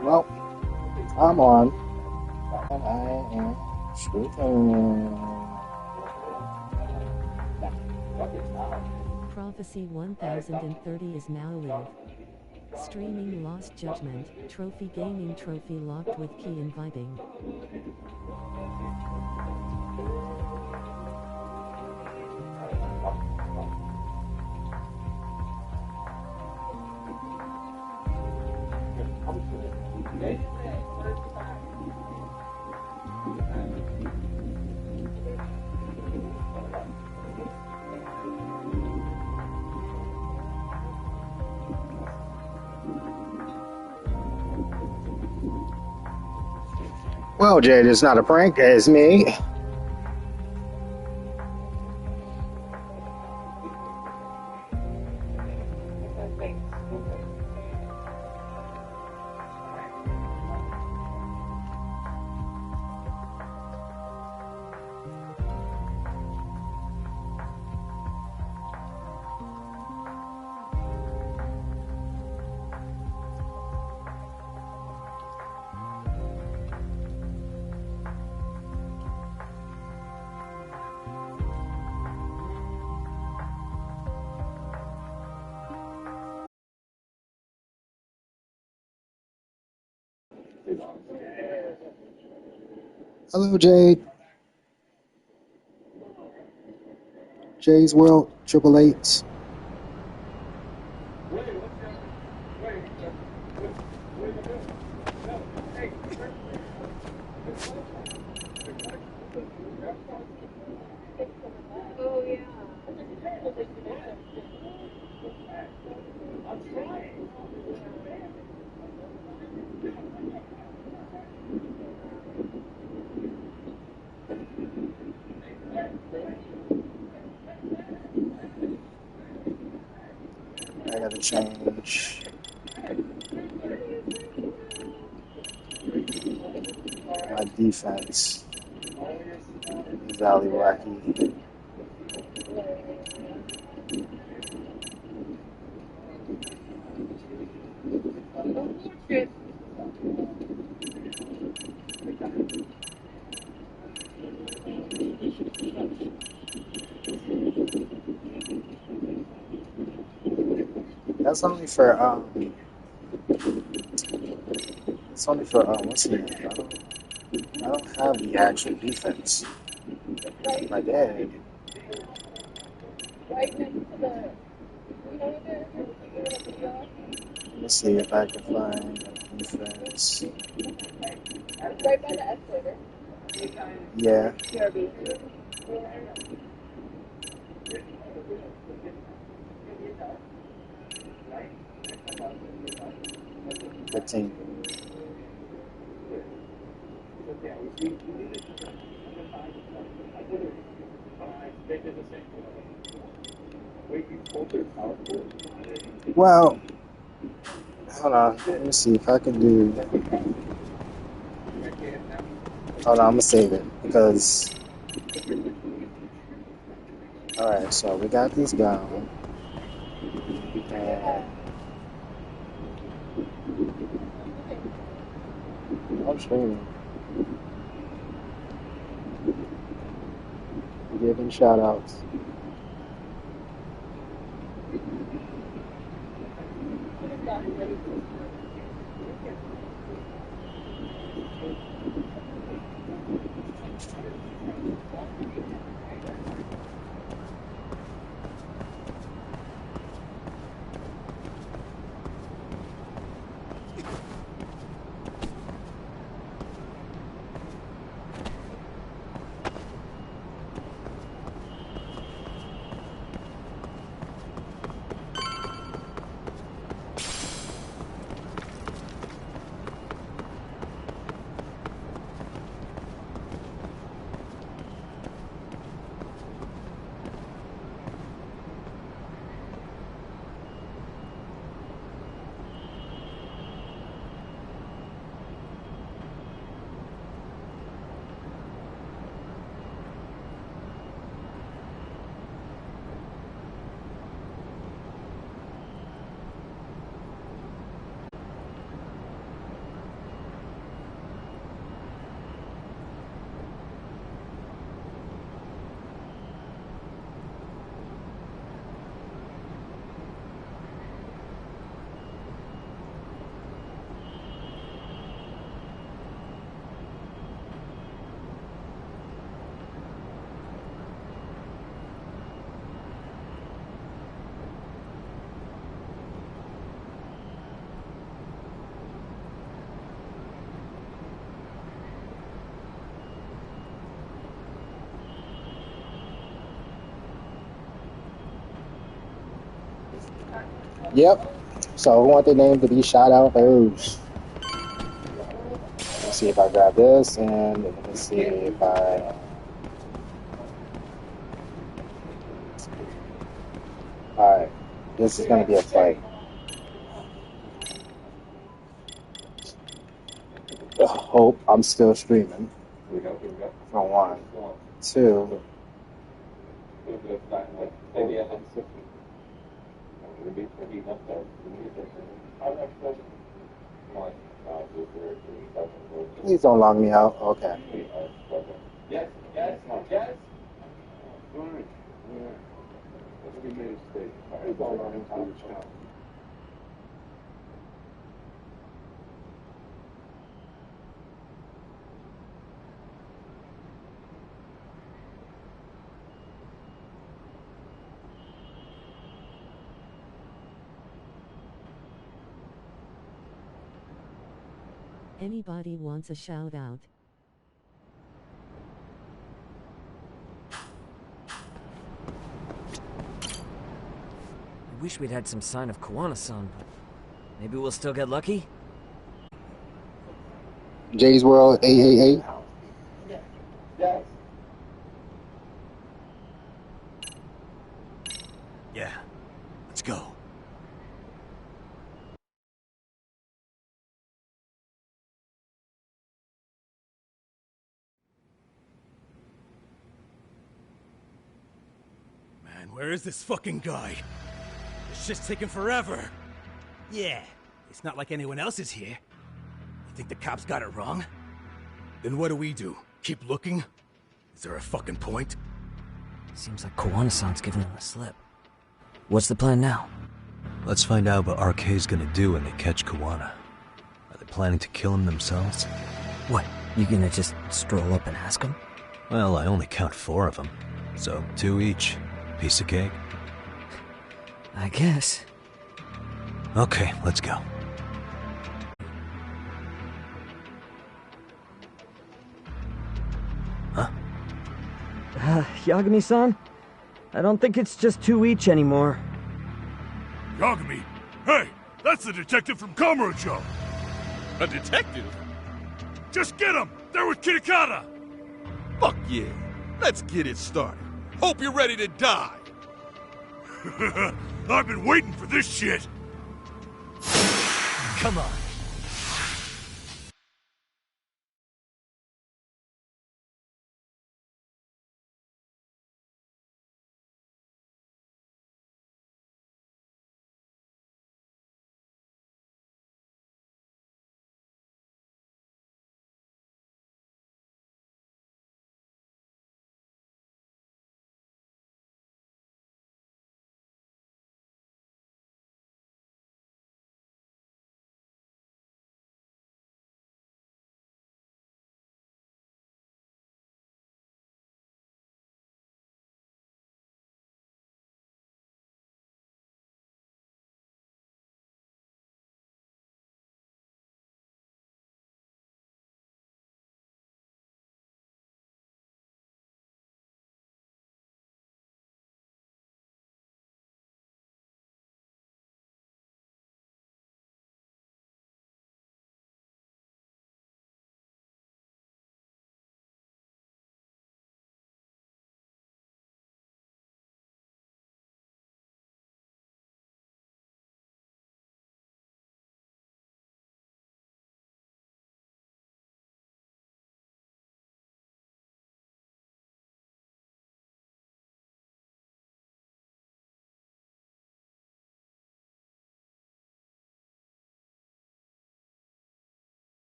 Well, I'm on. And I am shooting. Prophecy 1030 is now live. Streaming Lost Judgment, Trophy Gaming Trophy locked with key and vibing. Well, Jade, it's not a prank, it's me. Hello, Jade. Jay's World, Triple Eight. I gotta change my defense. He's alley wacky. That's only for it's only for what's the name? I don't have the actual defense. My dad. Let's see if I can find a defense. Right by the escalator. Yeah. BRB. 15. Well, hold on. Let me see if I can do. Hold on, I'm gonna save it because. All right, so we got this down, and I'm streaming, giving shout outs. Yep. So who want their name to be shout out first? Let's see if I grab this, and let me see if I. Alright. This is gonna be a fight. Hope I'm still streaming. For one. Two. Please don't log me out. Okay. Anybody wants a shout out? I wish we'd had some sign of Kawana-san, but maybe we'll still get lucky? Jay's World 888. Yeah, let's go. Man, where is this fucking guy? This shit's taking forever. Yeah, it's not like anyone else is here. You think the cops got it wrong? Then what do? Keep looking? Is there a fucking point? Seems like Kawana-san's giving him the slip. What's the plan now? Let's find out what RK's gonna do when they catch Kawana. Are they planning to kill him themselves? What, you gonna just stroll up and ask him? Well, I only count 4 of them, so 2 each. Piece of cake? I guess. Okay, let's go. Huh? Yagami-san? I don't think it's just 2 each anymore. Yagami! Hey! That's the detective from Kamurocho! A detective? Just get him! They're with Kitakata! Fuck yeah! Let's get it started. Hope you're ready to die! I've been waiting for this shit! Come on.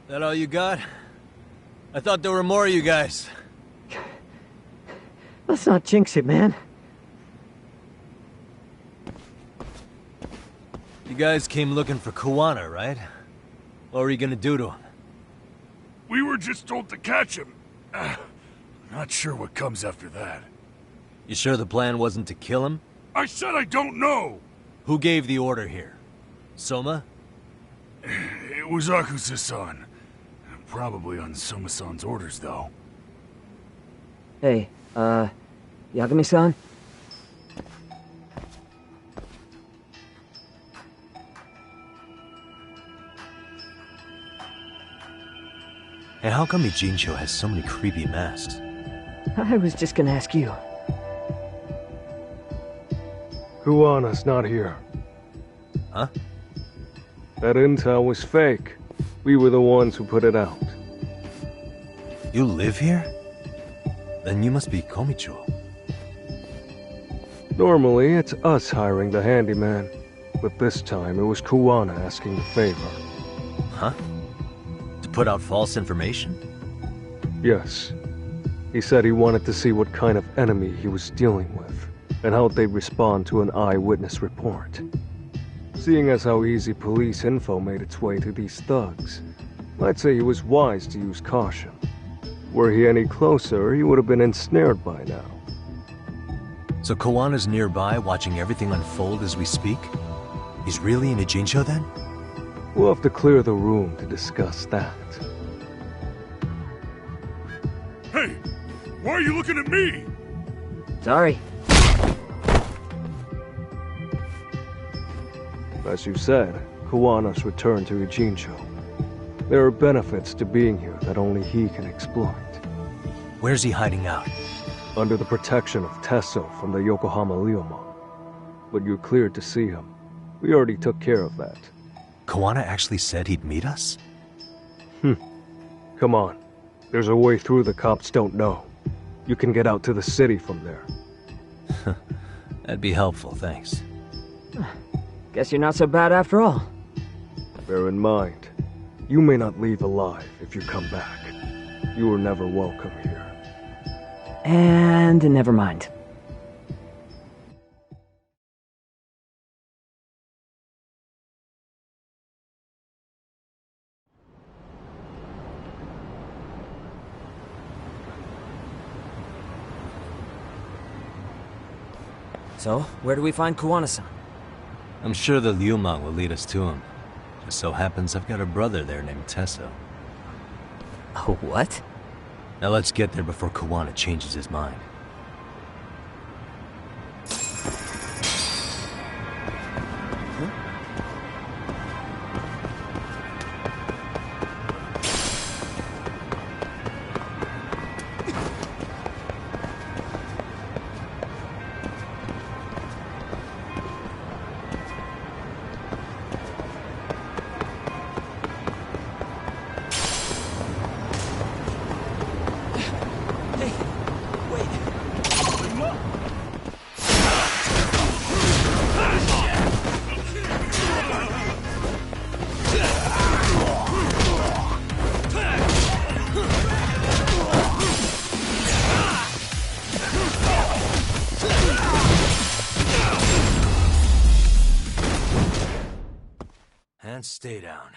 That all you got? I thought there were more of you guys. Let's not jinx it, man. You guys came looking for Kuwana, right? What were you gonna do to him? We were just told to catch him. Not sure what comes after that. You sure the plan wasn't to kill him? I said I don't know! Who gave the order here? Soma? It was Akusa-san. Probably on Soma-san's orders, though. Hey, Yagami-san? Hey, how come Ijincho has so many creepy masks? I was just gonna ask you. Kuwana's not here. Huh? That intel was fake. We were the ones who put it out. You live here? Then you must be Komicho. Normally, it's us hiring the handyman. But this time, it was Kuwana asking the favor. Huh? To put out false information? Yes. He said he wanted to see what kind of enemy he was dealing with, and how they'd respond to an eyewitness report. Seeing as how easy police info made its way to these thugs, I'd say he was wise to use caution. Were he any closer, he would have been ensnared by now. So Kuwana's nearby, watching everything unfold as we speak? He's really in Ijincho then? We'll have to clear the room to discuss that. Hey! Why are you looking at me? Sorry. As you said, Kuwana's returned to Ijincho. There are benefits to being here that only he can exploit. Where's he hiding out? Under the protection of Tesso from the Yokohama Ryomon. But you're cleared to see him. We already took care of that. Kuwana actually said he'd meet us? Come on. There's a way through the cops don't know. You can get out to the city from there. That'd be helpful, thanks. Guess you're not so bad after all. Bear in mind, you may not leave alive if you come back. You were never welcome here. And never mind. So, where do we find Kuwana-san? I'm sure the Ryomon will lead us to him. Just so happens I've got a brother there named Tesso. Oh, what? Now let's get there before Kuwana changes his mind. Wait. And stay down.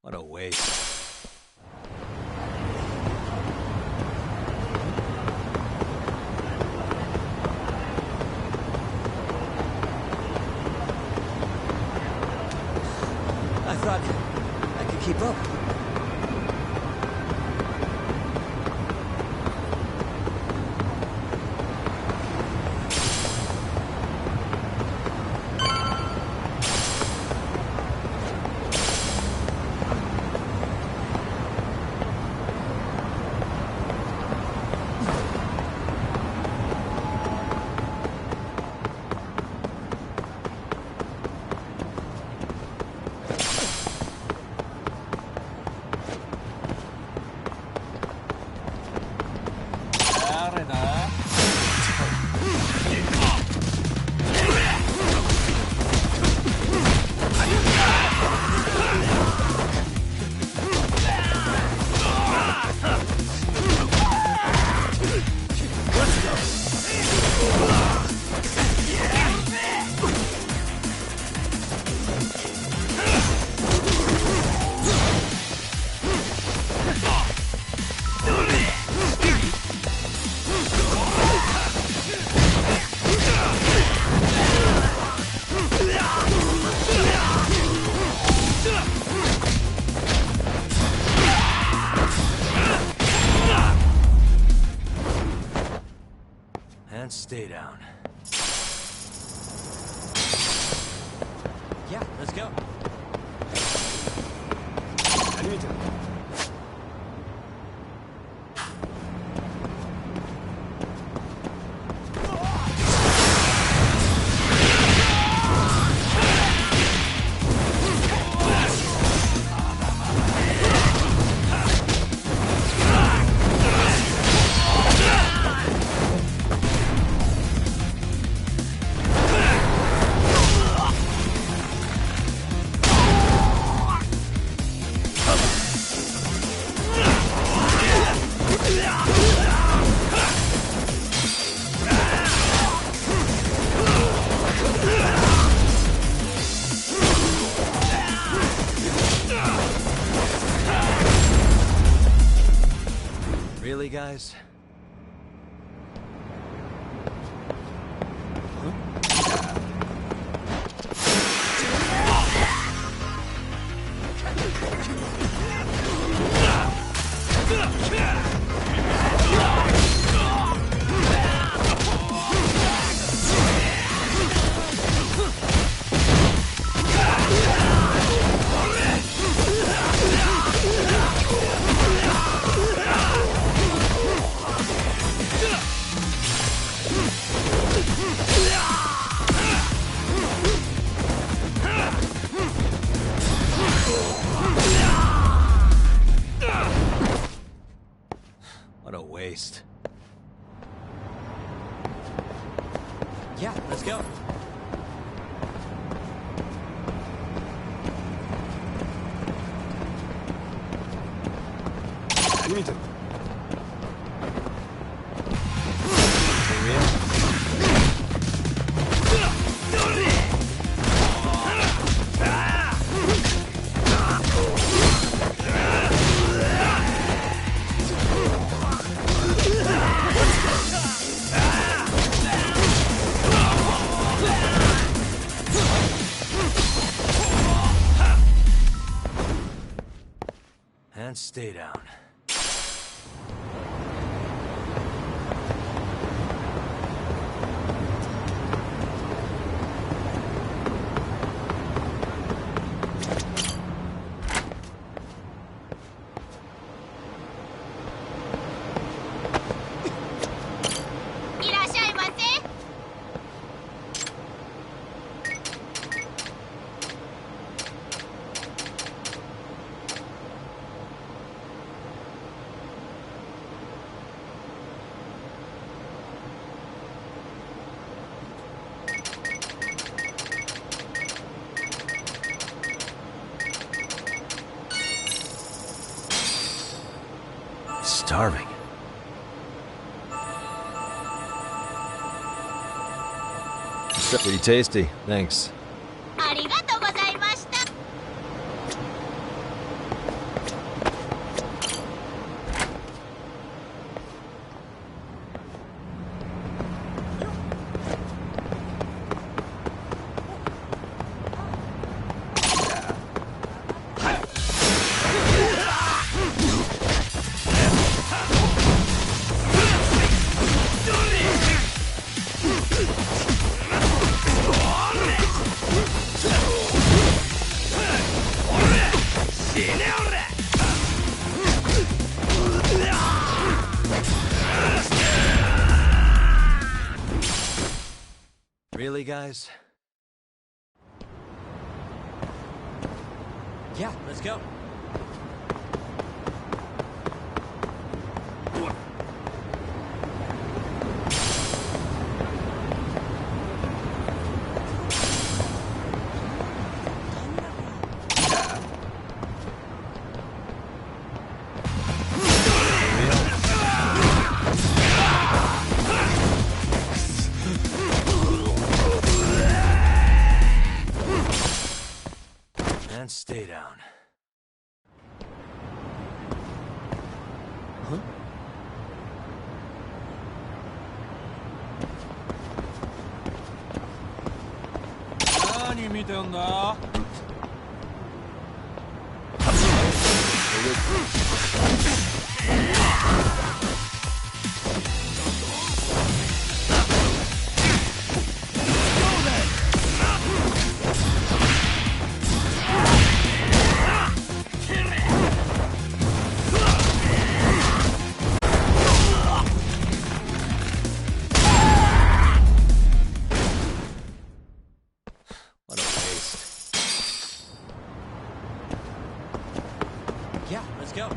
What a waste. I thought I could keep up. And stay down. Yeah, let's go. Really, guys? What a waste. Yeah, let's go. And stay down. Starving. Pretty tasty, thanks. ありがとうございました。Really, guys? Yeah, let's go. And stay down. Huh? What a waste. Yeah, let's go.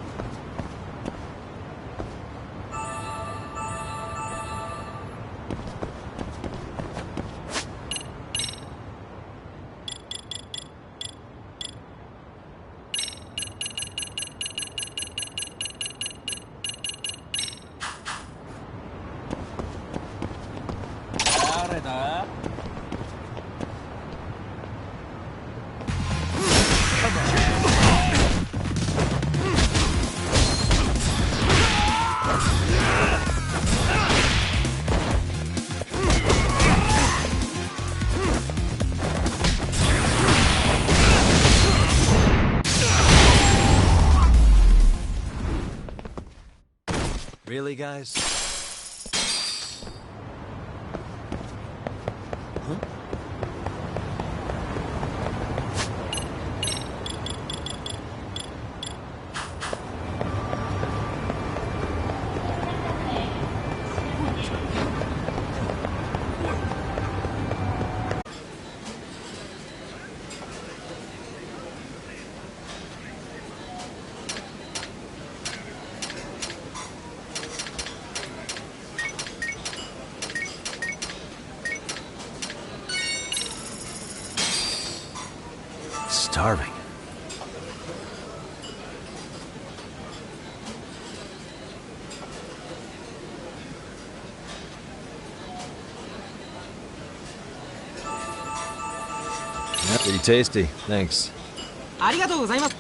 Really, guys? Huh? Starving. Pretty tasty, thanks. ありがとうございます。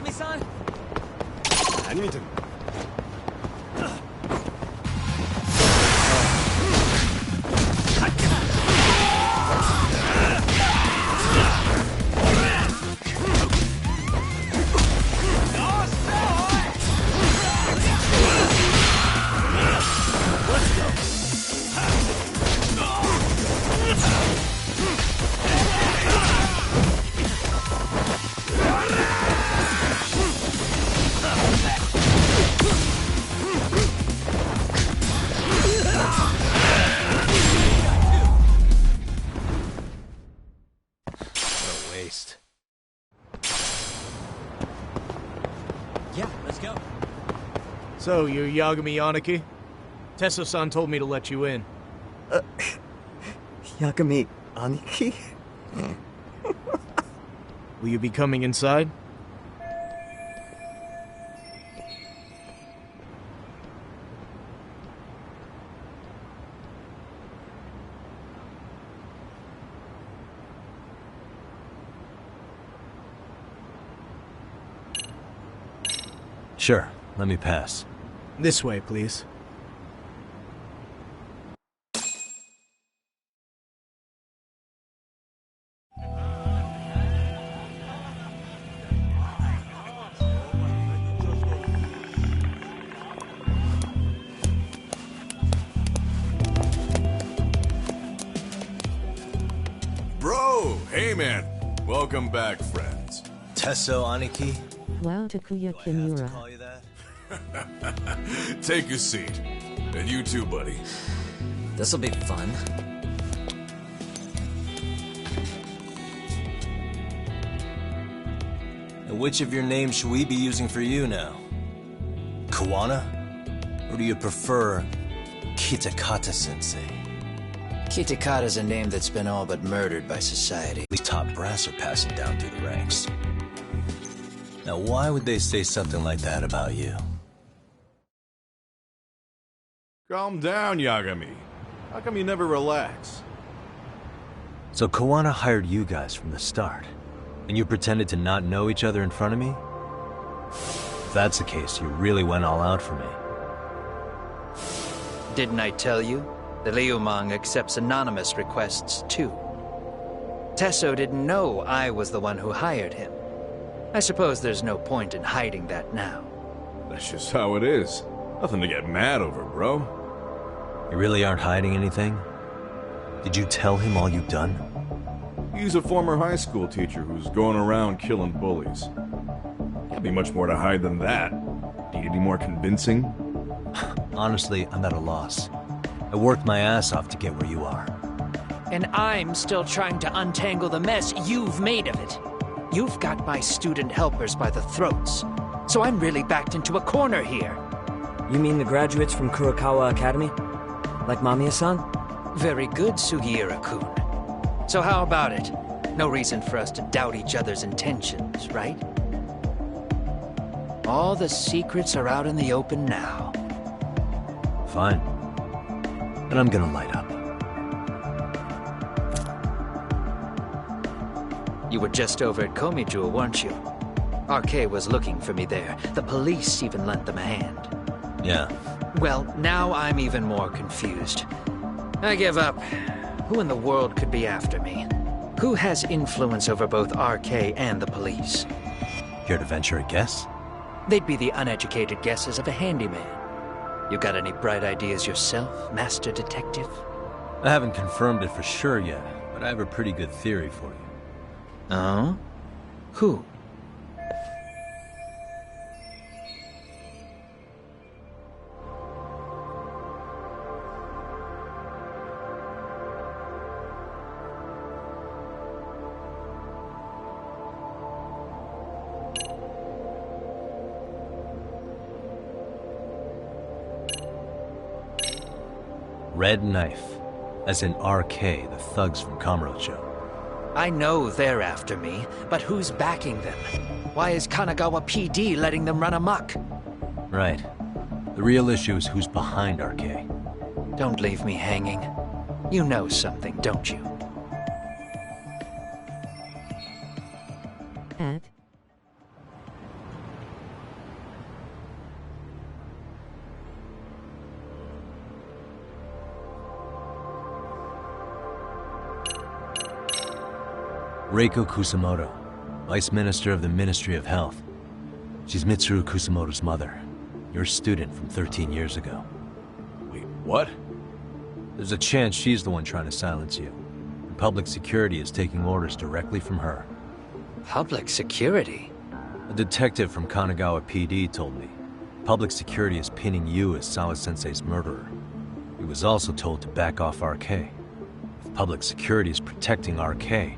Yagami-san? So, you're Yagami Aniki? Tesso-san told me to let you in. Yagami Aniki? Will you be coming inside? Sure, let me pass. This way, please. Bro, hey man. Welcome back, friends. Tesso Aniki? Wow, Takuya Kimura. Take a seat. And you too, buddy. This'll be fun. And which of your names should we be using for you now? Kawana? Or do you prefer Kitakata-sensei? Kitakata's a name that's been all but murdered by society. We top brass are passing down through the ranks. Now why would they say something like that about you? Calm down, Yagami. How come you never relax? So Kawana hired you guys from the start, and you pretended to not know each other in front of me? If that's the case, you really went all out for me. Didn't I tell you? The Liumang accepts anonymous requests, too. Tesso didn't know I was the one who hired him. I suppose there's no point in hiding that now. That's just how it is. Nothing to get mad over, bro. You really aren't hiding anything? Did you tell him all you've done? He's a former high school teacher who's going around killing bullies. Can't be much more to hide than that. Need any more convincing? Honestly, I'm at a loss. I worked my ass off to get where you are. And I'm still trying to untangle the mess you've made of it. You've got my student helpers by the throats. So I'm really backed into a corner here. You mean the graduates from Kurokawa Academy? Like Mamiya-san? Very good, Sugiura-kun. So how about it? No reason for us to doubt each other's intentions, right? All the secrets are out in the open now. Fine. And I'm gonna light up. You were just over at Komijou, weren't you? RK was looking for me there. The police even lent them a hand. Yeah. Well, now I'm even more confused. I give up. Who in the world could be after me? Who has influence over both RK and the police? Care to venture a guess? They'd be the uneducated guesses of a handyman. You got any bright ideas yourself, Master Detective? I haven't confirmed it for sure yet, but I have a pretty good theory for you. Oh? Who? Red Knife, as in RK, the thugs from Kamurocho. I know they're after me, but who's backing them? Why is Kanagawa PD letting them run amok? Right. The real issue is who's behind RK. Don't leave me hanging. You know something, don't you? Reiko Kusamoto, Vice Minister of the Ministry of Health. She's Mitsuru Kusamoto's mother, your student from 13 years ago. Wait, what? There's a chance she's the one trying to silence you. And public security is taking orders directly from her. Public security? A detective from Kanagawa PD told me. Public security is pinning you as Sawa-sensei's murderer. He was also told to back off RK. If public security is protecting RK,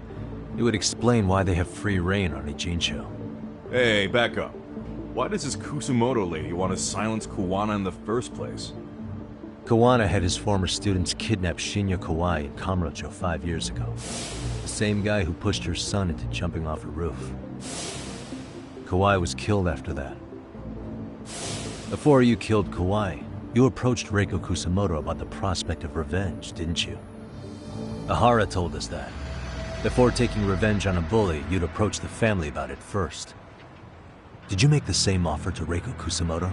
it would explain why they have free reign on Ijincho. Hey, back up. Why does this Kusamoto lady want to silence Kuwana in the first place? Kuwana had his former students kidnap Shinya Kawai in Kamurocho 5 years ago. The same guy who pushed her son into jumping off a roof. Kawai was killed after that. Before you killed Kawai, you approached Reiko Kusamoto about the prospect of revenge, didn't you? Ahara told us that. Before taking revenge on a bully, you'd approach the family about it first. Did you make the same offer to Reiko Kusamoto?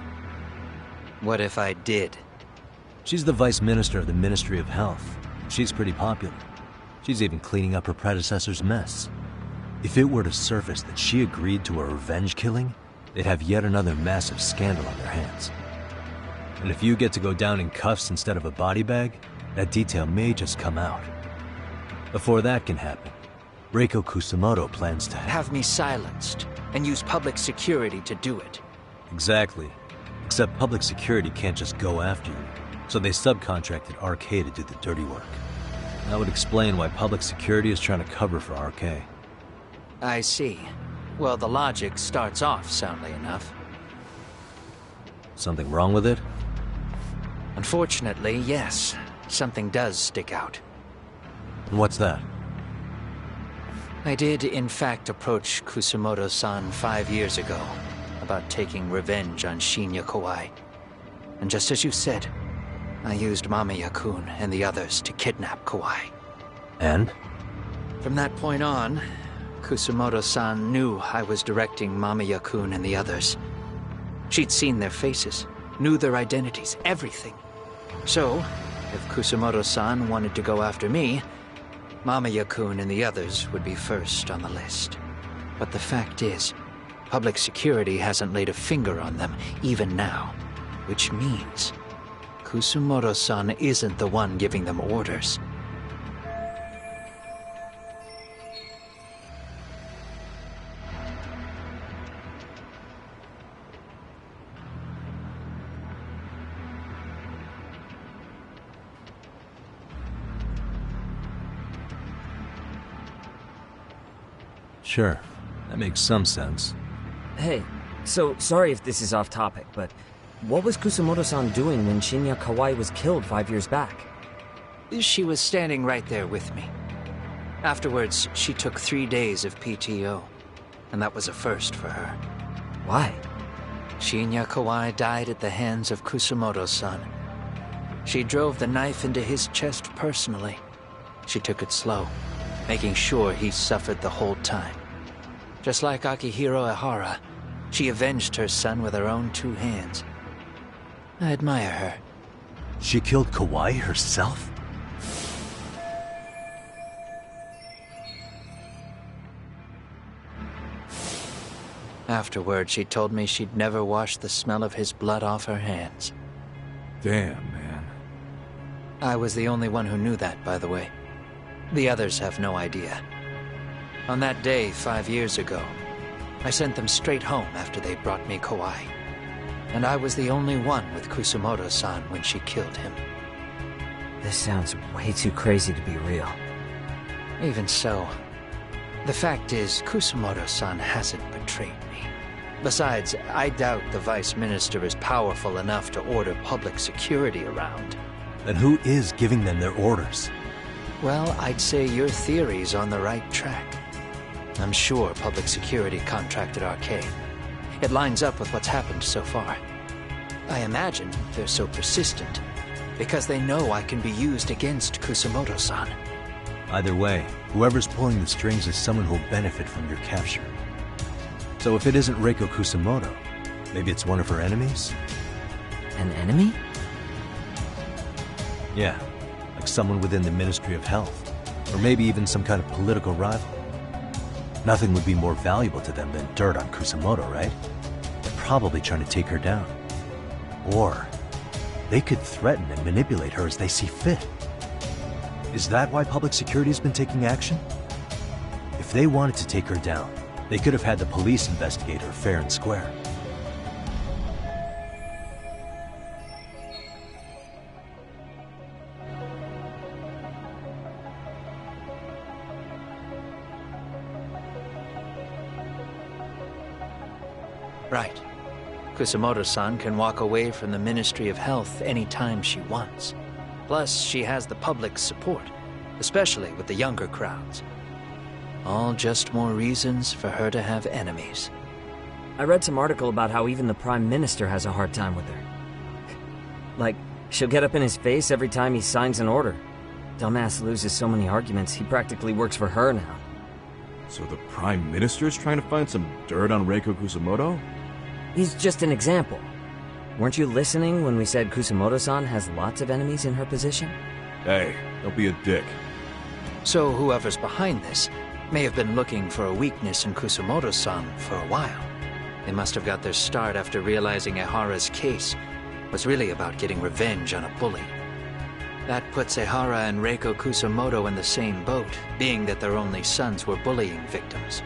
What if I did? She's the Vice Minister of the Ministry of Health. She's pretty popular. She's even cleaning up her predecessor's mess. If it were to surface that she agreed to a revenge killing, they'd have yet another massive scandal on their hands. And if you get to go down in cuffs instead of a body bag, that detail may just come out. Before that can happen, Reiko Kusamoto plans to have me silenced and use public security to do it. Exactly. Except public security can't just go after you, so they subcontracted RK to do the dirty work. That would explain why public security is trying to cover for RK. I see. Well, the logic starts off soundly enough. Something wrong with it? Unfortunately, yes. Something does stick out. And what's that? I did, in fact, approach Kusamoto-san 5 years ago about taking revenge on Shinya Kawai. And just as you said, I used Mamiya-kun and the others to kidnap Kawai. And? From that point on, Kusamoto-san knew I was directing Mamiya-kun and the others. She'd seen their faces, knew their identities, everything. So, if Kusamoto-san wanted to go after me, Mamiya-kun and the others would be first on the list. But the fact is, public security hasn't laid a finger on them, even now. Which means, Kusamoto-san isn't the one giving them orders. Sure, that makes some sense. Hey, so sorry if this is off topic, but what was Kusamoto-san doing when Shinya Kawai was killed 5 years back? She was standing right there with me. Afterwards, she took 3 days of PTO, and that was a first for her. Why? Shinya Kawai died at the hands of Kusamoto-san. She drove the knife into his chest personally. She took it slow, making sure he suffered the whole time. Just like Akihiro Ehara, she avenged her son with her own 2 hands. I admire her. She killed Kawai herself? Afterward, she told me she'd never wash the smell of his blood off her hands. Damn, man. I was the only one who knew that, by the way. The others have no idea. On that day 5 years ago, I sent them straight home after they brought me Kawai. And I was the only one with Kusamoto-san when she killed him. This sounds way too crazy to be real. Even so, the fact is, Kusamoto-san hasn't betrayed me. Besides, I doubt the Vice Minister is powerful enough to order public security around. Then who is giving them their orders? Well, I'd say your theory's on the right track. I'm sure public security contracted RK. It lines up with what's happened so far. I imagine they're so persistent because they know I can be used against Kusamoto-san. Either way, whoever's pulling the strings is someone who'll benefit from your capture. So if it isn't Reiko Kusamoto, maybe it's one of her enemies? An enemy? Yeah, like someone within the Ministry of Health. Or maybe even some kind of political rival. Nothing would be more valuable to them than dirt on Kusamoto, right? They're probably trying to take her down. Or they could threaten and manipulate her as they see fit. Is that why public security has been taking action? If they wanted to take her down, they could have had the police investigate her fair and square. Right. Kusamoto-san can walk away from the Ministry of Health anytime she wants. Plus, she has the public's support, especially with the younger crowds. All just more reasons for her to have enemies. I read some article about how even the Prime Minister has a hard time with her. Like, she'll get up in his face every time he signs an order. Dumbass loses so many arguments, he practically works for her now. So the Prime Minister's trying to find some dirt on Reiko Kusamoto? He's just an example. Weren't you listening when we said Kusamoto-san has lots of enemies in her position? Hey, don't be a dick. So whoever's behind this may have been looking for a weakness in Kusamoto-san for a while. They must have got their start after realizing Ehara's case was really about getting revenge on a bully. That puts Ehara and Reiko Kusamoto in the same boat, being that their only sons were bullying victims.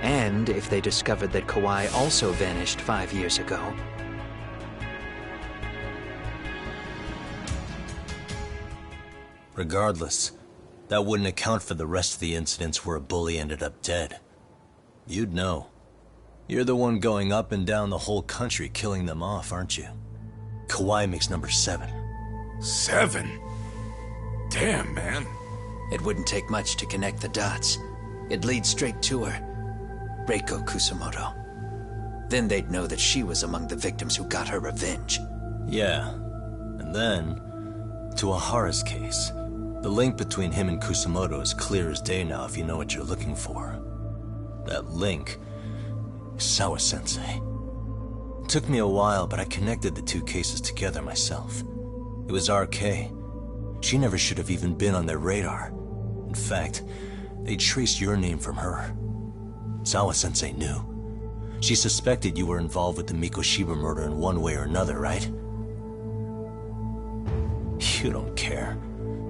And if they discovered that Kawai also vanished 5 years ago. Regardless, that wouldn't account for the rest of the incidents where a bully ended up dead. You'd know. You're the one going up and down the whole country killing them off, aren't you? Kawai makes number 7. 7? Damn, man. It wouldn't take much to connect the dots. It'd lead straight to her. Reiko Kusamoto. Then they'd know that she was among the victims who got her revenge. Yeah. And then, to Ehara's case. The link between him and Kusamoto is clear as day now if you know what you're looking for. That link is Sawa-sensei. It took me a while, but I connected the two cases together myself. It was RK. She never should have even been on their radar. In fact, they traced your name from her. Sawa-sensei knew. She suspected you were involved with the Mikoshiba murder in one way or another, right? You don't care.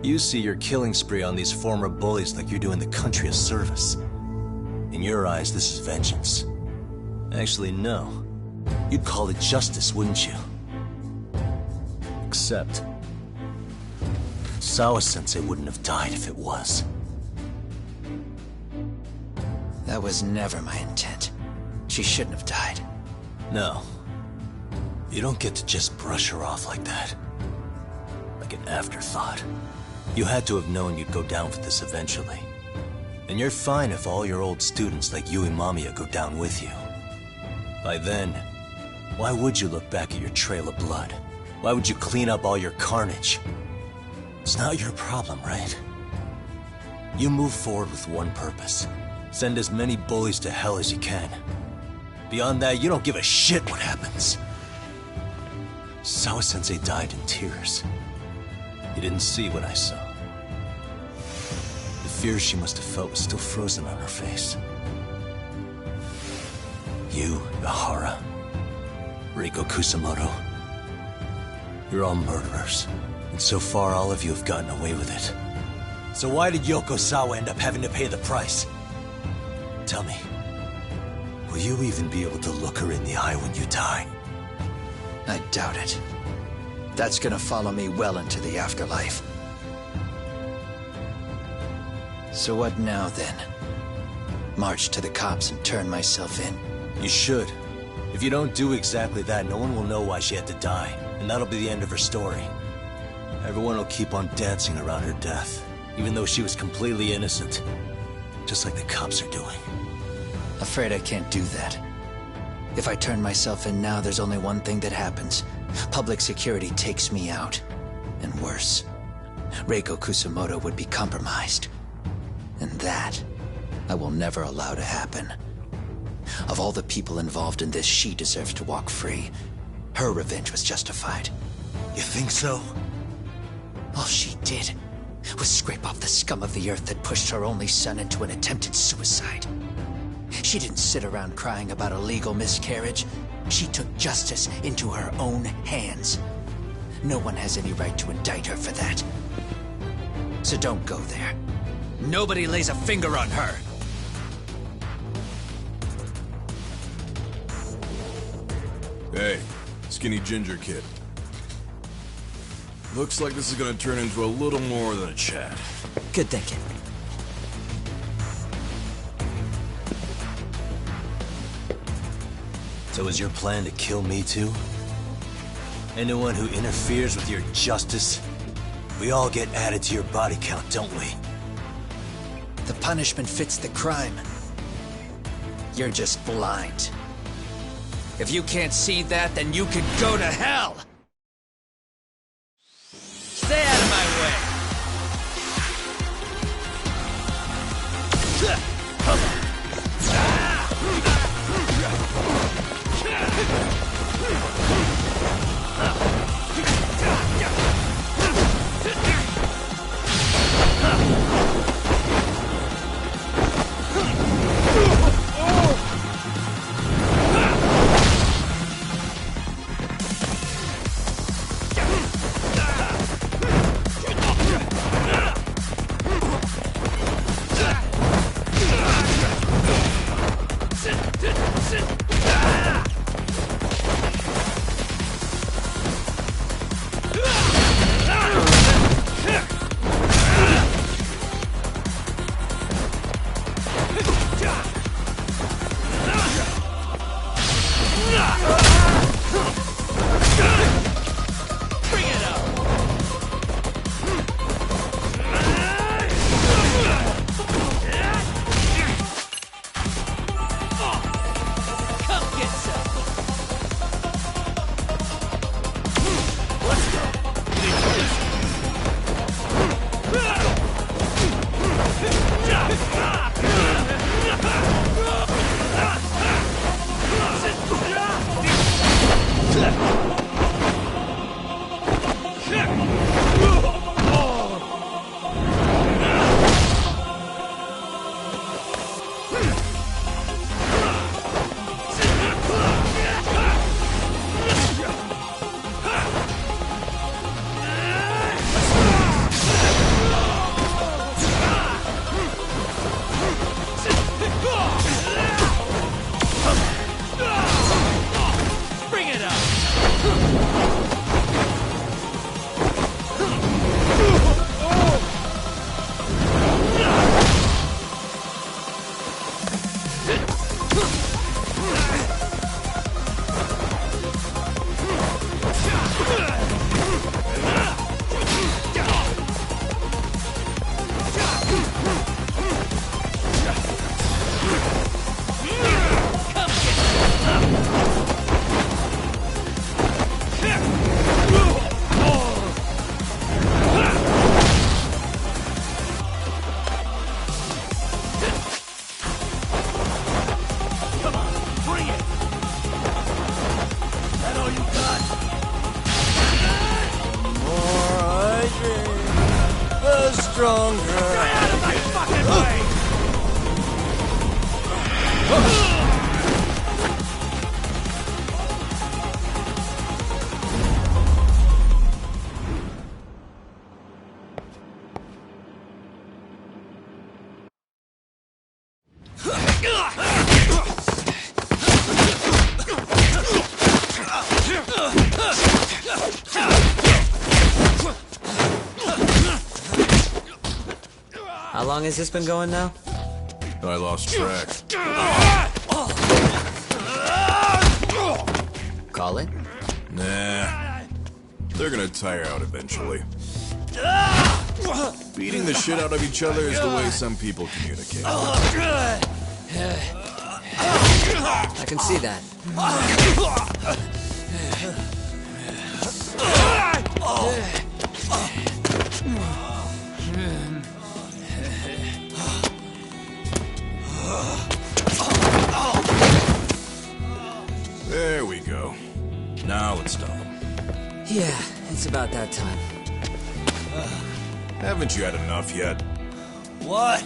You see your killing spree on these former bullies like you're doing the country a service. In your eyes, this is vengeance. Actually, no. You'd call it justice, wouldn't you? Except, Sawa-sensei wouldn't have died if it was. That was never my intent. She shouldn't have died. No. You don't get to just brush her off like that. Like an afterthought. You had to have known you'd go down for this eventually. And you're fine if all your old students like Yui Mamiya go down with you. By then, why would you look back at your trail of blood? Why would you clean up all your carnage? It's not your problem, right? You move forward with one purpose. Send as many bullies to hell as you can. Beyond that, you don't give a shit what happens. Sawa-sensei died in tears. You didn't see what I saw. The fear she must have felt was still frozen on her face. You, Ehara, Reiko Kusamoto, you're all murderers. And so far, all of you have gotten away with it. So why did Yoko Sawa end up having to pay the price? Tell me, will you even be able to look her in the eye when you die? I doubt it. That's gonna follow me well into the afterlife. So what now, then? March to the cops and turn myself in? You should. If you don't do exactly that, no one will know why she had to die, and that'll be the end of her story. Everyone will keep on dancing around her death, even though she was completely innocent. Just like the cops are doing. Afraid I can't do that. If I turn myself in now, there's only one thing that happens. Public security takes me out. And worse, Reiko Kusamoto would be compromised. And that, I will never allow to happen. Of all the people involved in this, she deserves to walk free. Her revenge was justified. You think so? All she did was scrape off the scum of the earth that pushed her only son into an attempted suicide. She didn't sit around crying about a legal miscarriage. She took justice into her own hands. No one has any right to indict her for that. So don't go there. Nobody lays a finger on her. Hey, skinny ginger kid. Looks like this is gonna turn into a little more than a chat. Good thinking. So is your plan to kill me too? Anyone who interferes with your justice, we all get added to your body count, don't we? The punishment fits the crime. You're just blind. If you can't see that, then you can go to hell! Stay out of my way! Stronger. Stay out of my fucking way! How long has this been going now? I lost track. Call it? Nah. They're gonna tire out eventually. Beating the shit out of each other is the way some people communicate. I can see that. There we go. Now let's stop him. Yeah, it's about that time. Haven't you had enough yet? What?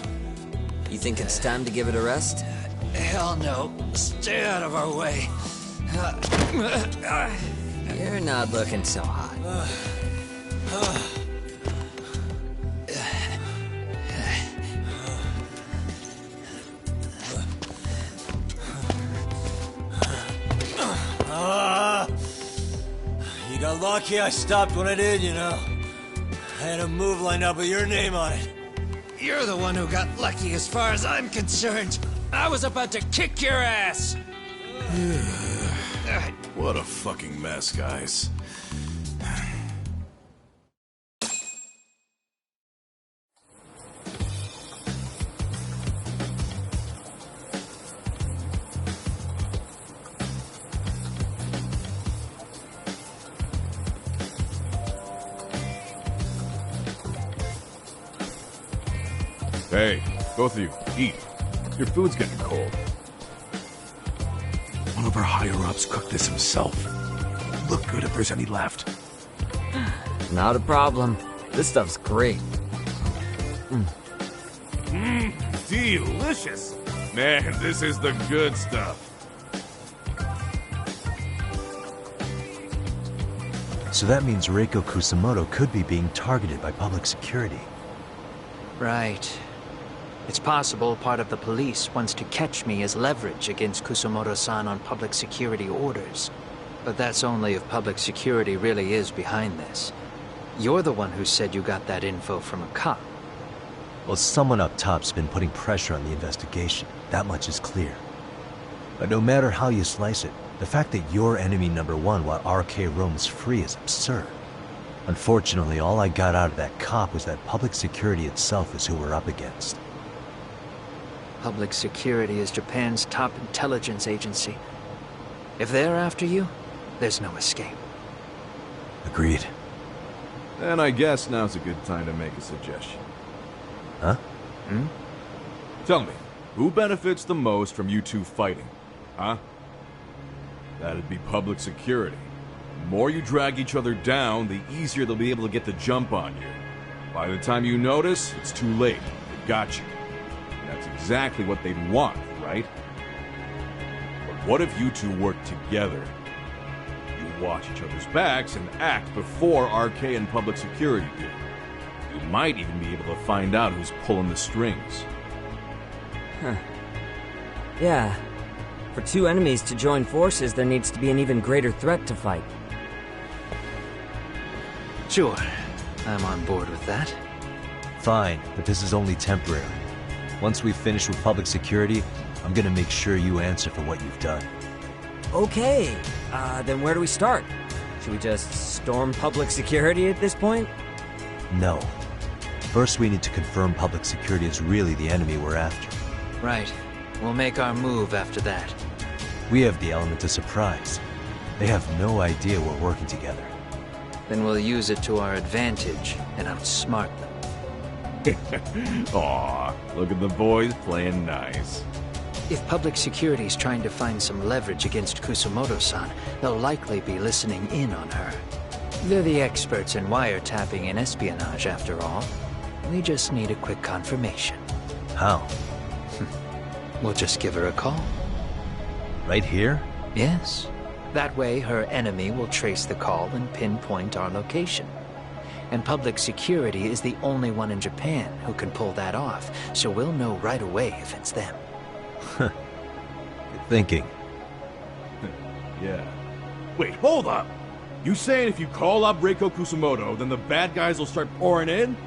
You think it's time to give it a rest? Hell no. Stay out of our way. You're not looking so hot. You got lucky I stopped when I did, you know. I had a move lined up with your name on it. You're the one who got lucky as far as I'm concerned. I was about to kick your ass. What a fucking mess, guys. Hey, both of you, eat. Your food's getting cold. One of our higher-ups cooked this himself. Look good if there's any left. Not a problem. This stuff's great. Delicious! Man, this is the good stuff. So that means Reiko Kusamoto could be being targeted by public security. Right. It's possible part of the police wants to catch me as leverage against Kusamoto-san on public security orders. But that's only if public security really is behind this. You're the one who said you got that info from a cop. Well, someone up top's been putting pressure on the investigation. That much is clear. But no matter how you slice it, the fact that you're enemy number one while RK roams free is absurd. Unfortunately, all I got out of that cop was that public security itself is who we're up against. Public security is Japan's top intelligence agency. If they're after you, there's no escape. Agreed. And I guess now's a good time to make a suggestion. Huh? Tell me, who benefits the most from you two fighting? Huh? That'd be public security. The more you drag each other down, the easier they'll be able to get the jump on you. By the time you notice, it's too late. They got you. That's exactly what they'd want, right? But what if you two work together? You watch each other's backs and act before RK and public security do. You might even be able to find out who's pulling the strings. Huh. Yeah. For two enemies to join forces, there needs to be an even greater threat to fight. Sure. I'm on board with that. Fine, but this is only temporary. Once we finish with public security, I'm gonna make sure you answer for what you've done. Okay. Then where do we start? Should we just storm public security at this point? No. First, we need to confirm public security is really the enemy we're after. Right. We'll make our move after that. We have the element of surprise. They have no idea we're working together. Then we'll use it to our advantage and outsmart them. Aw, look at the boys playing nice. If public security's trying to find some leverage against Kusamoto-san, they'll likely be listening in on her. They're the experts in wiretapping and espionage, after all. We just need a quick confirmation. How? We'll just give her a call. Right here? Yes. That way, her enemy will trace the call and pinpoint our location. And public security is the only one in Japan who can pull that off, so we'll know right away if it's them. Good thinking. Yeah. Wait, hold up! You saying if you call up Reiko Kusamoto, then the bad guys will start pouring in?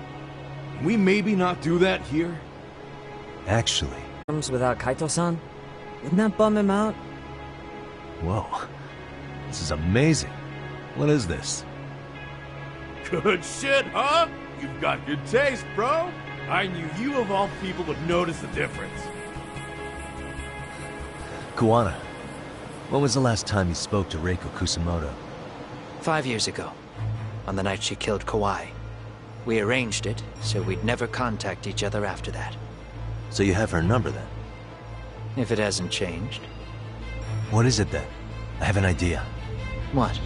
Can we maybe not do that here? Actually. Without Kaito-san? Wouldn't that bum him out? Whoa. This is amazing. What is this? Good shit, huh? You've got good taste, bro. I knew you of all people would notice the difference. Kuwana, when was the last time you spoke to Reiko Kusamoto? 5 years ago, on the night she killed Kawai. We arranged it, so we'd never contact each other after that. So you have her number then? If it hasn't changed. What is it then? I have an idea. What?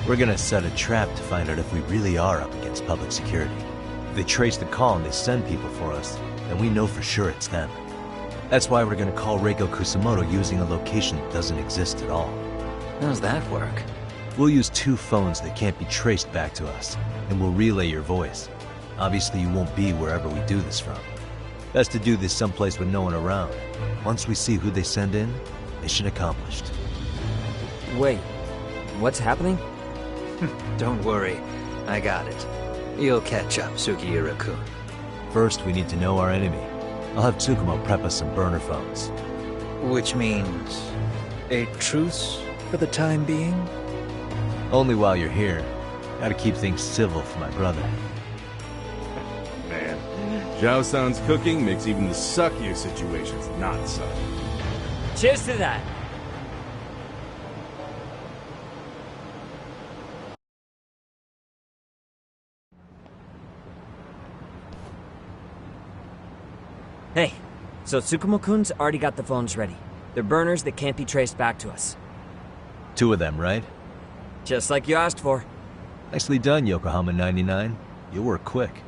We're gonna set a trap to find out if we really are up against public security. If they trace the call and they send people for us, then we know for sure it's them. That's why we're gonna call Reiko Kusamoto using a location that doesn't exist at all. How's that work? We'll use 2 phones that can't be traced back to us, and we'll relay your voice. Obviously, you won't be wherever we do this from. Best to do this someplace with no one around. Once we see who they send in, mission accomplished. Wait, what's happening? Don't worry, I got it. You'll catch up, Sugiura-kun. First, we need to know our enemy. I'll have Tsukumo prep us some burner phones. Which means a truce for the time being? Only while you're here. Gotta keep things civil for my brother. Man, Zhao-san's cooking makes even the suckiest situations not suck. Cheers to that! Hey, so Tsukumo-kun's already got the phones ready. They're burners that can't be traced back to us. 2 of them, right? Just like you asked for. Nicely done, Yokohama 99. You work quick.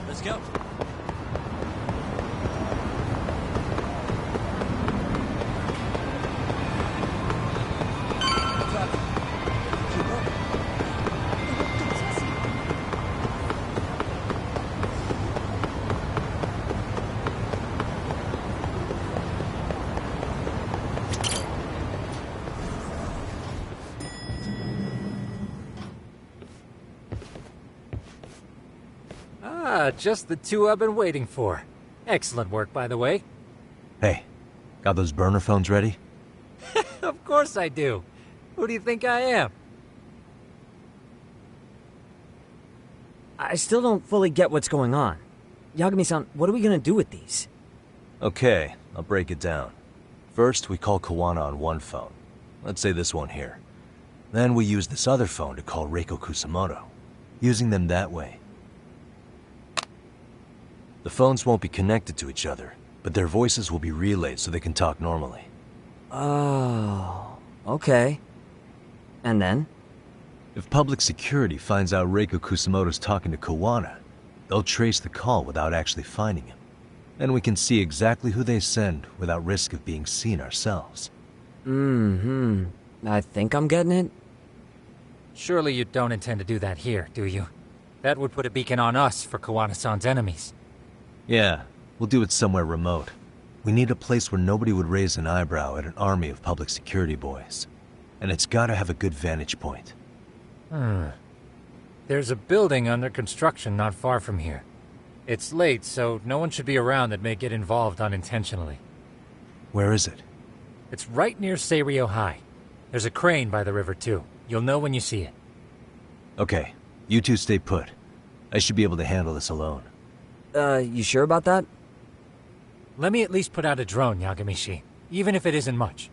Let's go. Just the 2 I've been waiting for. Excellent work, by the way. Hey, got those burner phones ready? Of course I do. Who do you think I am? I still don't fully get what's going on. Yagami-san, what are we gonna do with these? Okay, I'll break it down. First, we call Kawana on one phone. Let's say this one here. Then we use this other phone to call Reiko Kusamoto. Using them that way. The phones won't be connected to each other, but their voices will be relayed so they can talk normally. Oh, okay. And then? If public security finds out Reiko Kusamoto's talking to Kawana, they'll trace the call without actually finding him. Then we can see exactly who they send without risk of being seen ourselves. I think I'm getting it. Surely you don't intend to do that here, do you? That would put a beacon on us for Kowana-san's enemies. Yeah, we'll do it somewhere remote. We need a place where nobody would raise an eyebrow at an army of public security boys. And it's gotta have a good vantage point. There's a building under construction not far from here. It's late, so no one should be around that may get involved unintentionally. Where is it? It's right near Seirio High. There's a crane by the river, too. You'll know when you see it. Okay, you two stay put. I should be able to handle this alone. You sure about that? Let me at least put out a drone, Yagamishi, even if it isn't much.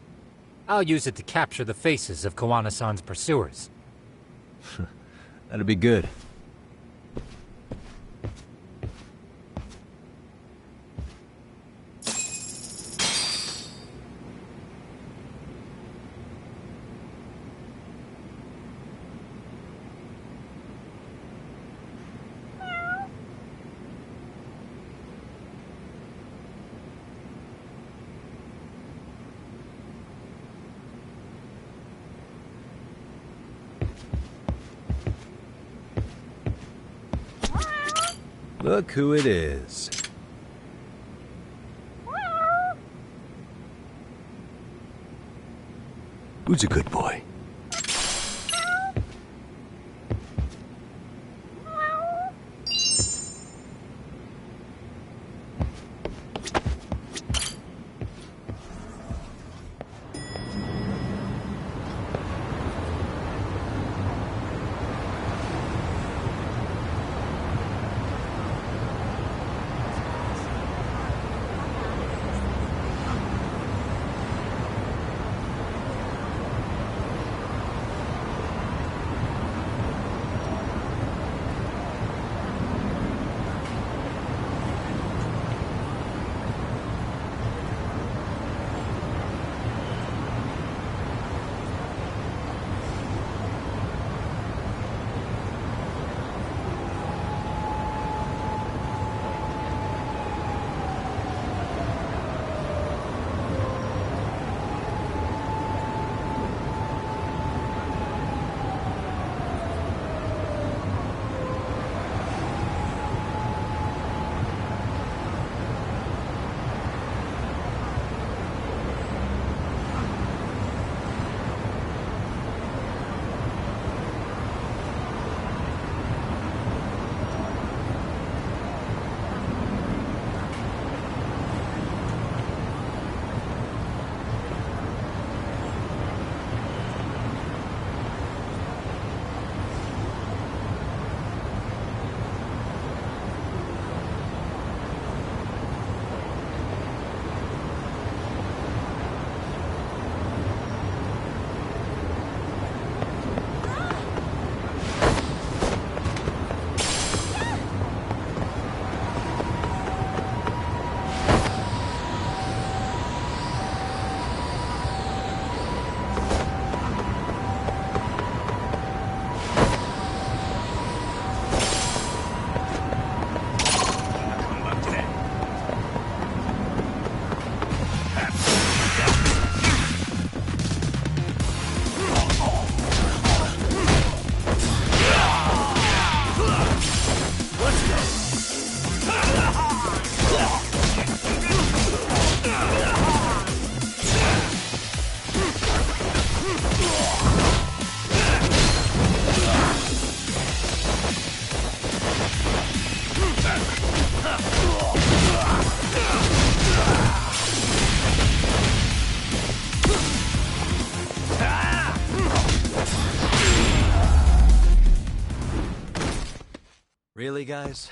I'll use it to capture the faces of Kowana-san's pursuers. That'd be good. Look who it is. Who's a good boy? Really, guys?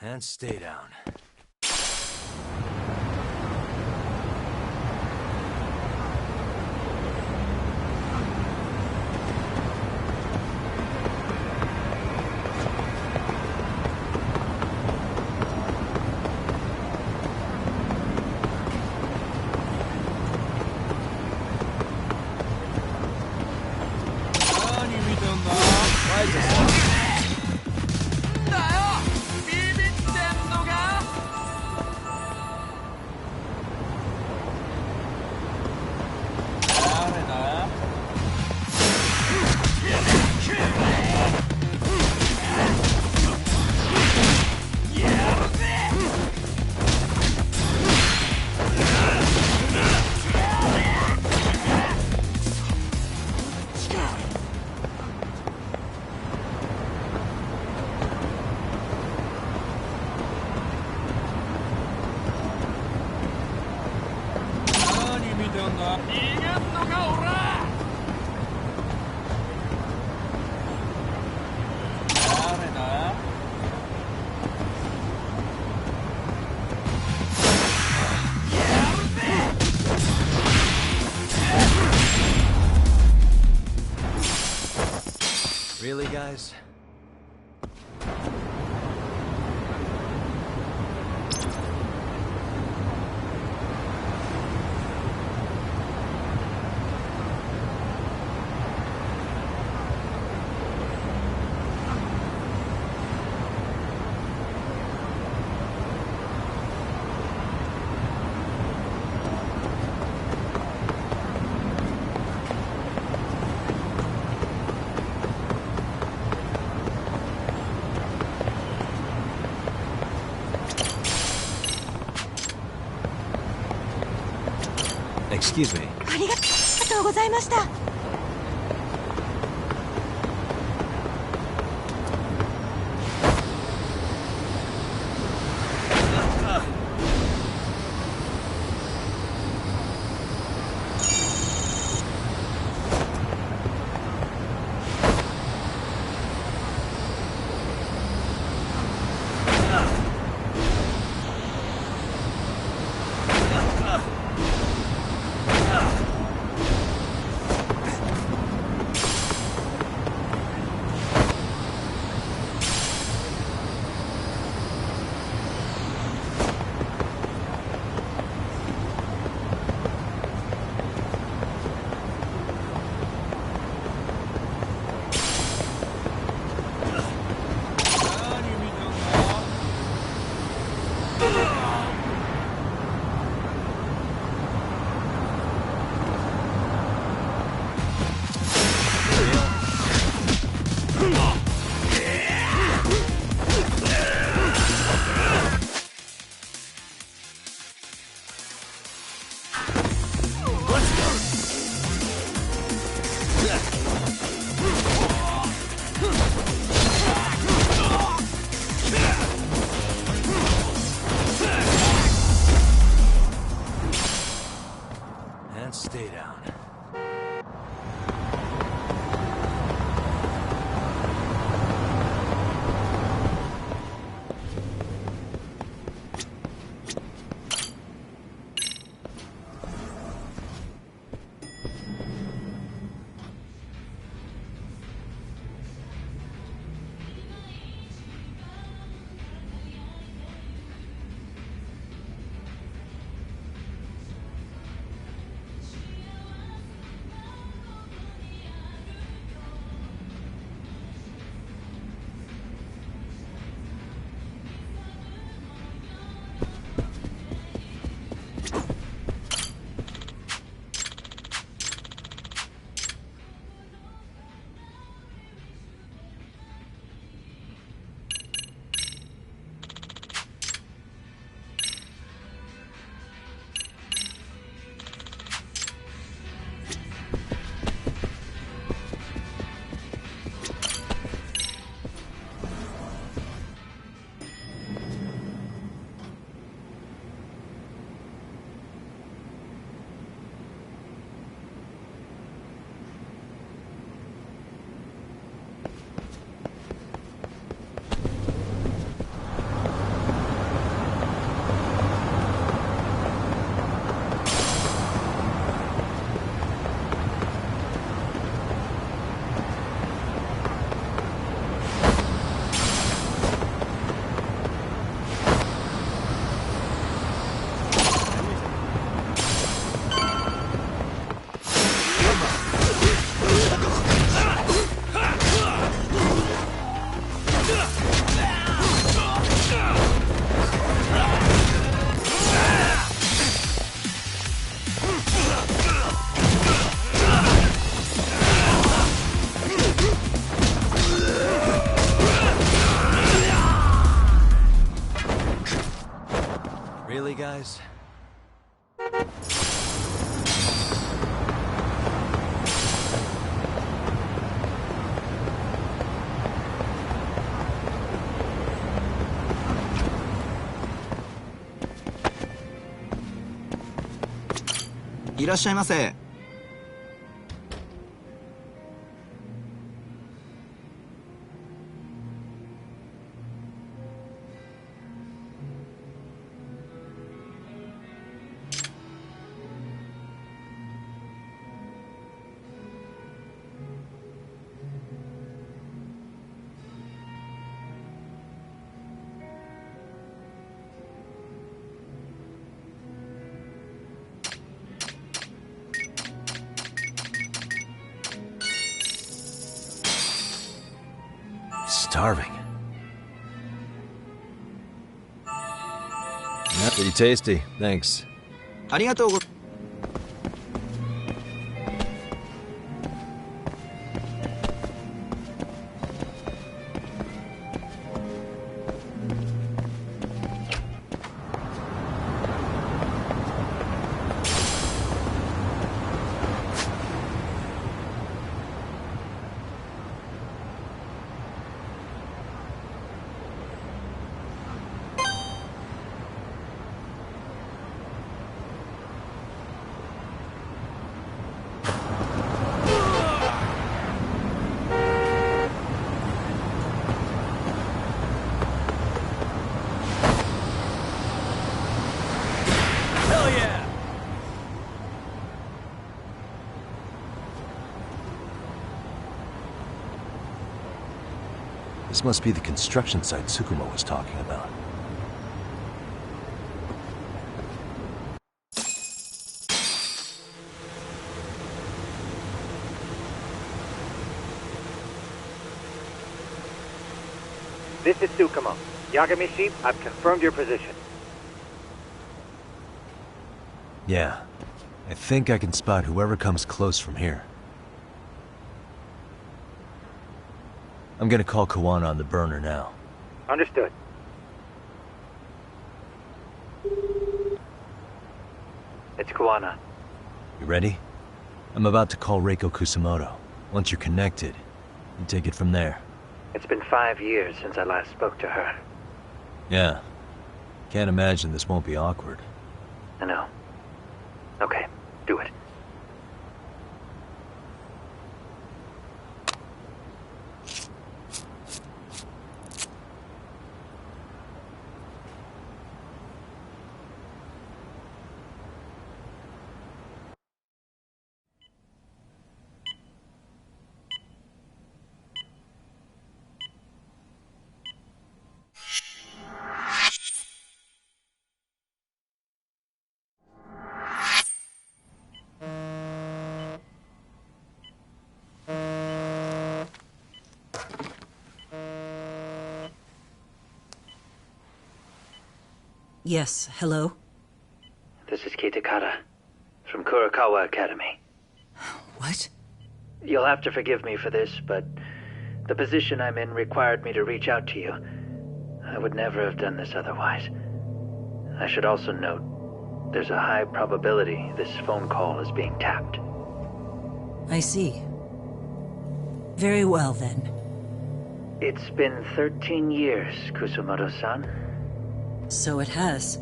And stay down. guys. Excuse me. ありがとうございました。Stay down. Really, guys?いらっしゃいませ。starving. Yeah, pretty tasty. Thanks. ありがとうご Hell yeah! This must be the construction site Tsukumo was talking about. This is Tsukumo. Yagami-shi, I've confirmed your position. Yeah. I think I can spot whoever comes close from here. I'm gonna call Kawana on the burner now. Understood. It's Kawana. You ready? I'm about to call Reiko Kusamoto. Once you're connected, you take it from there. It's been 5 years since I last spoke to her. Yeah. Can't imagine this won't be awkward. I know. Okay, do it. Yes, hello? This is Kitakata, from Kurakawa Academy. What? You'll have to forgive me for this, but the position I'm in required me to reach out to you. I would never have done this otherwise. I should also note, there's a high probability this phone call is being tapped. I see. Very well, then. It's been 13 years, Kusumoto-san. So it has.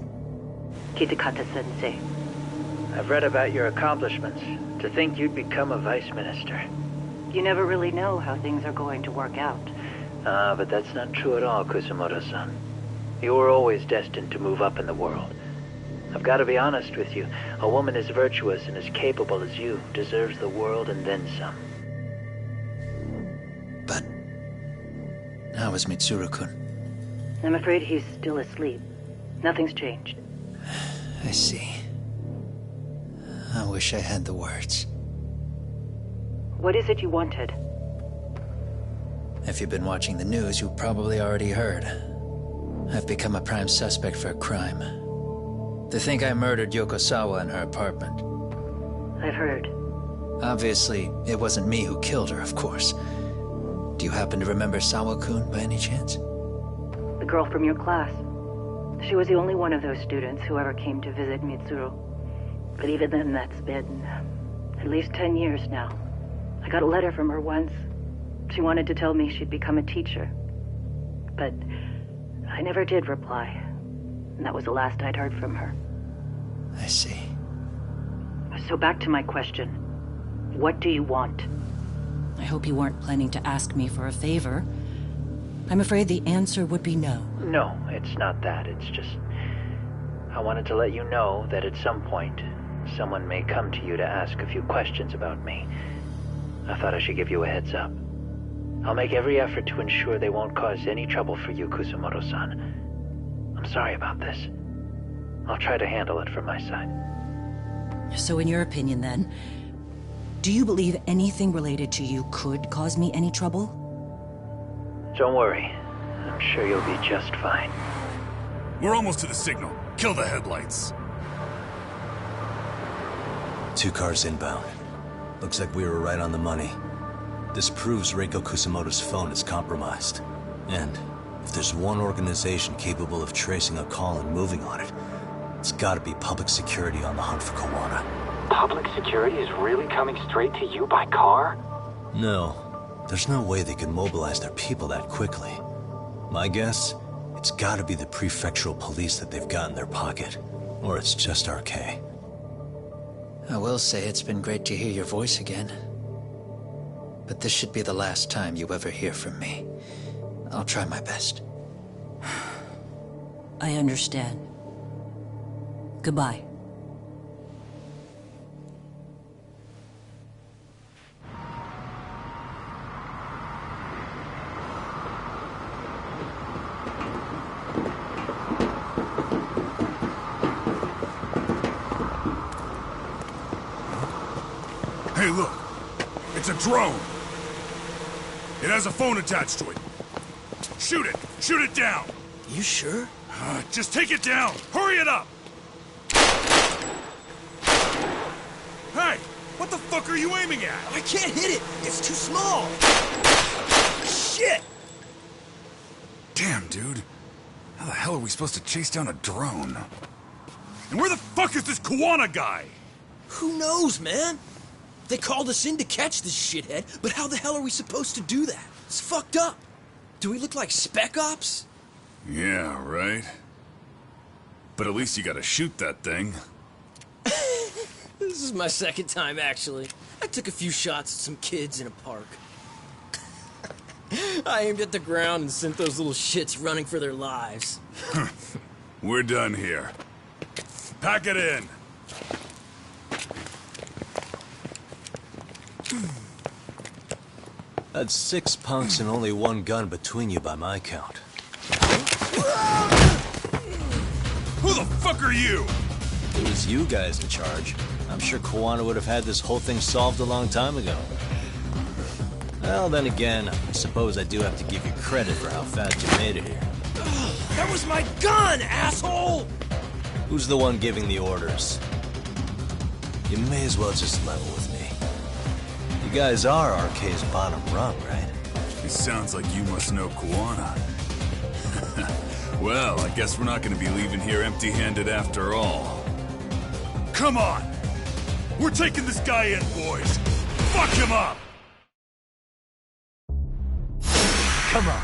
Kitakata-sensei. I've read about your accomplishments. To think you'd become a vice minister. You never really know how things are going to work out. But that's not true at all, Kusumoto-san. You were always destined to move up in the world. I've got to be honest with you. A woman as virtuous and as capable as you deserves the world and then some. But how is Mitsuru-kun? I'm afraid he's still asleep. Nothing's changed. I see. I wish I had the words. What is it you wanted? If you've been watching the news, you probably already heard. I've become a prime suspect for a crime. They think I murdered Yokosawa in her apartment. I've heard. Obviously, it wasn't me who killed her, of course. Do you happen to remember Sawa-kun by any chance? The girl from your class. She was the only one of those students who ever came to visit Mitsuru. But even then, that's been at least 10 years now. I got a letter from her once. She wanted to tell me she'd become a teacher. But I never did reply. And that was the last I'd heard from her. I see. So back to my question. What do you want? I hope you weren't planning to ask me for a favor. I'm afraid the answer would be no. No, it's not that. It's just... I wanted to let you know that at some point, someone may come to you to ask a few questions about me. I thought I should give you a heads up. I'll make every effort to ensure they won't cause any trouble for you, Kusumoto-san. I'm sorry about this. I'll try to handle it from my side. So in your opinion, then, do you believe anything related to you could cause me any trouble? Don't worry. I'm sure you'll be just fine. We're almost to the signal. Kill the headlights. 2 cars inbound. Looks like we were right on the money. This proves Reiko Kusamoto's phone is compromised. And if there's one organization capable of tracing a call and moving on it, it's gotta be public security on the hunt for Kawana. Public security is really coming straight to you by car? No. There's no way they can mobilize their people that quickly. My guess, it's gotta be the prefectural police that they've got in their pocket. Or it's just RK. I will say it's been great to hear your voice again. But this should be the last time you ever hear from me. I'll try my best. I understand. Goodbye. Hey, look. It's a drone. It has a phone attached to it. Shoot it! Shoot it down! You sure? Just take it down! Hurry it up! Hey! What the fuck are you aiming at? I can't hit it! It's too small! Shit! Damn, dude. How the hell are we supposed to chase down a drone? And where the fuck is this Kawana guy? Who knows, man? They called us in to catch this shithead, but how the hell are we supposed to do that? It's fucked up. Do we look like Spec Ops? Yeah, right. But at least you gotta shoot that thing. This is my second time, actually. I took a few shots at some kids in a park. I aimed at the ground and sent those little shits running for their lives. We're done here. Pack it in. That's 6 punks and only 1 gun between you by my count. Who the fuck are you? If it was you guys in charge, I'm sure Kawana would have had this whole thing solved a long time ago. Well, then again, I suppose I do have to give you credit for how fast you made it here. That was my gun, asshole! Who's the one giving the orders? You may as well just level with me. You guys are RK's bottom rung, right? It sounds like you must know Kawana. Well, I guess we're not gonna be leaving here empty-handed after all. Come on! We're taking this guy in, boys! Fuck him up! Come on!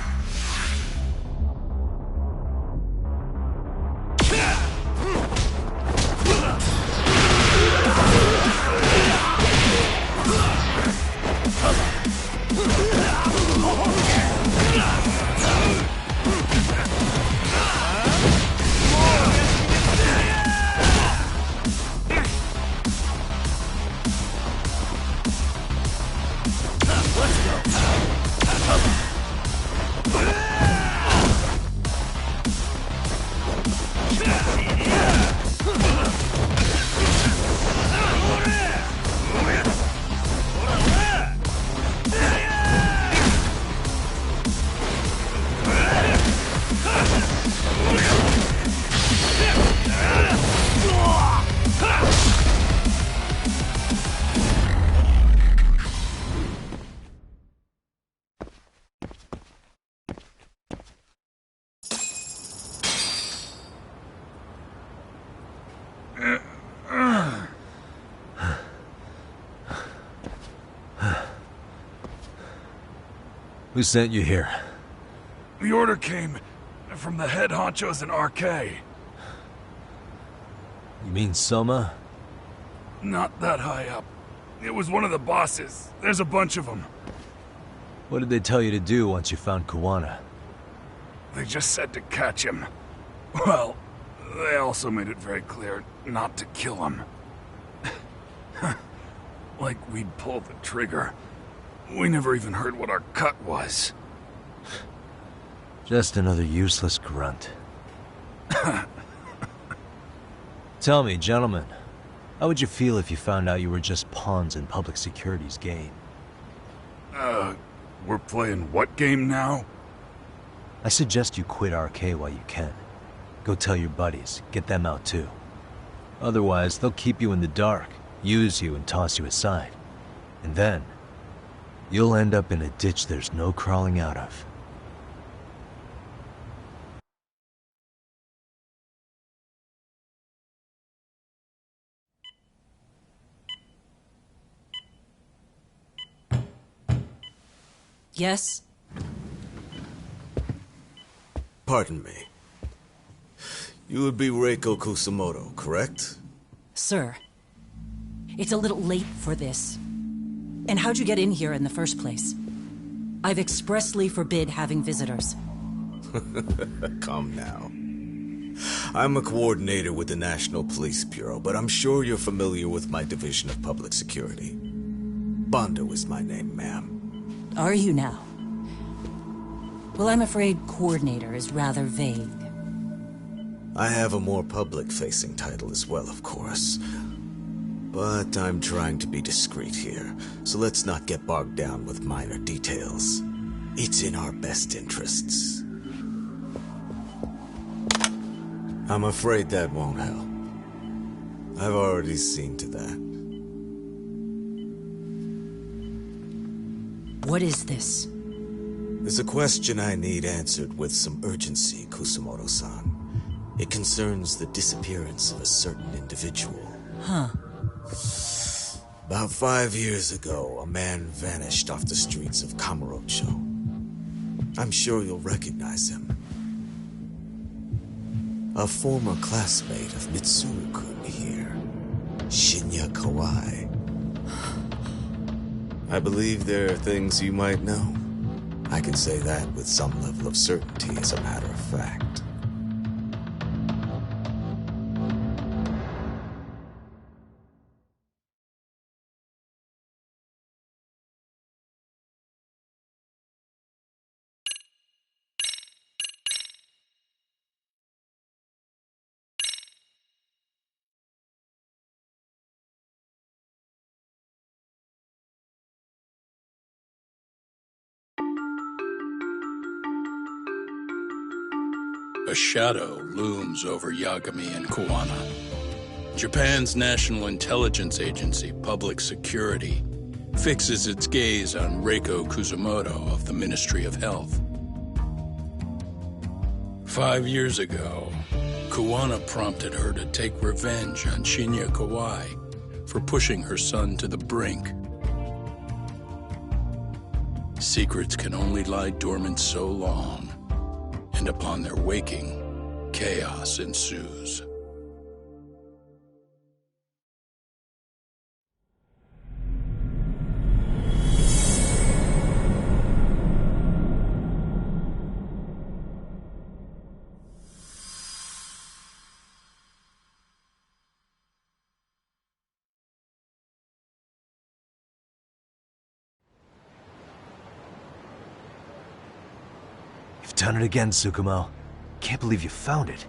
Who sent you here? The order came from the head honchos in RK. You mean Soma? Not that high up. It was one of the bosses. There's a bunch of them. What did they tell you to do once you found Kawana? They just said to catch him. Well, they also made it very clear not to kill him. Like we'd pull the trigger. We never even heard what our cut was. Just another useless grunt. Tell me, gentlemen, how would you feel if you found out you were just pawns in public security's game? We're playing what game now? I suggest you quit RK while you can. Go tell your buddies, get them out too. Otherwise, they'll keep you in the dark, use you and toss you aside. And then, you'll end up in a ditch there's no crawling out of. Yes? Pardon me. You would be Reiko Kusamoto, correct? Sir, it's a little late for this. And how'd you get in here in the first place? I've expressly forbid having visitors. Come now. I'm a coordinator with the National Police Bureau, but I'm sure you're familiar with my Division of Public Security. Bondo is my name, ma'am. Are you now? Well, I'm afraid coordinator is rather vague. I have a more public-facing title as well, of course. But I'm trying to be discreet here, so let's not get bogged down with minor details. It's in our best interests. I'm afraid that won't help. I've already seen to that. What is this? There's a question I need answered with some urgency, Kusamoto-san. It concerns the disappearance of a certain individual. Huh. About 5 years ago, a man vanished off the streets of Kamurocho. I'm sure you'll recognize him. A former classmate of Mitsuru-kun here, Shinya Kawai. I believe there are things you might know. I can say that with some level of certainty, as a matter of fact. A shadow looms over Yagami and Kuwana. Japan's National Intelligence Agency, Public Security, fixes its gaze on Reiko Kusamoto of the Ministry of Health. 5 years ago, Kuwana prompted her to take revenge on Shinya Kawai for pushing her son to the brink. Secrets can only lie dormant so long, and upon their waking, chaos ensues. You've done it again, Tsukumo. Can't believe you found it.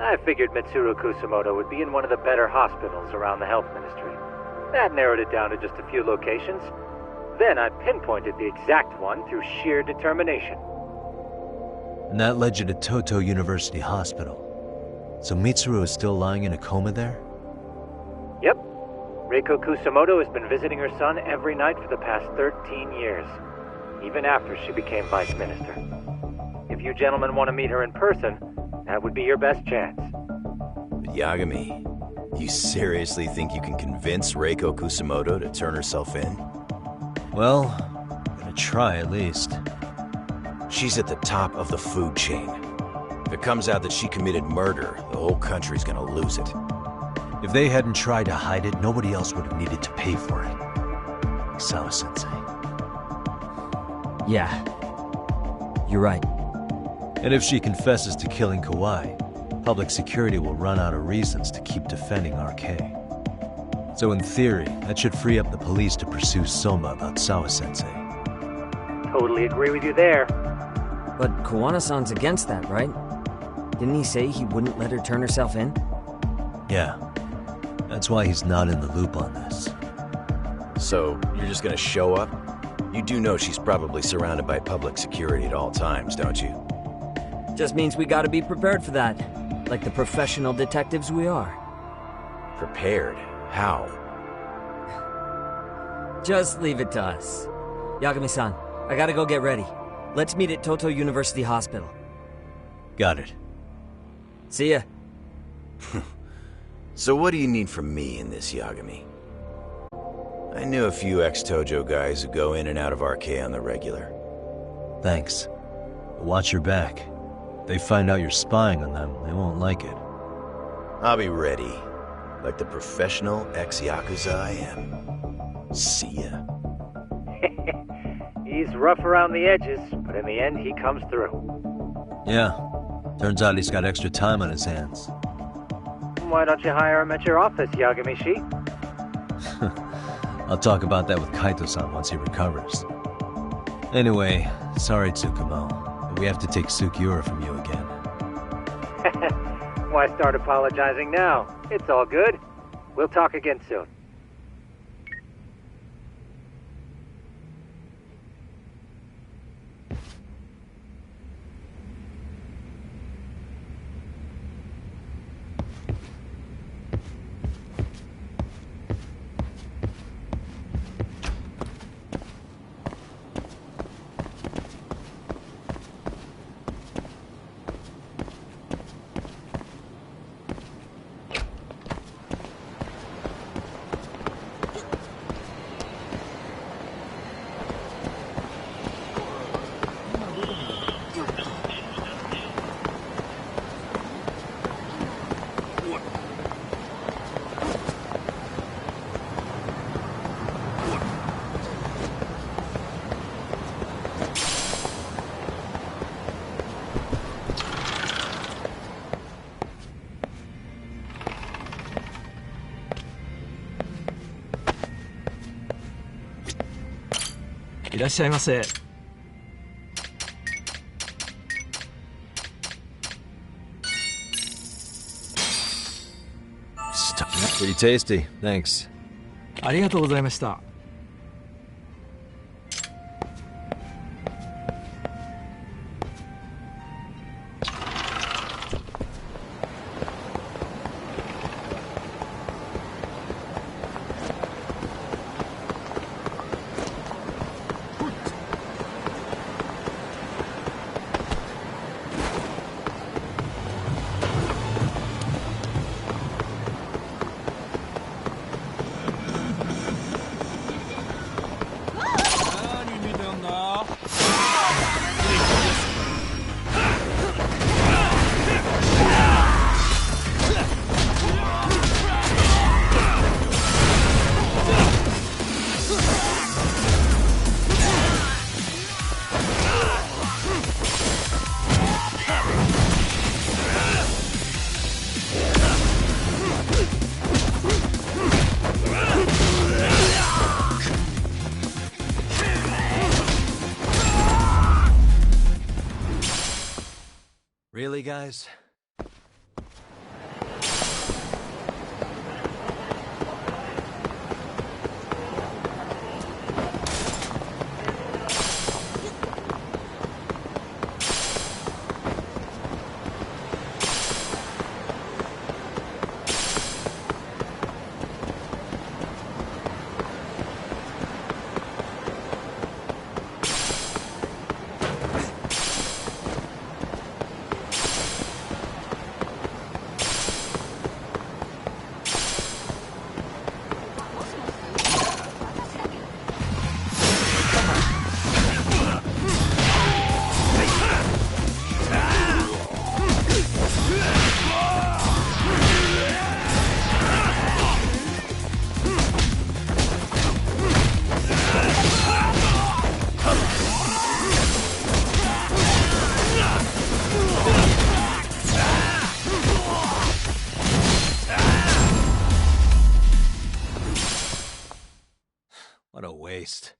I figured Mitsuru Kusamoto would be in one of the better hospitals around the health ministry. That narrowed it down to just a few locations. Then I pinpointed the exact one through sheer determination. And that led you to Toto University Hospital. So Mitsuru is still lying in a coma there? Yep. Reiko Kusamoto has been visiting her son every night for the past 13 years. Even after she became vice minister. If you gentlemen want to meet her in person, that would be your best chance. Yagami, you seriously think you can convince Reiko Kusamoto to turn herself in? Well, I'm gonna try at least. She's at the top of the food chain. If it comes out that she committed murder, the whole country's gonna lose it. If they hadn't tried to hide it, nobody else would have needed to pay for it. Like Sawa-sensei. Yeah. You're right. And if she confesses to killing Kawai, public security will run out of reasons to keep defending RK. So in theory, that should free up the police to pursue Soma about Sawa-sensei. Totally agree with you there. But Kuwana-san's against that, right? Didn't he say he wouldn't let her turn herself in? Yeah. That's why he's not in the loop on this. So, you're just gonna show up? You do know she's probably surrounded by public security at all times, don't you? Just means we gotta be prepared for that. Like the professional detectives we are. Prepared? How? Just leave it to us. Yagami-san, I gotta go get ready. Let's meet at Toto University Hospital. Got it. See ya. So what do you need from me in this, Yagami? I knew a few ex-Tojo guys who go in and out of RK on the regular. Thanks. Watch your back. If they find out you're spying on them, they won't like it. I'll be ready. Like the professional ex-Yakuza I am. See ya. He's rough around the edges, but in the end he comes through. Yeah. Turns out he's got extra time on his hands. Why don't you hire him at your office, Yagami-shi? I'll talk about that with Kaito-san once he recovers. Anyway, sorry Tsukumo, but we have to take Sukiura from you again. Why start apologizing now? It's all good. We'll talk again soon. Pretty tasty, thanks. ありがとうございました。Really, guys? What a waste.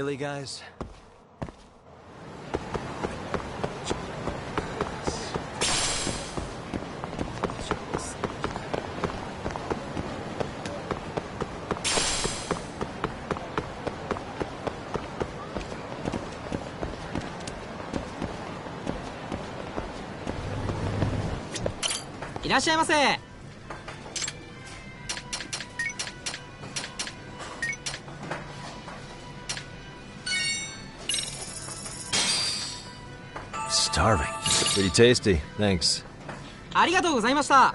Really, guys? Starving. Pretty tasty. Thanks. ありがとうございました。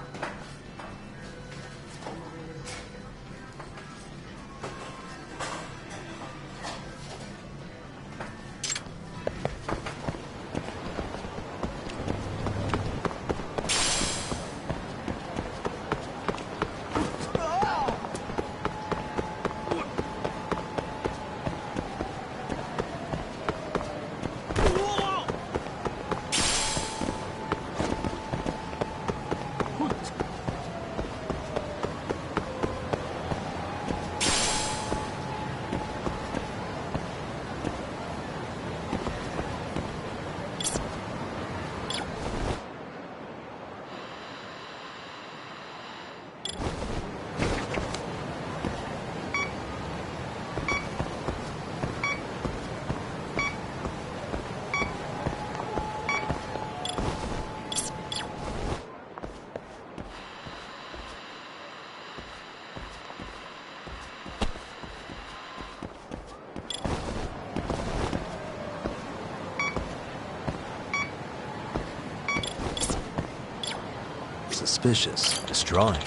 Suspicious. Destroying.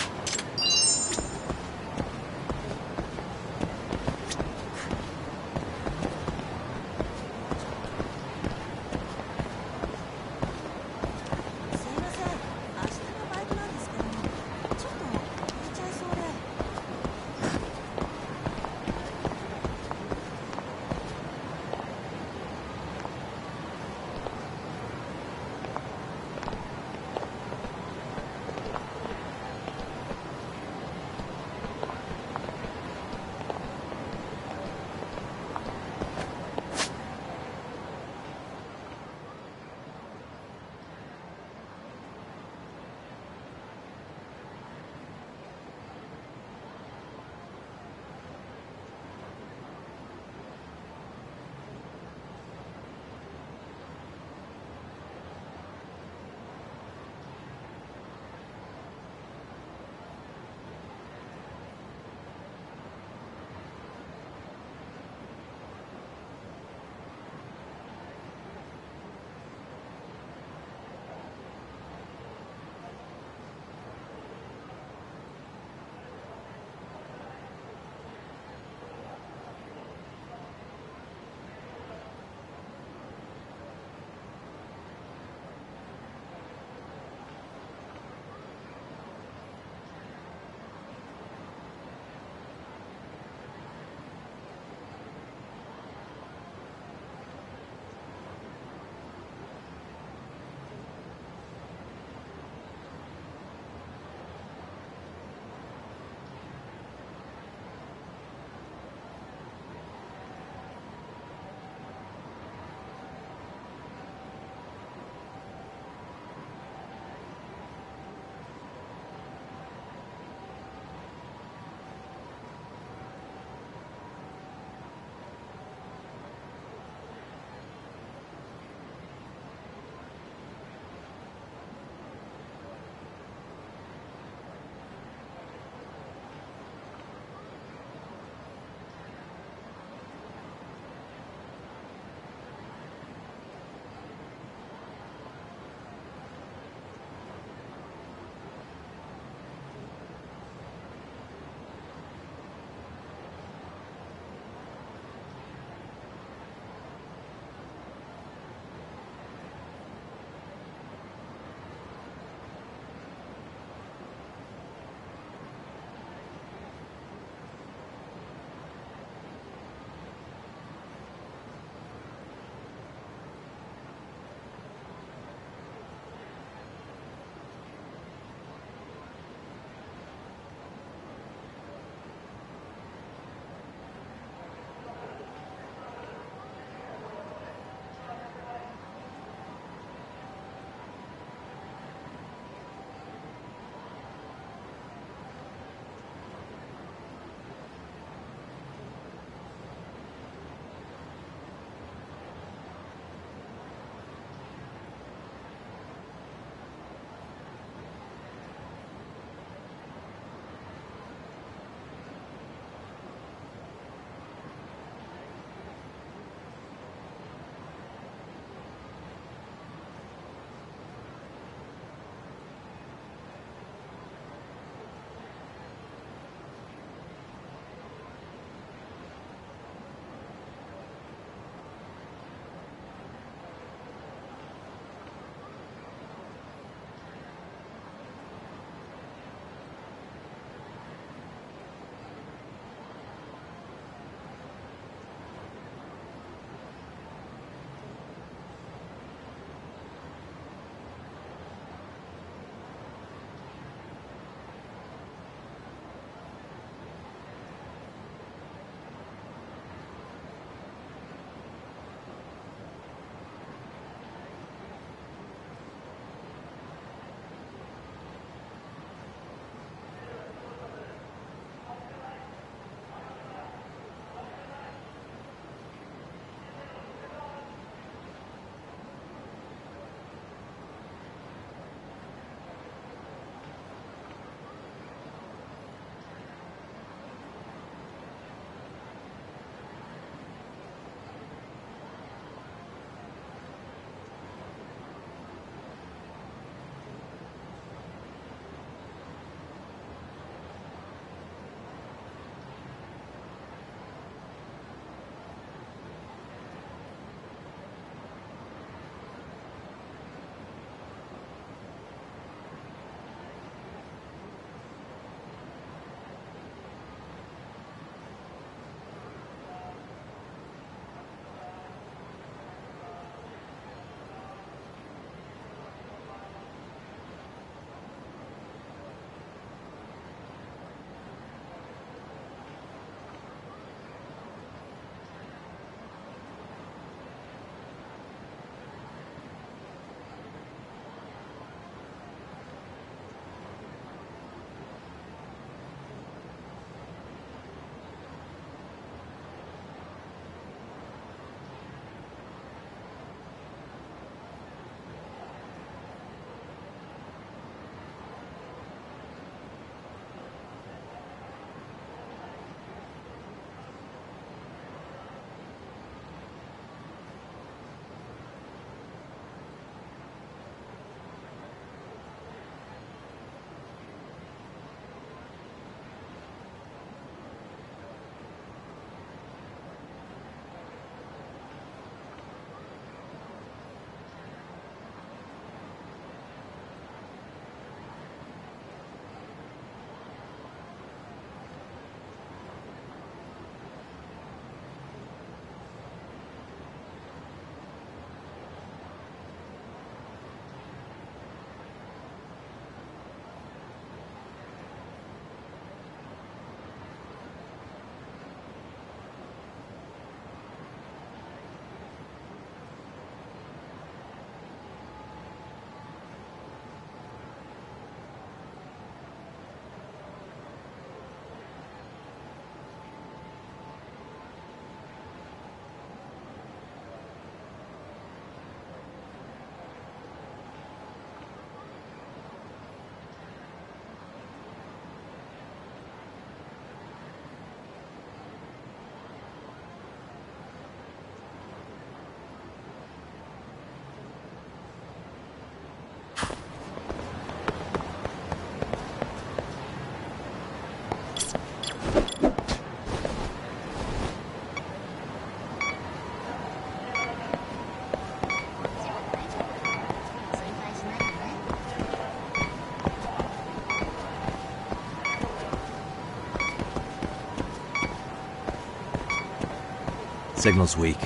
Signal's weak.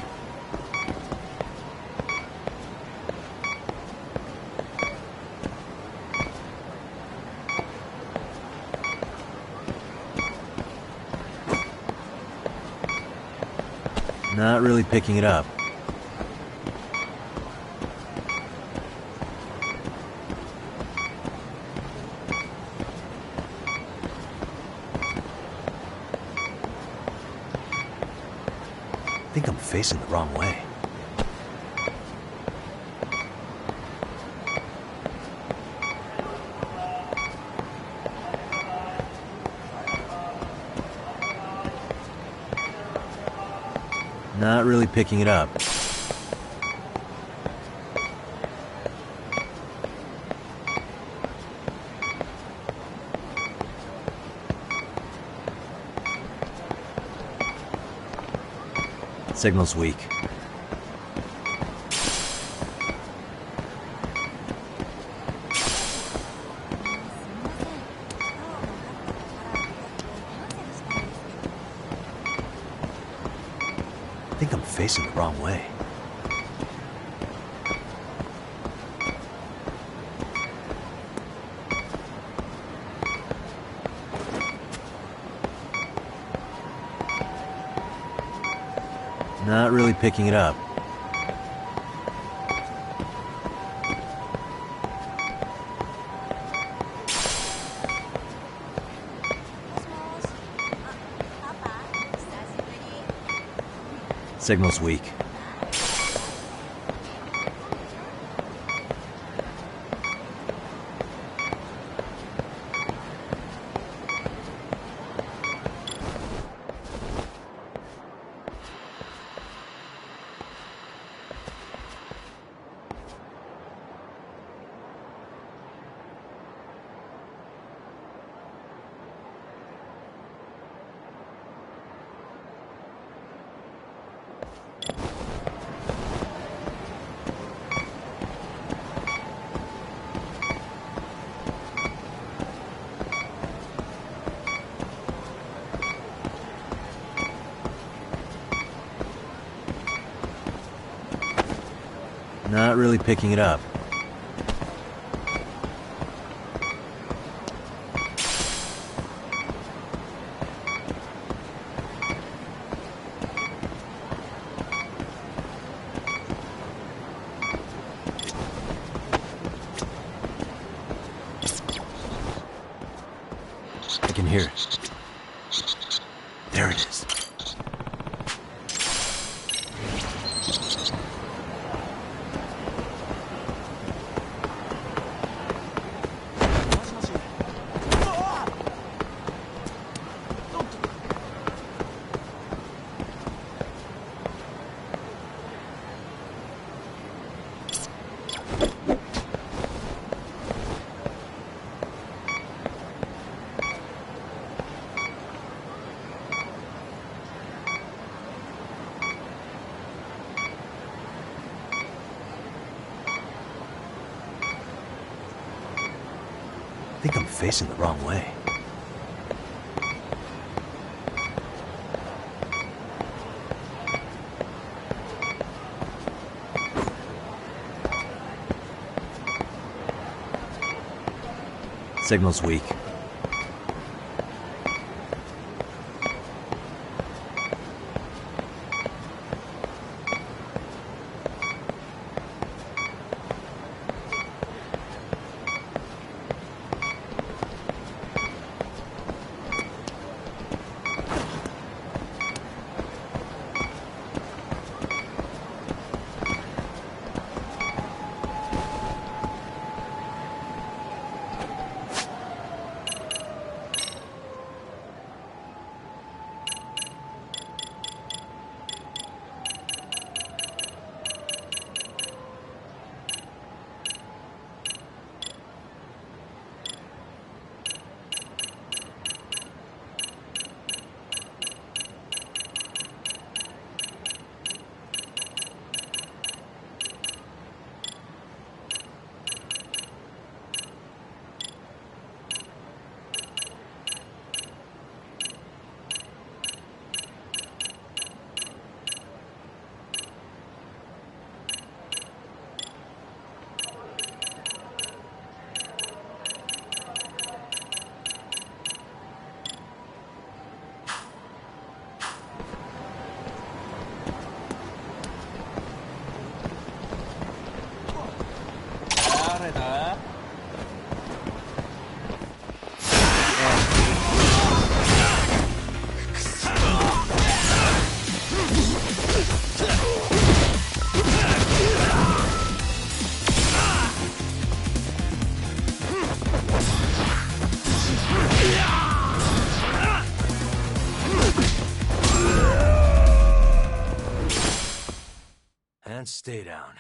Not really picking it up. I think I'm facing the wrong way. Not really picking it up. Signal's weak. I think I'm facing the wrong way. Not really picking it up. Signal's weak. Not really picking it up. I can hear it. There it is. I think I'm facing the wrong way. Signal's weak. And stay down.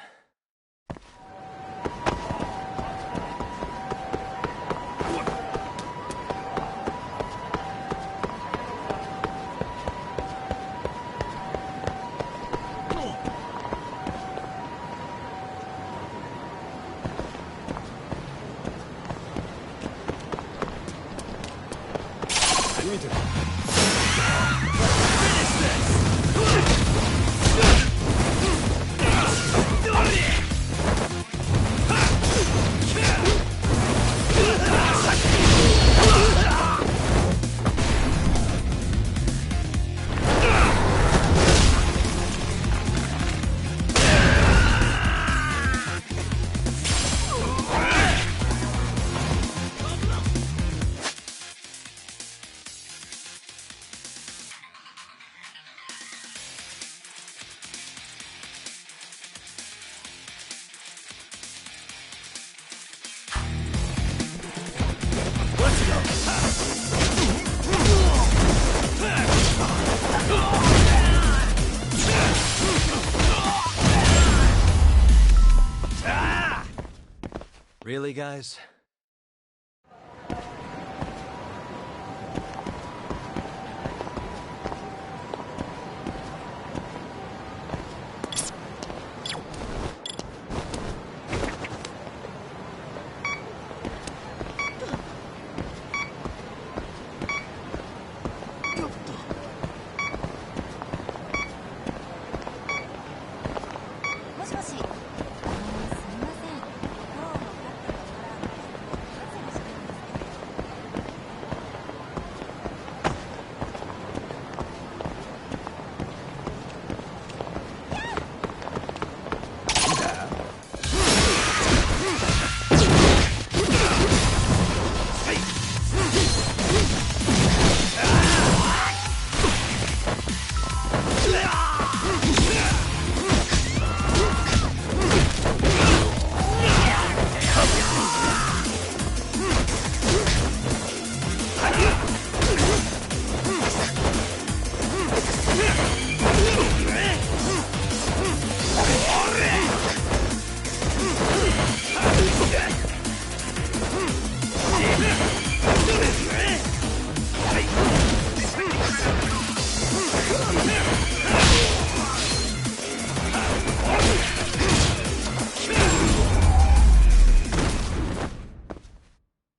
Really, guys?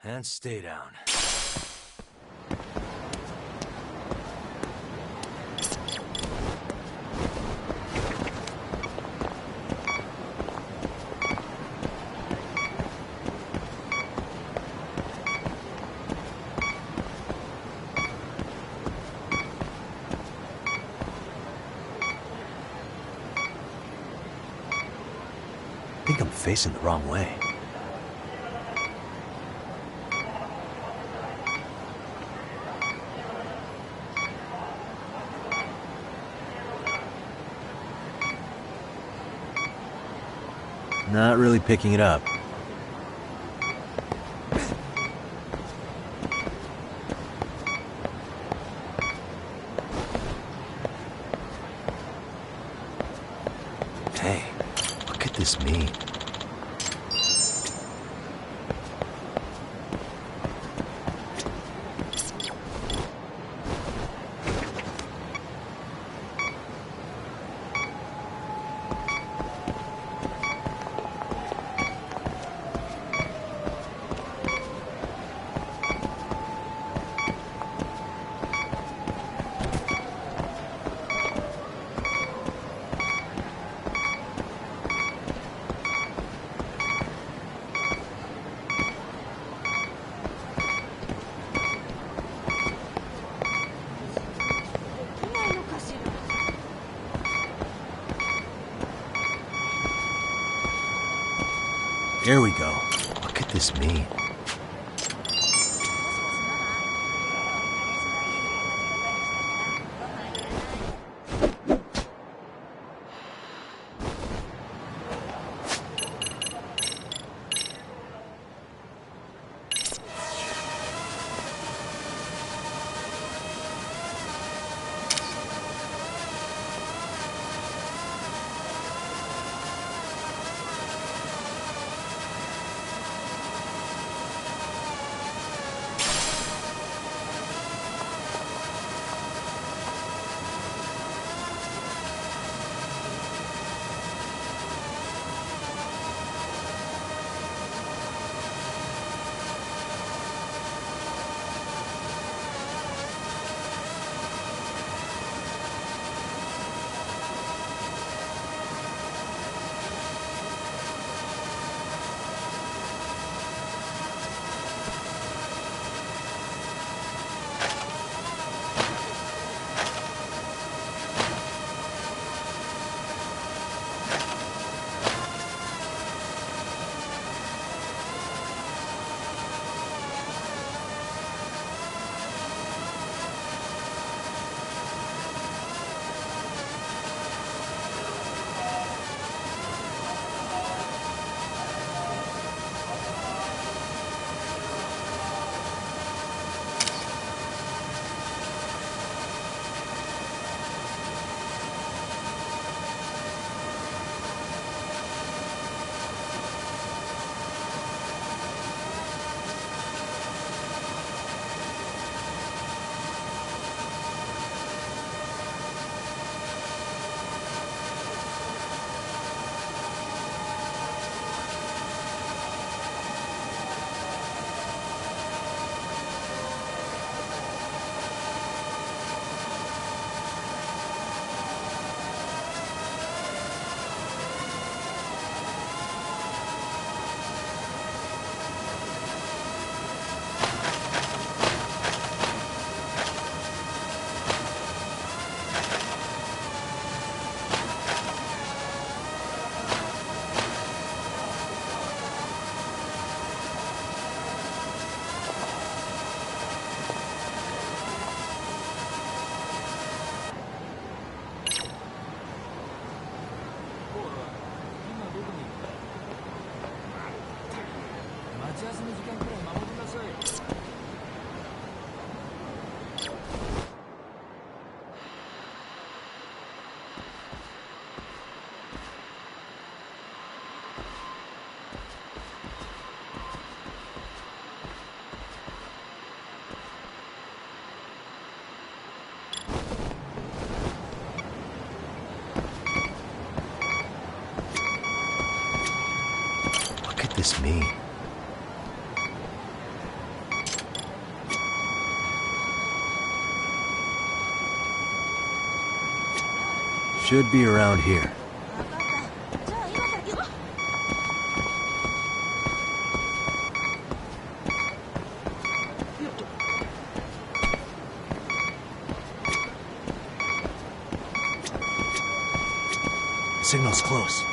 And stay down. I think I'm facing the wrong way. Not really picking it up. Hey, what could this mean? Here we go. What could this mean? this mean? Should be around here. Signal's close.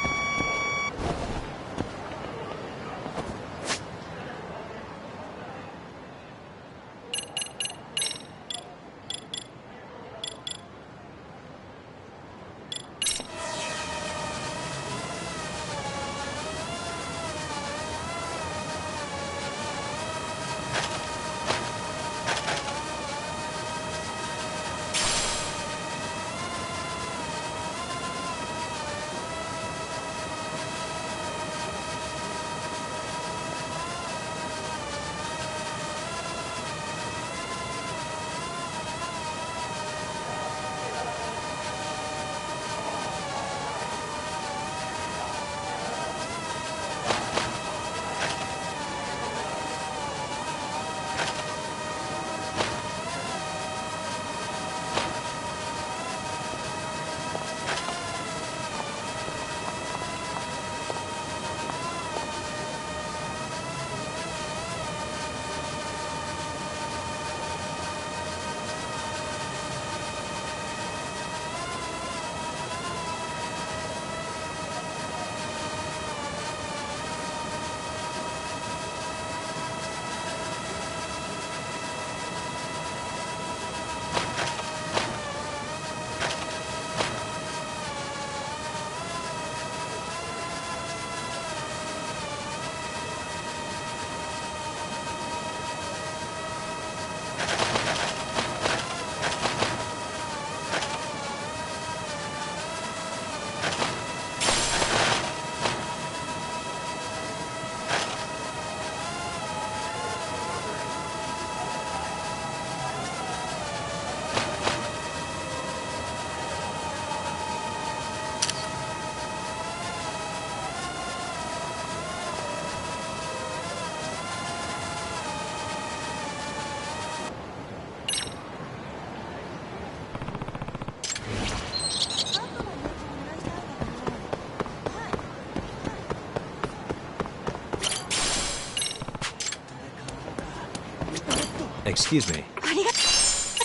Excuse me. ありが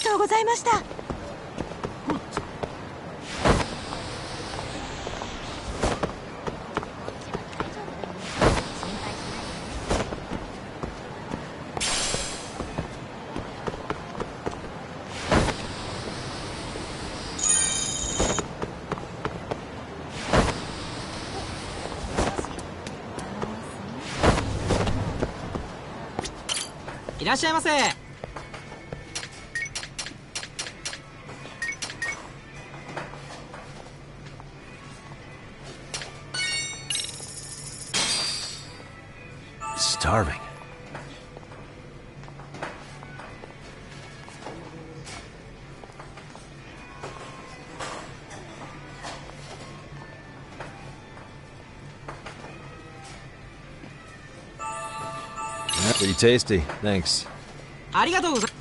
とうございました。いらっしゃいませ。Starving. Pretty tasty, thanks. ありがとうございます。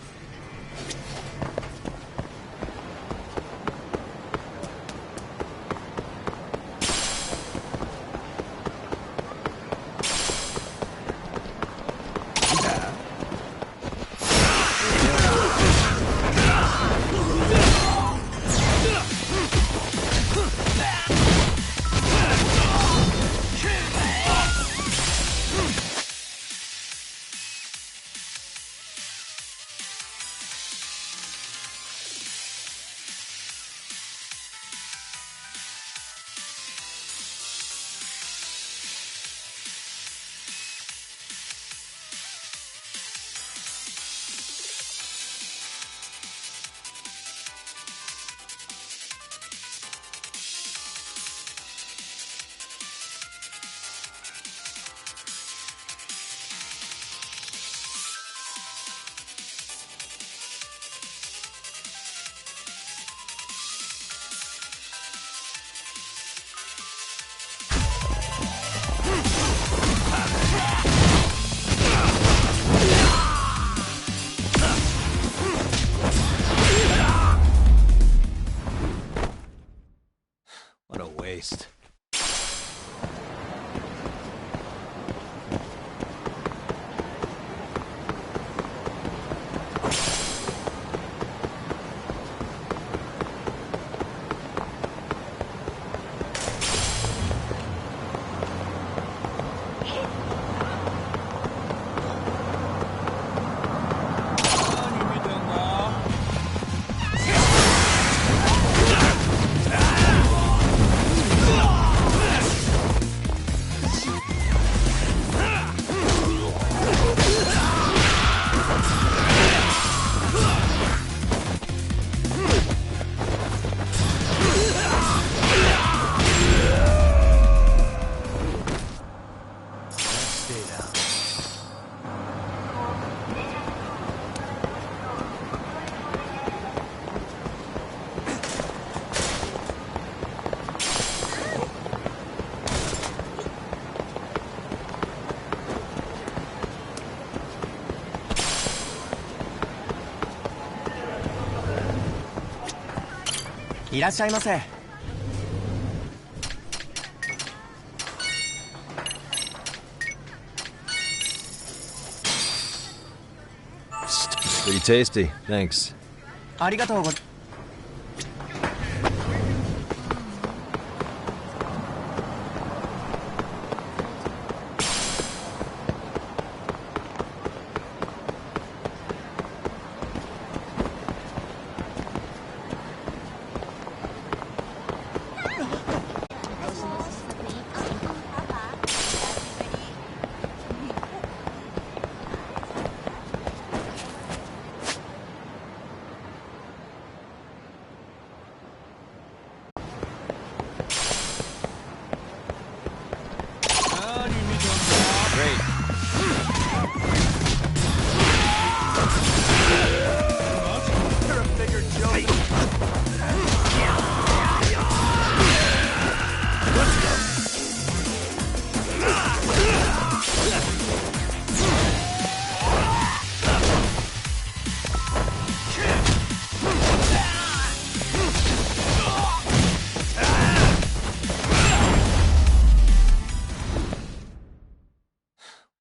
いらっしゃいませ。Pretty tasty. Thanks. ありがとうご。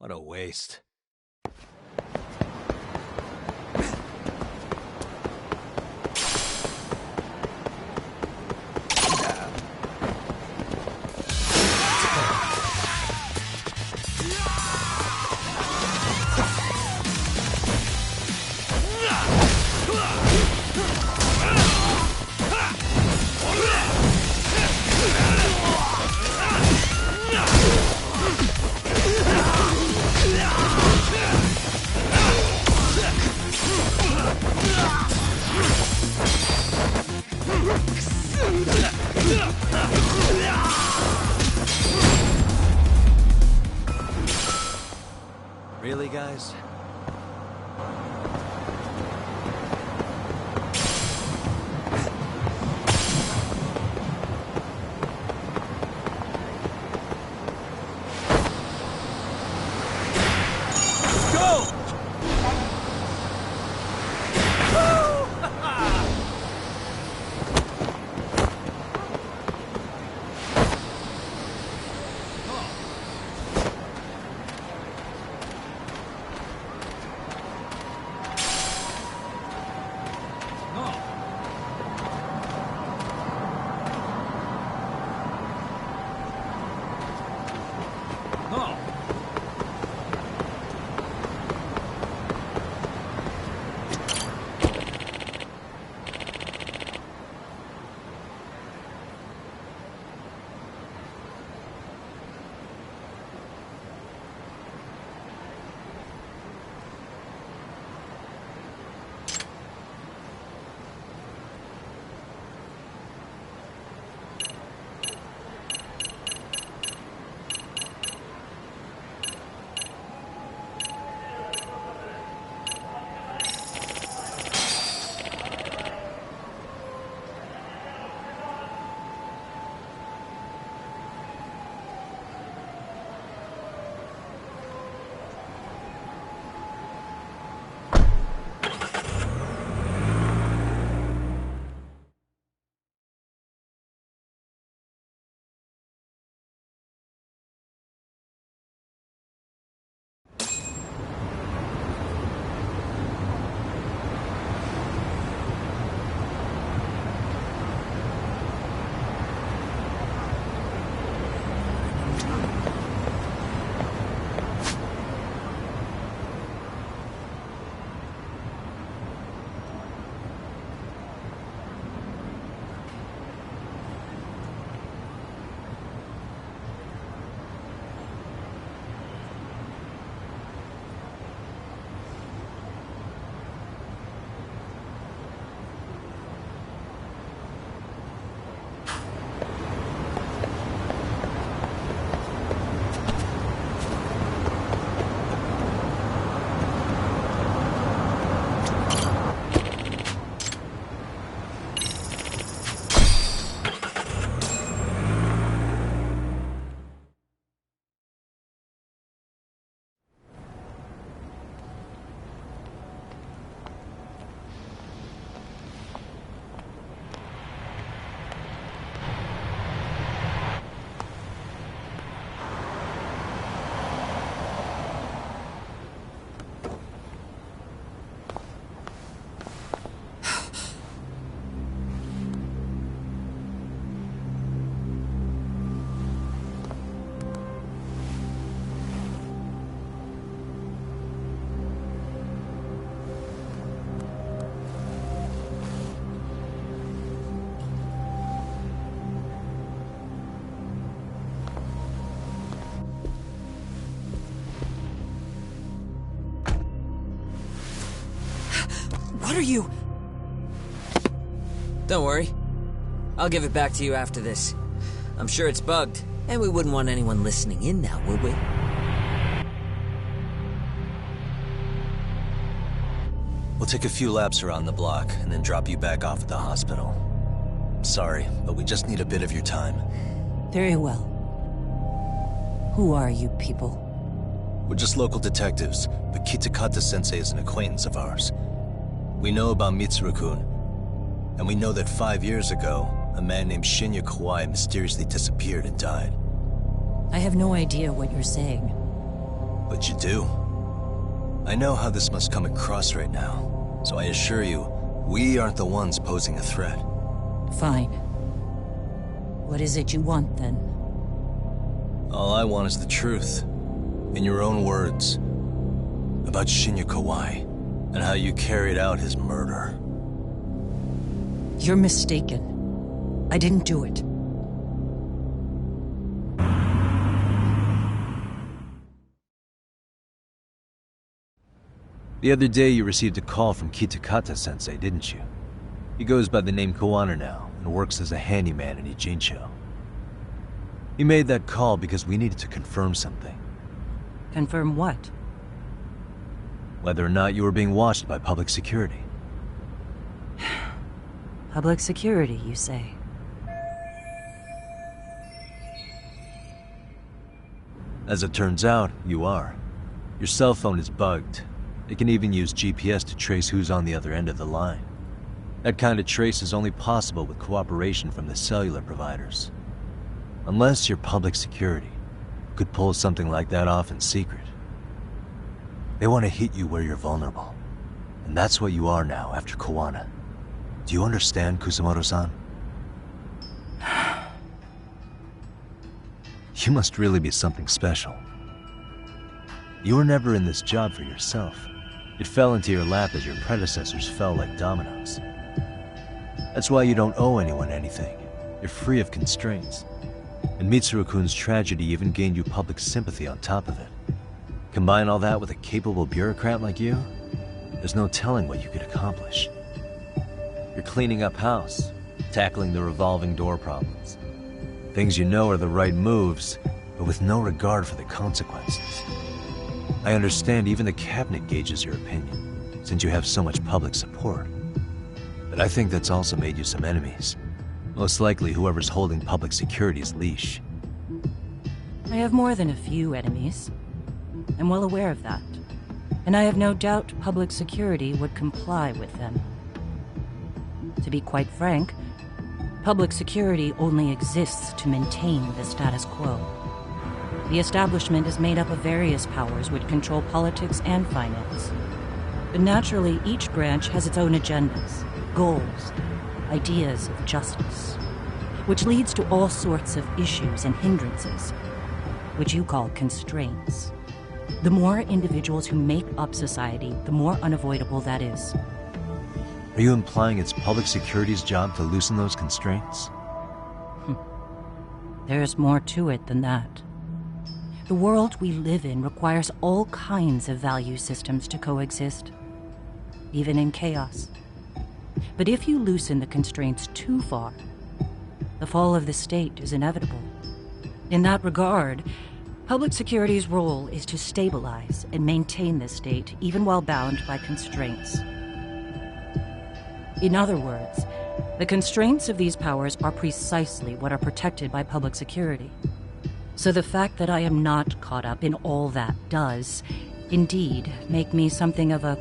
What a waste. Yeah! What are you... Don't worry. I'll give it back to you after this. I'm sure it's bugged, and we wouldn't want anyone listening in now, would we? We'll take a few laps around the block, and then drop you back off at the hospital. Sorry, but we just need a bit of your time. Very well. Who are you people? We're just local detectives, but Kitakata-sensei is an acquaintance of ours. We know about Mitsuru-kun, and we know that 5 years ago, a man named Shinya Kawai mysteriously disappeared and died. I have no idea what you're saying. But you do. I know how this must come across right now, so I assure you, we aren't the ones posing a threat. Fine. What is it you want, then? All I want is the truth. In your own words. About Shinya Kawai, and how you carried out his murder. You're mistaken. I didn't do it. The other day you received a call from Kitakata-sensei, didn't you? He goes by the name Kawana now, and works as a handyman in Ijincho. He made that call because we needed to confirm something. Confirm what? Whether or not you were being watched by public security. Public security, you say? As it turns out, you are. Your cell phone is bugged. It can even use GPS to trace who's on the other end of the line. That kind of trace is only possible with cooperation from the cellular providers. Unless you're public security, you could pull something like that off in secret. They want to hit you where you're vulnerable. And that's what you are now after Kawana. Do you understand, Kusumoto-san? You must really be something special. You were never in this job for yourself. It fell into your lap as your predecessors fell like dominoes. That's why you don't owe anyone anything. You're free of constraints. And Mitsuru-kun's tragedy even gained you public sympathy on top of it. Combine all that with a capable bureaucrat like you, there's no telling what you could accomplish. You're cleaning up house, tackling the revolving door problems. Things you know are the right moves, but with no regard for the consequences. I understand even the cabinet gauges your opinion, since you have so much public support. But I think that's also made you some enemies. Most likely whoever's holding public security's leash. I have more than a few enemies. I'm well aware of that. And I have no doubt public security would comply with them. To be quite frank, public security only exists to maintain the status quo. The establishment is made up of various powers which control politics and finance. But naturally, each branch has its own agendas, goals, ideas of justice, which leads to all sorts of issues and hindrances, which you call constraints. The more individuals who make up society, the more unavoidable that is. Are you implying it's public security's job to loosen those constraints? There's more to it than that. The world we live in requires all kinds of value systems to coexist, even in chaos. But if you loosen the constraints too far, the fall of the state is inevitable. In that regard, public security's role is to stabilize and maintain the state, even while bound by constraints. In other words, the constraints of these powers are precisely what are protected by public security. So the fact that I am not caught up in all that does, indeed, make me something of a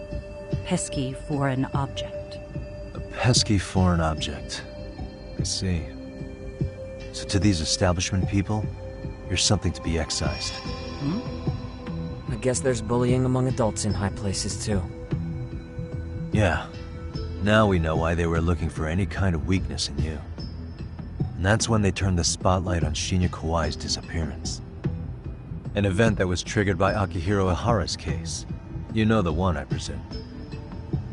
pesky foreign object. A pesky foreign object. I see. So to these establishment people, you're something to be excised. I guess there's bullying among adults in high places, too. Yeah. Now we know why they were looking for any kind of weakness in you. And that's when they turned the spotlight on Shinya Kawai's disappearance. An event that was triggered by Akihiro Ihara's case. You know the one, I presume.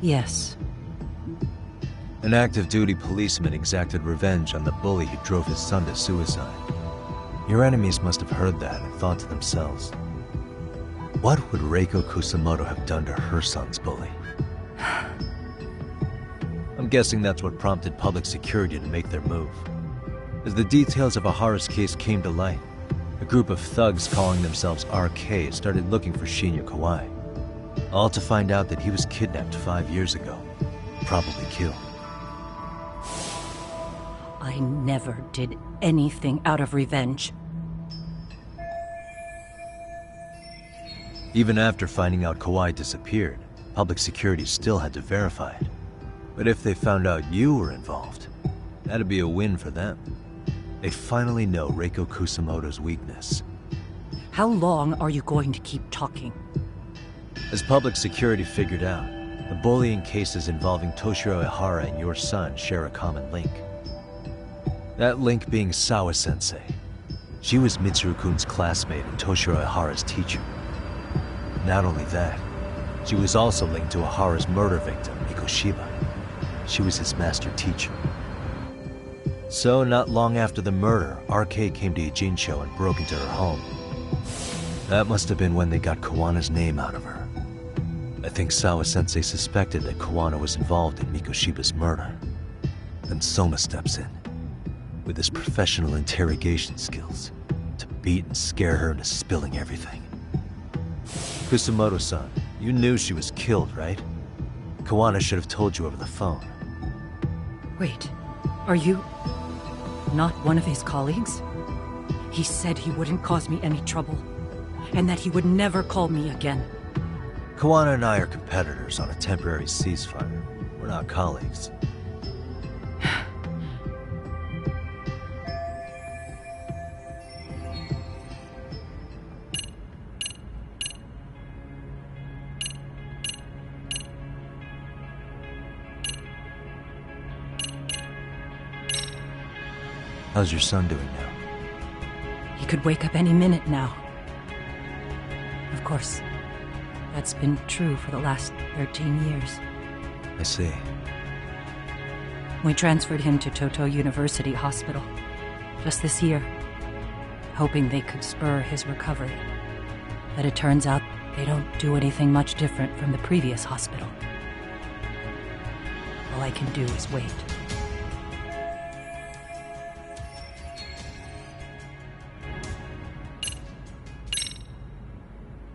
Yes. An active-duty policeman exacted revenge on the bully who drove his son to suicide. Your enemies must have heard that and thought to themselves, what would Reiko Kusumoto have done to her son's bully? guessing that's what prompted public security to make their move. As the details of Ahara's case came to light, a group of thugs calling themselves RK started looking for Shinya Kawai, all to find out that he was kidnapped 5 years ago, probably killed. I never did anything out of revenge. Even after finding out Kawai disappeared, public security still had to verify it. But if they found out you were involved, that'd be a win for them. They finally know Reiko Kusamoto's weakness. How long are you going to keep talking? As public security figured out, the bullying cases involving Toshiro Ihara and your son share a common link. That link being Sawa-sensei. She was Mitsuru-kun's classmate and Toshiro Ihara's teacher. Not only that, she was also linked to Ihara's murder victim, Mikoshiba. She was his master teacher. So, not long after the murder, RK came to Ijincho and broke into her home. That must have been when they got Kawana's name out of her. I think Sawa-sensei suspected that Kawana was involved in Mikoshiba's murder. Then Soma steps in, with his professional interrogation skills, to beat and scare her into spilling everything. Kusamoto-san, you knew she was killed, right? Kawana should have told you over the phone. Wait, are you not one of his colleagues? He said he wouldn't cause me any trouble, and that he would never call me again. Kawana and I are competitors on a temporary ceasefire. We're not colleagues. How's your son doing now? He could wake up any minute now. Of course, that's been true for the last 13 years. I see. We transferred him to Toto University Hospital just this year, hoping they could spur his recovery. But it turns out they don't do anything much different from the previous hospital. All I can do is wait.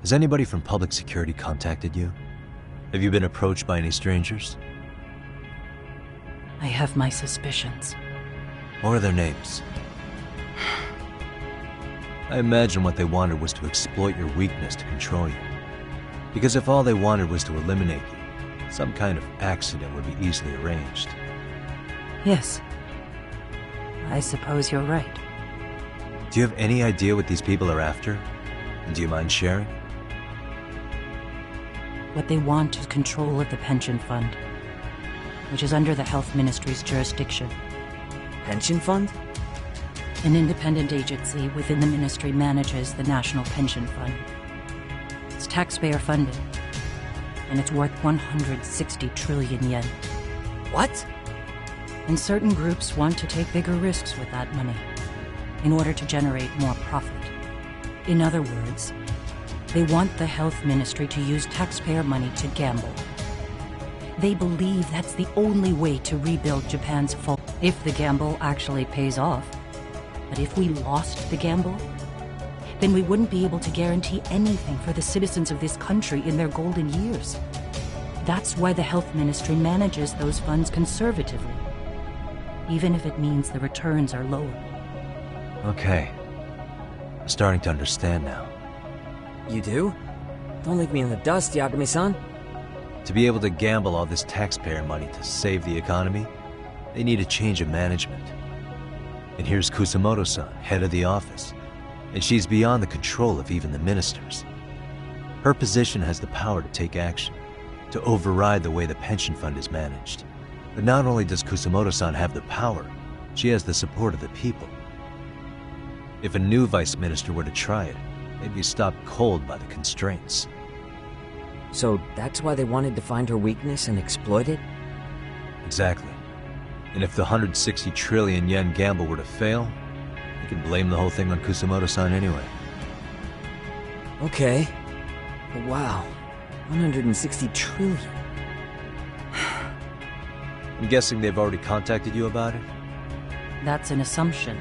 Has anybody from public security contacted you? Have you been approached by any strangers? I have my suspicions. What are their names? I imagine what they wanted was to exploit your weakness to control you. Because if all they wanted was to eliminate you, some kind of accident would be easily arranged. Yes. I suppose you're right. Do you have any idea what these people are after? And do you mind sharing? What they want is control of the pension fund, which is under the Health Ministry's jurisdiction. Pension fund? An independent agency within the ministry manages the National Pension Fund. It's taxpayer funded, and it's worth 160 trillion yen. What? And certain groups want to take bigger risks with that money in order to generate more profit. In other words, they want the health ministry to use taxpayer money to gamble. They believe that's the only way to rebuild Japan's fall if the gamble actually pays off. But if we lost the gamble, then we wouldn't be able to guarantee anything for the citizens of this country in their golden years. That's why the health ministry manages those funds conservatively, even if it means the returns are lower. Okay. I'm starting to understand now. You do? Don't leave me in the dust, Yagami-san. To be able to gamble all this taxpayer money to save the economy, they need a change of management. And here's Kusamoto-san, head of the office, and she's beyond the control of even the ministers. Her position has the power to take action, to override the way the pension fund is managed. But not only does Kusamoto-san have the power, she has the support of the people. If a new vice minister were to try it, they'd be stopped cold by the constraints. So that's why they wanted to find her weakness and exploit it? Exactly. And if the 160 trillion yen gamble were to fail, they can blame the whole thing on Kusamoto-san anyway. Okay. But wow, 160 trillion. I'm guessing they've already contacted you about it? That's an assumption.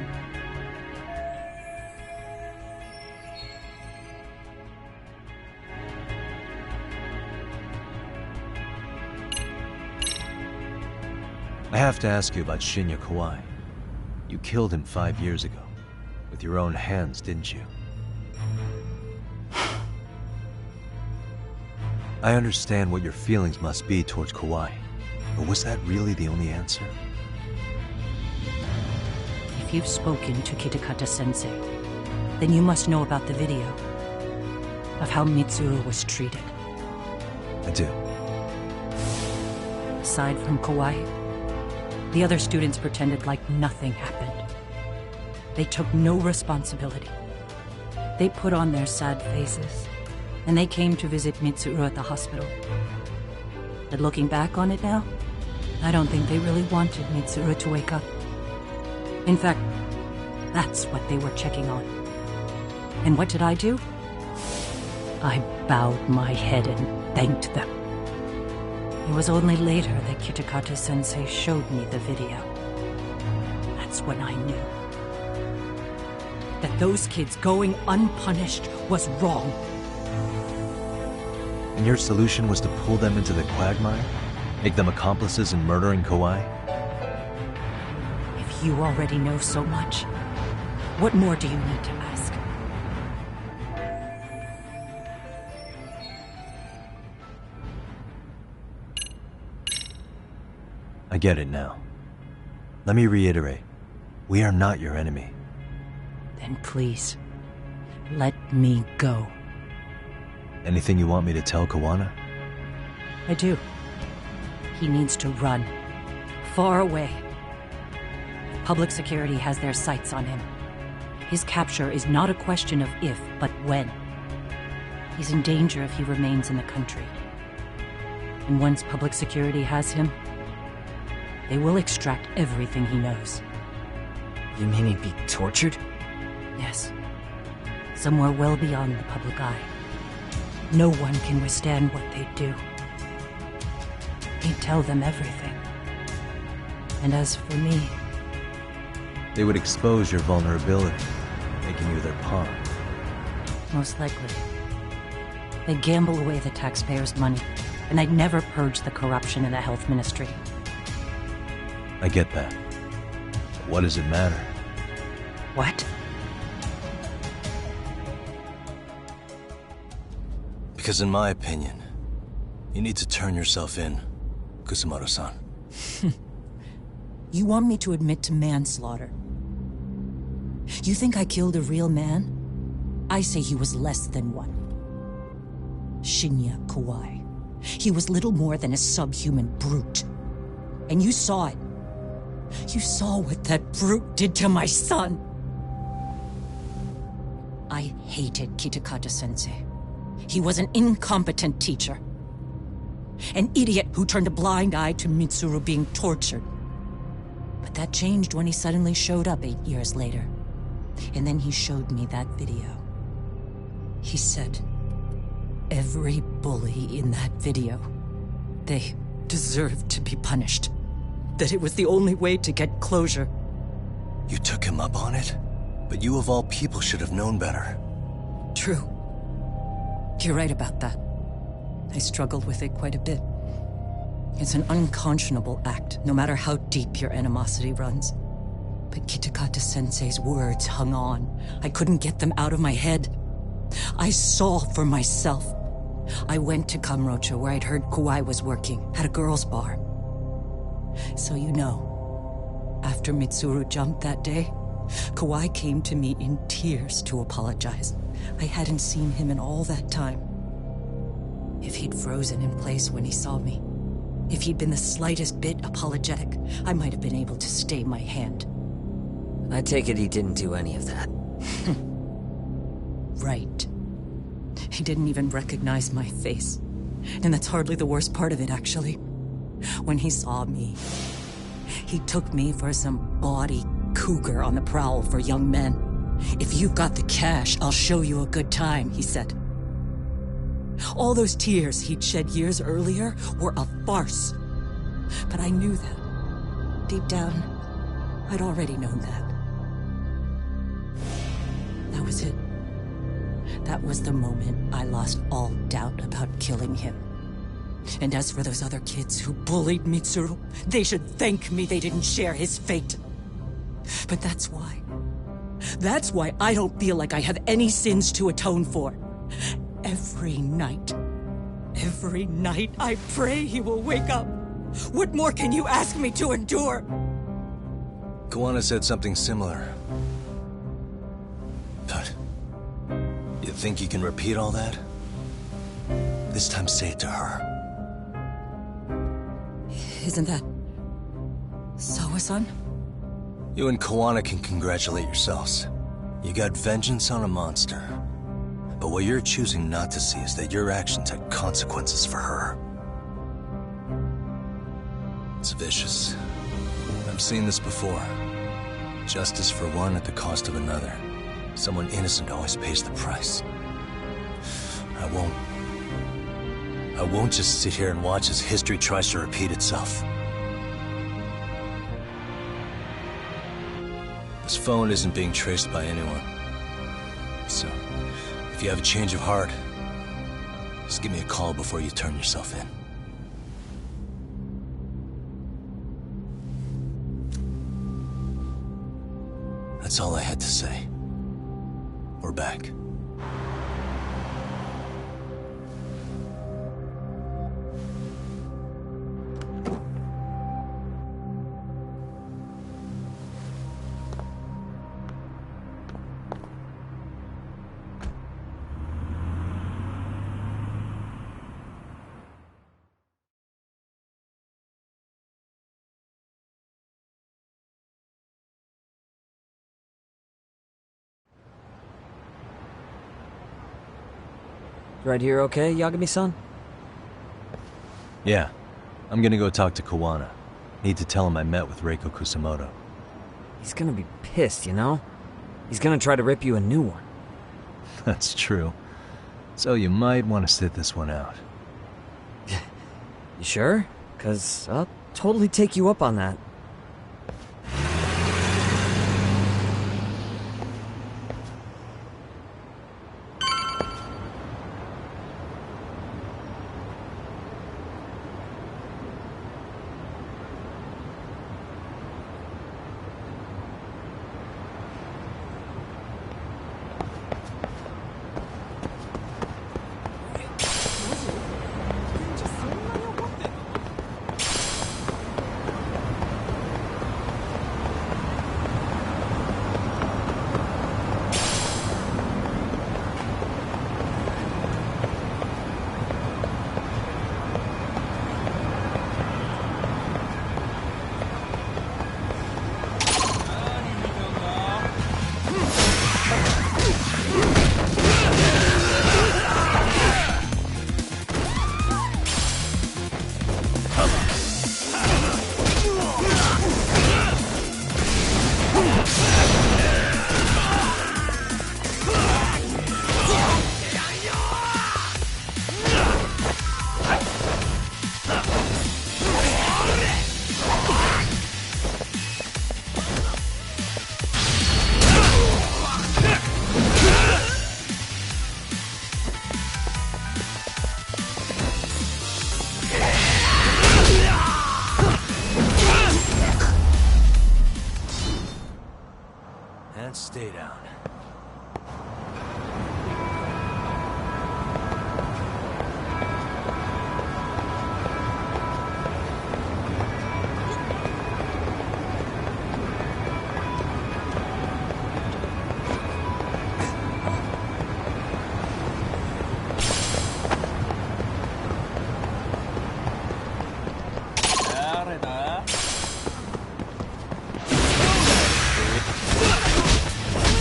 I have to ask you about Shinya Kawai. You killed him 5 years ago. With your own hands, didn't you? I understand what your feelings must be towards Kawai, but was that really the only answer? If you've spoken to Kitakata-sensei, then you must know about the video of how Mitsuru was treated. I do. Aside from Kawai, the other students pretended like nothing happened. They took no responsibility. They put on their sad faces, and they came to visit Mitsuru at the hospital. But looking back on it now, I don't think they really wanted Mitsuru to wake up. In fact, that's what they were checking on. And what did I do? I bowed my head and thanked them. It was only later that Kitakata-sensei showed me the video. That's when I knew that those kids going unpunished was wrong. And your solution was to pull them into the quagmire? Make them accomplices in murdering Kawai? If you already know so much, what more do you need to ask? I get it now. Let me reiterate. We are not your enemy. Then please, let me go. Anything you want me to tell Kawana? I do. He needs to run. Far away. Public security has their sights on him. His capture is not a question of if, but when. He's in danger if he remains in the country. And once public security has him, they will extract everything he knows. You mean he'd be tortured? Yes. Somewhere well beyond the public eye. No one can withstand what they do. He'd tell them everything. And as for me... They would expose your vulnerability, making you their pawn. Most likely. They'd gamble away the taxpayers' money, and they'd never purge the corruption in the health ministry. I get that. But what does it matter? What? Because in my opinion, you need to turn yourself in, Kusumoto-san. You want me to admit to manslaughter? You think I killed a real man? I say he was less than one. Shinya Kawai. He was little more than a subhuman brute. And you saw it. You saw what that brute did to my son. I hated Kitakata-sensei. He was an incompetent teacher. An idiot who turned a blind eye to Mitsuru being tortured. But that changed when he suddenly showed up 8 years later. And then he showed me that video. He said, every bully in that video, they deserved to be punished. That it was the only way to get closure. You took him up on it? But you of all people should have known better. True. You're right about that. I struggled with it quite a bit. It's an unconscionable act, no matter how deep your animosity runs. But Kitakata-sensei's words hung on. I couldn't get them out of my head. I saw for myself. I went to Kamurocho, where I'd heard Kawai was working, at a girls' bar. So you know, after Mitsuru jumped that day, Kawai came to me in tears to apologize. I hadn't seen him in all that time. If he'd frozen in place when he saw me, if he'd been the slightest bit apologetic, I might have been able to stay my hand. I take it he didn't do any of that. Right. He didn't even recognize my face. And that's hardly the worst part of it, actually. When he saw me, he took me for some bawdy cougar on the prowl for young men. If you've got the cash, I'll show you a good time, he said. All those tears he'd shed years earlier were a farce. But I knew that. Deep down, I'd already known that. That was it. That was the moment I lost all doubt about killing him. And as for those other kids who bullied Mitsuru, they should thank me they didn't share his fate. But that's why. That's why I don't feel like I have any sins to atone for. Every night I pray he will wake up. What more can you ask me to endure? Kuwana said something similar. But you think you can repeat all that? This time say it to her. Isn't that Sawa-san? You and Kuwana can congratulate yourselves. You got vengeance on a monster. But what you're choosing not to see is that your actions had consequences for her. It's vicious. I've seen this before. Justice for one at the cost of another. Someone innocent always pays the price. I won't just sit here and watch as history tries to repeat itself. This phone isn't being traced by anyone. So, if you have a change of heart, just give me a call before you turn yourself in. That's all I had to say. We're back. Right here okay, Yagami-san? Yeah. I'm gonna go talk to Kuwana. Need to tell him I met with Reiko Kusamoto. He's gonna be pissed, you know? He's gonna try to rip you a new one. That's true. So you might want to sit this one out. You sure? 'Cause I'll totally take you up on that. Stay down.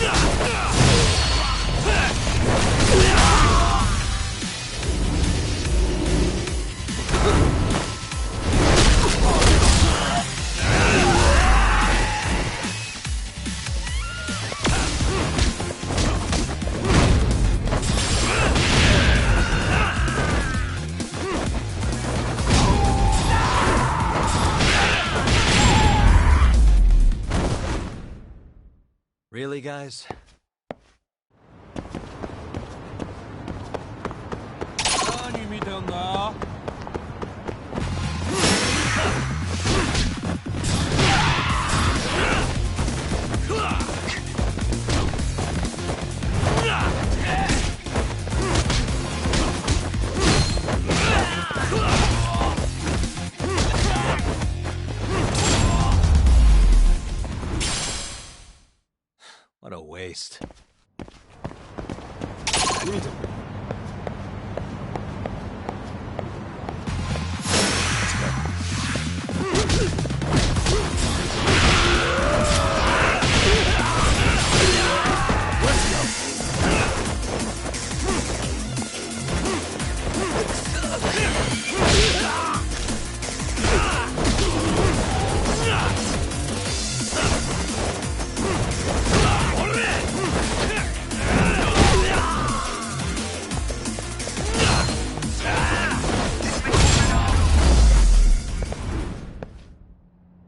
Yeah! Really, guys? What a waste.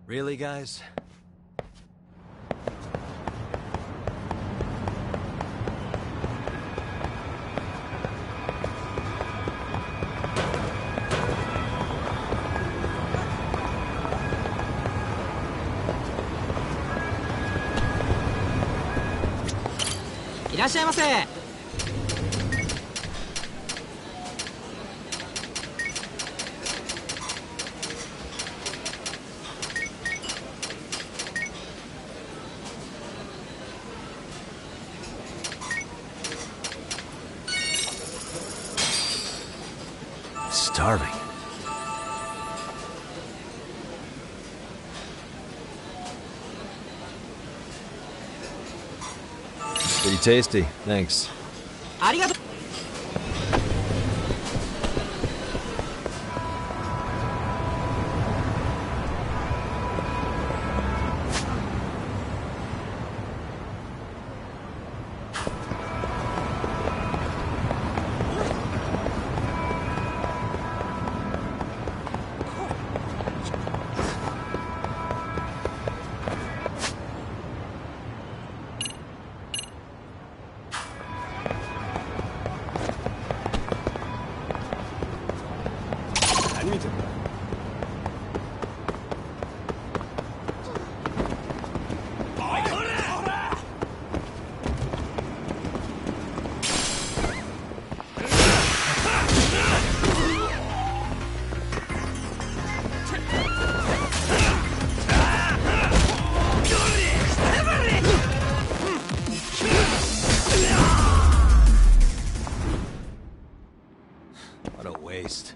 Really, guys?いらっしゃいませ。Starving. Pretty tasty, thanks. ありがとう。What a waste.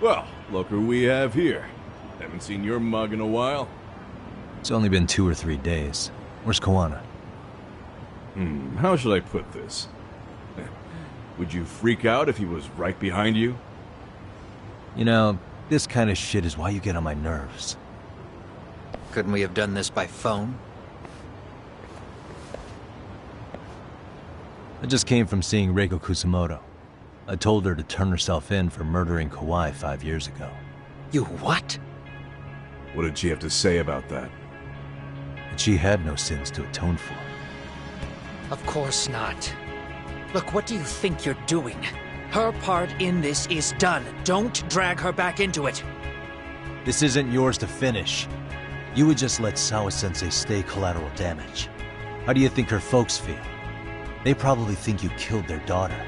Well, look who we have here. Haven't seen your mug in a while. It's only been 2 or 3 days. Where's Koana? How should I put this? Would you freak out if he was right behind you? You know, this kind of shit is why you get on my nerves. Couldn't we have done this by phone? I just came from seeing Reiko Kusumoto. I told her to turn herself in for murdering Kawai 5 years ago. You what? What did she have to say about that? That she had no sins to atone for. Of course not. Look, what do you think you're doing? Her part in this is done. Don't drag her back into it. This isn't yours to finish. You would just let Sawa-sensei stay collateral damage. How do you think her folks feel? They probably think you killed their daughter.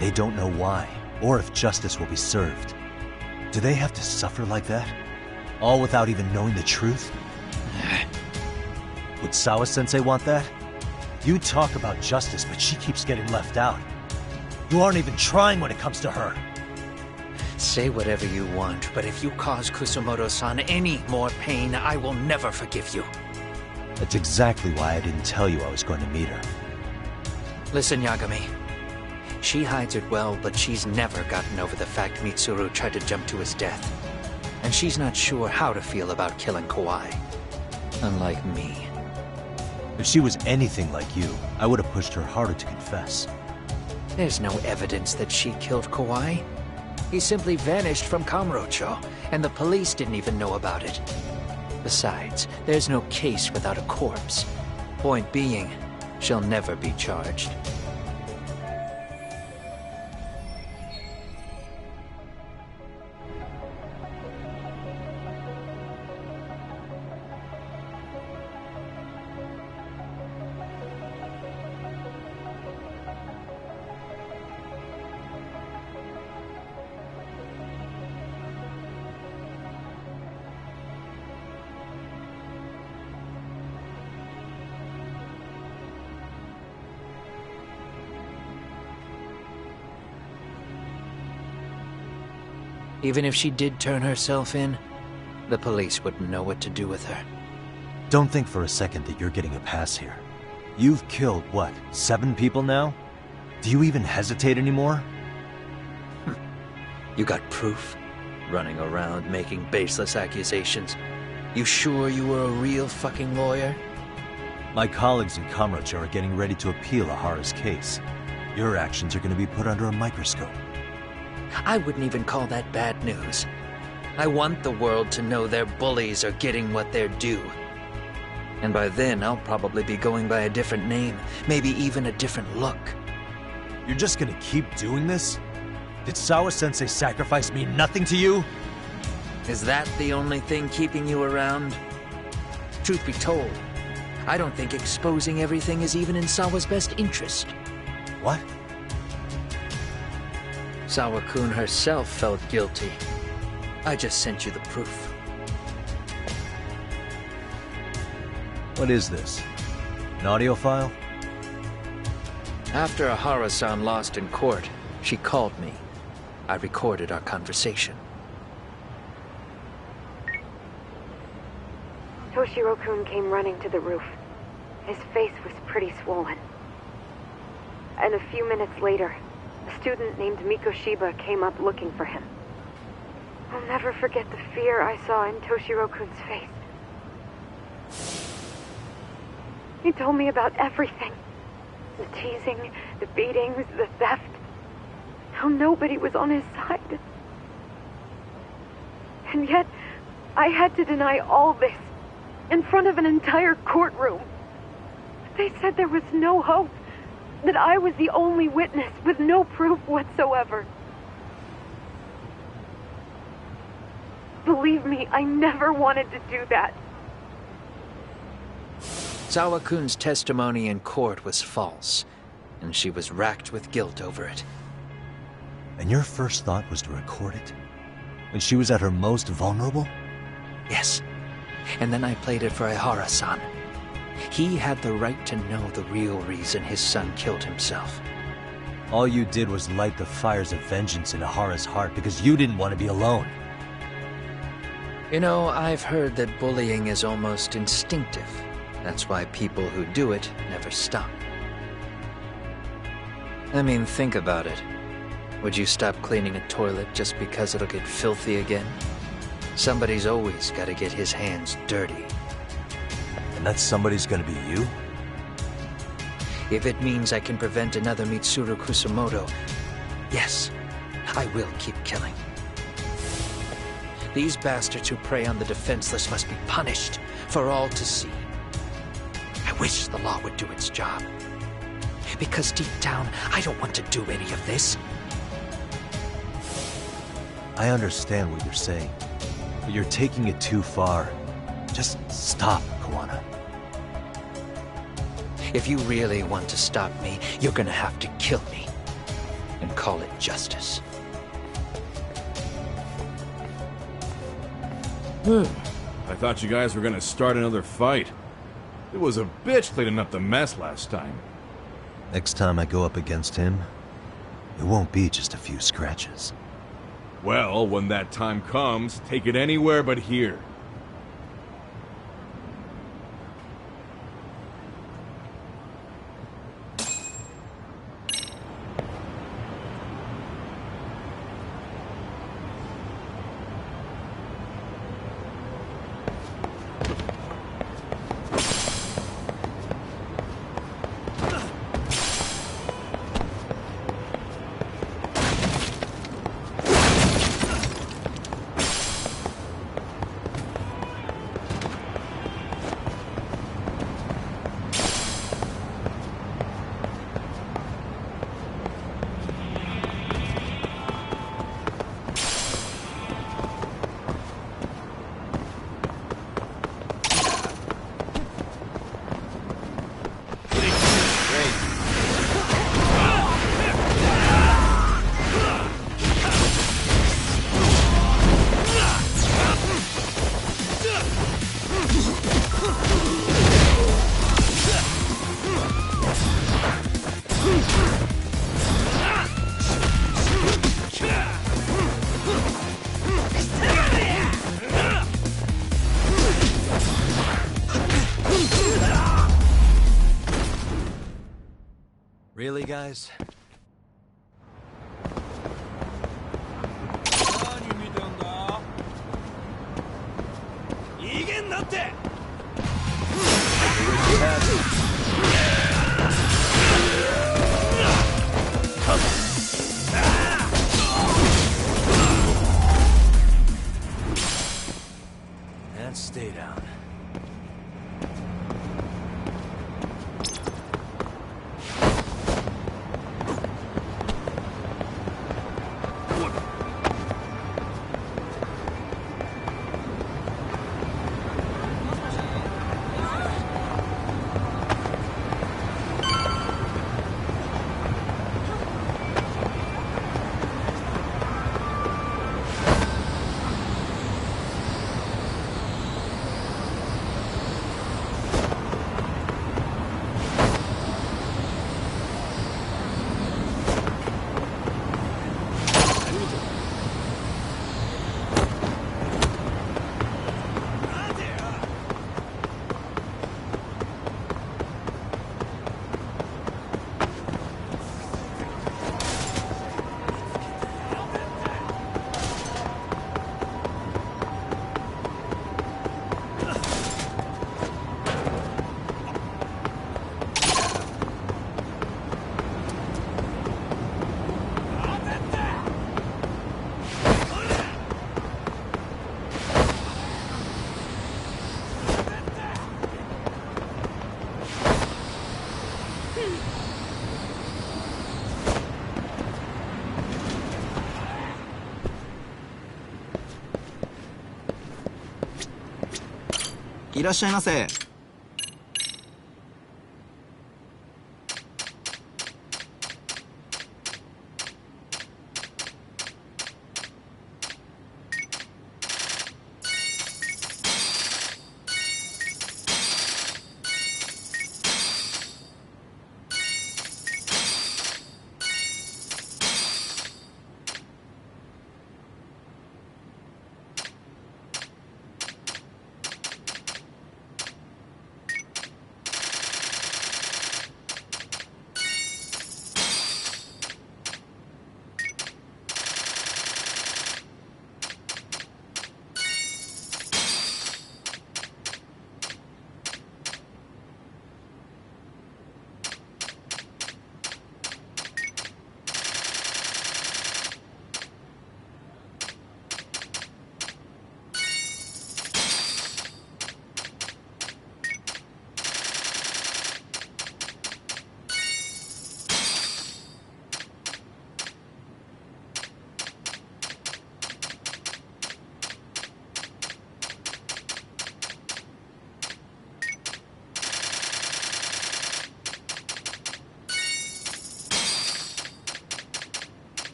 They don't know why, or if justice will be served. Do they have to suffer like that? All without even knowing the truth? Would Sawa-sensei want that? You talk about justice, but she keeps getting left out. You aren't even trying when it comes to her. Say whatever you want, but if you cause Kusumoto-san any more pain, I will never forgive you. That's exactly why I didn't tell you I was going to meet her. Listen, Yagami. She hides it well, but she's never gotten over the fact Mitsuru tried to jump to his death. And she's not sure how to feel about killing Kawai. Unlike me. If she was anything like you, I would have pushed her harder to confess. There's no evidence that she killed Kawai. He simply vanished from Kamurocho, and the police didn't even know about it. Besides, there's no case without a corpse. Point being, she'll never be charged. Even if she did turn herself in, the police wouldn't know what to do with her. Don't think for a second that you're getting a pass here. You've killed, what, 7 people now? Do you even hesitate anymore? You got proof? Running around making baseless accusations. You sure you were a real fucking lawyer? My colleagues in Kamurocho are getting ready to appeal Ahara's case. Your actions are going to be put under a microscope. I wouldn't even call that bad news. I want the world to know their bullies are getting what they're due. And by then, I'll probably be going by a different name, maybe even a different look. You're just gonna keep doing this? Did Sawa-sensei sacrifice mean nothing to you? Is that the only thing keeping you around? Truth be told, I don't think exposing everything is even in Sawa's best interest. What? Sawa-kun herself felt guilty. I just sent you the proof. What is this? An audio file? After Ahara-san lost in court, she called me. I recorded our conversation. Toshiro-kun came running to the roof. His face was pretty swollen. And a few minutes later, a student named Mikoshiba came up looking for him. I'll never forget the fear I saw in Toshiro-kun's face. He told me about everything. The teasing, the beatings, the theft. How nobody was on his side. And yet, I had to deny all this in front of an entire courtroom. They said there was no hope. That I was the only witness with no proof whatsoever. Believe me, I never wanted to do that. Sawa-kun's testimony in court was false, and she was racked with guilt over it. And your first thought was to record it? When she was at her most vulnerable? Yes. And then I played it for Ahara-san. He had the right to know the real reason his son killed himself. All you did was light the fires of vengeance in Ahara's heart because you didn't want to be alone. You know, I've heard that bullying is almost instinctive. That's why people who do it never stop. I mean, think about it. Would you stop cleaning a toilet just because it'll get filthy again? Somebody's always got to get his hands dirty. And that somebody's gonna be you? If it means I can prevent another Mitsuru Kusumoto, yes, I will keep killing. These bastards who prey on the defenseless must be punished for all to see. I wish the law would do its job. Because deep down, I don't want to do any of this. I understand what you're saying, but you're taking it too far. Just stop, Kawana. If you really want to stop me, you're gonna have to kill me. And call it justice. I thought you guys were gonna start another fight. It was a bitch cleaning up the mess last time. Next time I go up against him, it won't be just a few scratches. Well, when that time comes, take it anywhere but here. Really, guys? 何見てんだ？逃げんなって！ And stay down.いらっしゃいませ。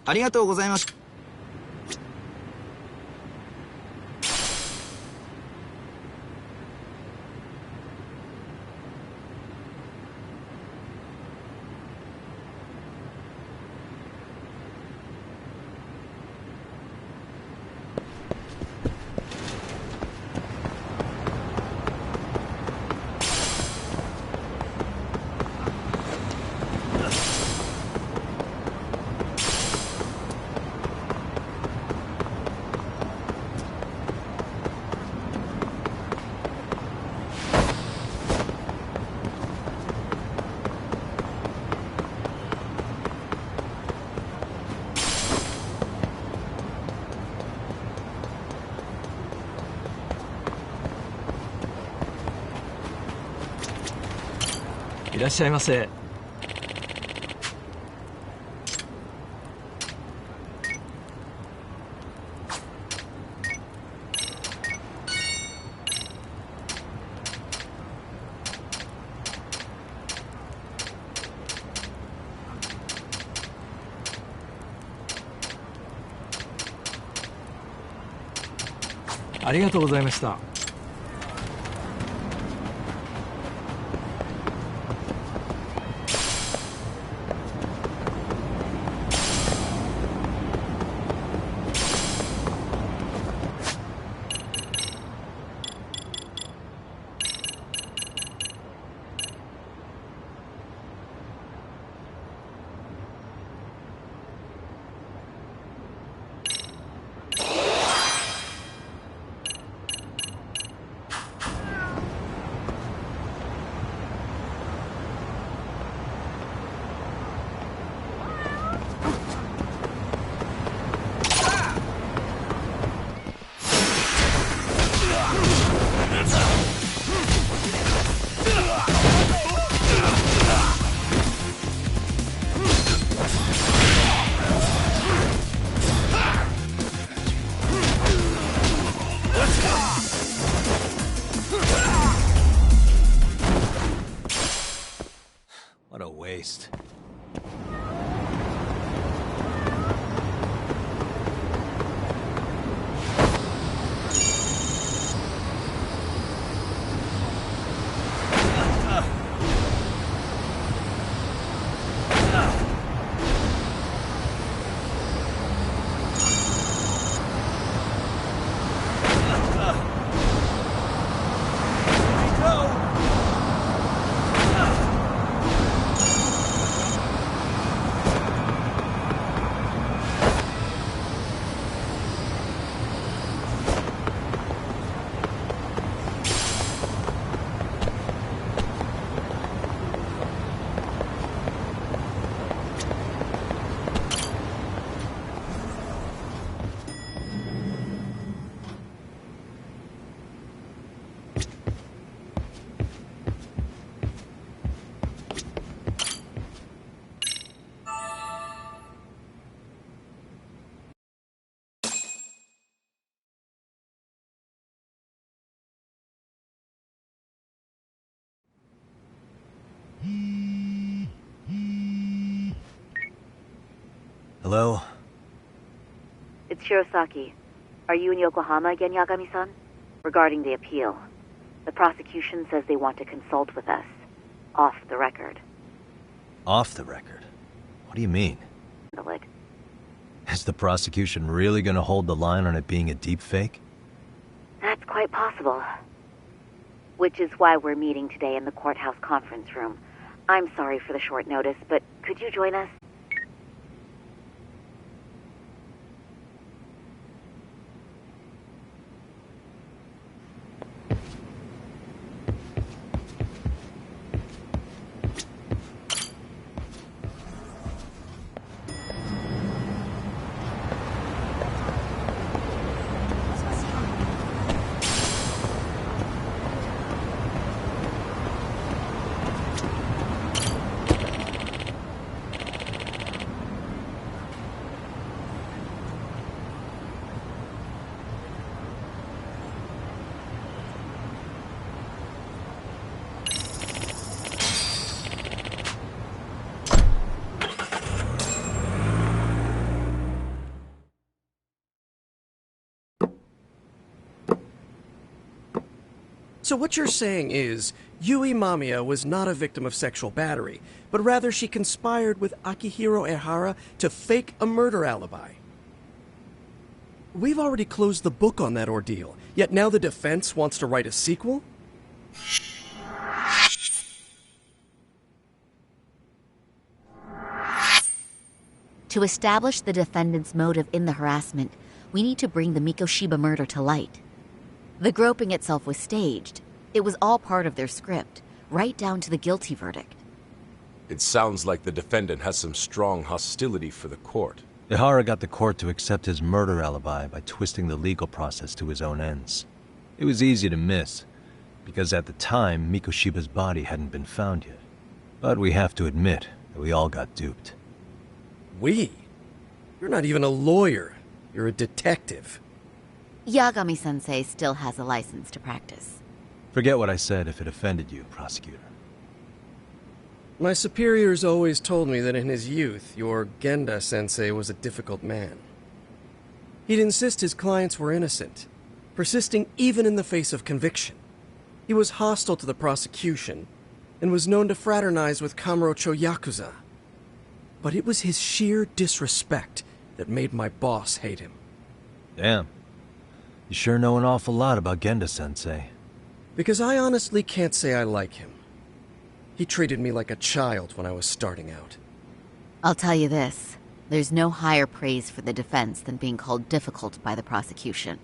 ありがとうございます。いらっしゃいませ。ありがとうございました。What a waste. Hello? It's Shirosaki. Are you in Yokohama again, Yagami-san? Regarding the appeal. The prosecution says they want to consult with us. Off the record. Off the record? What do you mean? Handle it. Is the prosecution really gonna hold the line on it being a deepfake? That's quite possible. Which is why we're meeting today in the courthouse conference room. I'm sorry for the short notice, but could you join us? So what you're saying is, Yui Mamiya was not a victim of sexual battery, but rather she conspired with Akihiro Ehara to fake a murder alibi. We've already closed the book on that ordeal, yet now the defense wants to write a sequel? To establish the defendant's motive in the harassment, we need to bring the Mikoshiba murder to light. The groping itself was staged. It was all part of their script, right down to the guilty verdict. It sounds like the defendant has some strong hostility for the court. Ehara got the court to accept his murder alibi by twisting the legal process to his own ends. It was easy to miss, because at the time, Mikoshiba's body hadn't been found yet. But we have to admit that we all got duped. We? You're not even a lawyer. You're a detective. Yagami-sensei still has a license to practice. Forget what I said if it offended you, prosecutor. My superiors always told me that in his youth, your Genda-sensei was a difficult man. He'd insist his clients were innocent, persisting even in the face of conviction. He was hostile to the prosecution, and was known to fraternize with Kamurocho Yakuza. But it was his sheer disrespect that made my boss hate him. Damn. You sure know an awful lot about Genda-sensei. Because I honestly can't say I like him. He treated me like a child when I was starting out. I'll tell you this. There's no higher praise for the defense than being called difficult by the prosecution.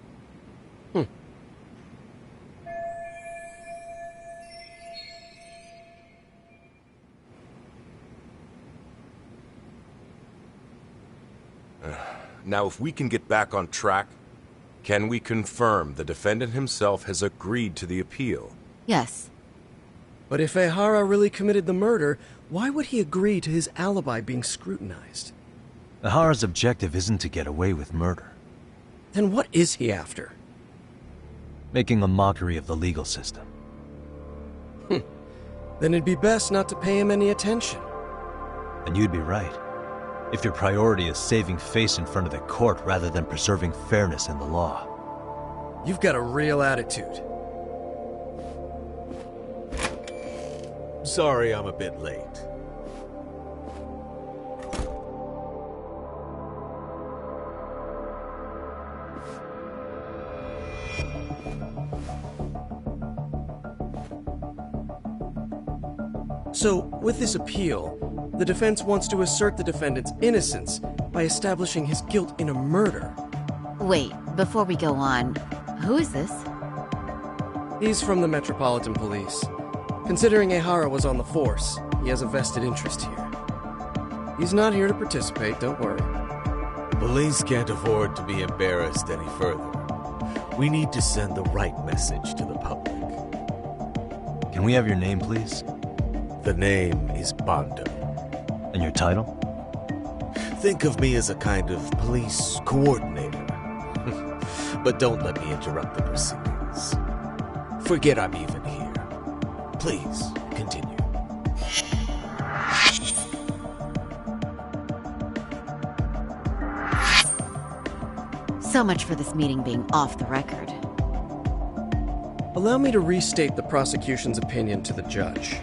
Now, if we can get back on track, Can we confirm the defendant himself has agreed to the appeal? Yes. But if Ehara really committed the murder, why would he agree to his alibi being scrutinized? Ehara's objective isn't to get away with murder. Then what is he after? Making a mockery of the legal system. Then it'd be best not to pay him any attention. And you'd be right. If your priority is saving face in front of the court rather than preserving fairness in the law. You've got a real attitude. Sorry I'm a bit late. So, with this appeal, the defense wants to assert the defendant's innocence by establishing his guilt in a murder. Wait, before we go on, who is this? He's from the Metropolitan Police. Considering Ehara was on the force, he has a vested interest here. He's not here to participate, don't worry. The police can't afford to be embarrassed any further. We need to send the right message to the public. Can we have your name, please? The name is Bondum. And your title? Think of me as a kind of police coordinator. But don't let me interrupt the proceedings. Forget I'm even here. Please, continue. So much for this meeting being off the record. Allow me to restate the prosecution's opinion to the judge.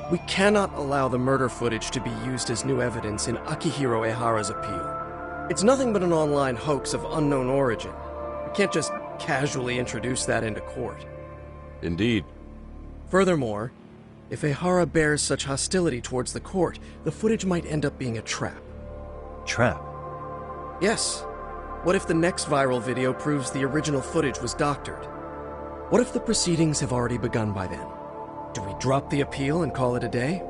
We cannot allow the murder footage to be used as new evidence in Akihiro Ehara's appeal. It's nothing but an online hoax of unknown origin. We can't just casually introduce that into court. Indeed. Furthermore, if Ehara bears such hostility towards the court, the footage might end up being a trap. Trap? Yes. What if the next viral video proves the original footage was doctored? What if the proceedings have already begun by then? Do we drop the appeal and call it a day?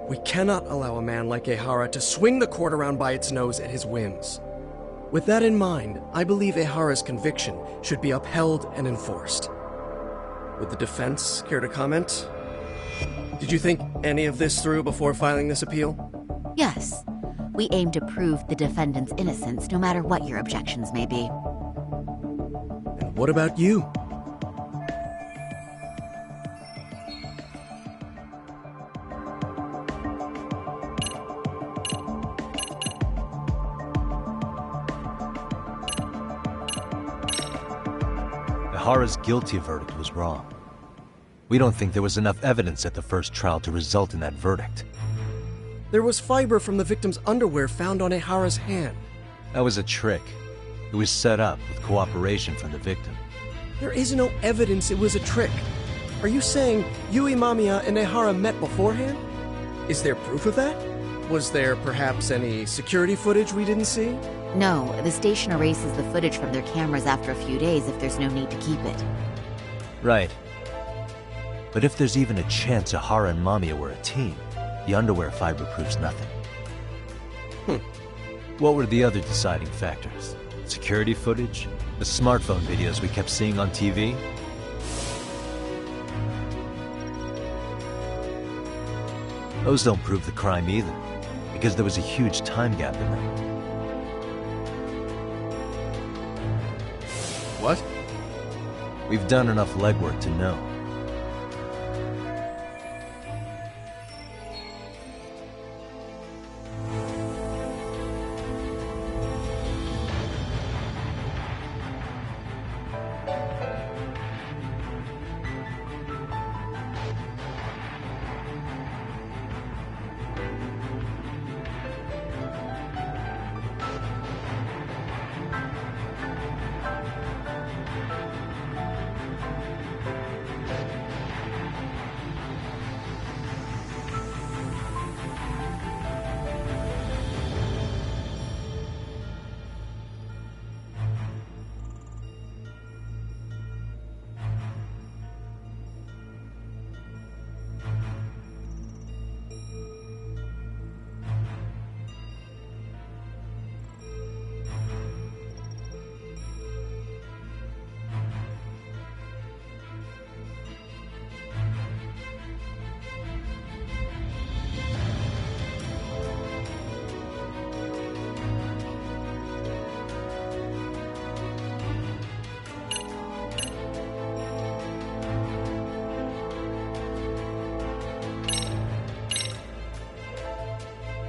We cannot allow a man like Ehara to swing the court around by its nose at his whims. With that in mind, I believe Ehara's conviction should be upheld and enforced. Would the defense care to comment? Did you think any of this through before filing this appeal? Yes. We aim to prove the defendant's innocence no matter what your objections may be. And what about you? Ehara's guilty verdict was wrong. We don't think there was enough evidence at the first trial to result in that verdict. There was fiber from the victim's underwear found on Ehara's hand. That was a trick. It was set up with cooperation from the victim. There is no evidence it was a trick. Are you saying Yui Mamiya and Ehara met beforehand? Is there proof of that? Was there perhaps any security footage we didn't see? No, the station erases the footage from their cameras after a few days if there's no need to keep it. Right. But if there's even a chance Ehara and Mamiya were a team, the underwear fiber proves nothing. What were the other deciding factors? Security footage? The smartphone videos we kept seeing on TV? Those don't prove the crime either, because there was a huge time gap in them. What? We've done enough legwork to know.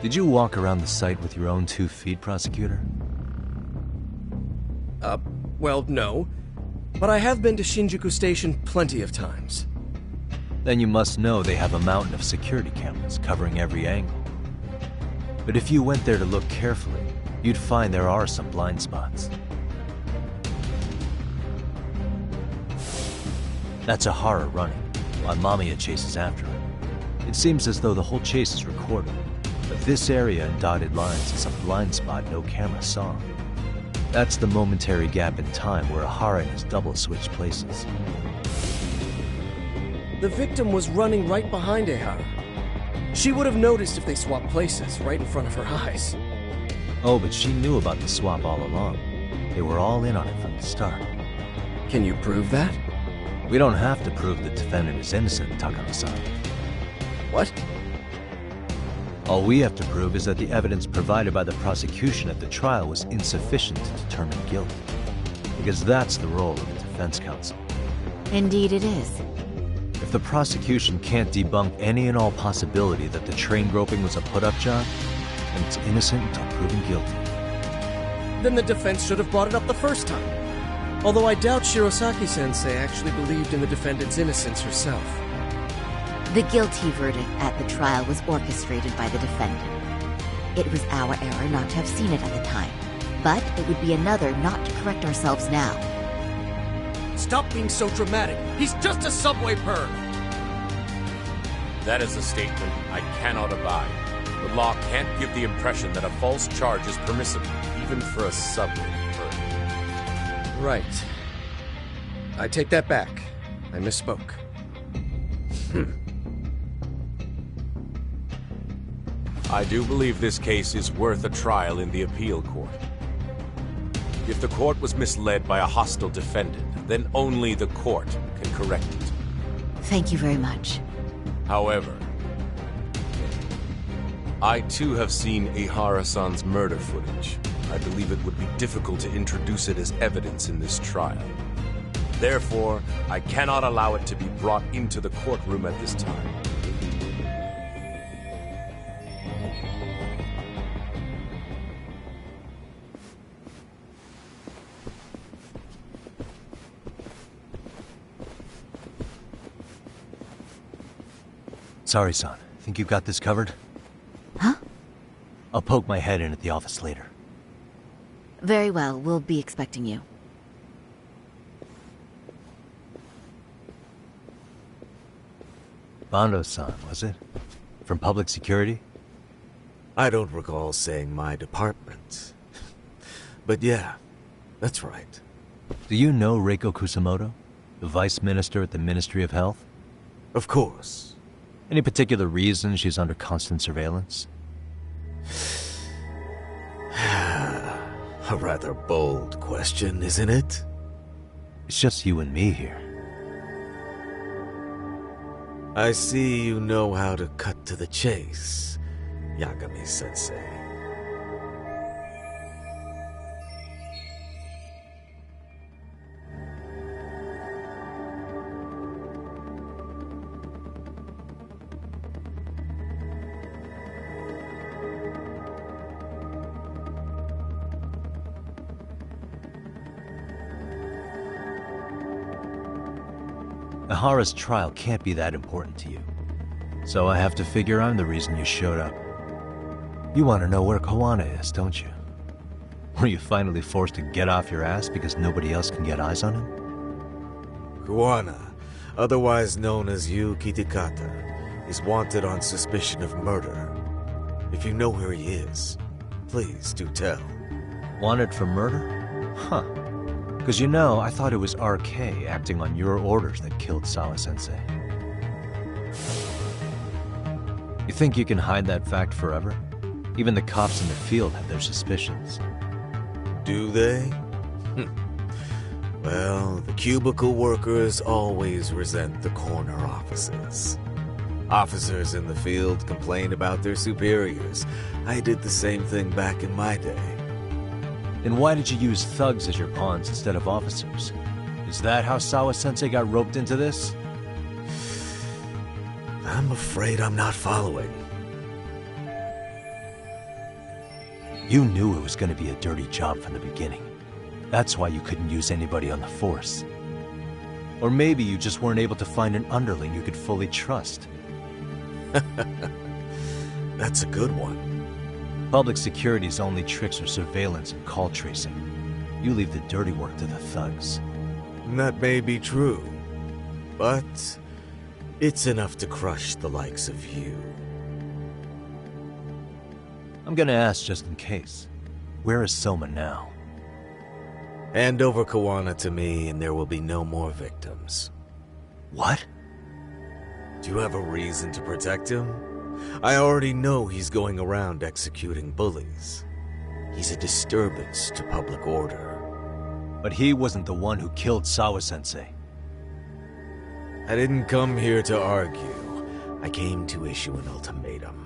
Did you walk around the site with your own 2 feet, Prosecutor? Well, no. But I have been to Shinjuku Station plenty of times. Then you must know they have a mountain of security cameras covering every angle. But if you went there to look carefully, you'd find there are some blind spots. That's Ahara running, while Mamiya chases after him. It seems as though the whole chase is recorded, but this area in dotted lines is a blind spot no camera saw. That's the momentary gap in time where Ahara and his double switched places. The victim was running right behind Ehara. She would have noticed if they swapped places right in front of her eyes. Oh, but she knew about the swap all along. They were all in on it from the start. Can you prove that? We don't have to prove the defendant is innocent, Takano-san. What? All we have to prove is that the evidence provided by the prosecution at the trial was insufficient to determine guilt. Because that's the role of the defense counsel. Indeed it is. If the prosecution can't debunk any and all possibility that the train groping was a put-up job, then it's innocent until proven guilty. Then the defense should have brought it up the first time. Although I doubt Shirosaki-sensei actually believed in the defendant's innocence herself. The guilty verdict at the trial was orchestrated by the defendant. It was our error not to have seen it at the time, but it would be another not to correct ourselves now. Stop being so dramatic. He's just a subway perv. That is a statement I cannot abide. The law can't give the impression that a false charge is permissible, even for a subway perv. Right. I take that back. I misspoke. I do believe this case is worth a trial in the appeal court. If the court was misled by a hostile defendant, then only the court can correct it. Thank you very much. However, I too have seen Ehara-san's murder footage. I believe it would be difficult to introduce it as evidence in this trial. Therefore, I cannot allow it to be brought into the courtroom at this time. Sorry, son. Think you got this covered? Huh? I'll poke my head in at the office later. Very well. We'll be expecting you. Bando-san, was it? From Public Security? I don't recall saying my department. But yeah, that's right. Do you know Reiko Kusamoto? The Vice Minister at the Ministry of Health? Of course. Any particular reason she's under constant surveillance? A rather bold question, isn't it? It's just you and me here. I see you know how to cut to the chase, Yagami-sensei. Ahara's trial can't be that important to you. So I have to figure I'm the reason you showed up. You want to know where Koana is, don't you? Were you finally forced to get off your ass because nobody else can get eyes on him? Koana, otherwise known as Yu Kitakata, is wanted on suspicion of murder. If you know where he is, please do tell. Wanted for murder? Huh. Because you know, I thought it was RK acting on your orders that killed Sawa-sensei. You think you can hide that fact forever? Even the cops in the field have their suspicions. Do they? Well, the cubicle workers always resent the corner offices. Officers in the field complain about their superiors. I did the same thing back in my day. Then why did you use thugs as your pawns instead of officers? Is that how Sawa-sensei got roped into this? I'm afraid I'm not following. You knew it was going to be a dirty job from the beginning. That's why you couldn't use anybody on the force. Or maybe you just weren't able to find an underling you could fully trust. That's a good one. Public security's only tricks are surveillance and call tracing. You leave the dirty work to the thugs. That may be true, but it's enough to crush the likes of you. I'm gonna ask just in case. Where is Soma now? Hand over Kuwana to me and there will be no more victims. What? Do you have a reason to protect him? I already know he's going around executing bullies. He's a disturbance to public order. But he wasn't the one who killed Sawa-sensei. I didn't come here to argue. I came to issue an ultimatum.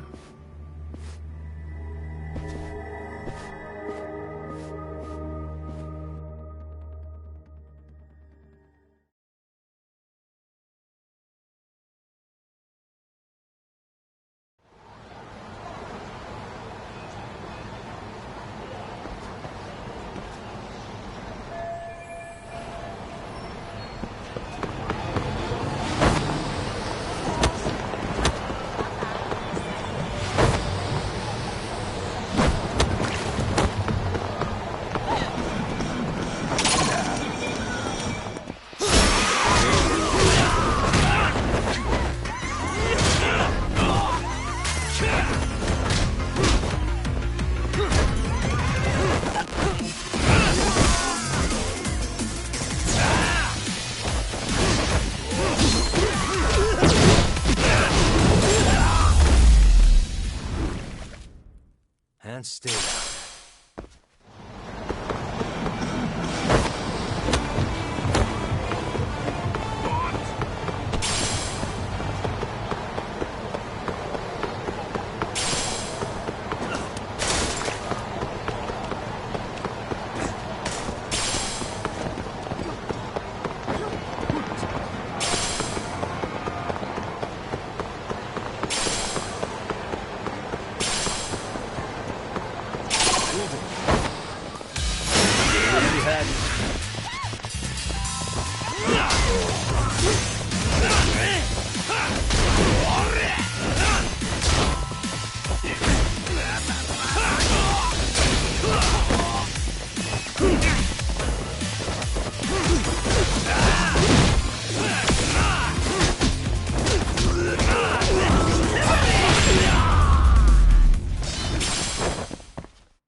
And stay down.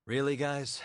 Really, guys?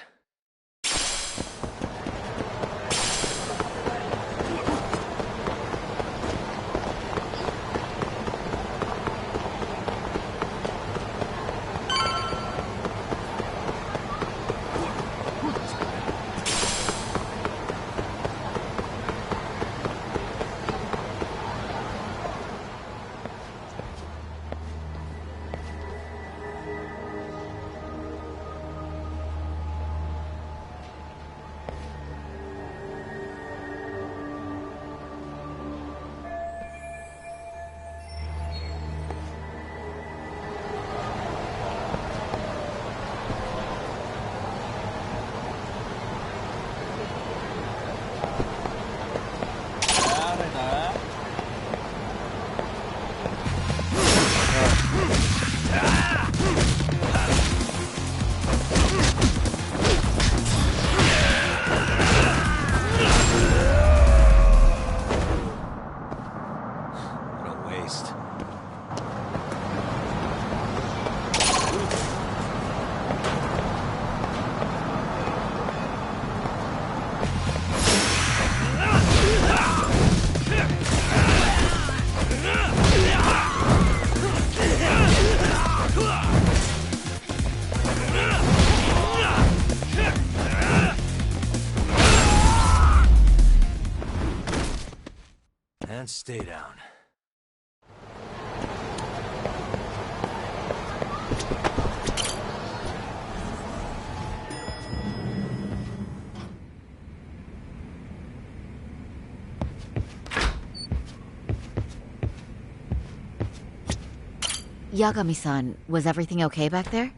And stay down. Yagami-san, was everything okay back there?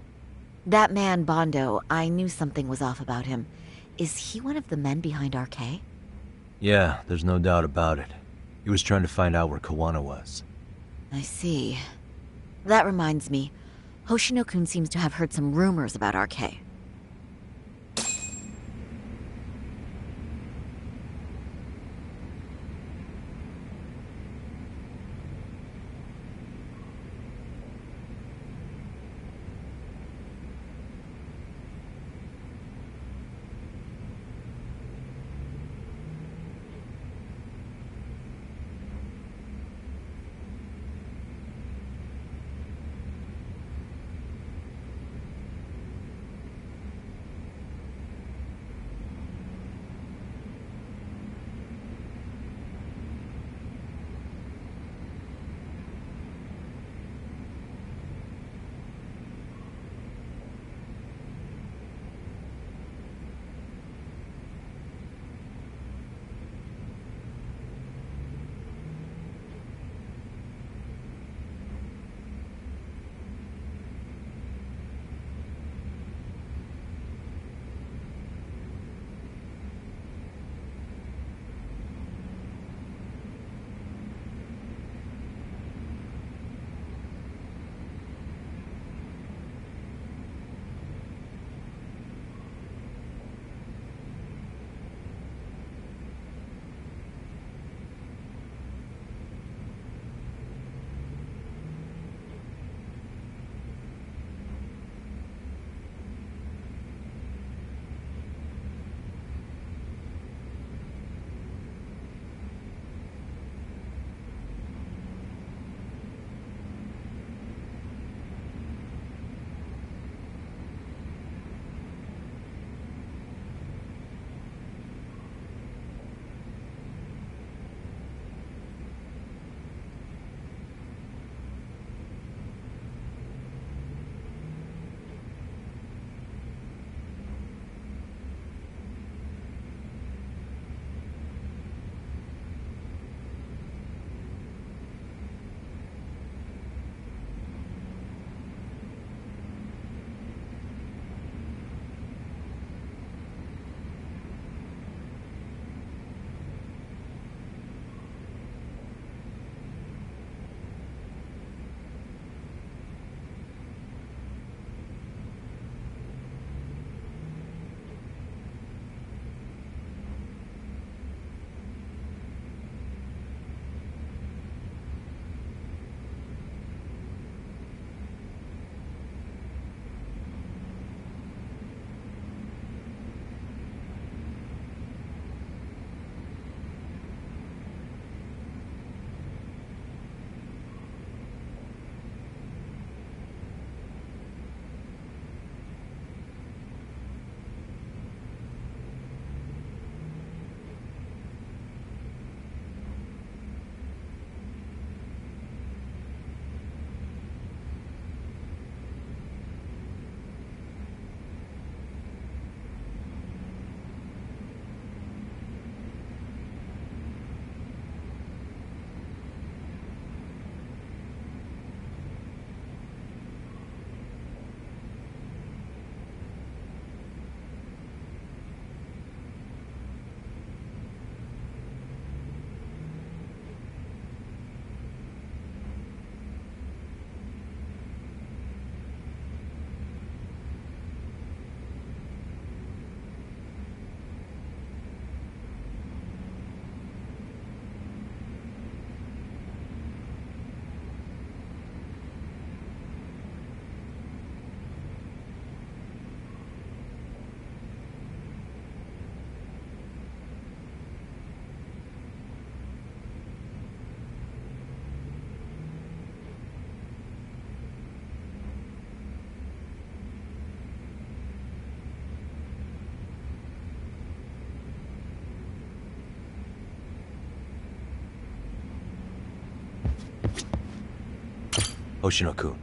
That man, Bondo, I knew something was off about him. Is he one of the men behind RK? Yeah, there's no doubt about it. He was trying to find out where Kawana was. I see. That reminds me, Hoshino-kun seems to have heard some rumors about RK. Hoshino-kun,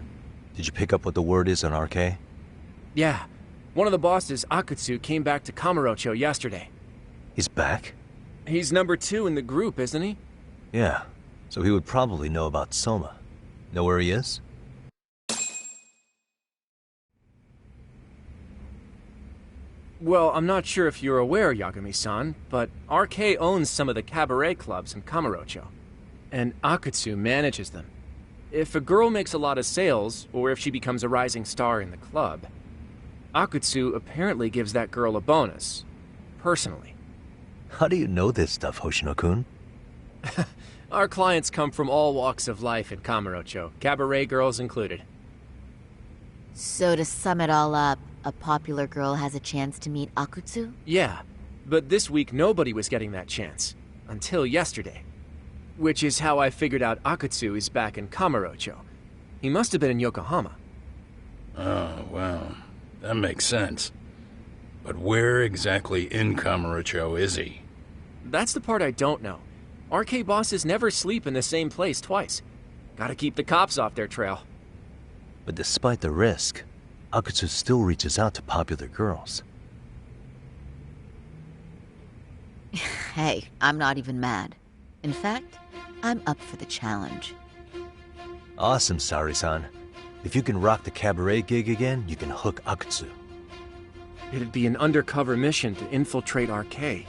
did you pick up what the word is on RK? Yeah. One of the bosses, Akutsu, came back to Kamurocho yesterday. He's back? He's number 2 in the group, isn't he? Yeah, so he would probably know about Soma. Know where he is? Well, I'm not sure if you're aware, Yagami-san, but RK owns some of the cabaret clubs in Kamurocho, and Akutsu manages them. If a girl makes a lot of sales, or if she becomes a rising star in the club, Akutsu apparently gives that girl a bonus, personally. How do you know this stuff, Hoshino-kun? Our clients come from all walks of life in Kamurocho, cabaret girls included. So to sum it all up, a popular girl has a chance to meet Akutsu? Yeah, but this week nobody was getting that chance. Until yesterday. Which is how I figured out Akutsu is back in Kamurocho. He must have been in Yokohama. Oh, well, that makes sense. But where exactly in Kamurocho is he? That's the part I don't know. RK bosses never sleep in the same place twice. Gotta keep the cops off their trail. But despite the risk, Akutsu still reaches out to popular girls. Hey, I'm not even mad. In fact, I'm up for the challenge. Awesome, Saori-san. If you can rock the cabaret gig again, you can hook Akutsu. It'd be an undercover mission to infiltrate RK.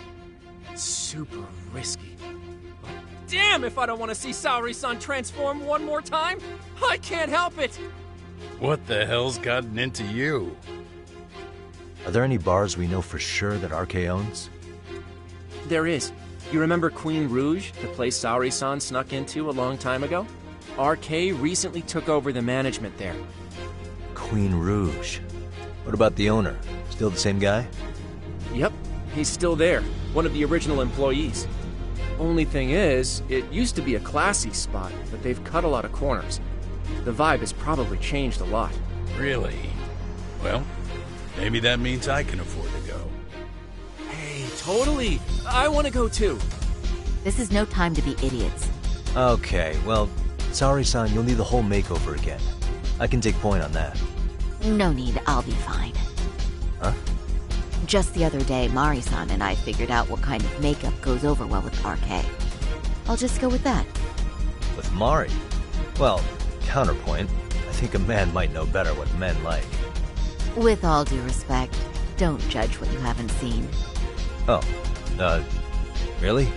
Super risky. Damn if I don't want to see Saori-san transform one more time! I can't help it! What the hell's gotten into you? Are there any bars we know for sure that RK owns? There is. You remember Queen Rouge, the place Saori-san snuck into a long time ago? RK recently took over the management there. Queen Rouge. What about the owner? Still the same guy? Yep, he's still there. One of the original employees. Only thing is, it used to be a classy spot, but they've cut a lot of corners. The vibe has probably changed a lot. Really? Well, maybe that means I can afford to go. Hey, totally! I want to go too! This is no time to be idiots. Okay, well, Saori-san, you'll need the whole makeover again. I can take point on that. No need, I'll be fine. Huh? Just the other day, Mari-san and I figured out what kind of makeup goes over well with RK. I'll just go with that. With Mari? Well, counterpoint, I think a man might know better what men like. With all due respect, don't judge what you haven't seen. Oh, really?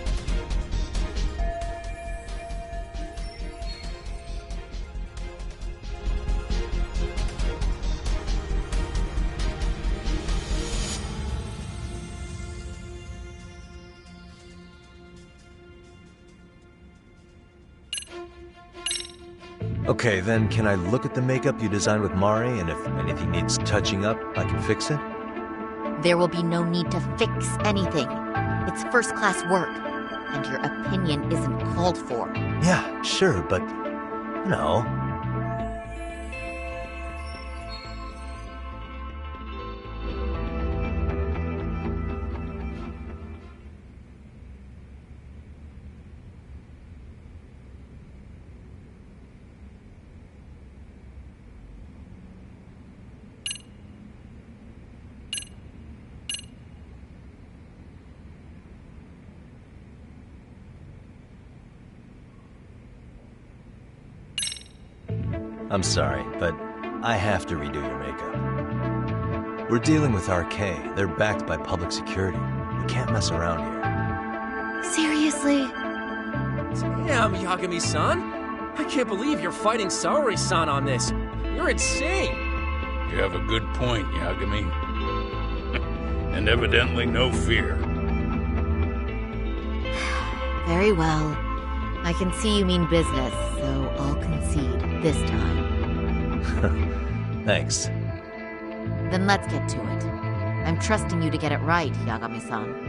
Okay, then can I look at the makeup you designed with Mari, and if anything needs touching up, I can fix it? There will be no need to fix anything. It's first-class work, and your opinion isn't called for. Yeah, sure, but, you know... I'm sorry, but I have to redo your makeup. We're dealing with RK. They're backed by public security. We can't mess around here. Seriously? Damn, Yagami-san! I can't believe you're fighting Saori-san on this. You're insane! You have a good point, Yagami. And evidently no fear. Very well. I can see you mean business, so I'll concede this time. Thanks. Then let's get to it. I'm trusting you to get it right, Yagami-san.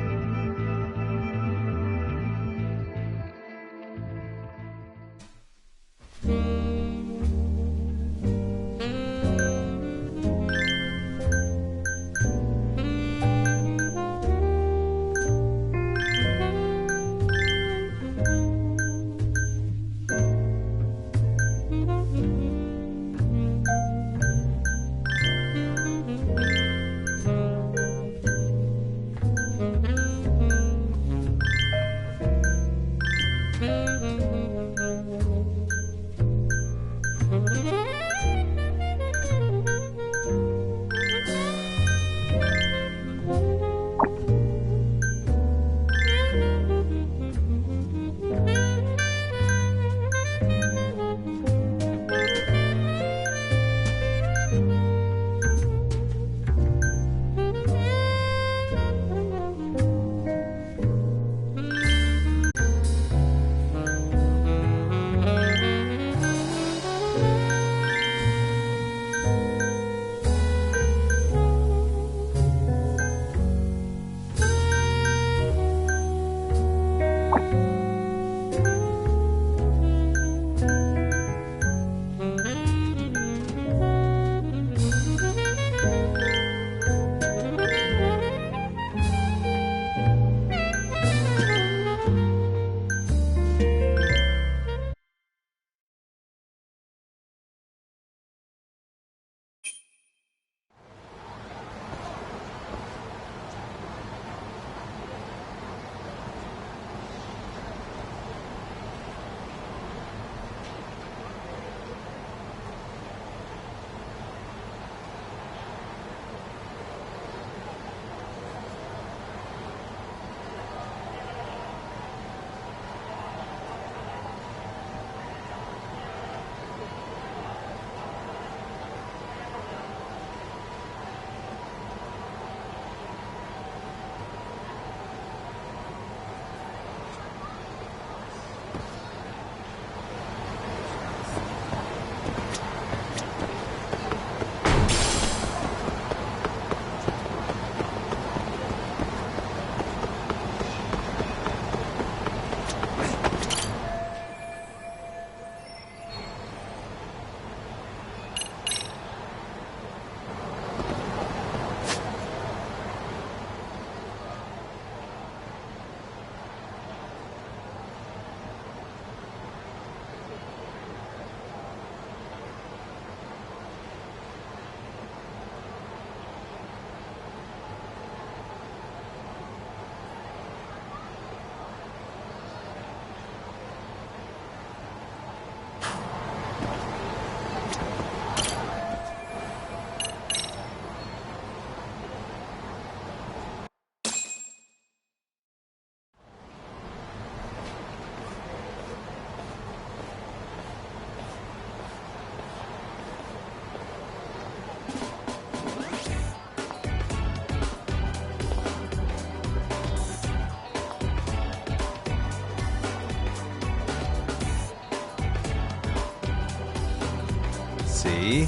See?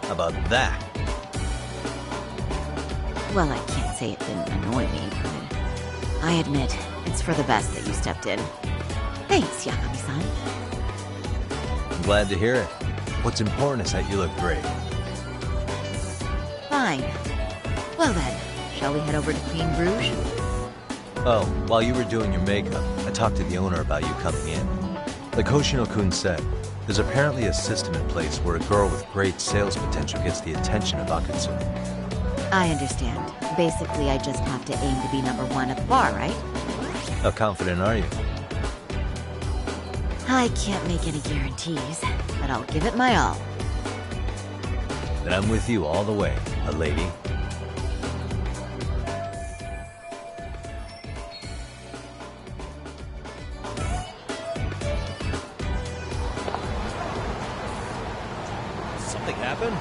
How about that? Well, I can't say it didn't annoy me, but I admit it's for the best that you stepped in. Thanks, Yagami-san. I'm glad to hear it. What's important is that you look great. Fine. Well then, shall we head over to Queen Bruges? Oh, while you were doing your makeup, I talked to the owner about you coming in. Like Hoshino-kun said, there's apparently a system in place where a girl with great sales potential gets the attention of Akutsu. I understand. Basically, I just have to aim to be #1 at the bar, right? How confident are you? I can't make any guarantees, but I'll give it my all. Then I'm with you all the way, a lady. Something happened?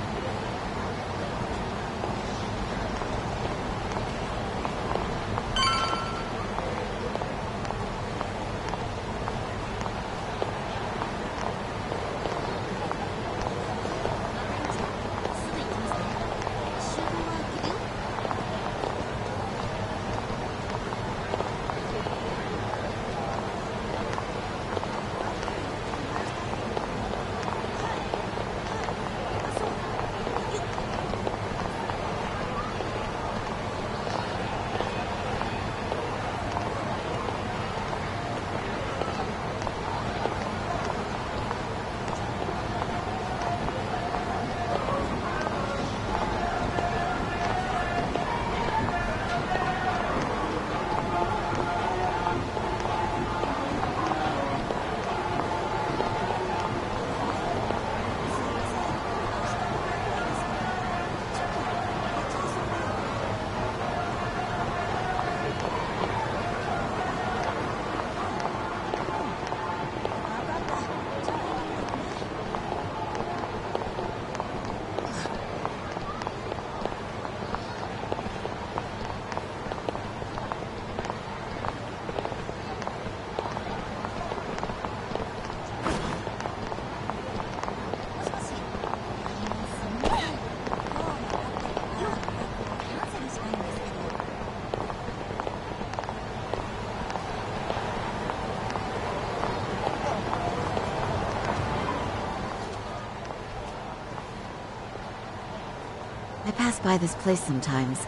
I pass by this place sometimes,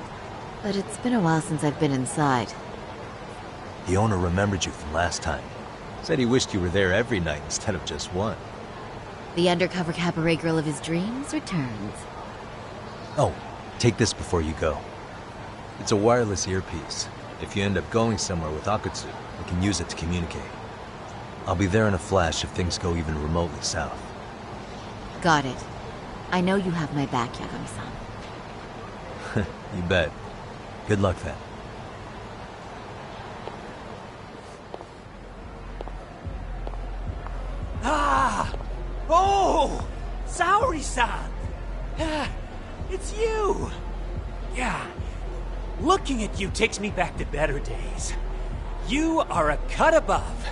but it's been a while since I've been inside. The owner remembered you from last time. Said he wished you were there every night instead of just one. The undercover cabaret girl of his dreams returns. Oh, take this before you go. It's a wireless earpiece. If you end up going somewhere with Akutsu, we can use it to communicate. I'll be there in a flash if things go even remotely south. Got it. I know you have my back, Yagami-san. You bet. Good luck then. Ah! Oh! Saori-san! It's you! Yeah. Looking at you takes me back to better days. You are a cut above.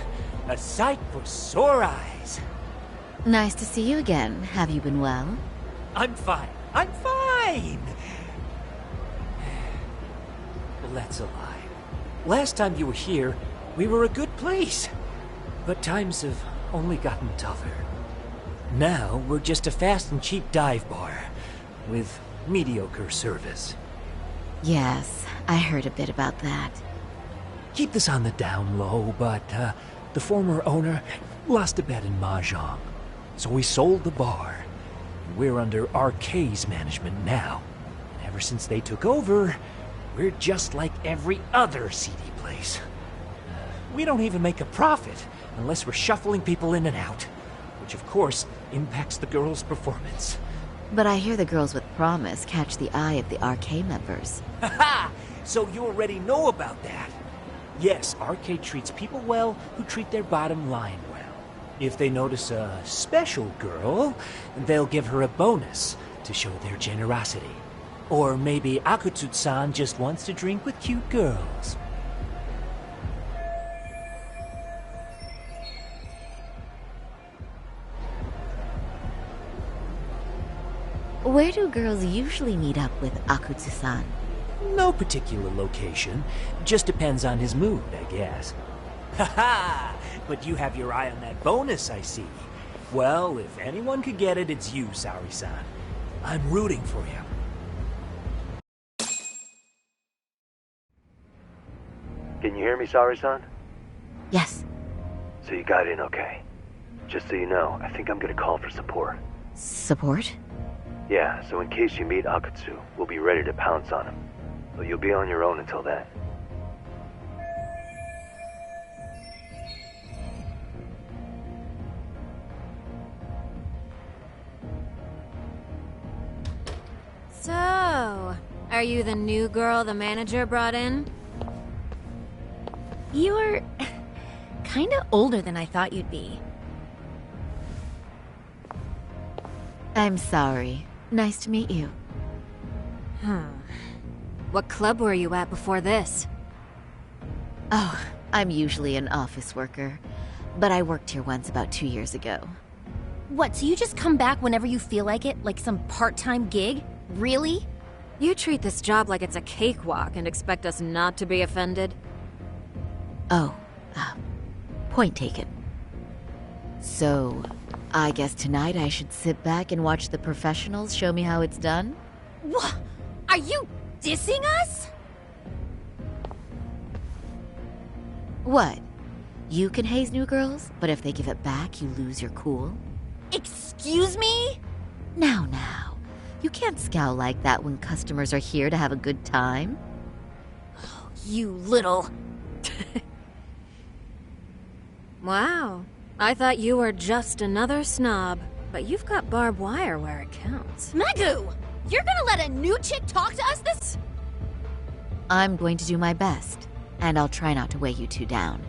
A sight for sore eyes. Nice to see you again. Have you been well? I'm fine. I'm fine! Well, that's a lie. Last time you were here, we were a good place. But times have only gotten tougher. Now, we're just a fast and cheap dive bar. With mediocre service. Yes, I heard a bit about that. Keep this on the down low, but the former owner lost a bet in Mahjong. So we sold the bar. We're under RK's management now. And ever since they took over, we're just like every other seedy place. We don't even make a profit unless we're shuffling people in and out, which of course impacts the girls' performance. But I hear the girls with promise catch the eye of the RK members. Haha! So you already know about that. Yes, RK treats people well who treat their bottom line well. If they notice a special girl, they'll give her a bonus to show their generosity. Or maybe Akutsu-san just wants to drink with cute girls. Where do girls usually meet up with Akutsu-san? No particular location. Just depends on his mood, I guess. Haha! But you have your eye on that bonus, I see. Well, if anyone could get it, it's you, Saori-san. I'm rooting for you. Can you hear me, Saori-san? Yes. So you got in okay. Just so you know, I think I'm gonna call for support. Support? Yeah, so in case you meet Akutsu, we'll be ready to pounce on him. But you'll be on your own until then. So, are you the new girl the manager brought in? You're kinda older than I thought you'd be. I'm sorry. Nice to meet you. What club were you at before this? Oh, I'm usually an office worker, but I worked here once about 2 years ago. What, so you just come back whenever you feel like it? Like some part-time gig? Really? You treat this job like it's a cakewalk and expect us not to be offended? Oh, point taken. So, I guess tonight I should sit back and watch the professionals show me how it's done? What? Are you dissing us? What? You can haze new girls, but if they give it back, you lose your cool? Excuse me? Now. You can't scowl like that when customers are here to have a good time. You little... Wow. I thought you were just another snob, but you've got barbed wire where it counts. Megu! You're gonna let a new chick talk to us this... I'm going to do my best, and I'll try not to weigh you two down.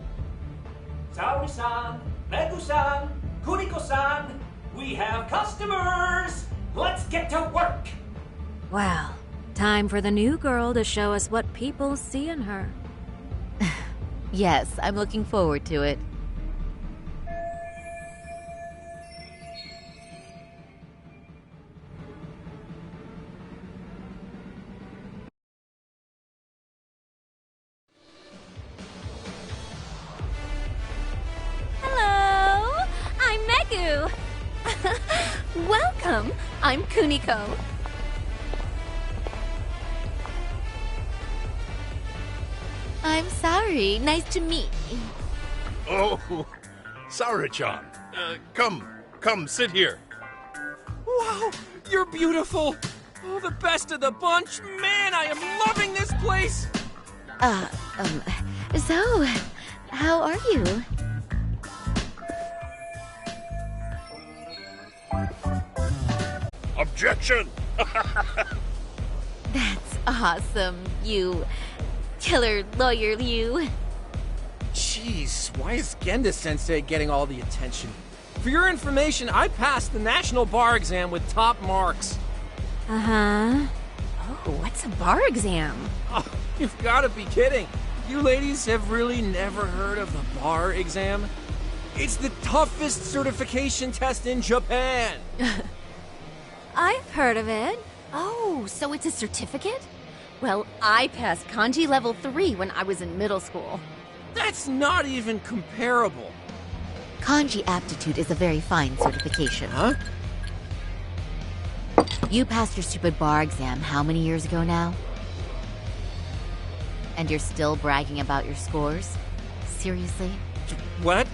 Saori-san, Megu-san, Kuniko-san, we have customers! Let's get to work! Well, time for the new girl to show us what people see in her. Yes, I'm looking forward to it. Hello! I'm Megu! Welcome! I'm Kuniko. I'm sorry. Nice to meet you. Oh, Saori-chan. Come, sit here. Wow, you're beautiful. Oh, the best of the bunch. Man, I am loving this place. So, how are you? Objection! That's awesome, you killer lawyer, you. Jeez, why is Genda-sensei getting all the attention? For your information, I passed the national bar exam with top marks. Uh-huh. Oh, what's a bar exam? Oh, you've got to be kidding. You ladies have really never heard of the bar exam? It's the toughest certification test in Japan. I've heard of it. Oh, so it's a certificate? Well, I passed kanji level 3 when I was in middle school. That's not even comparable. Kanji aptitude is a very fine certification. Huh? You passed your stupid bar exam how many years ago now? And you're still bragging about your scores? Seriously? What?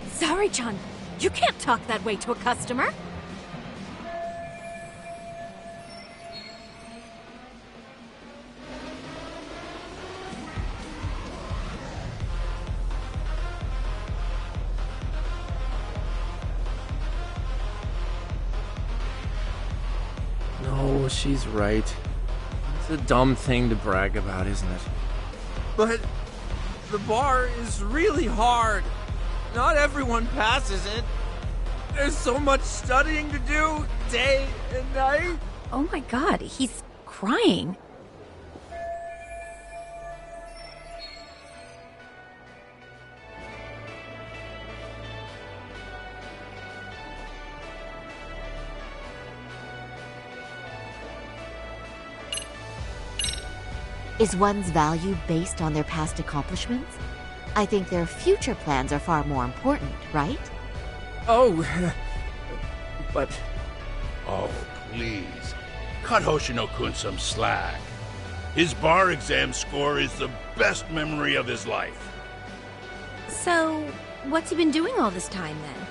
Sorry, John. You can't talk that way to a customer. No, she's right. It's a dumb thing to brag about, isn't it? But the bar is really hard. Not everyone passes it. There's so much studying to do, day and night. Oh my god, he's crying. Is one's value based on their past accomplishments? I think their future plans are far more important, right? Oh, but... Oh, please. Cut Hoshino-kun some slack. His bar exam score is the best memory of his life. So, what's he been doing all this time then?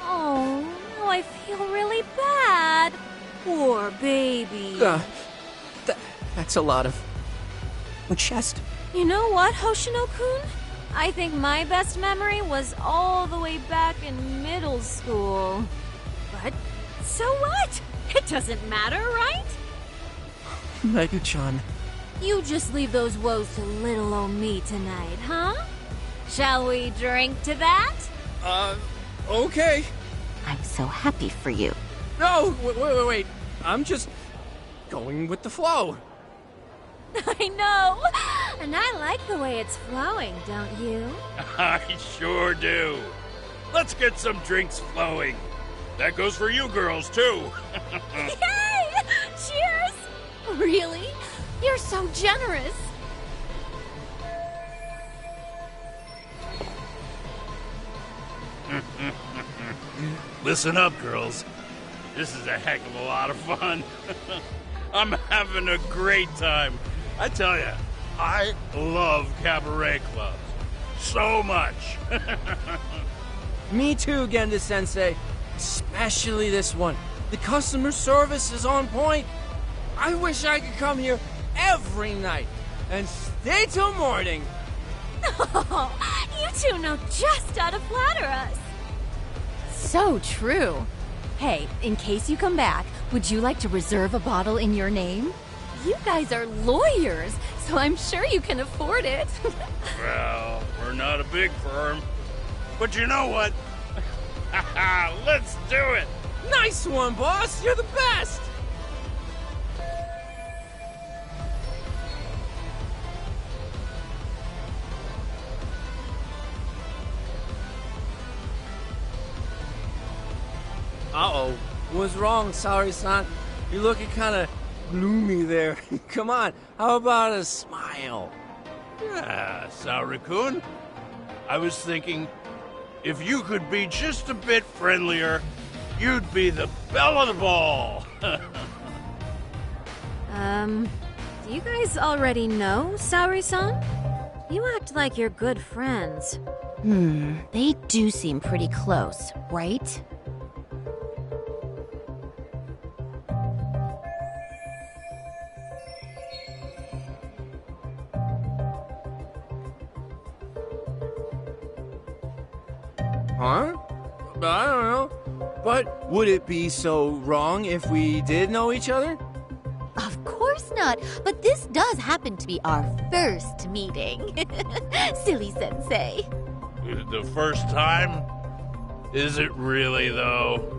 Oh, now I feel really bad. Poor baby. That's a lot of... chest. You know what, Hoshino-kun? I think my best memory was all the way back in middle school. But, so what? It doesn't matter, right? Megu-chan. You just leave those woes to little old me tonight, huh? Shall we drink to that? Okay. I'm so happy for you. No, wait. I'm just going with the flow. I know! And I like the way it's flowing, don't you? I sure do. Let's get some drinks flowing. That goes for you girls, too. Yay! Cheers! Really? You're so generous. Listen up, girls. This is a heck of a lot of fun. I'm having a great time. I tell you, I love cabaret clubs so much. Me too, Genda-sensei. Especially this one. The customer service is on point. I wish I could come here every night and stay till morning. Oh, you two know just how to flatter us. So true. Hey, in case you come back, would you like to reserve a bottle in your name? You guys are lawyers, so I'm sure you can afford it. Well, we're not a big firm. But you know what? Let's do it! Nice one, boss! You're the best! Uh-oh. What's wrong, Saori-san? You're looking kind of gloomy there. Come on, how about a smile? Yeah, Saori-kun. I was thinking, if you could be just a bit friendlier, you'd be the belle of the ball. Do you guys already know Saori-san? You act like you're good friends. They do seem pretty close, right? Huh? I don't know. But would it be so wrong if we did know each other? Of course not, but this does happen to be our first meeting. Silly sensei. The first time? Is it really, though?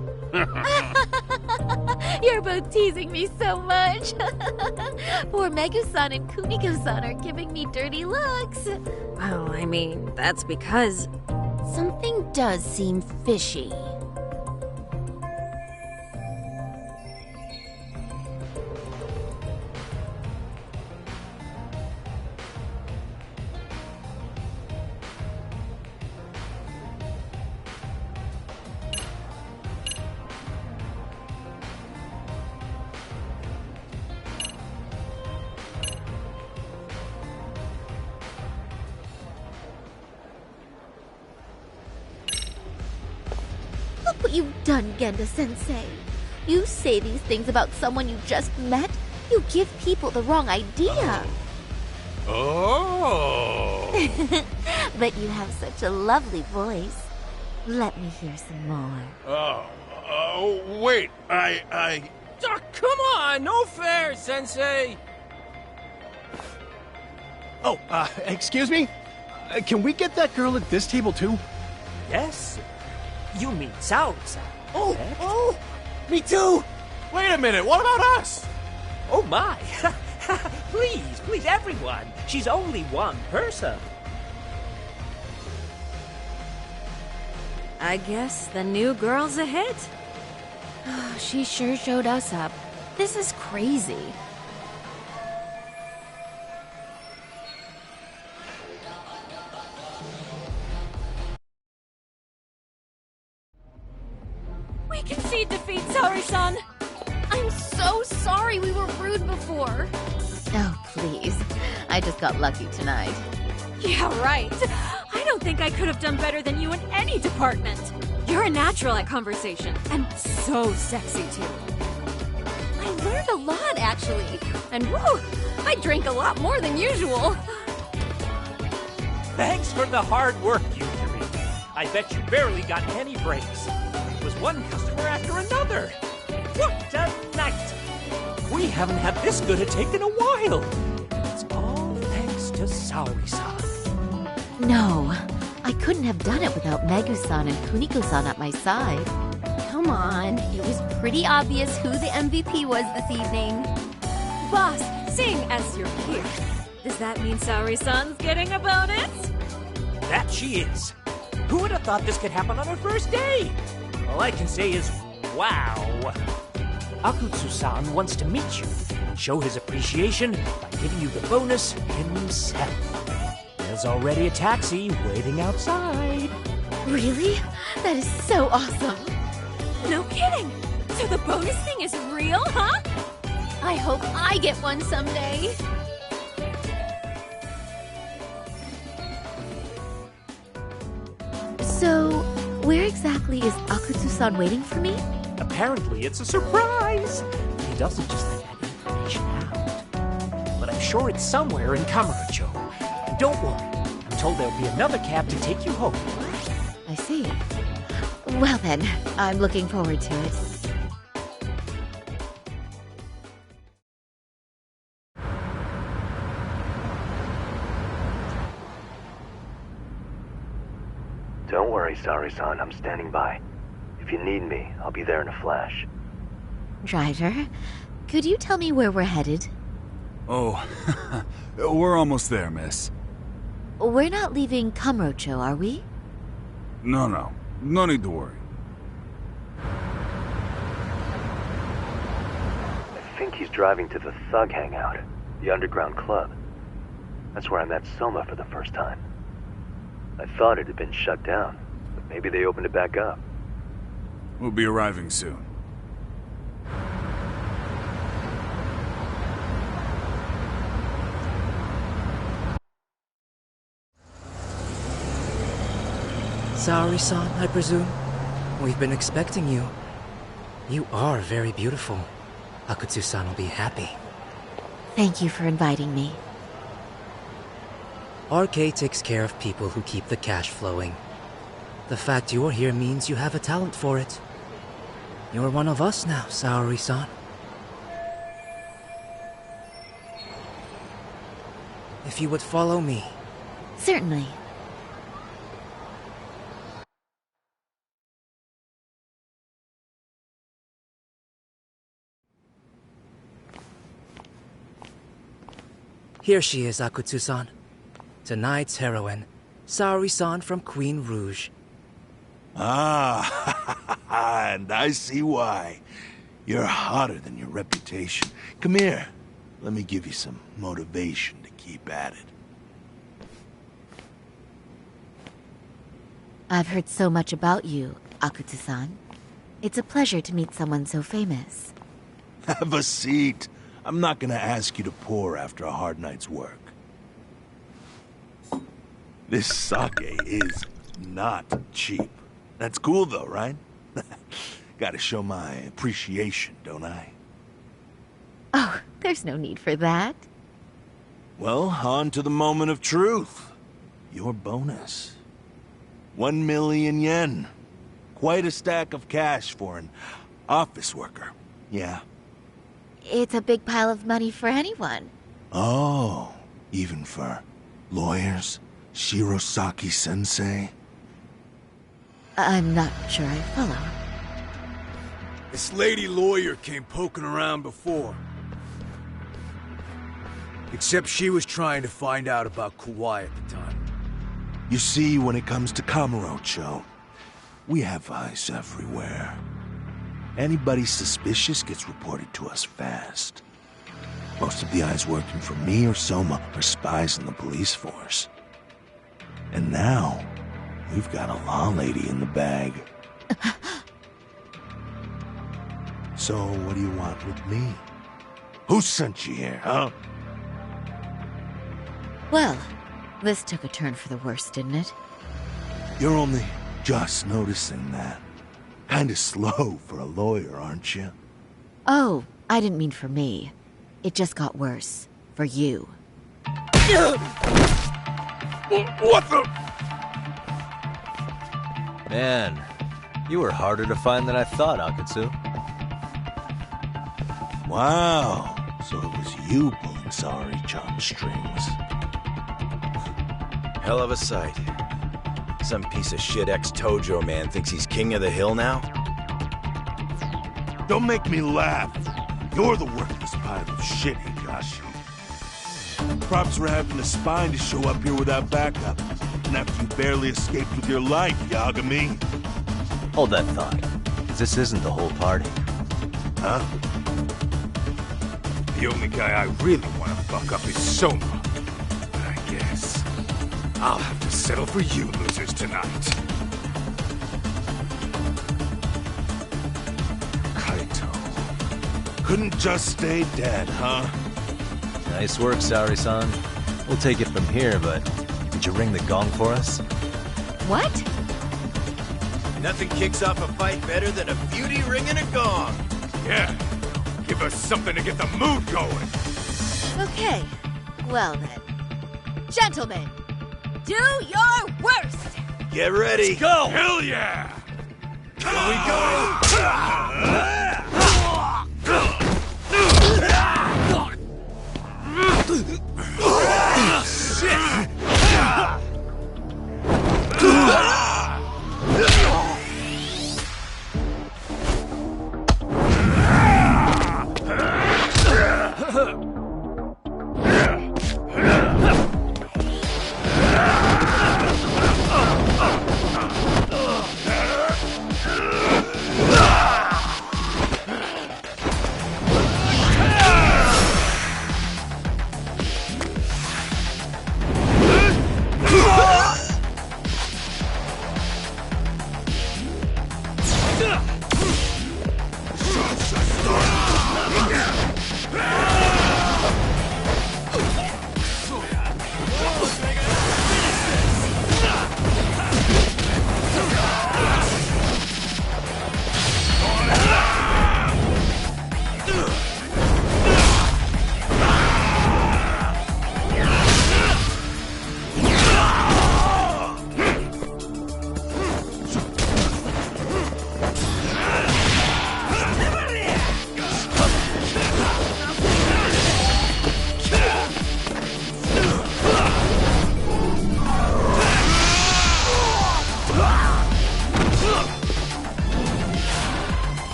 You're both teasing me so much. Poor Megu-san and Kumiko-san are giving me dirty looks. Well, I mean, that's because... Something does seem fishy. Look what you've done, Genda-sensei. You say these things about someone you just met. You give people the wrong idea. Oh! But you have such a lovely voice. Let me hear some more. Oh, wait, I... Oh, come on, no fair, Sensei! Oh, excuse me? Can we get that girl at this table too? Yes? You mean Saori-san? Oh, me too! Wait a minute, what about us? Oh my! Please, everyone! She's only one person. I guess the new girl's a hit. She sure showed us up. This is crazy. Concede defeat, Saori-san! I'm so sorry we were rude before. Oh, please. I just got lucky tonight. Yeah, right. I don't think I could have done better than you in any department. You're a natural at conversation, and so sexy, too. I learned a lot, actually. And woo, I drank a lot more than usual. Thanks for the hard work, you three. I bet you barely got any breaks. It was one customer after another. What a night! We haven't had this good a take in a while. It's all thanks to Saori-san. No, I couldn't have done it without Megu-san and Kuniko-san at my side. Come on, it was pretty obvious who the MVP was this evening. Boss, seeing as you're here, does that mean Saori-san's getting a bonus? That she is. Who would have thought this could happen on our first day? All I can say is, wow. Akutsu-san wants to meet you and show his appreciation by giving you the bonus himself. There's already a taxi waiting outside. Really? That is so awesome. No kidding! So the bonus thing is real, huh? I hope I get one someday. So, where exactly is Akutsu-san waiting for me? Apparently it's a surprise. He doesn't just let that information out. But I'm sure it's somewhere in Kamurocho. And don't worry, I'm told there'll be another cab to take you home. I see. Well then, I'm looking forward to it. Don't worry, Saori-san. I'm standing by. If you need me, I'll be there in a flash. Driver, could you tell me where we're headed? Oh, we're almost there, miss. We're not leaving Kamurocho, are we? No. No need to worry. I think he's driving to the Thug Hangout, the underground club. That's where I met Soma for the first time. I thought it had been shut down, but maybe they opened it back up. We'll be arriving soon. Saori-san, I presume? We've been expecting you. You are very beautiful. Akutsu-san will be happy. Thank you for inviting me. RK takes care of people who keep the cash flowing. The fact you're here means you have a talent for it. You're one of us now, Saori-san. If you would follow me. Certainly. Here she is, Akutsu-san. Tonight's heroine, Saori-san from Queen Rouge. Ah, and I see why. You're hotter than your reputation. Come here. Let me give you some motivation to keep at it. I've heard so much about you, Akutsu-san. It's a pleasure to meet someone so famous. Have a seat. I'm not gonna ask you to pour after a hard night's work. This sake is not cheap. That's cool though, right? Gotta show my appreciation, don't I? Oh, there's no need for that. Well, on to the moment of truth. Your bonus. 1 million yen. Quite a stack of cash for an office worker. Yeah. It's a big pile of money for anyone. Oh, even for lawyers? Shirosaki-sensei? I'm not sure I follow. This lady lawyer came poking around before. Except she was trying to find out about Kauai at the time. You see, when it comes to Kamurocho, we have eyes everywhere. Anybody suspicious gets reported to us fast. Most of the eyes working for me or Soma are spies in the police force. And now, we've got a law lady in the bag. So, what do you want with me? Who sent you here, huh? Well, this took a turn for the worse, didn't it? You're only just noticing that. Kinda slow for a lawyer, aren't you? Oh, I didn't mean for me. It just got worse. For you. What the? Man, you were harder to find than I thought, Akatsu. Wow, so it was you pulling Saori-chan's strings. Hell of a sight. Some piece of shit ex-Tojo man thinks he's king of the hill now? Don't make me laugh. You're the worthless pile of shit, Higashi. Props for having the spine to show up here without backup. And after you barely escaped with your life, Yagami. Hold that thought. This isn't the whole party. Huh? The only guy I really want to fuck up is Soma. But I guess I'll have to settle for you losers tonight. Kaito. Couldn't just stay dead, huh? Nice work, Saori-san. We'll take it from here, but did you ring the gong for us? What? Nothing kicks off a fight better than a beauty ringing a gong. Yeah. Give us something to get the mood going. Okay. Well then. Gentlemen, do your worst! Get ready. Let's go! Hell yeah! Here we go!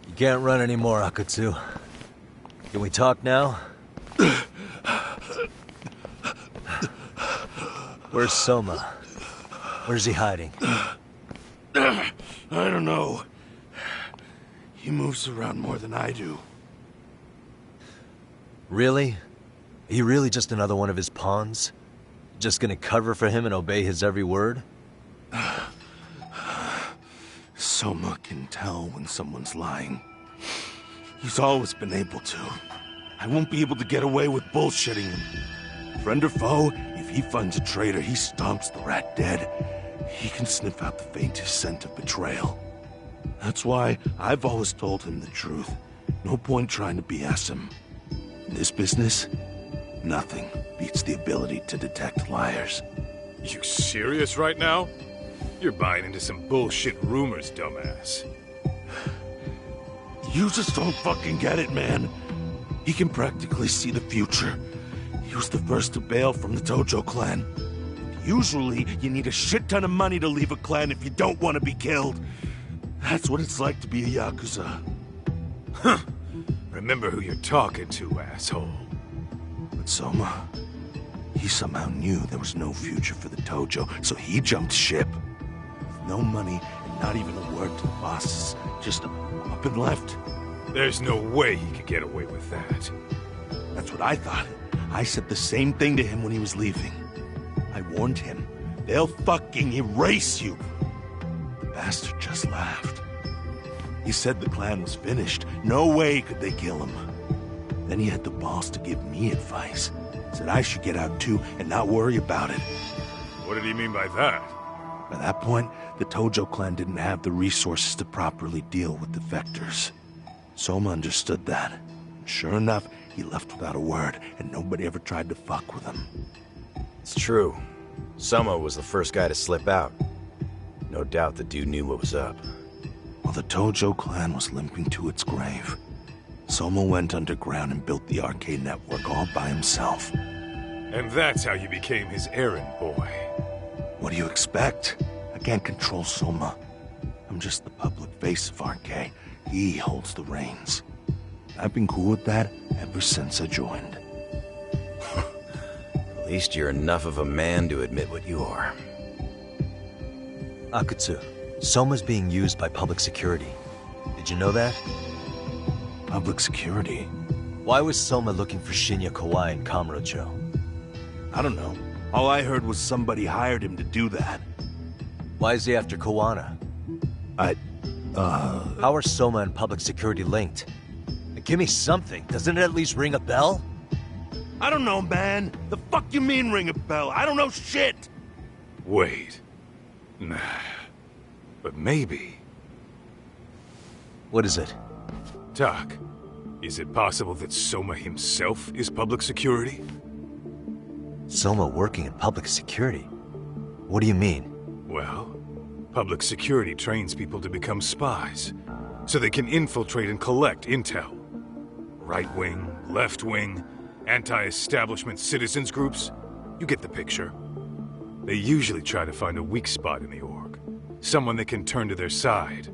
You can't run anymore, Akutsu. Can we talk now? Where's Soma? Where's he hiding? I don't know. He moves around more than I do. Really? Are you really just another one of his pawns? Just gonna cover for him and obey his every word? Soma can tell when someone's lying. He's always been able to. I won't be able to get away with bullshitting him. Friend or foe, if he finds a traitor, he stomps the rat dead. He can sniff out the faintest scent of betrayal. That's why I've always told him the truth. No point trying to BS him. In this business, nothing beats the ability to detect liars. You serious right now? You're buying into some bullshit rumors, dumbass. You just don't fucking get it, man. He can practically see the future. He was the first to bail from the Tojo clan. Usually, you need a shit ton of money to leave a clan if you don't want to be killed. That's what it's like to be a Yakuza. Huh. Remember who you're talking to, asshole. But Soma, he somehow knew there was no future for the Tojo, so he jumped ship. With no money and not even a word to the bosses, just up and left. There's no way he could get away with that. That's what I thought. I said the same thing to him when he was leaving. I warned him, they'll fucking erase you. The bastard just laughed. He said the clan was finished. No way could they kill him. Then he had the balls to give me advice. Said I should get out too and not worry about it. What did he mean by that? By that point, the Tojo clan didn't have the resources to properly deal with defectors. Soma understood that. Sure enough, he left without a word, and nobody ever tried to fuck with him. It's true. Soma was the first guy to slip out. No doubt the dude knew what was up. While the Tojo clan was limping to its grave, Soma went underground and built the arcade network all by himself. And that's how you became his errand boy. What do you expect? I can't control Soma. I'm just the public face of RK. He holds the reins. I've been cool with that ever since I joined. At least you're enough of a man to admit what you are. Akutsu, Soma's being used by public security. Did you know that? Public security? Why was Soma looking for Shinya Kawai and Kamurocho? I don't know. All I heard was somebody hired him to do that. Why is he after Kawana? How are Soma and public security linked? Give me something. Doesn't it at least ring a bell? I don't know, man. The fuck you mean ring a bell? I don't know shit! Wait. Nah. But maybe. What is it? Doc, is it possible that Soma himself is public security? Soma working in public security? What do you mean? Well, public security trains people to become spies, so they can infiltrate and collect intel. Right-wing, left-wing, anti-establishment citizens groups. You get the picture. They usually try to find a weak spot in the org. Someone they can turn to their side.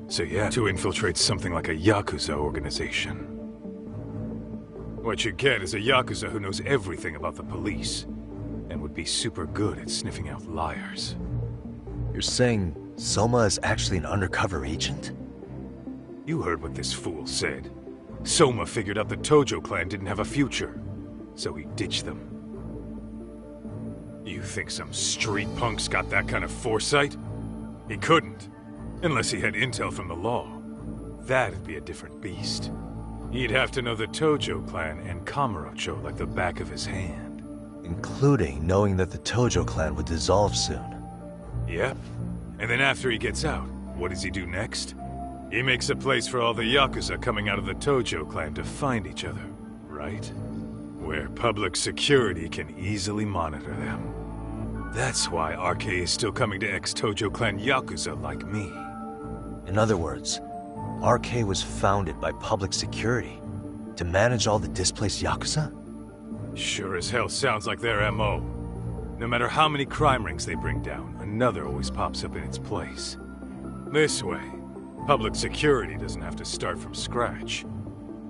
So yeah, to infiltrate something like a Yakuza organization. What you get is a Yakuza who knows everything about the police, and would be super good at sniffing out liars. You're saying Soma is actually an undercover agent? You heard what this fool said. Soma figured out the Tojo clan didn't have a future, so he ditched them. You think some street punk's got that kind of foresight? He couldn't, unless he had intel from the law. That'd be a different beast. He'd have to know the Tojo clan and Kamurocho like the back of his hand. Including knowing that the Tojo clan would dissolve soon. Yep. And then after he gets out, what does he do next? He makes a place for all the Yakuza coming out of the Tojo clan to find each other, right? Where public security can easily monitor them. That's why RK is still coming to ex-Tojo clan Yakuza like me. In other words, RK was founded by public security to manage all the displaced Yakuza? Sure as hell sounds like their MO. No matter how many crime rings they bring down, another always pops up in its place. This way, public security doesn't have to start from scratch.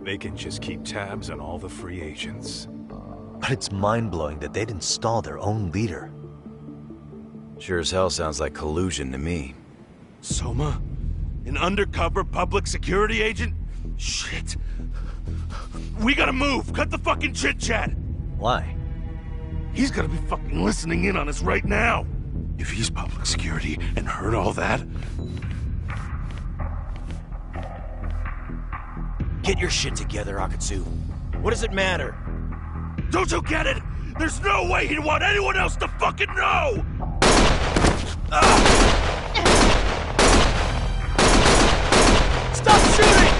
They can just keep tabs on all the free agents. But it's mind-blowing that they'd install their own leader. Sure as hell sounds like collusion to me. Soma? An undercover public security agent? Shit. We gotta move! Cut the fucking chit-chat! Why? He's gotta be fucking listening in on us right now! If he's public security and heard all that... Get your shit together, Akatsu. What does it matter? Don't you get it? There's no way he'd want anyone else to fucking know! Stop shooting!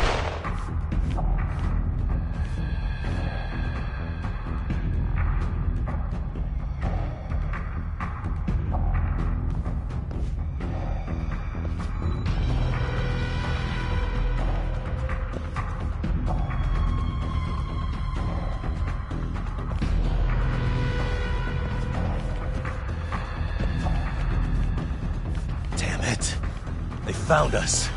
Damn it. They found us.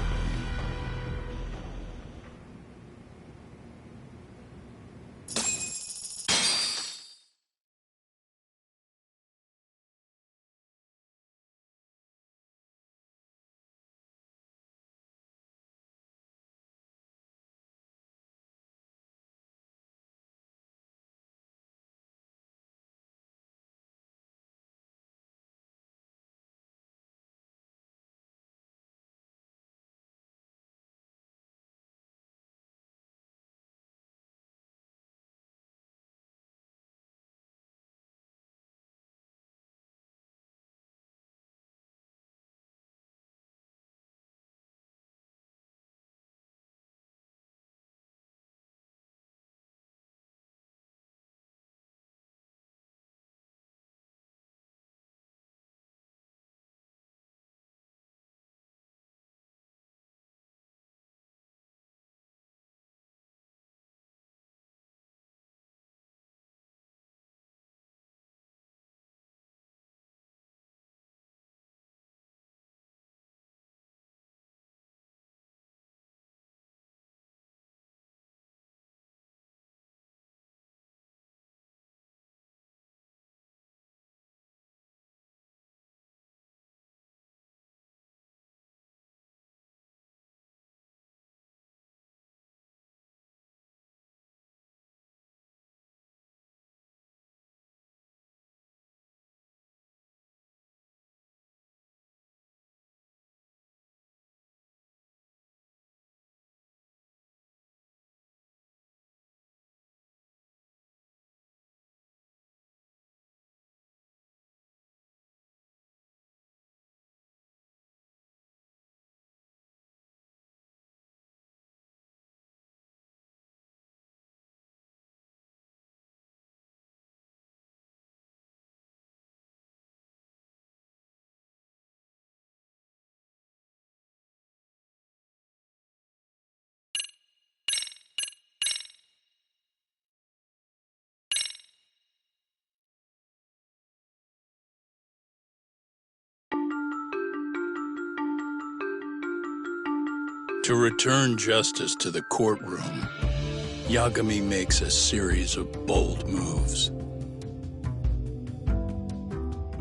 To return justice to the courtroom, Yagami makes a series of bold moves.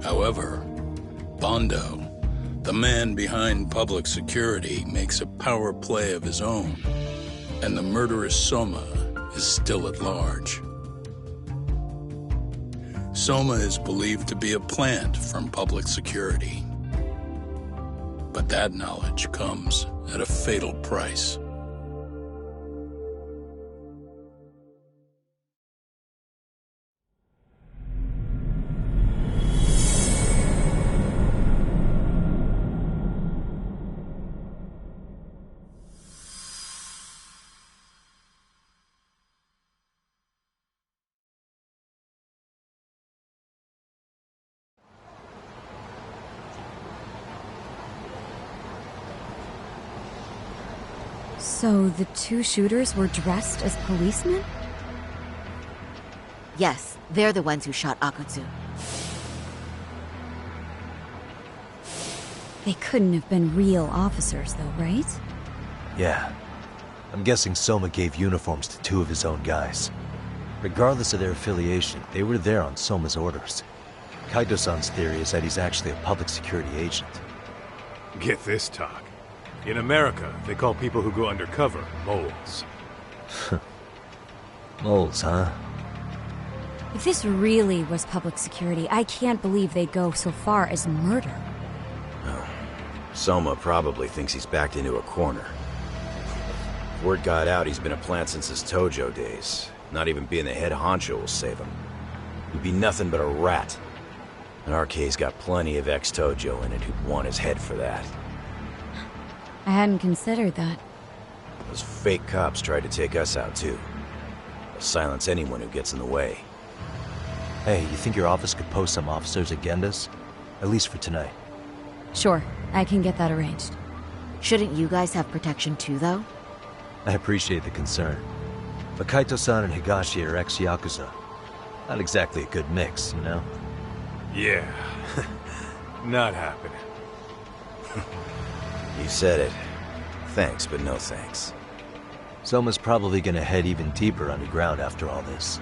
However, Bondo, the man behind public security, makes a power play of his own, and the murderous Soma is still at large. Soma is believed to be a plant from public security. But that knowledge comes at a fatal price. So the two shooters were dressed as policemen? Yes, they're the ones who shot Akutsu. They couldn't have been real officers, though, right? Yeah. I'm guessing Soma gave uniforms to two of his own guys. Regardless of their affiliation, they were there on Soma's orders. Kaito-san's theory is that he's actually a public security agent. Get this, talk. In America, they call people who go undercover moles. Moles, huh? If this really was public security, I can't believe they'd go so far as murder. Oh. Soma probably thinks he's backed into a corner. Word got out he's been a plant since his Tojo days. Not even being the head honcho will save him. He'd be nothing but a rat. And RK's got plenty of ex-Tojo in it who'd want his head for that. I hadn't considered that. Those fake cops tried to take us out, too. They'll silence anyone who gets in the way. Hey, you think your office could post some officers at Genda's? At least for tonight. Sure, I can get that arranged. Shouldn't you guys have protection too, though? I appreciate the concern. But Kaito-san and Higashi are ex-Yakuza. Not exactly a good mix, you know? Yeah. Not happening. You said it. Thanks, but no thanks. Soma's probably gonna head even deeper underground after all this.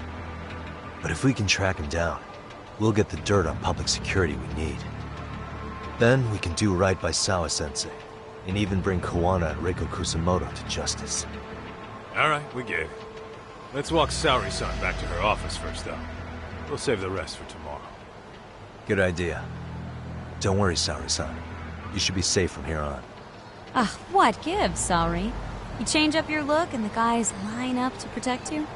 But if we can track him down, we'll get the dirt on public security we need. Then we can do right by Sawa-sensei, and even bring Kawana and Reiko Kusamoto to justice. Alright, we get it. Let's walk Saori-san back to her office first, though. We'll save the rest for tomorrow. Good idea. Don't worry, Saori-san. You should be safe from here on. What gives, Saori? You change up your look and the guys line up to protect you?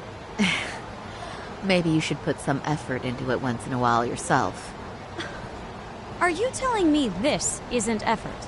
Maybe you should put some effort into it once in a while yourself. Are you telling me this isn't effort?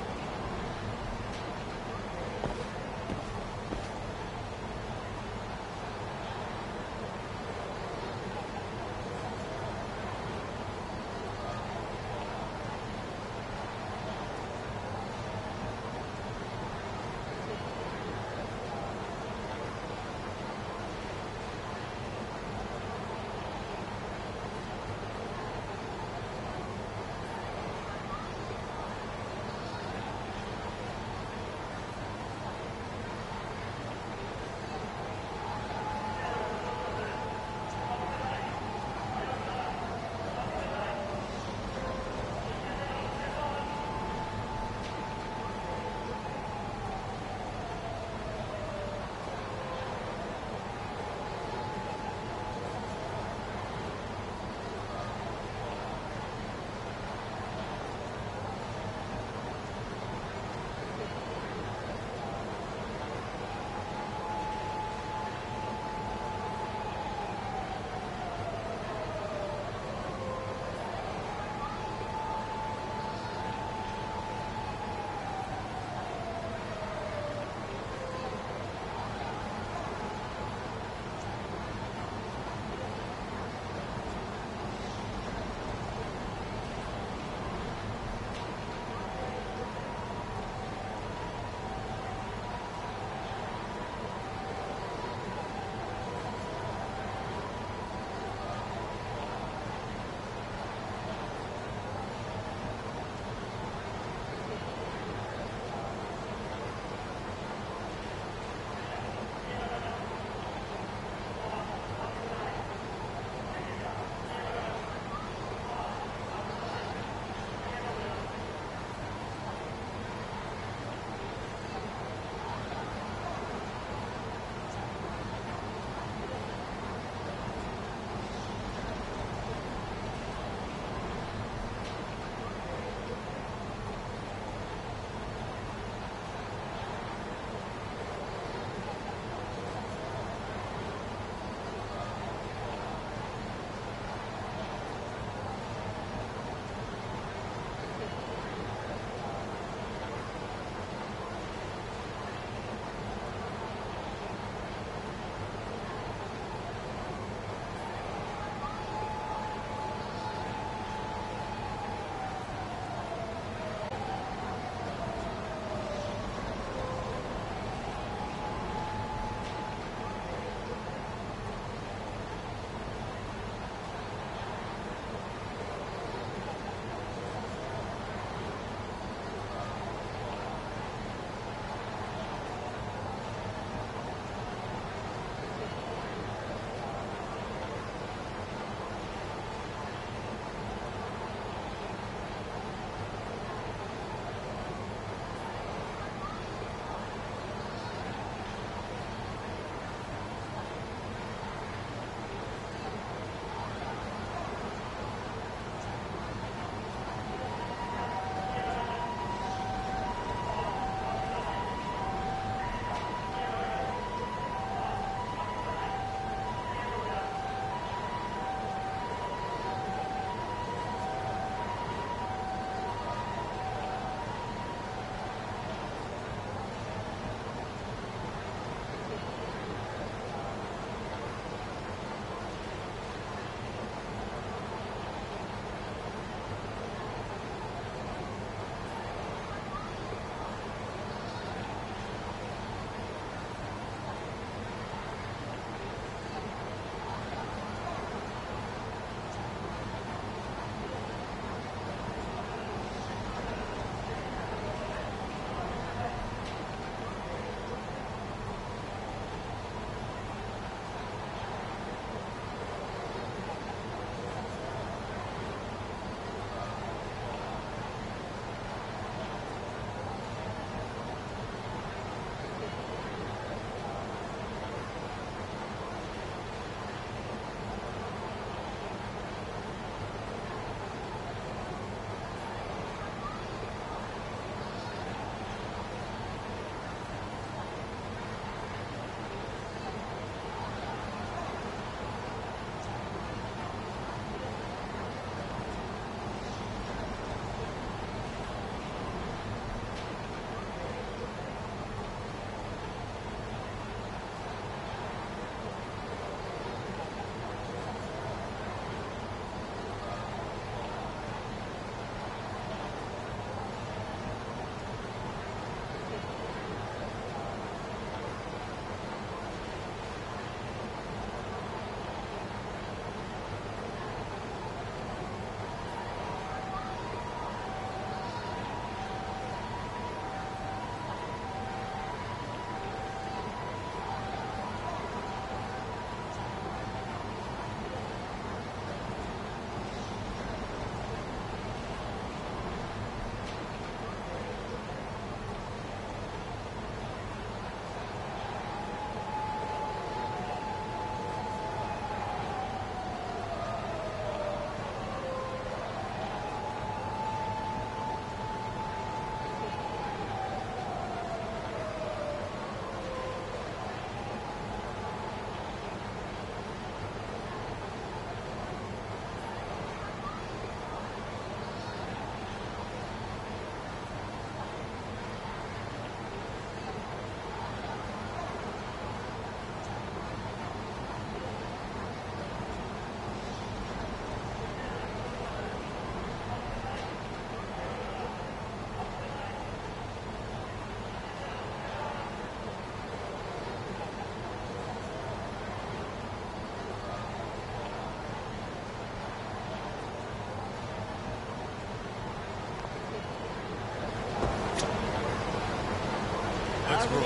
Let's roll.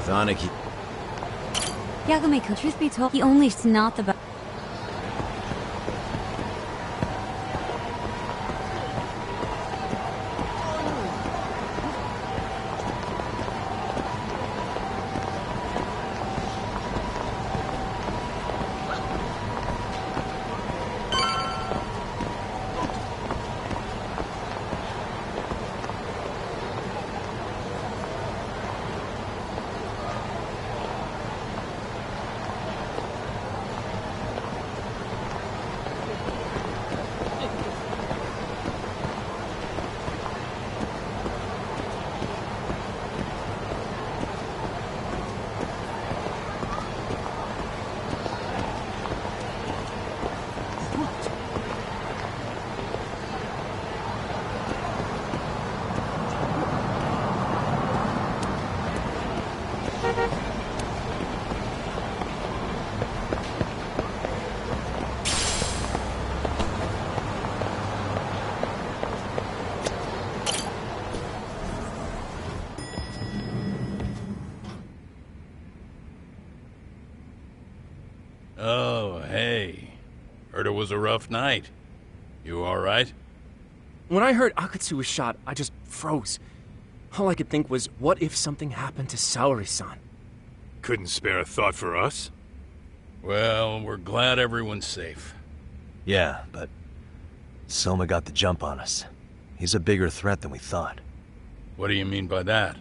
Sonic, Yagami, truth be told, he only is not the best. Oh, hey. Heard it was a rough night. You alright? When I heard Akatsu was shot, I just froze. All I could think was, what if something happened to Saori-san? Couldn't spare a thought for us? Well, we're glad everyone's safe. Yeah, but Soma got the jump on us. He's a bigger threat than we thought. What do you mean by that?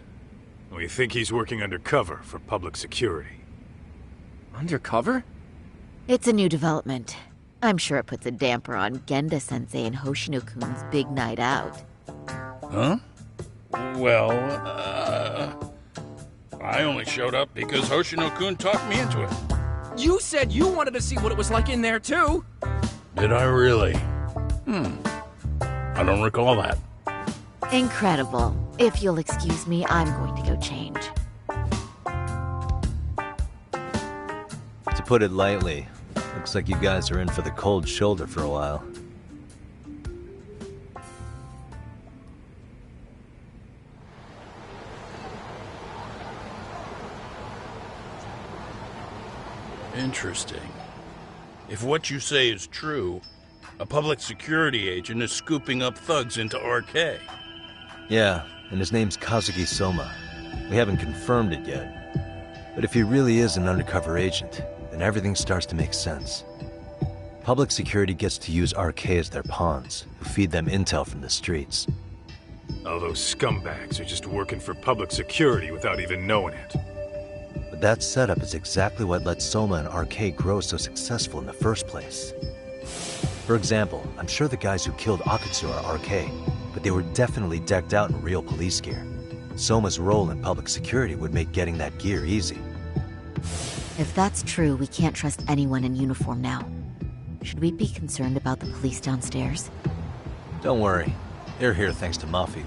We think he's working undercover for public security. Undercover? It's a new development. I'm sure it puts a damper on Genda-sensei and Hoshino-kun's big night out. Huh? Well, I only showed up because Hoshino-kun talked me into it. You said you wanted to see what it was like in there, too! Did I really? I don't recall that. Incredible. If you'll excuse me, I'm going to go change. To put it lightly, looks like you guys are in for the cold shoulder for a while. Interesting. If what you say is true, a public security agent is scooping up thugs into RK. Yeah, and his name's Kazuki Soma. We haven't confirmed it yet. But if he really is an undercover agent, then everything starts to make sense. Public security gets to use RK as their pawns, who feed them intel from the streets. All those scumbags are just working for public security without even knowing it. But that setup is exactly what let Soma and RK grow so successful in the first place. For example, I'm sure the guys who killed Akatsu are RK, but they were definitely decked out in real police gear. Soma's role in public security would make getting that gear easy. If that's true, we can't trust anyone in uniform now. Should we be concerned about the police downstairs? Don't worry. They're here thanks to Mafia.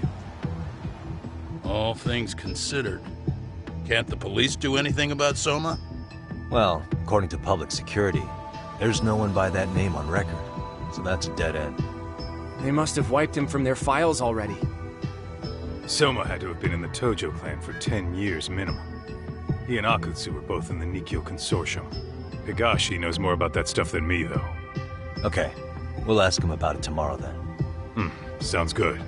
All things considered, can't the police do anything about Soma? Well, according to public security, there's no one by that name on record, so that's a dead end. They must have wiped him from their files already. Soma had to have been in the Tojo clan for 10 years minimum. He and Akutsu were both in the Nikyo Consortium. Higashi knows more about that stuff than me, though. Okay, we'll ask him about it tomorrow then. Sounds good.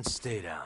and stay down.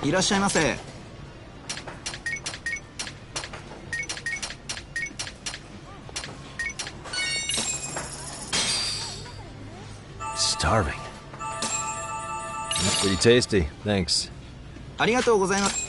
いらっしゃいませ。Starving. That's pretty tasty. Thanks. ありがとうございます。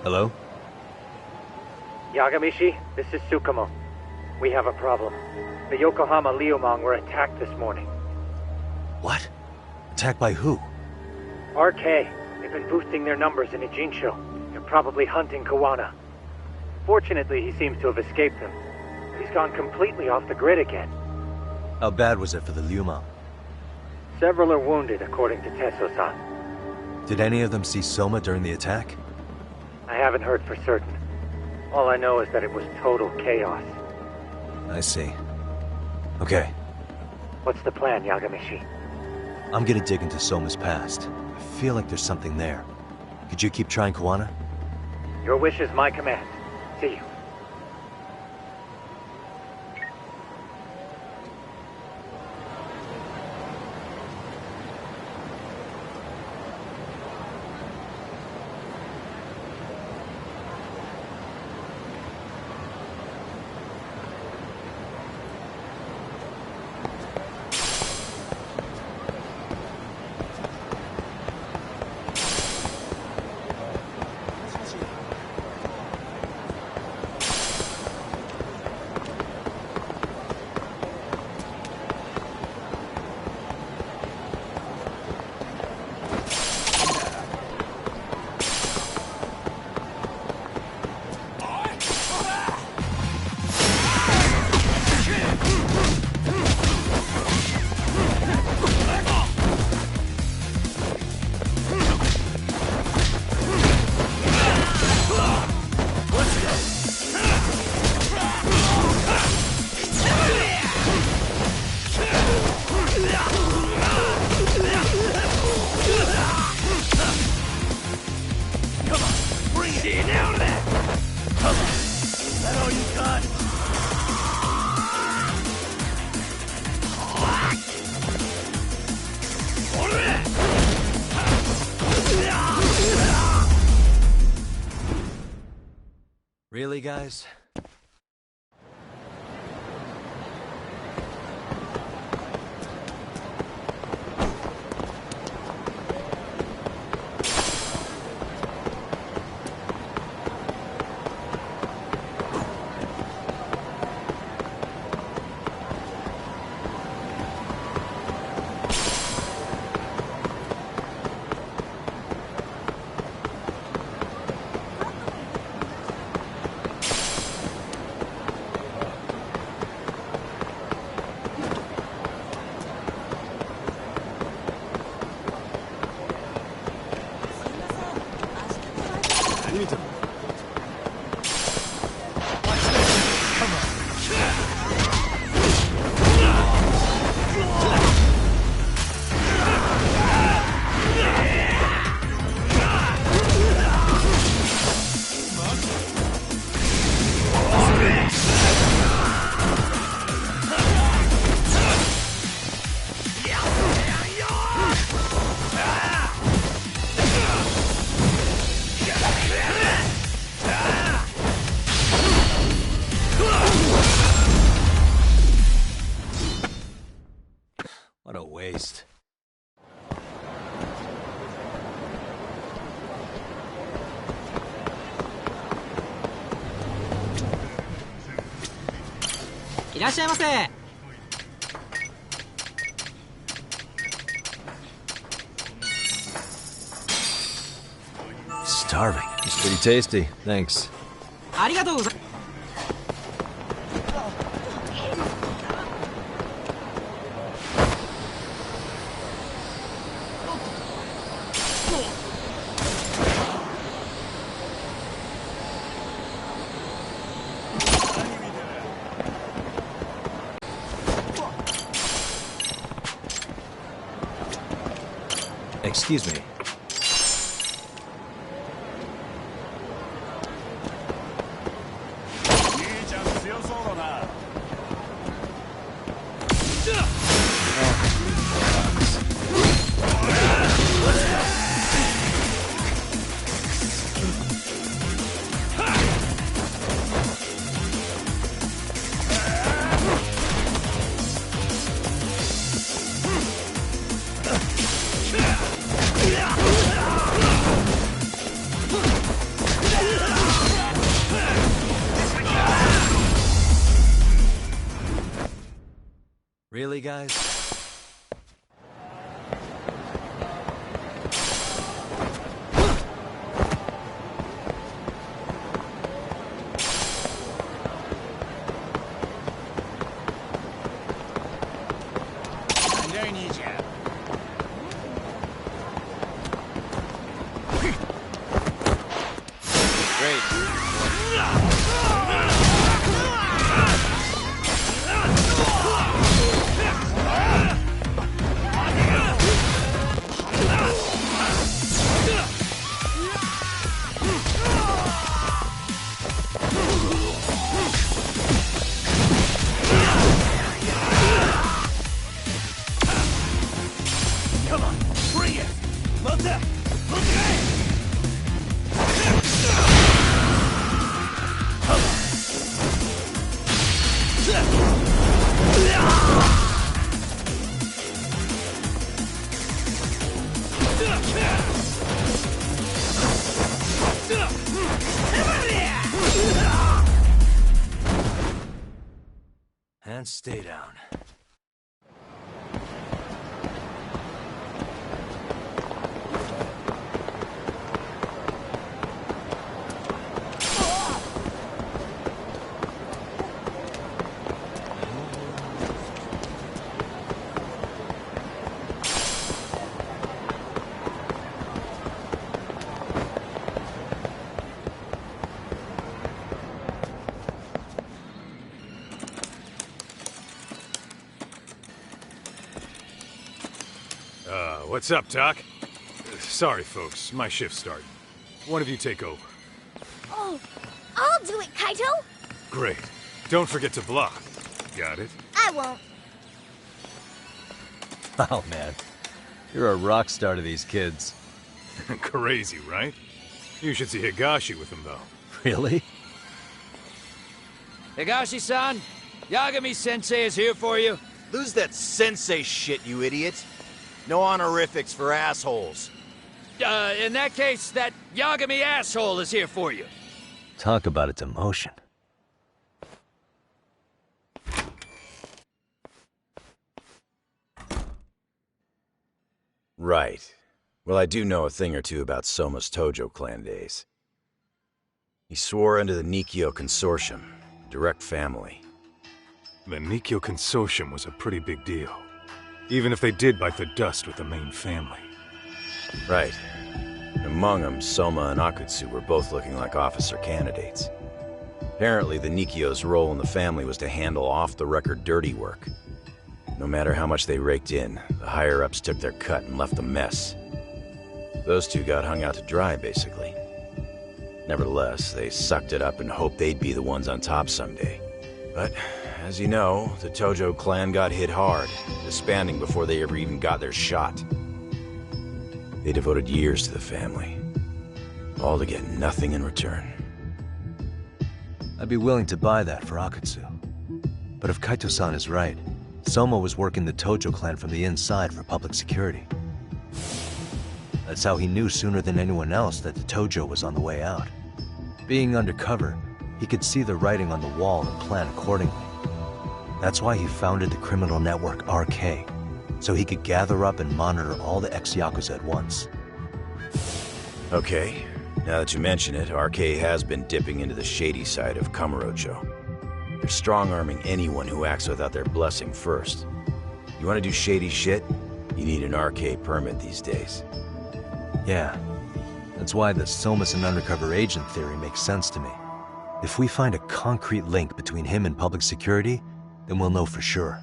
Hello? Yagamishi, this is Tsukumo. We have a problem. The Yokohama Liumang were attacked this morning. What? Attacked by who? RK. They've been boosting their numbers in Ejinsho. They're probably hunting Kawana. Fortunately, he seems to have escaped them. He's gone completely off the grid again. How bad was it for the Liumang? Several are wounded, according to Tesso-san. Did any of them see Soma during the attack? I haven't heard for certain. All I know is that it was total chaos. I see. Okay. What's the plan, Yagamishi? I'm gonna dig into Soma's past. I feel like there's something there. Could you keep trying Kuwana? Your wish is my command. See you. Really, guys? What a waste. Starving. It's pretty tasty. Thanks. Excuse me. Really, guys? Come on, bring it! Mother! And stay down. What's up, Doc? Sorry, folks. My shift's starting. One of you take over. Oh, I'll do it, Kaito! Great. Don't forget to block. Got it? I won't. Oh, man. You're a rock star to these kids. Crazy, right? You should see Higashi with him, though. Really? Higashi-san, Yagami-sensei is here for you. Lose that sensei shit, you idiot. No honorifics for assholes. In that case, that Yagami asshole is here for you. Talk about its emotion. Right. Well, I do know a thing or two about Soma's Tojo clan days. He swore under the Nikyo Consortium, direct family. The Nikyo Consortium was a pretty big deal. Even if they did bite the dust with the main family. Right. Among them, Soma and Akutsu were both looking like officer candidates. Apparently, the Nikyo's role in the family was to handle off-the-record dirty work. No matter how much they raked in, the higher-ups took their cut and left a mess. Those two got hung out to dry, basically. Nevertheless, they sucked it up and hoped they'd be the ones on top someday. But, as you know, the Tojo clan got hit hard, disbanding before they ever even got their shot. They devoted years to the family, all to get nothing in return. I'd be willing to buy that for Akutsu. But if Kaito-san is right, Soma was working the Tojo clan from the inside for public security. That's how he knew sooner than anyone else that the Tojo was on the way out. Being undercover, he could see the writing on the wall and plan accordingly. That's why he founded the criminal network RK, so he could gather up and monitor all the ex-Yakuza at once. Okay, now that you mention it, RK has been dipping into the shady side of Kamurocho. They're strong-arming anyone who acts without their blessing first. You want to do shady shit? You need an RK permit these days. Yeah, that's why the Soma's an undercover agent theory makes sense to me. If we find a concrete link between him and public security, then we'll know for sure.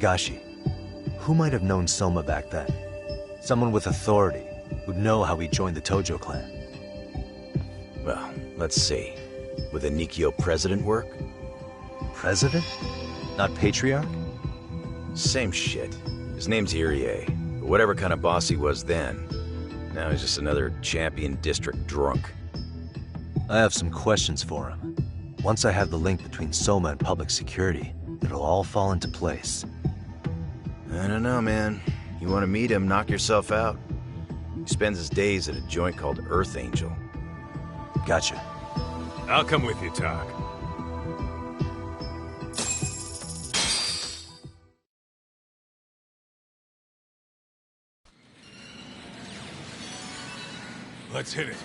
Higashi, who might have known Soma back then? Someone with authority, who'd know how he joined the Tojo clan. Well, let's see. Would the Nikyo president work? President? Not patriarch? Same shit. His name's Irie. But whatever kind of boss he was then, now he's just another champion district drunk. I have some questions for him. Once I have the link between Soma and public security, it'll all fall into place. I don't know, man. You want to meet him, knock yourself out. He spends his days at a joint called Earth Angel. Gotcha. I'll come with you, Tak. Let's hit it.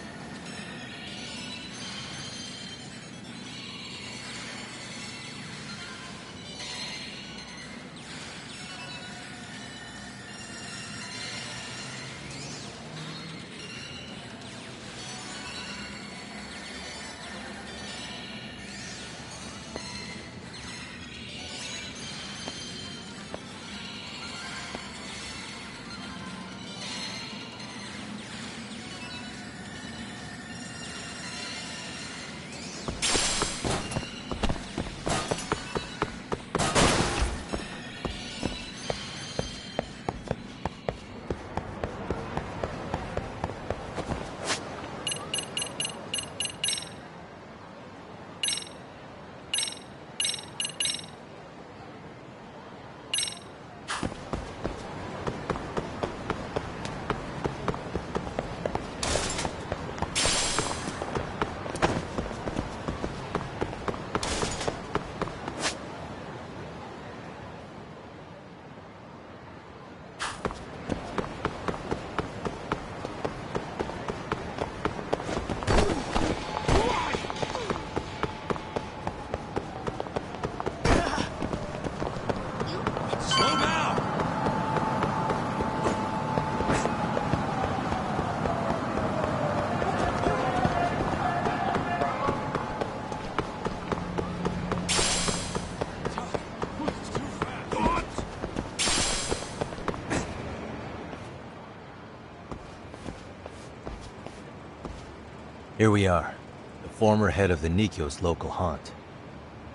Here we are, the former head of the Nikyo's local haunt.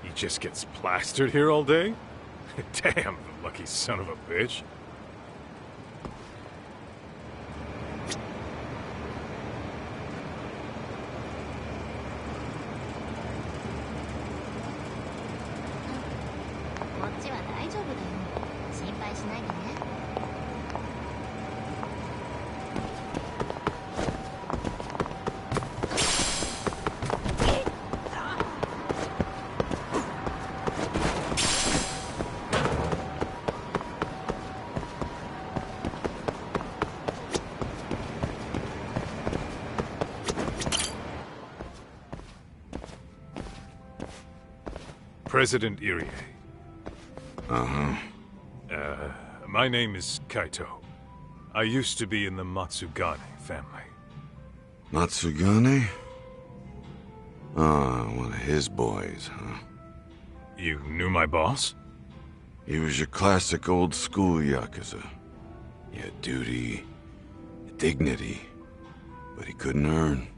He just gets plastered here all day? Damn, the lucky son of a bitch. President Irie. Uh-huh. My name is Kaito. I used to be in the Matsugane family. Matsugane? Ah, one of his boys, huh? You knew my boss? He was your classic old school Yakuza. He had duty, dignity, but he couldn't earn.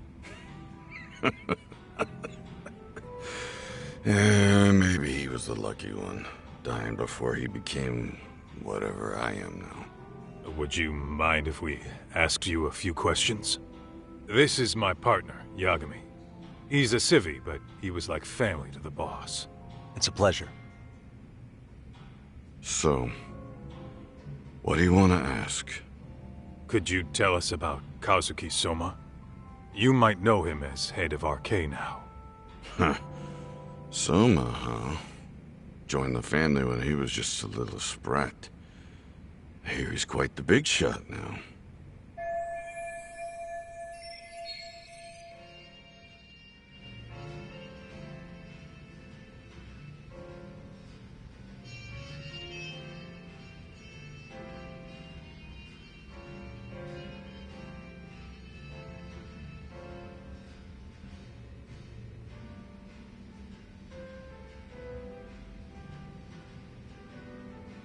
Yeah, maybe he was the lucky one, dying before he became whatever I am now. Would you mind if we asked you a few questions? This is my partner, Yagami. He's a civvy, but he was like family to the boss. It's a pleasure. So, what do you want to ask? Could you tell us about Kazuki Soma? You might know him as head of RK now. Huh. Soma, huh? Joined the family when he was just a little sprat. I hear he's quite the big shot now.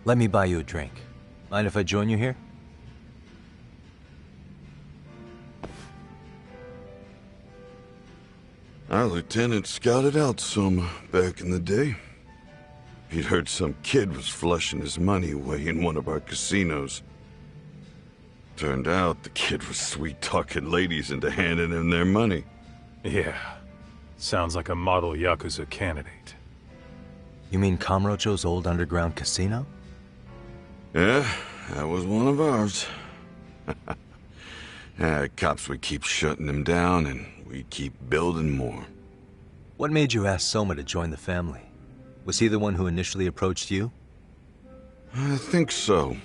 Let me buy you a drink. Mind if I join you here? Our lieutenant scouted out Soma back in the day. He'd heard some kid was flushing his money away in one of our casinos. Turned out the kid was sweet-talking ladies into handing him their money. Yeah. Sounds like a model Yakuza candidate. You mean Kamurocho's old underground casino? Yeah, that was one of ours. Cops would keep shutting him down, and we'd keep building more. What made you ask Soma to join the family? Was he the one who initially approached you? I think so.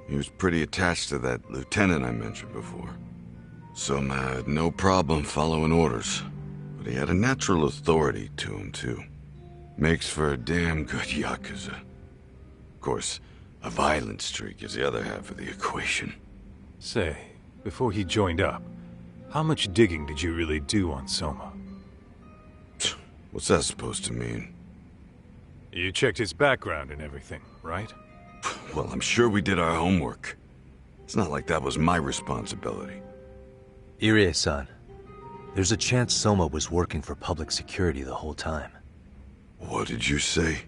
He was pretty attached to that lieutenant I mentioned before. Soma had no problem following orders, but he had a natural authority to him, too. Makes for a damn good Yakuza. Of course, a violent streak is the other half of the equation. Say, before he joined up, how much digging did you really do on Soma? What's that supposed to mean? You checked his background and everything, right? Well, I'm sure we did our homework. It's not like that was my responsibility. Irie-san, there's a chance Soma was working for public security the whole time. What did you say?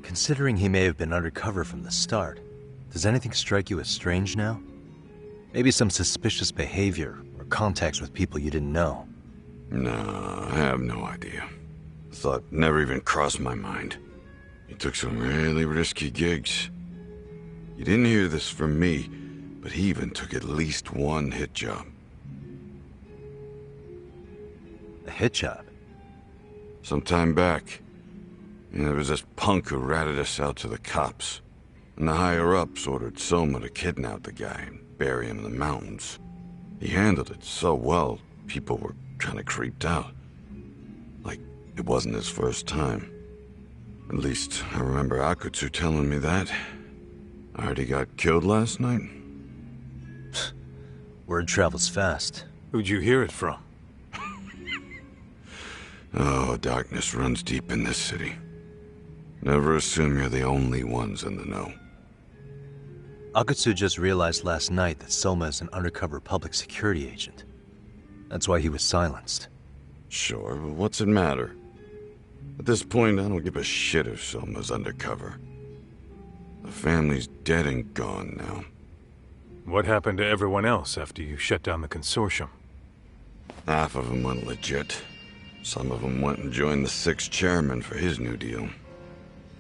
considering he may have been undercover from the start, does anything strike you as strange now? Maybe some suspicious behavior or contacts with people you didn't know? No, I have no idea. Thought never even crossed my mind. He took some really risky gigs. You didn't hear this from me, but he even took at least one hit job. A hit job? Some time back, there was this punk who ratted us out to the cops. And the higher-ups ordered Soma to kidnap the guy and bury him in the mountains. He handled it so well, people were kind of creeped out. Like it wasn't his first time. At least, I remember Akutsu telling me that. I heard he got killed last night. Word travels fast. Who'd you hear it from? Oh, darkness runs deep in this city. Never assume you're the only ones in the know. Akutsu just realized last night that Soma is an undercover public security agent. That's why he was silenced. Sure, but what's it matter? At this point, I don't give a shit if Soma's undercover. The family's dead and gone now. What happened to everyone else after you shut down the consortium? Half of them went legit. Some of them went and joined the sixth chairman for his new deal.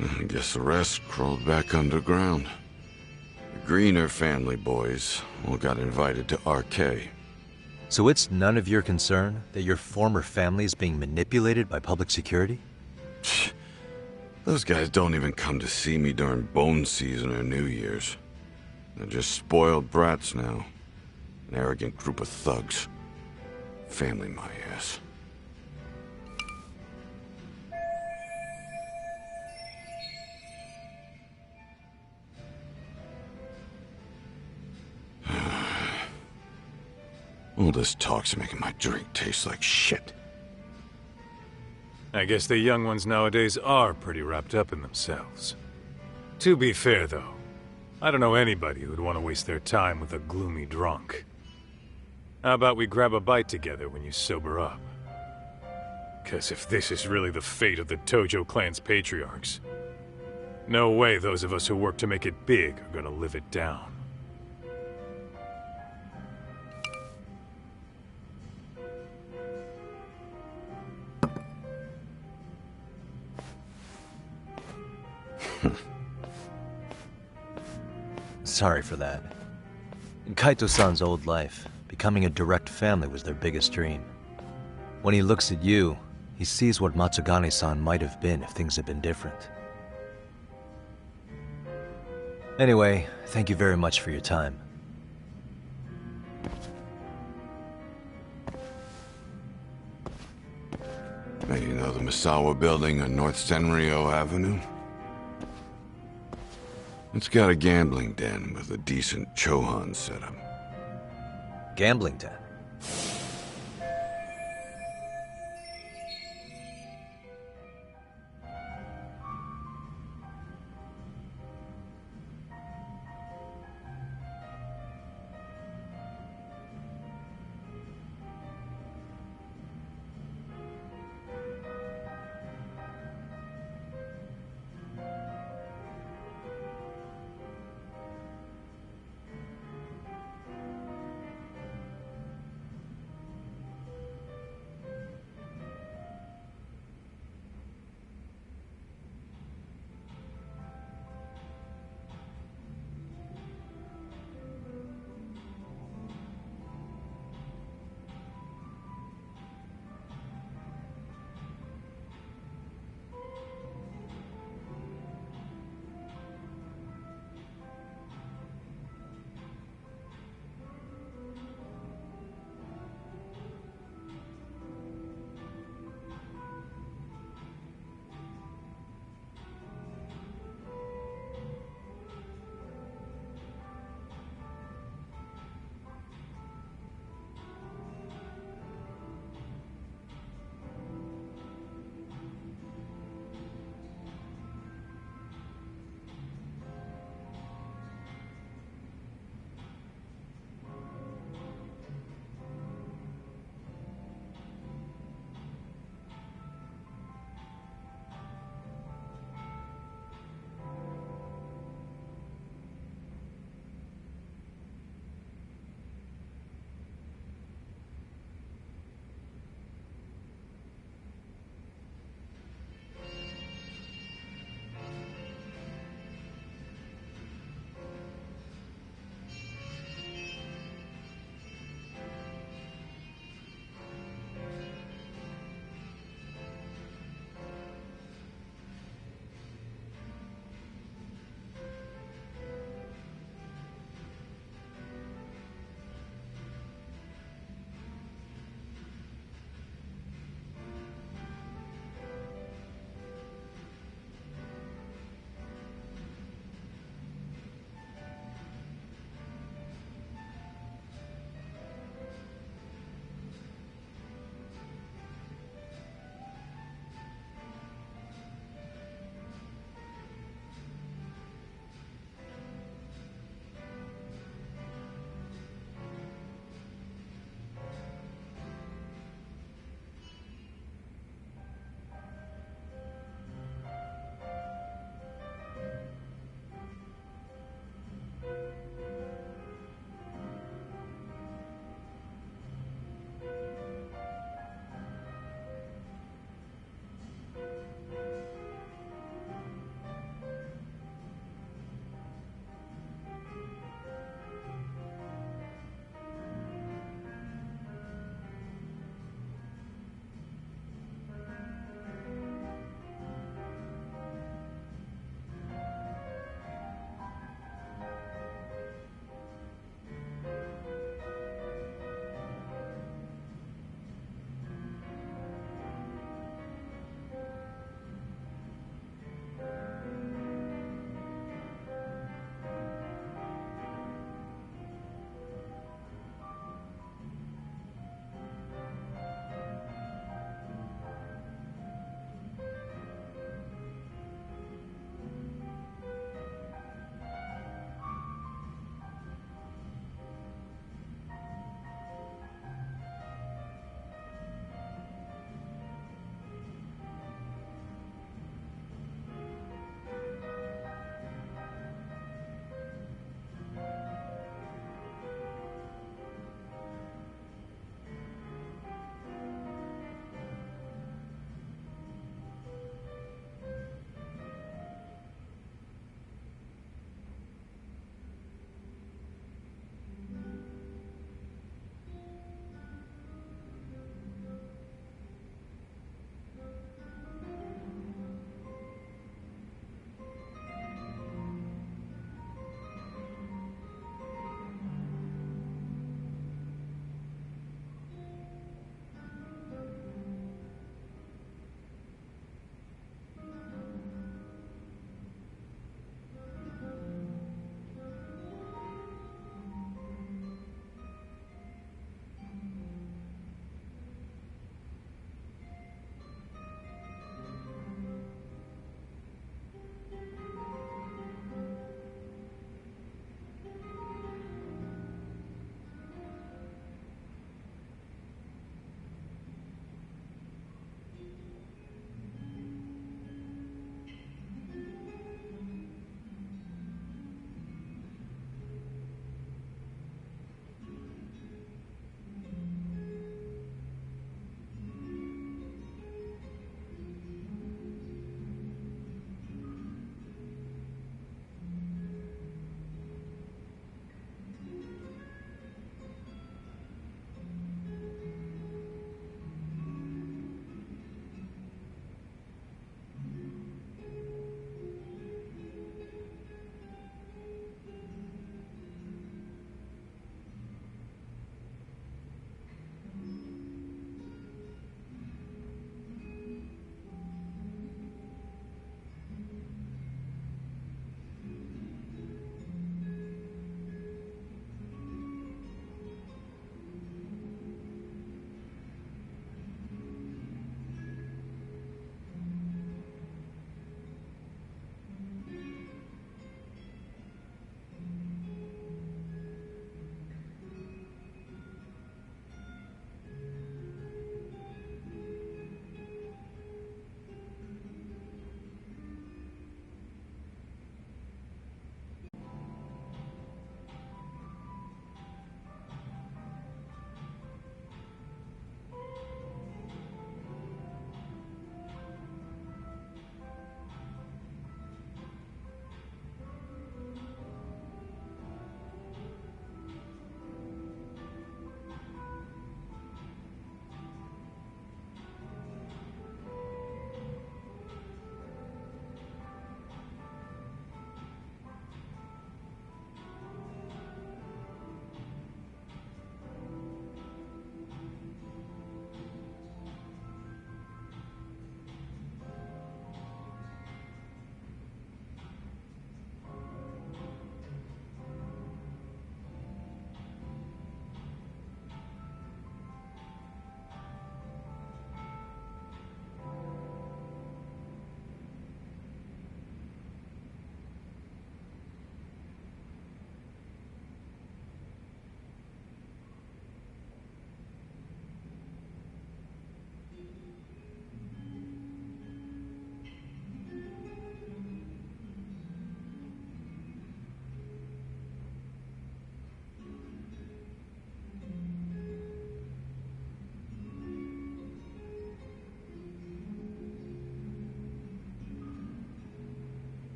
I guess the rest crawled back underground. The Greener family boys all got invited to RK. So it's none of your concern that your former family is being manipulated by public security? Those guys don't even come to see me during bone season or New Year's. They're just spoiled brats now. An arrogant group of thugs. Family my ass. All this talk's making my drink taste like shit. I guess the young ones nowadays are pretty wrapped up in themselves. To be fair, though, I don't know anybody who'd want to waste their time with a gloomy drunk. How about we grab a bite together when you sober up? 'Cause if this is really the fate of the Tojo clan's patriarchs, no way those of us who work to make it big are gonna live it down. Sorry for that. In Kaito-san's old life, becoming a direct family was their biggest dream. When he looks at you, he sees what Matsugane-san might have been if things had been different. Anyway, thank you very much for your time. Hey, you know the Misawa building on North Senryo Avenue? It's got a gambling den with a decent Chohan setup. Gambling den?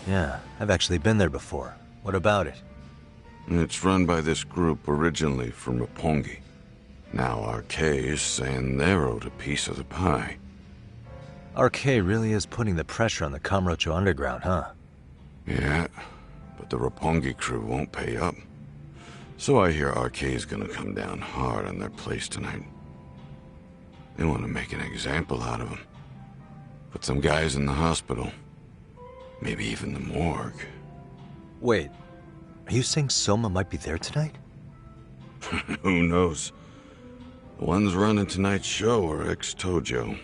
Yeah, I've actually been there before. What about it? It's run by this group originally from Roppongi. Now RK is saying they're owed a piece of the pie. RK really is putting the pressure on the Kamurocho Underground, huh? Yeah, but the Roppongi crew won't pay up. So I hear RK is gonna come down hard on their place tonight. They want to make an example out of him. Put some guys in the hospital. Maybe even the morgue. Wait, are you saying Soma might be there tonight? Who knows? The ones running tonight's show are ex-Tojo.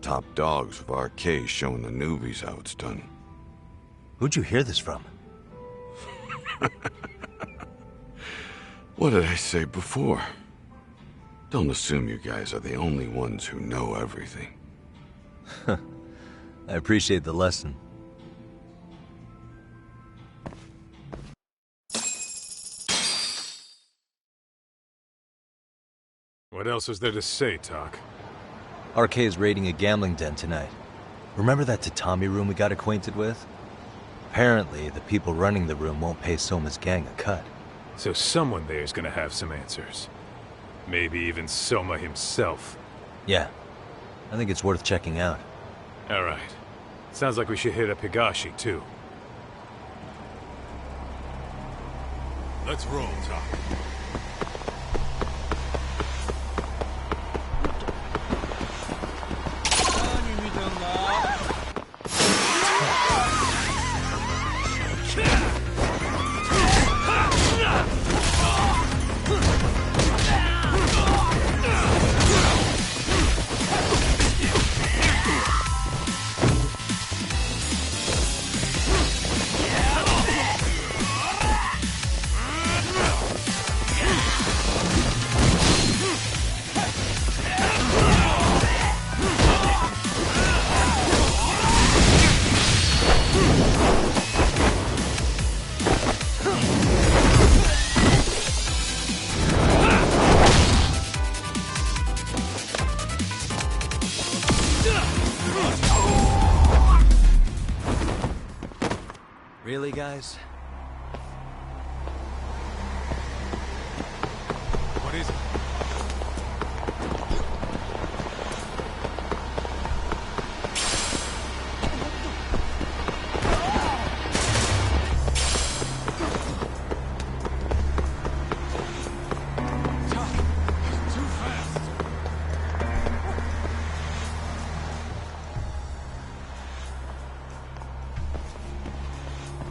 Top dogs of RK showing the newbies how it's done. Who'd you hear this from? What did I say before? Don't assume you guys are the only ones who know everything. I appreciate the lesson. What else is there to say, Tak? RK is raiding a gambling den tonight. Remember that tatami room we got acquainted with? Apparently, the people running the room won't pay Soma's gang a cut. So someone there is gonna have some answers. Maybe even Soma himself. Yeah. I think it's worth checking out. Alright. Sounds like we should hit up Higashi, too. Let's roll, Tak. Really, guys? What is it?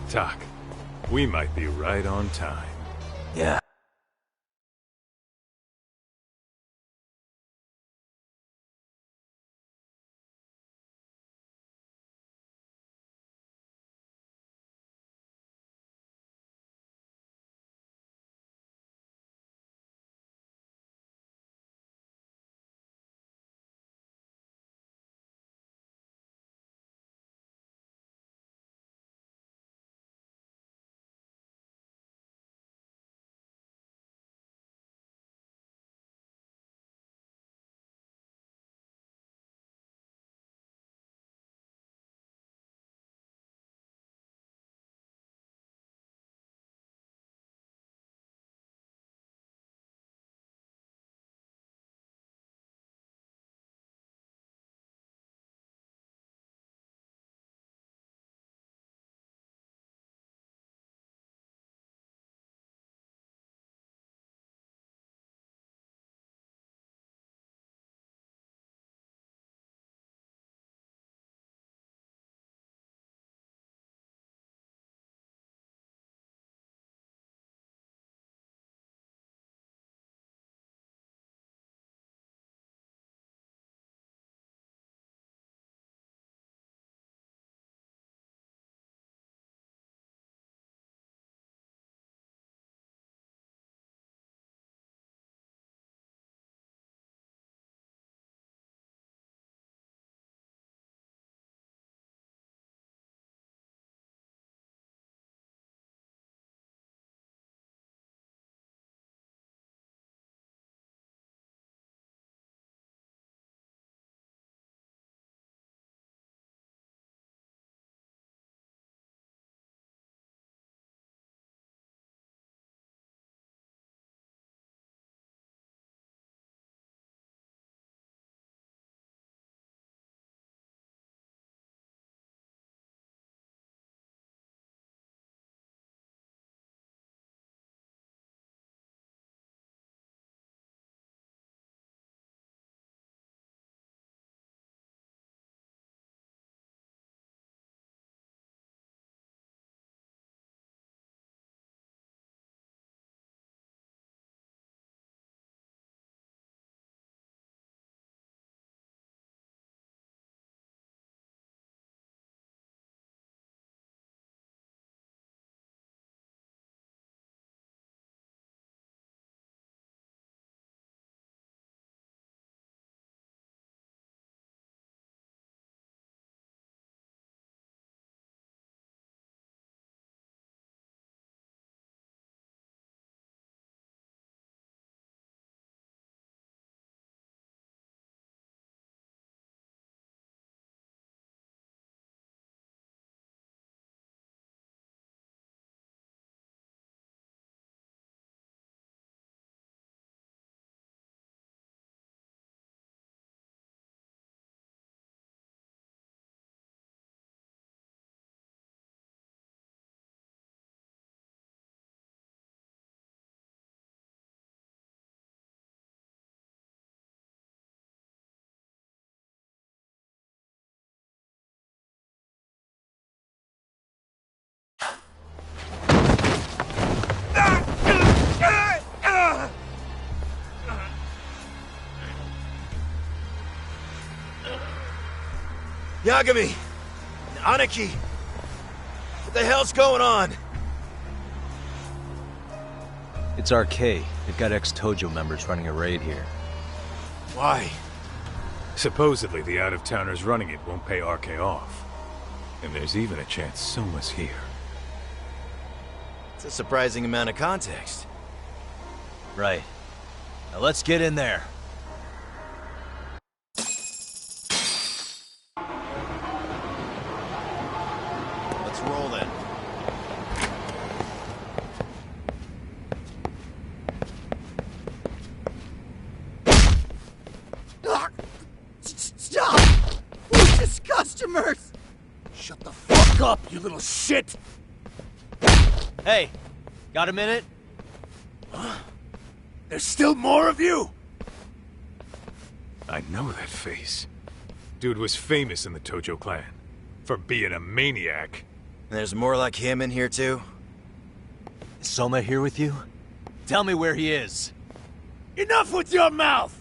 Tak, we might be right on time. Yeah. Yagami! Aniki! What the hell's going on? It's RK. They've got ex-Tojo members running a raid here. Why? Supposedly the out-of-towners running it won't pay RK off. And there's even a chance Soma's here. It's a surprising amount of context. Right. Now let's get in there. Let's roll then. Stop! We're just customers! Shut the fuck up, you little shit! Hey, got a minute? There's still more of you? I know that face. Dude was famous in the Tojo clan. For being a maniac. There's more like him in here too? Is Soma here with you? Tell me where he is. Enough with your mouth!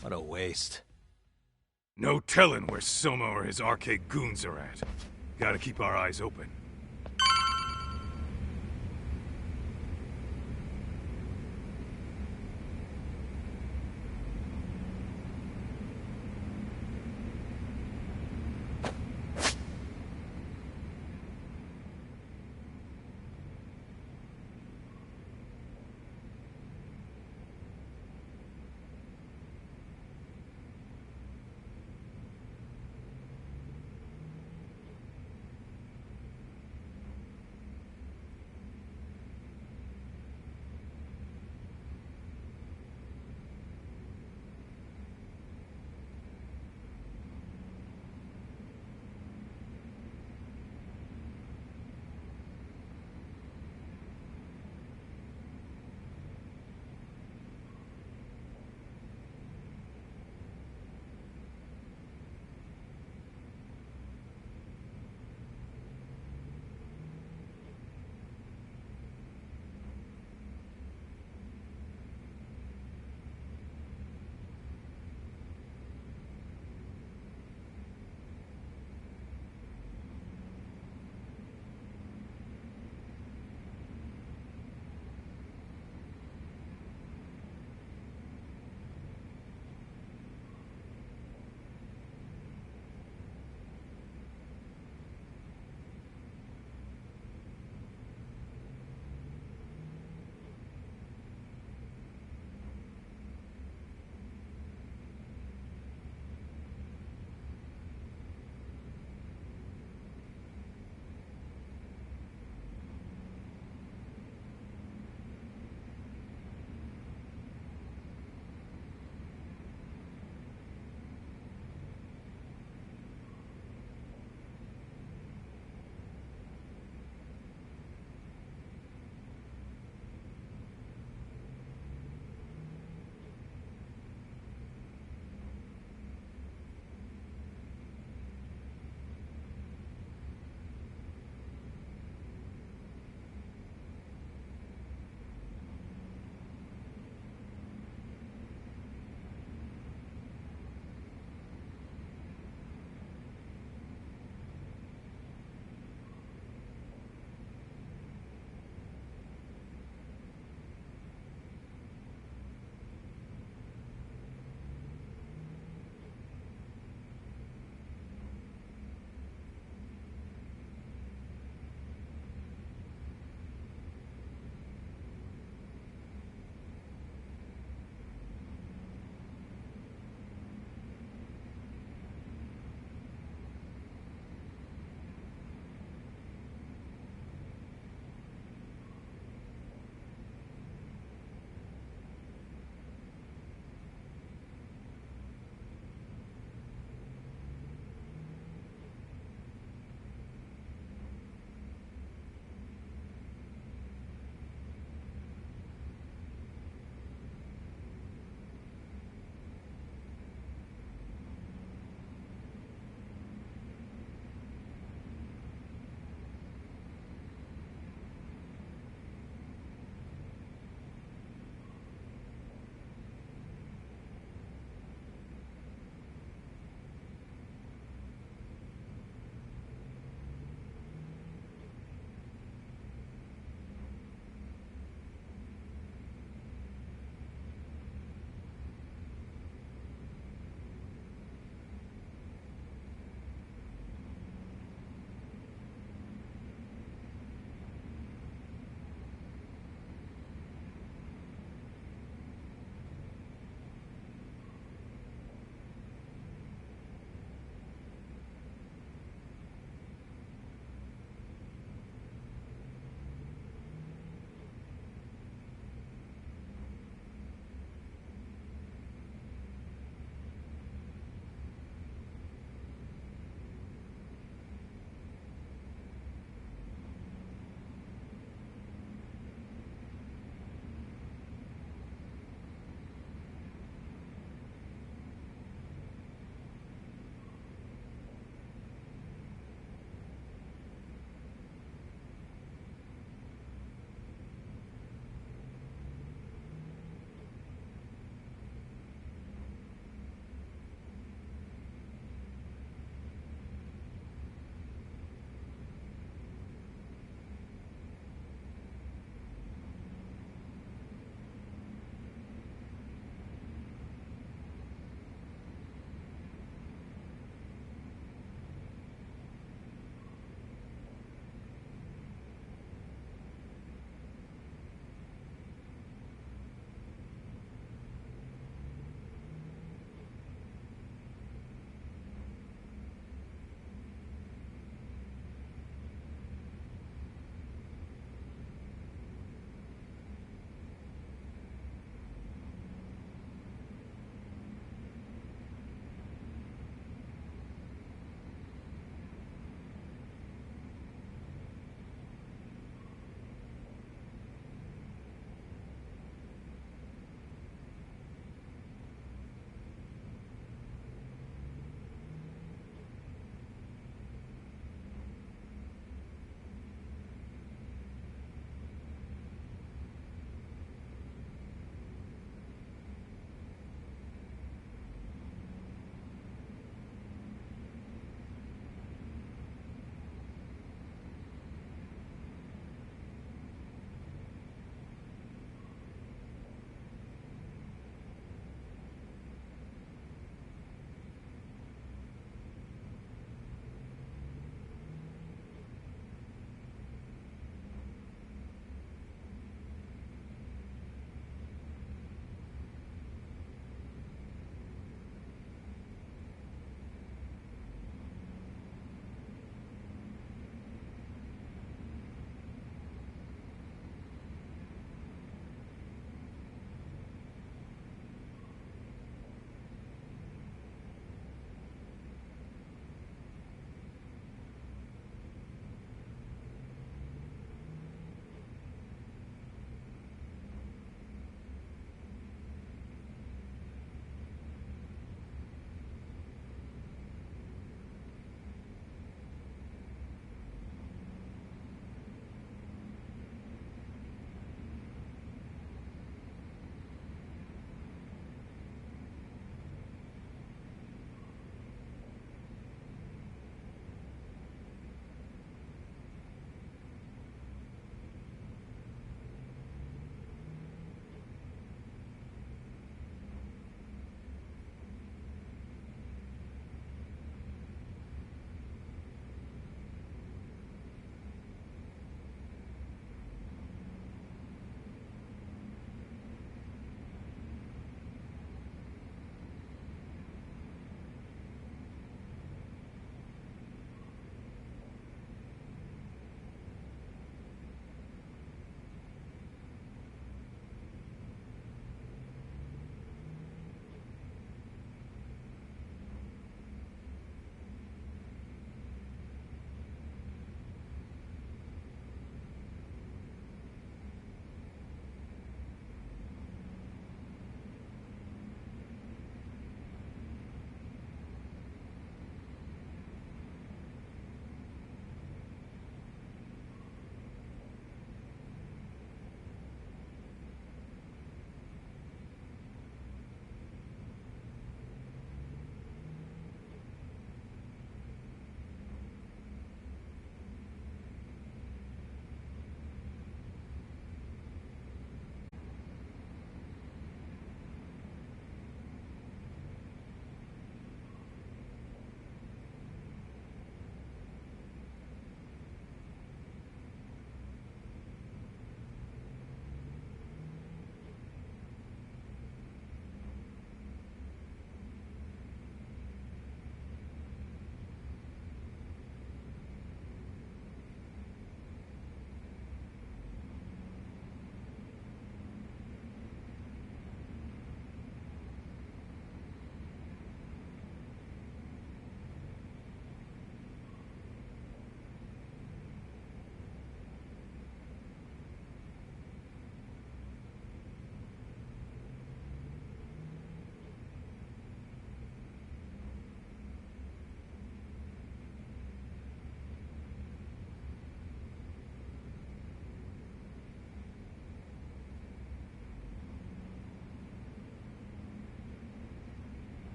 What a waste. No telling where Soma or his RK goons are at. Gotta keep our eyes open.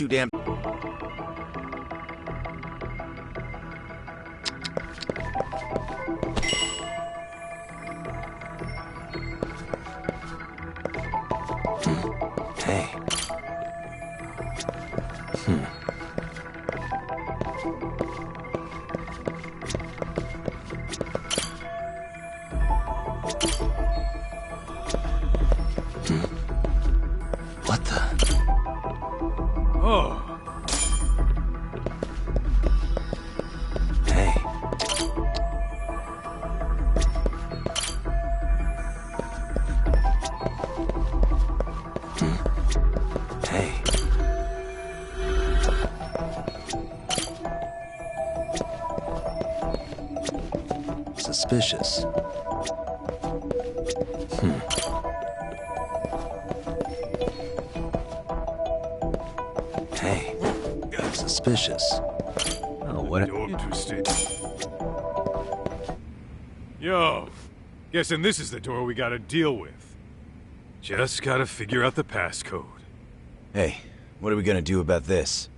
too damn... Hey. What the? Oh. Hey. Hey. Suspicious. Hey. Suspicious. Oh, what? Interesting. Yo, guessing this is the door we gotta deal with. Just gotta figure out the passcode. Hey, what are we gonna do about this?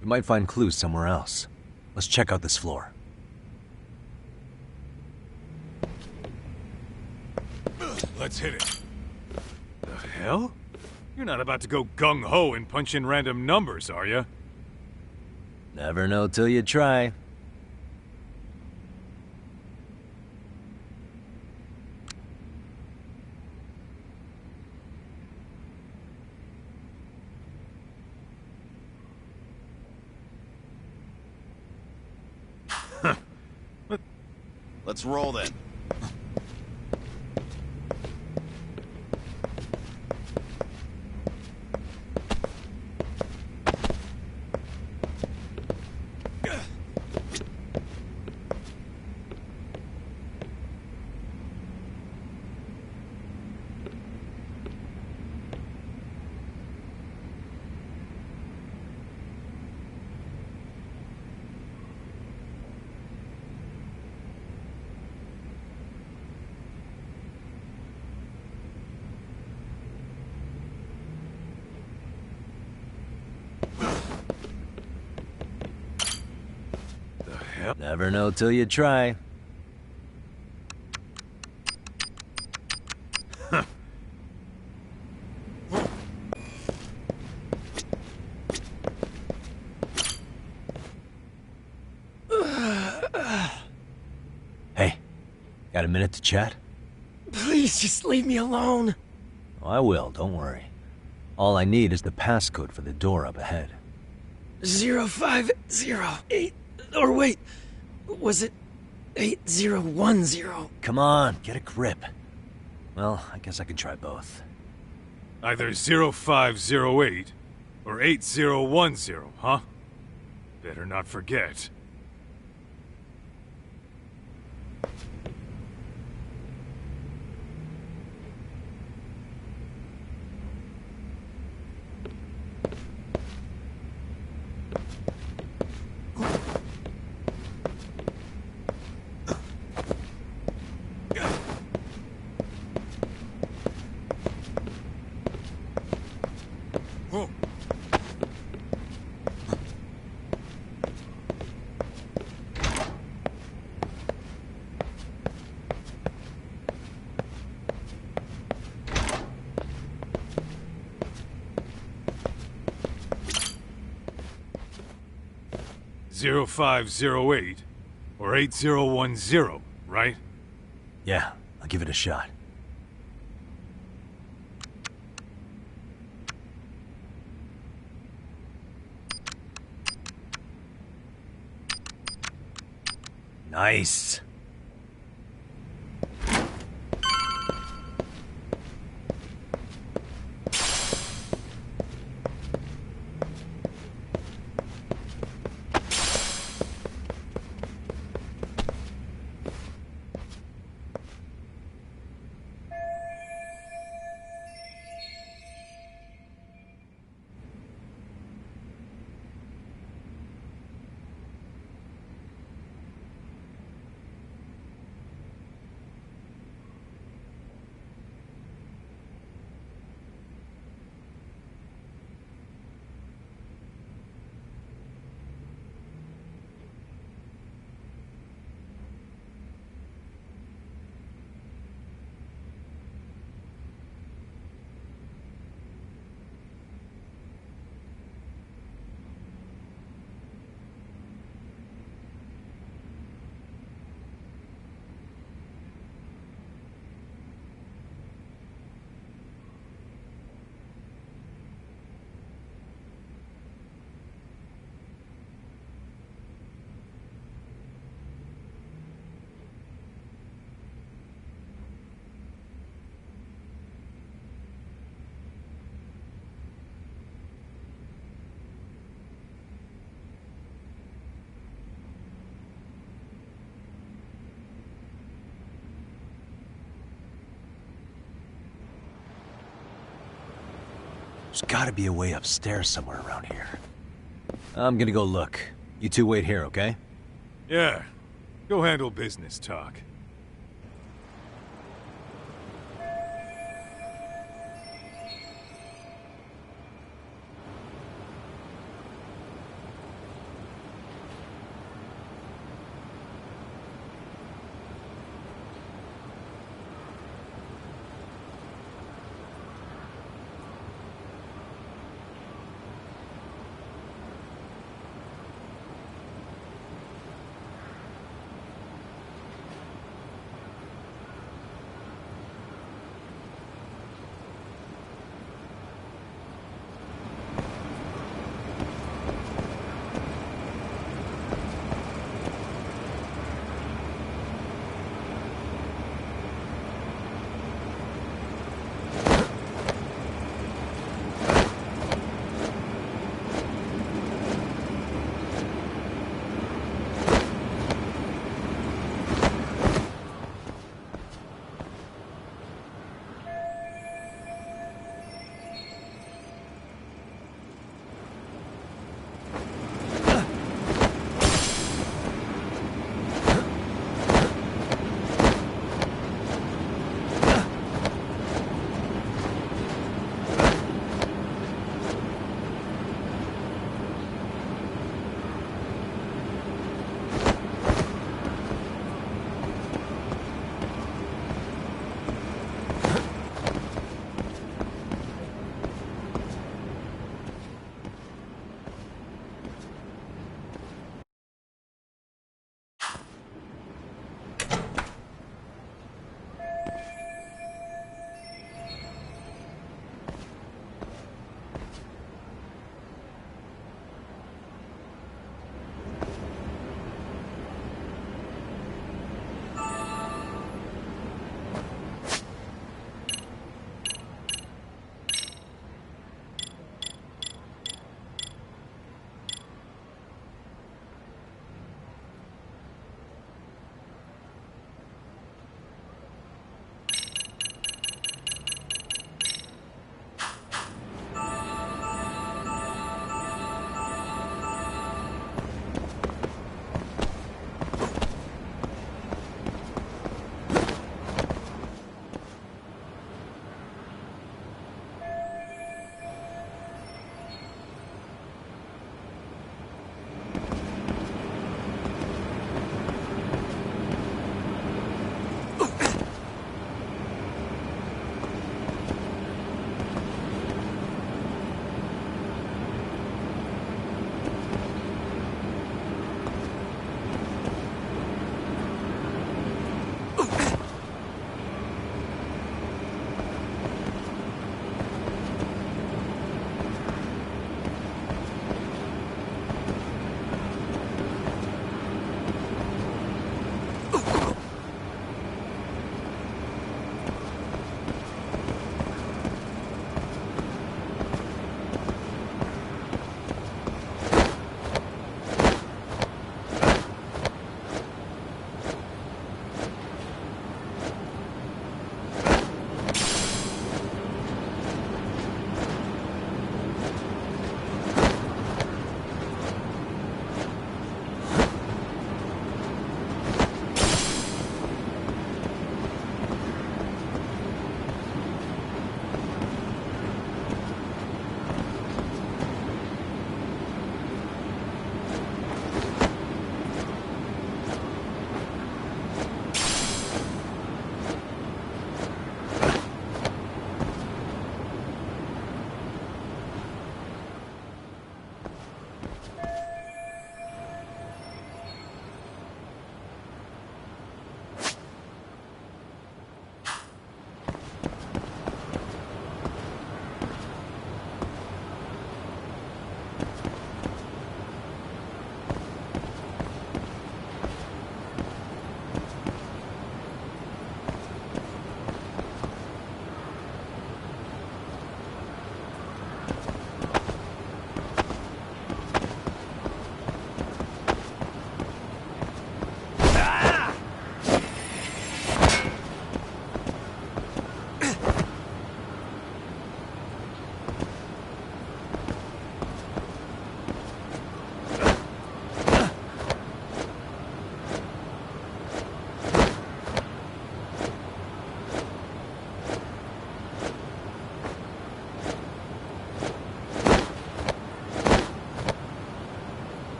We might find clues somewhere else. Let's check out this floor. Let's hit it. The hell? You're not about to go gung-ho and punch in random numbers, are you? Never know till you try. Let's roll then. Never know till you try. Hey, got a minute to chat? Please just leave me alone. Oh, I will, don't worry. All I need is the passcode for the door up ahead. 0508. Or wait, was it 8010? Come on, get a grip. Well, I guess I can try both. Either 0508 or 8010, huh? Better not forget. Zero 0508 or 8010, right? Yeah, I'll give it a shot. Nice. There's gotta be a way upstairs somewhere around here. I'm gonna go look. You two wait here, okay? Yeah. Go handle business, Talk.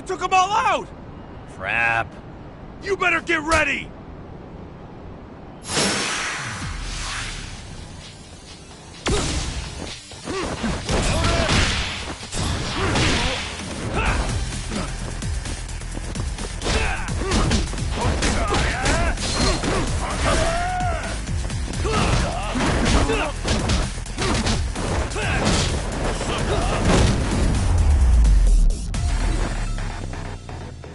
took them all out! Crap. You better get ready!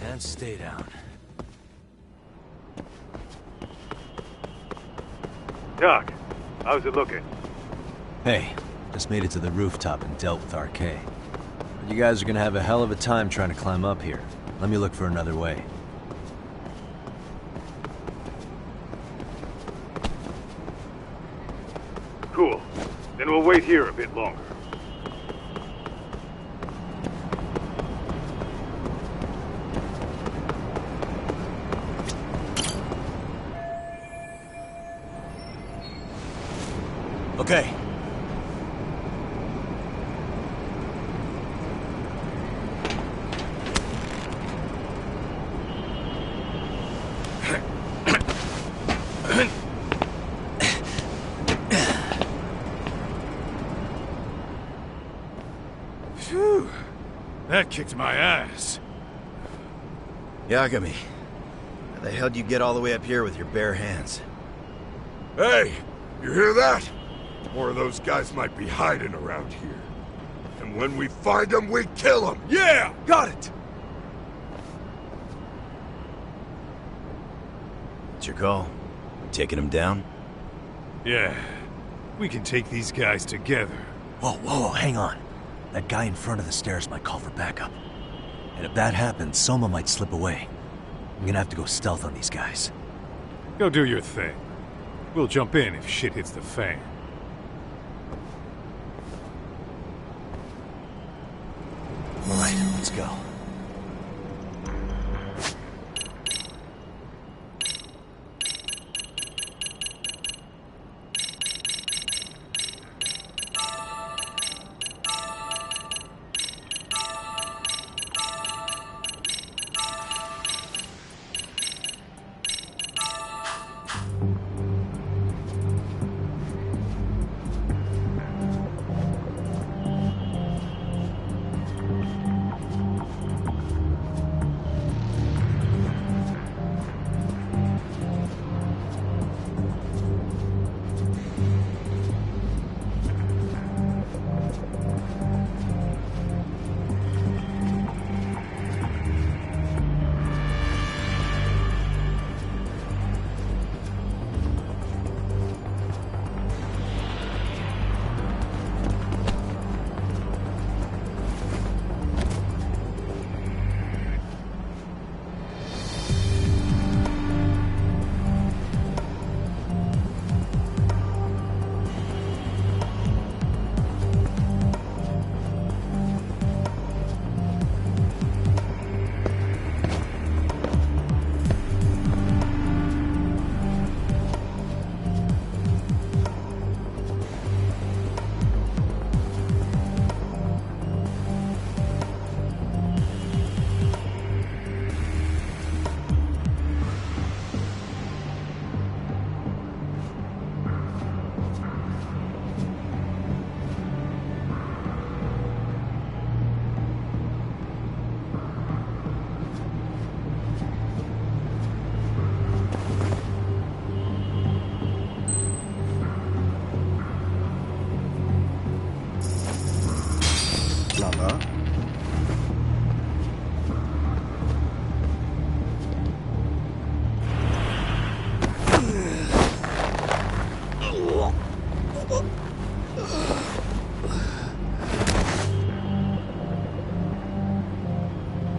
And stay down. Doc, how's it looking? Hey, just made it to the rooftop and dealt with RK. But you guys are gonna have a hell of a time trying to climb up here. Let me look for another way. Cool. Then we'll wait here a bit longer. Okay. Phew. That kicked my ass. Yagami, how the hell do you get all the way up here with your bare hands? Hey, you hear that? More of those guys might be hiding around here. And when we find them, we kill them! Yeah! Got it! What's your call? Taking them down? Yeah. We can take these guys together. Whoa, hang on. That guy in front of the stairs might call for backup. And if that happens, Soma might slip away. I'm gonna have to go stealth on these guys. Go do your thing. We'll jump in if shit hits the fan. All right, let's go.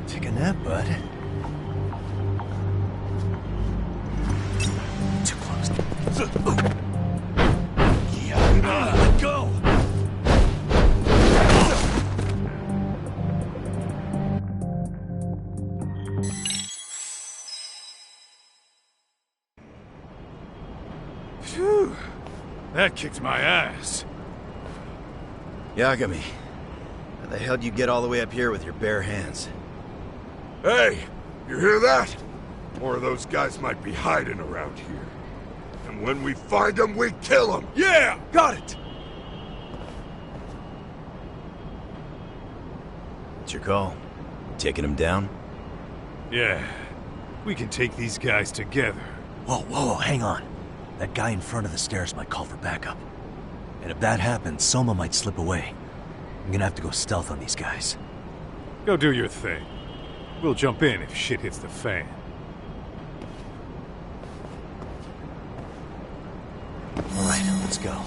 Take a nap, bud. Too close. Yeah, let go! Phew. That kicked my ass. Yagami, how the hell do you get all the way up here with your bare hands? Hey, you hear that? More of those guys might be hiding around here. And when we find them, we kill them! Yeah! Got it! What's your call? Taking him down? Yeah. We can take these guys together. Whoa, hang on. That guy in front of the stairs might call for backup. And if that happens, Soma might slip away. I'm gonna have to go stealth on these guys. Go do your thing. We'll jump in if shit hits the fan. Alright, let's go.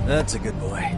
That's a good boy.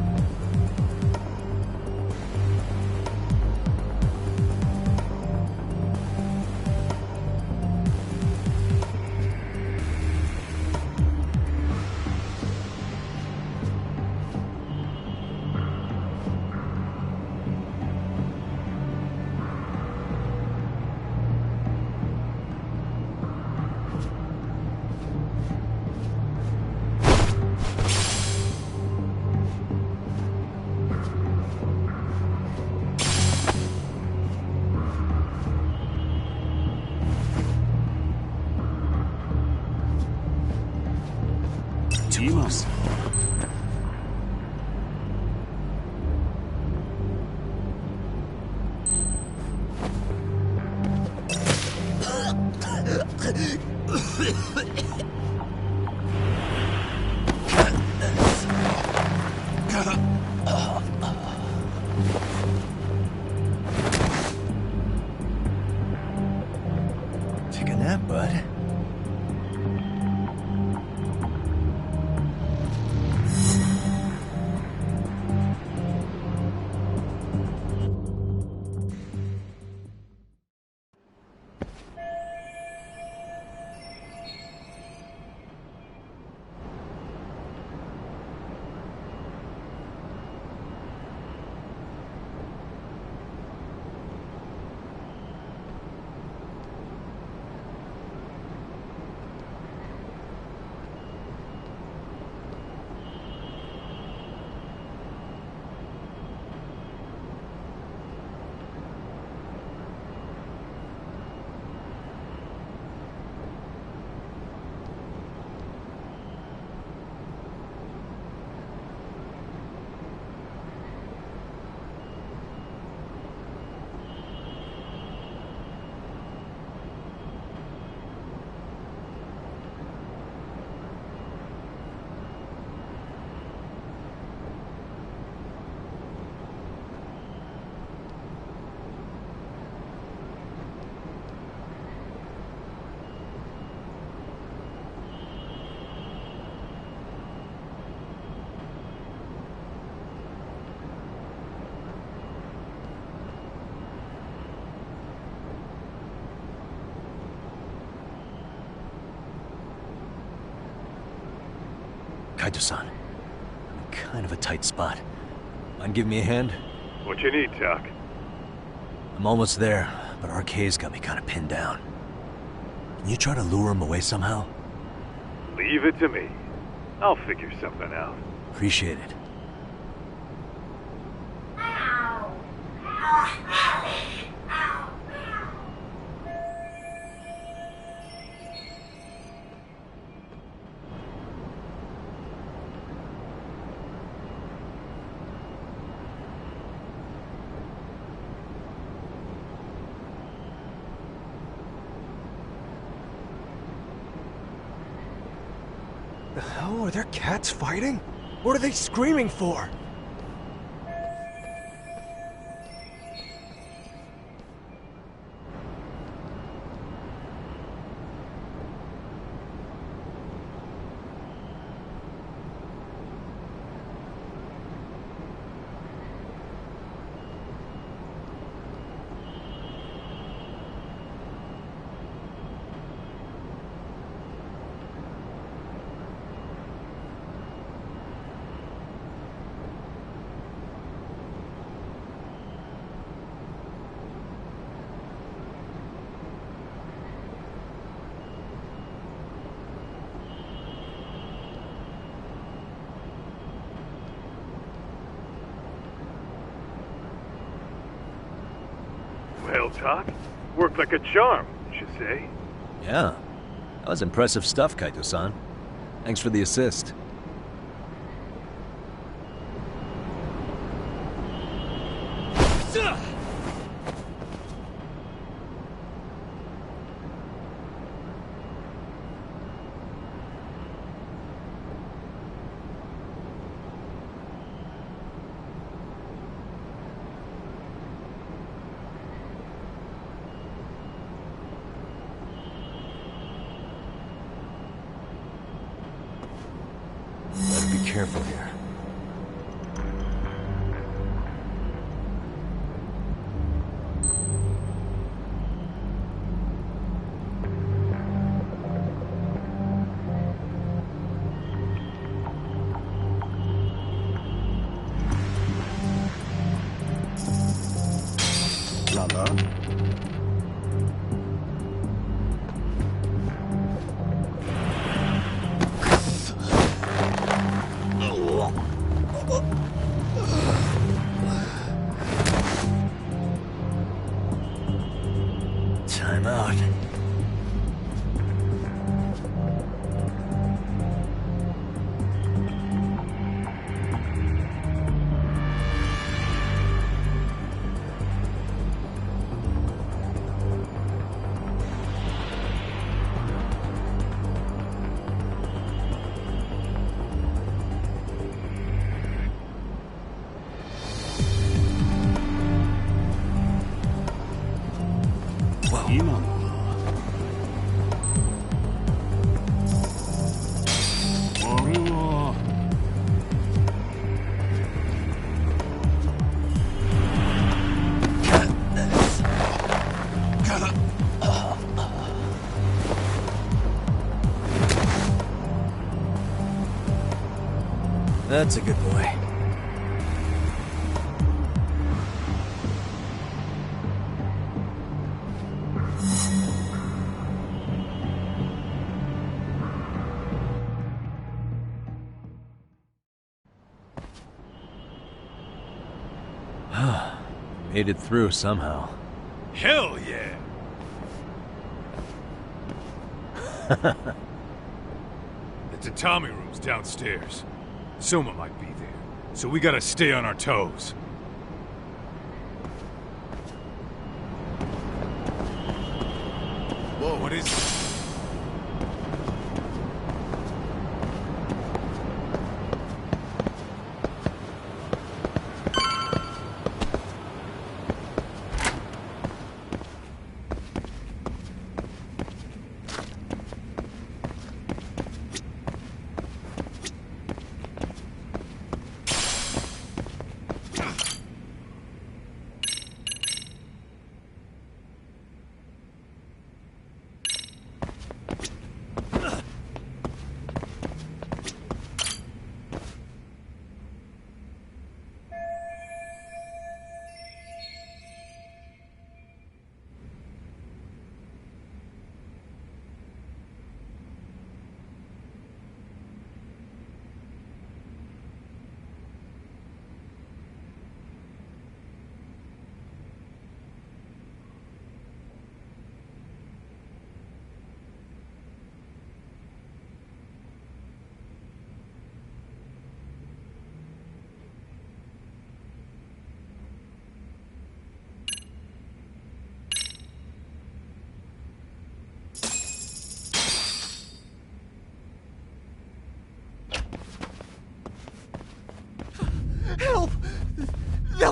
Take a nap, bud. Kaito-san, I'm in kind of a tight spot. Mind giving me a hand? What you need, Doc? I'm almost there, but RK's got me kind of pinned down. Can you try to lure him away somehow? Leave it to me. I'll figure something out. Appreciate it. The hell? Are there cats fighting? What are they screaming for? Well, Talk, worked like a charm, you should say. Yeah. That was impressive stuff, Kaito-san. Thanks for the assist. Better be careful here. Lala? Time out. That's a good boy. Made it through somehow. Hell yeah! The tatami room's downstairs. Soma might be there, so we gotta stay on our toes. Whoa, what is it?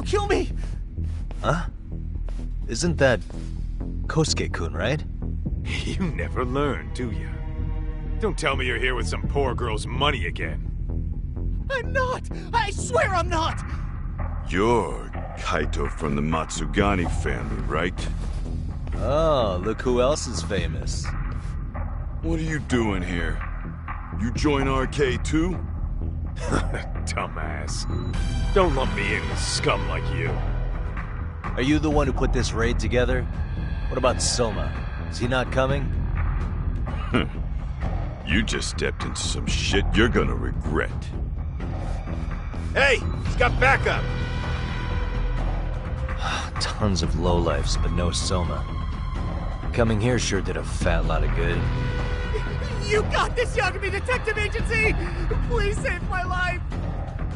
Don't kill me! Huh? Isn't that Kosuke-kun, right? You never learn, do you? Don't tell me you're here with some poor girl's money again. I'm not! I swear I'm not! You're Kaito from the Matsugani family, right? Oh, look who else is famous. What are you doing here? You join RK too? Dumbass. Don't lump me in with scum like you. Are you the one who put this raid together? What about Soma? Is he not coming? You just stepped into some shit you're gonna regret. Hey, he's got backup. Tons of lowlifes, but no Soma. Coming here sure did a fat lot of good. You got this, Yagami Detective Agency! Please save my life!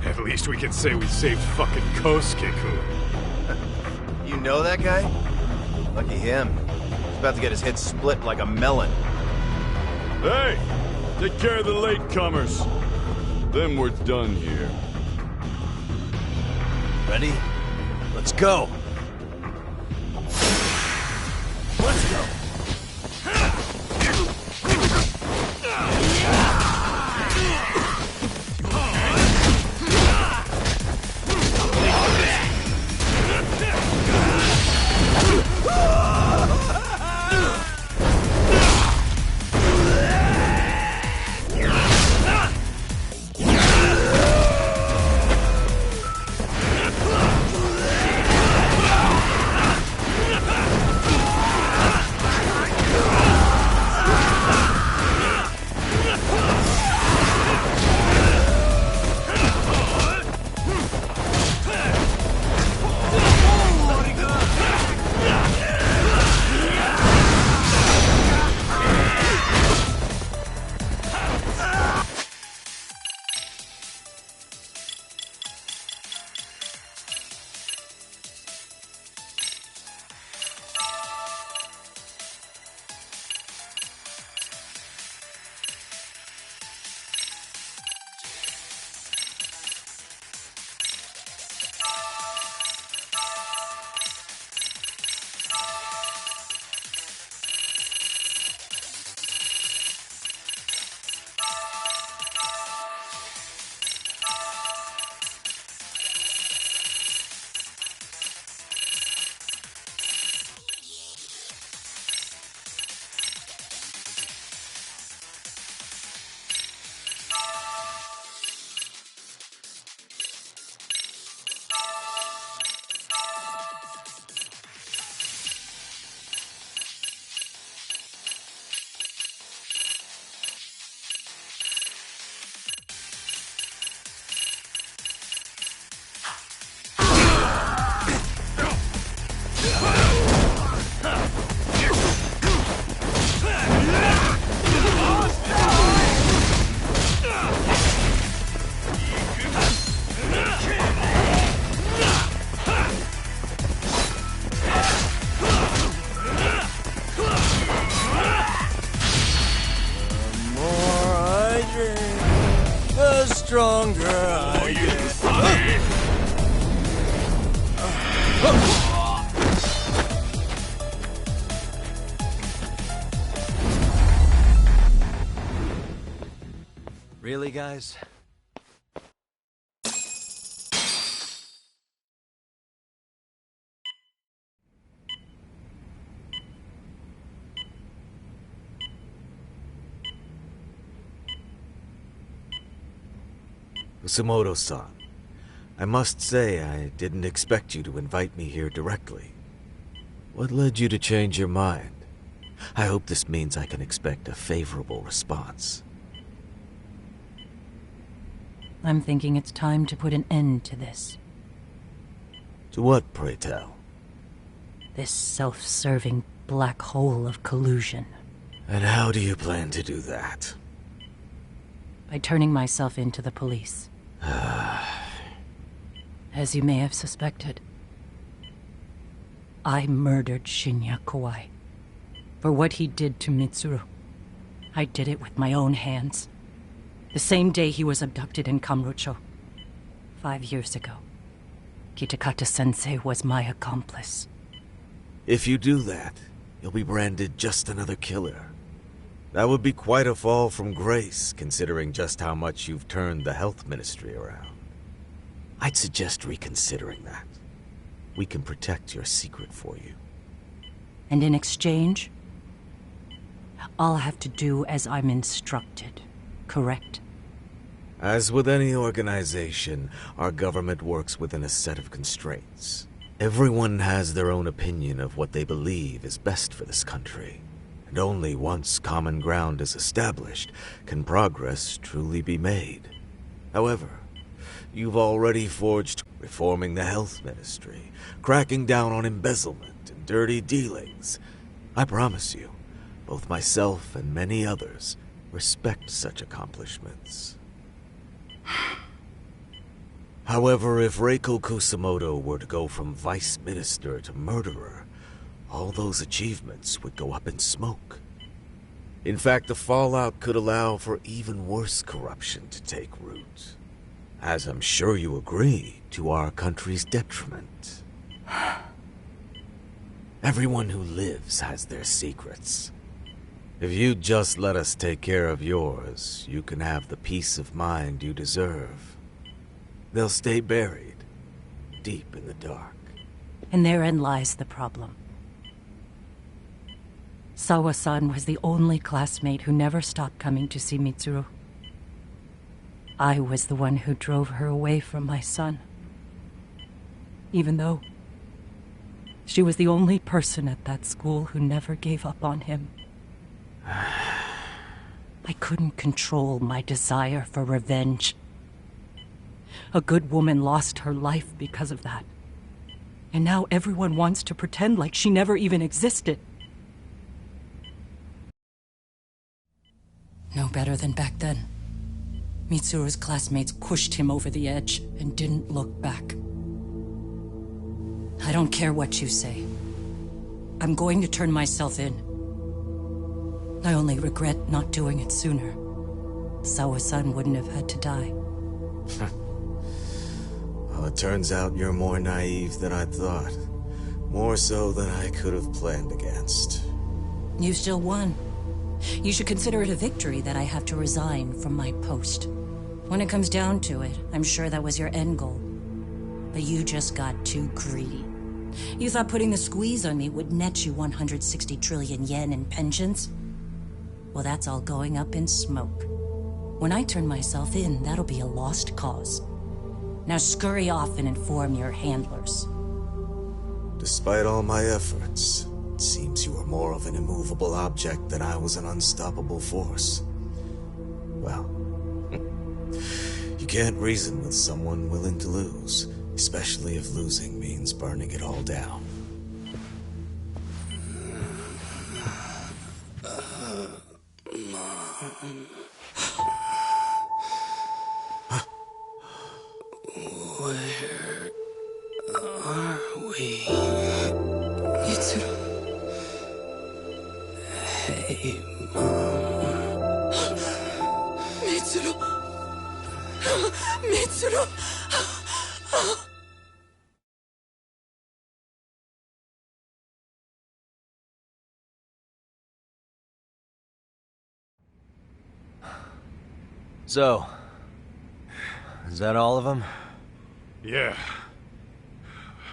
At least we can say we saved fucking Kosuke-kun. You know that guy? Lucky him. He's about to get his head split like a melon. Hey! Take care of the latecomers. Then we're done here. Ready? Let's go! Let's go! Stronger I get. Really, guys? Usamoto-san, I must say I didn't expect you to invite me here directly. What led you to change your mind? I hope this means I can expect a favorable response. I'm thinking it's time to put an end to this. To what, pray tell? This self-serving black hole of collusion. And how do you plan to do that? By turning myself in to the police. As you may have suspected, I murdered Shinya Kawai. For what he did to Mitsuru. I did it with my own hands. The same day he was abducted in Kamurocho. 5 years ago. Kitakata-sensei was my accomplice. If you do that, you'll be branded just another killer. That would be quite a fall from grace, considering just how much you've turned the health ministry around. I'd suggest reconsidering that. We can protect your secret for you. And in exchange, I'll have to do as I'm instructed, correct? As with any organization, our government works within a set of constraints. Everyone has their own opinion of what they believe is best for this country. And only once common ground is established can progress truly be made. However, you've already forged reforming the health ministry, cracking down on embezzlement and dirty dealings. I promise you, both myself and many others respect such accomplishments. However, if Reiko Kusamoto were to go from vice minister to murderer, all those achievements would go up in smoke. In fact, the fallout could allow for even worse corruption to take root. As I'm sure you agree, to our country's detriment. Everyone who lives has their secrets. If you'd just let us take care of yours, you can have the peace of mind you deserve. They'll stay buried, deep in the dark. And therein lies the problem. Sawa-san was the only classmate who never stopped coming to see Mitsuru. I was the one who drove her away from my son. Even though she was the only person at that school who never gave up on him. I couldn't control my desire for revenge. A good woman lost her life because of that. And now everyone wants to pretend like she never even existed. No better than back then. Mitsuru's classmates pushed him over the edge and didn't look back. I don't care what you say. I'm going to turn myself in. I only regret not doing it sooner. Sawa-san wouldn't have had to die. Well, it turns out you're more naive than I thought. More so than I could have planned against. You still won. You should consider it a victory that I have to resign from my post. When it comes down to it, I'm sure that was your end goal. But you just got too greedy. You thought putting the squeeze on me would net you 160 trillion yen in pensions? Well, that's all going up in smoke. When I turn myself in, that'll be a lost cause. Now scurry off and inform your handlers. Despite all my efforts, it seems you were more of an immovable object than I was an unstoppable force. Well, you can't reason with someone willing to lose, especially if losing means burning it all down. Where are we? Mitsuru. Hey, Mom. Mitsuru. Mitsuru. So, is that all of them? Yeah.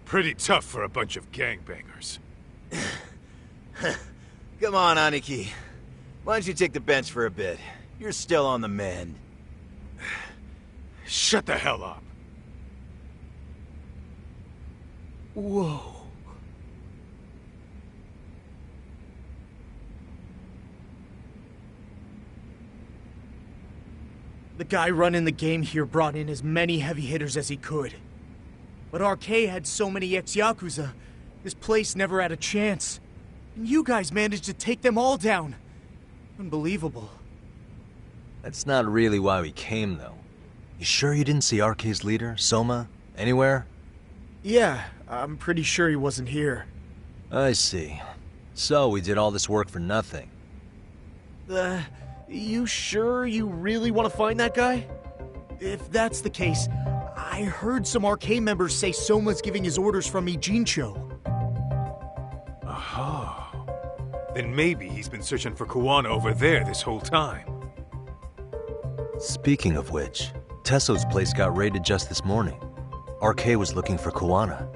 Pretty tough for a bunch of gangbangers. Come on, Aniki. Why don't you take the bench for a bit? You're still on the mend. Shut the hell up. Whoa. The guy running the game here brought in as many heavy hitters as he could. But RK had so many ex-Yakuza, this place never had a chance. And you guys managed to take them all down. Unbelievable. That's not really why we came, though. You sure you didn't see RK's leader, Soma, anywhere? Yeah, I'm pretty sure he wasn't here. I see. So we did all this work for nothing. You sure you really want to find that guy? If that's the case, I heard some RK members say Soma's giving his orders from Ijincho. Aha. Then maybe he's been searching for Kuwana over there this whole time. Speaking of which, Tesso's place got raided just this morning. RK was looking for Kuwana.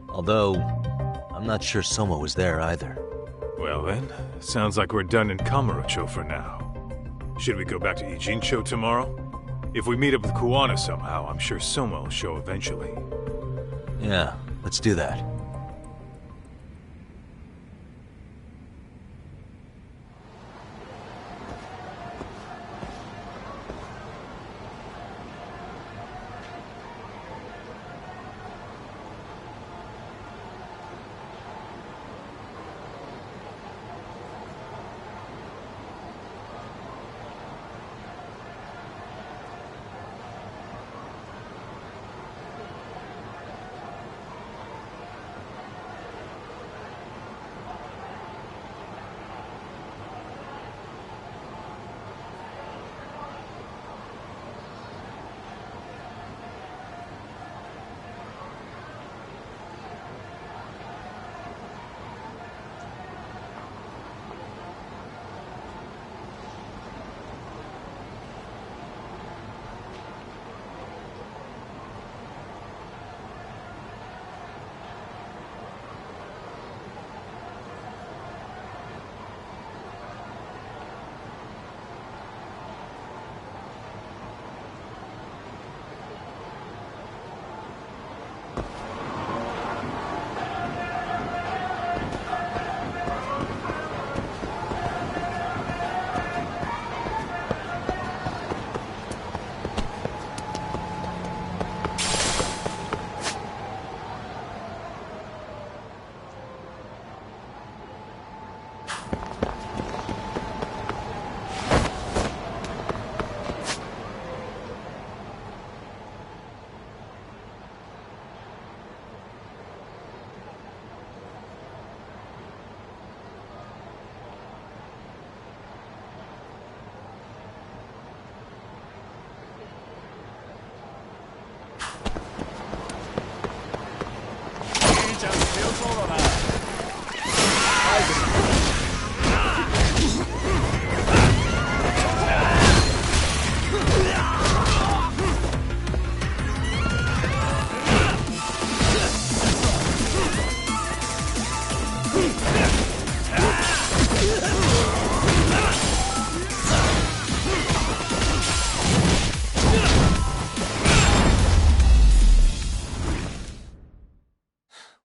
Although, I'm not sure Soma was there either. Well then, sounds like we're done in Kamurocho for now. Should we go back to Ijincho tomorrow? If we meet up with Kuwana somehow, I'm sure Soma will show eventually. Yeah, let's do that.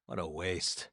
What a waste.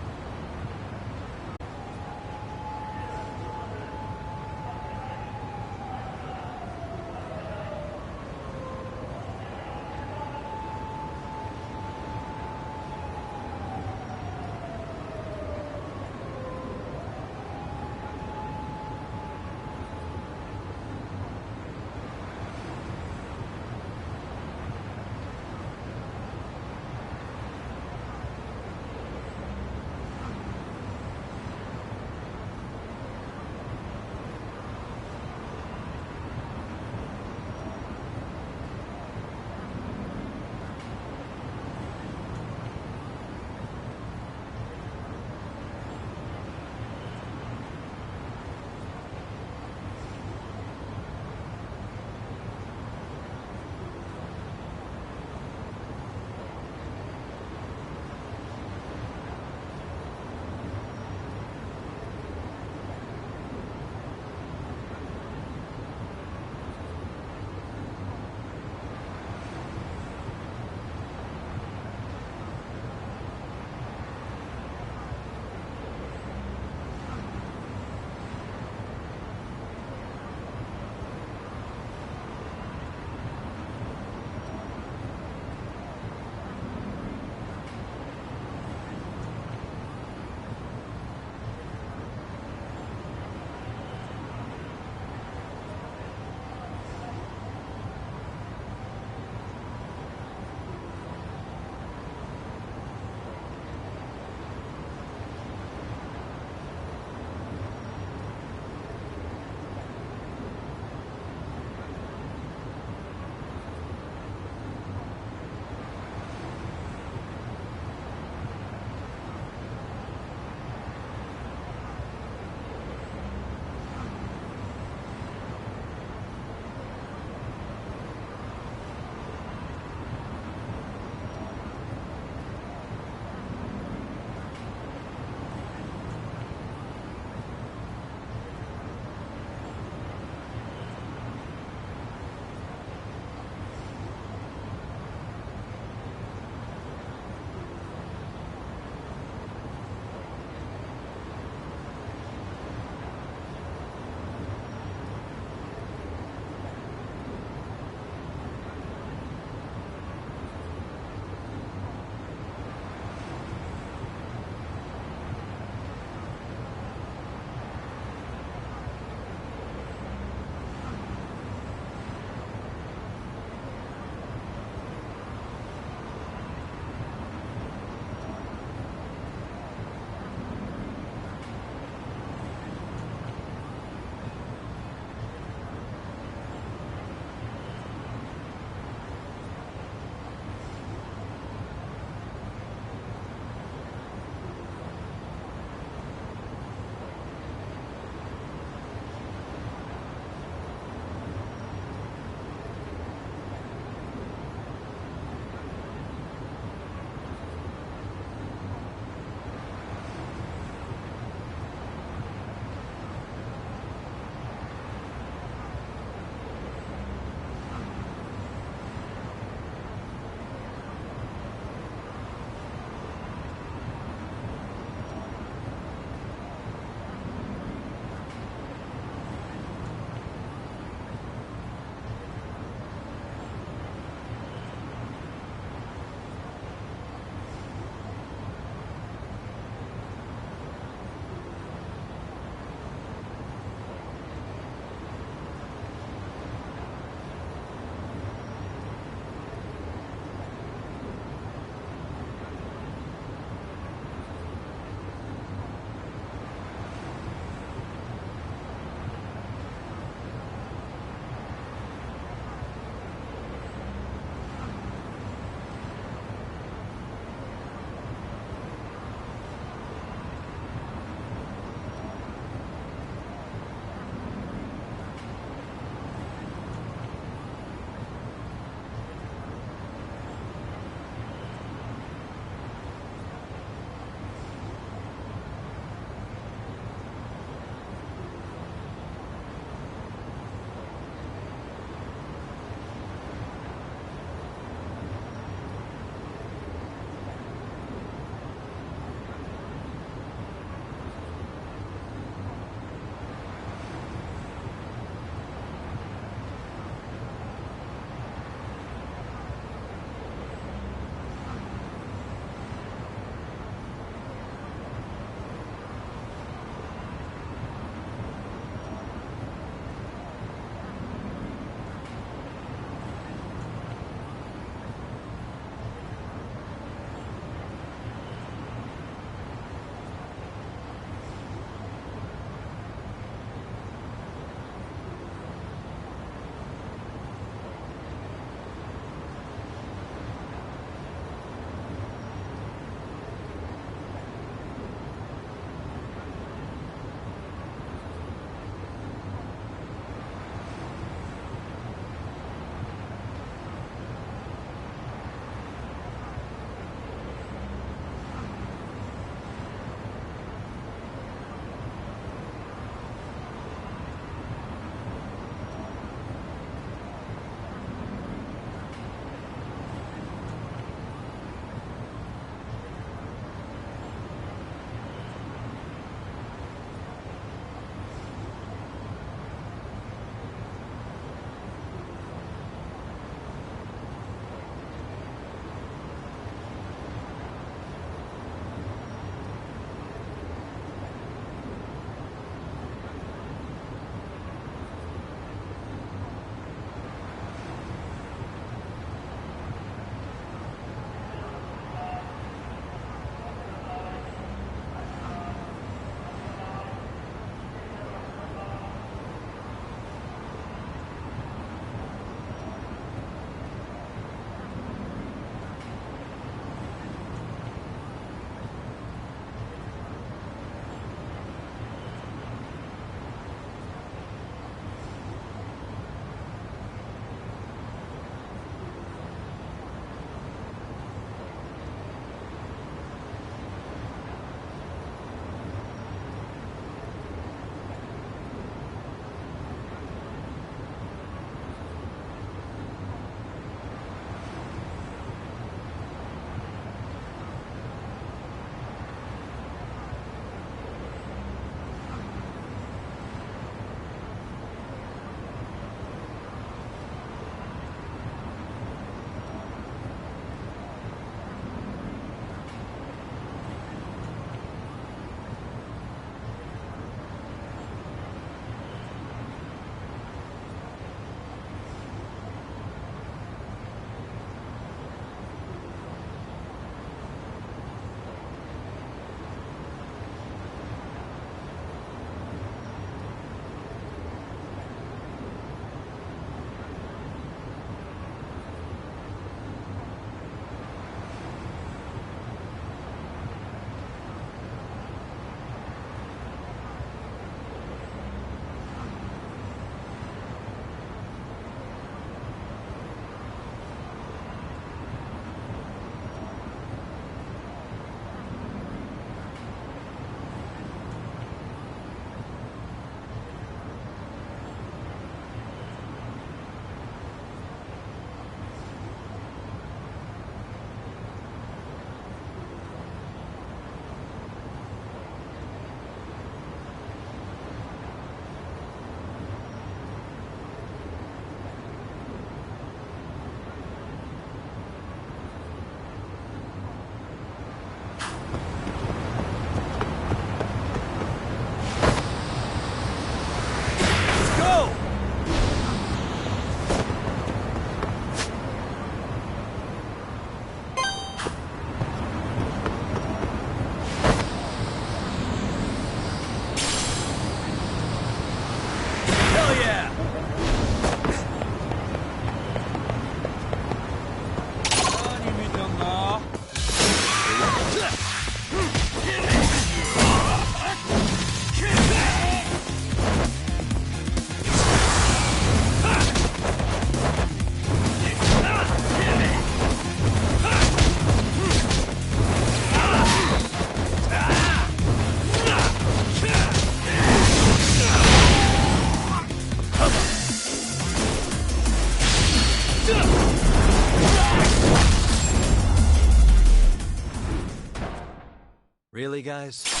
Really, guys?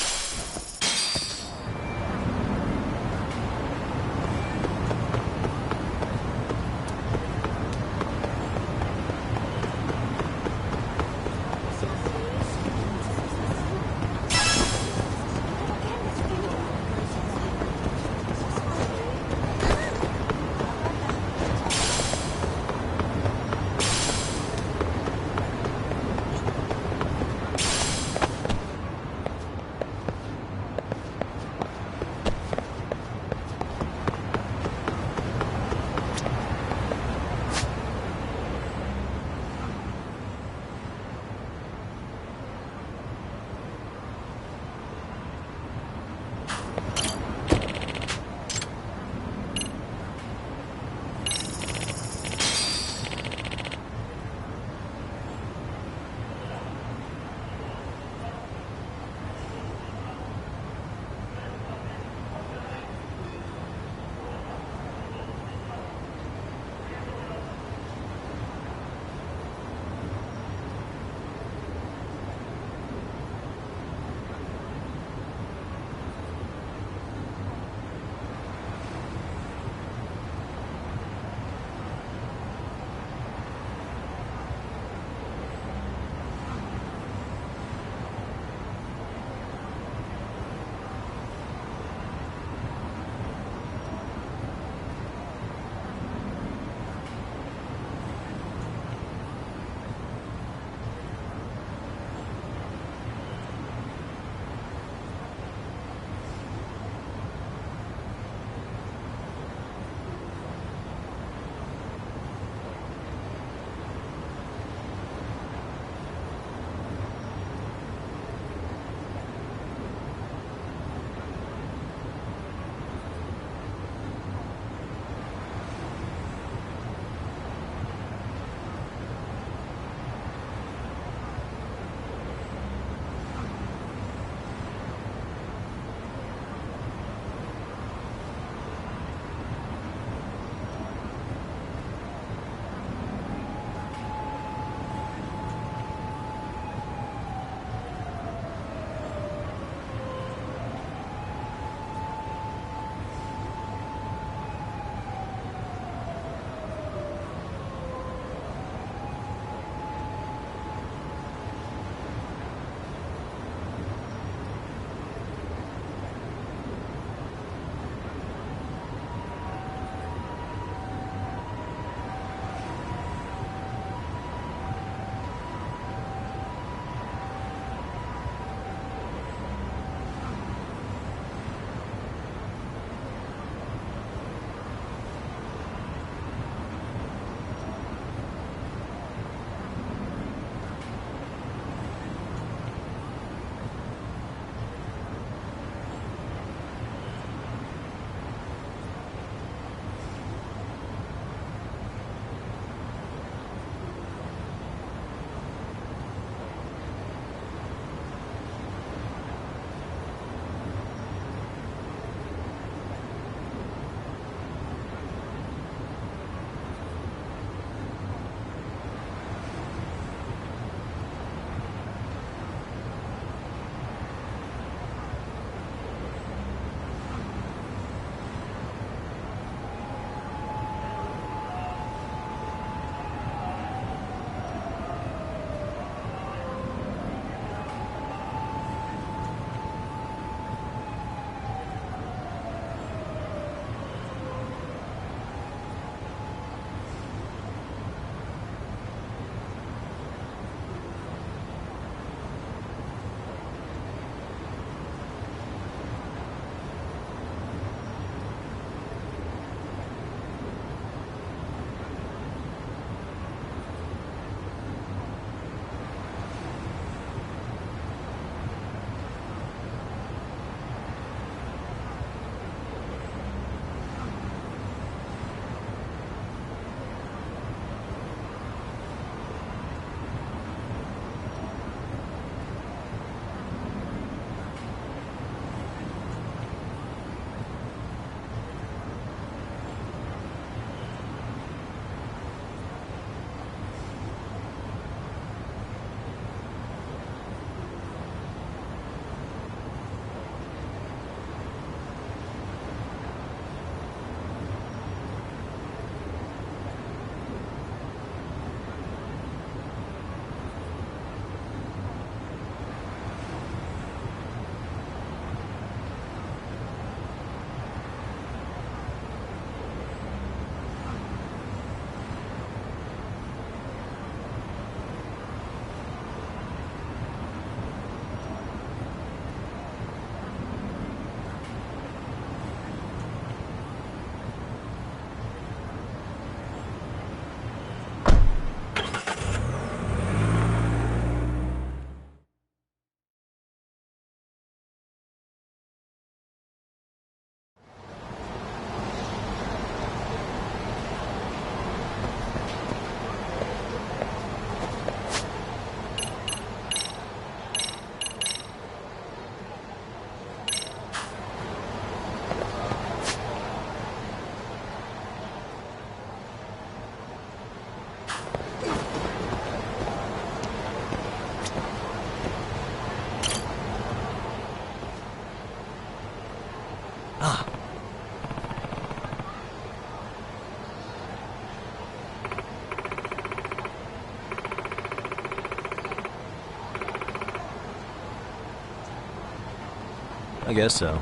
I guess so.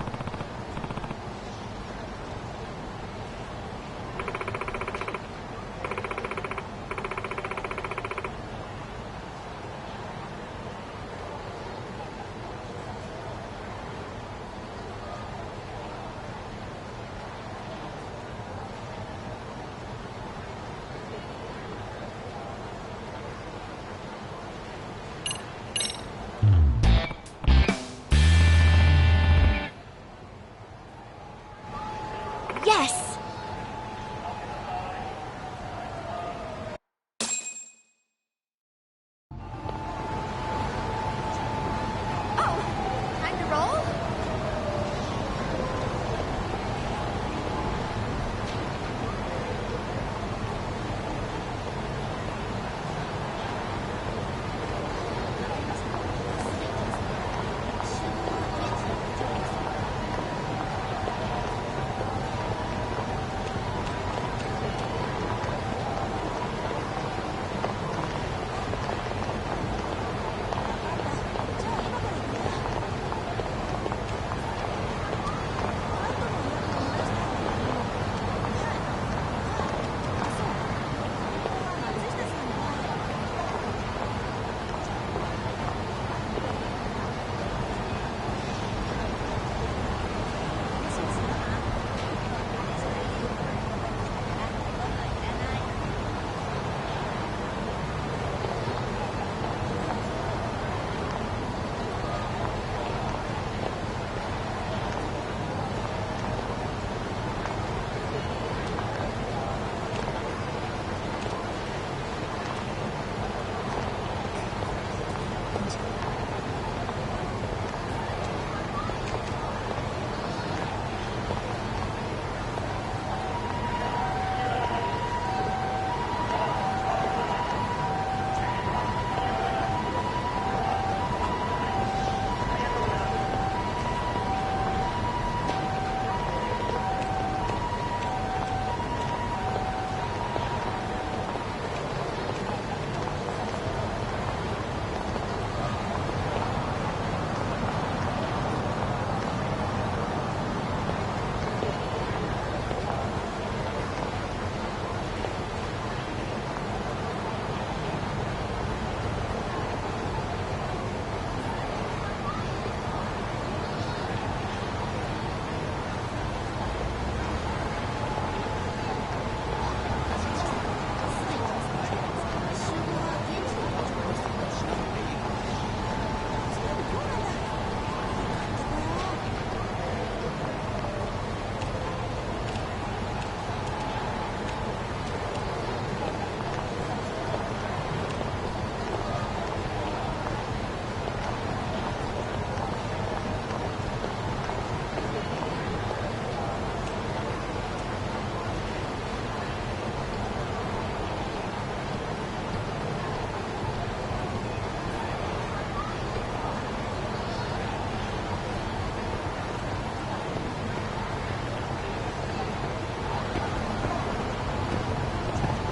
Yes! Oh, time to roll?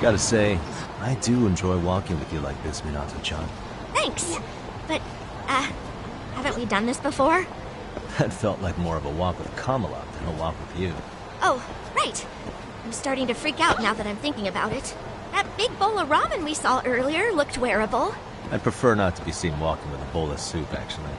Gotta say, I do enjoy walking with you like this, Minato-chan. Thanks! But, haven't we done this before? That felt like more of a walk with Kamala than a walk with you. Oh, right. I'm starting to freak out now that I'm thinking about it. That big bowl of ramen we saw earlier looked wearable. I'd prefer not to be seen walking with a bowl of soup, actually.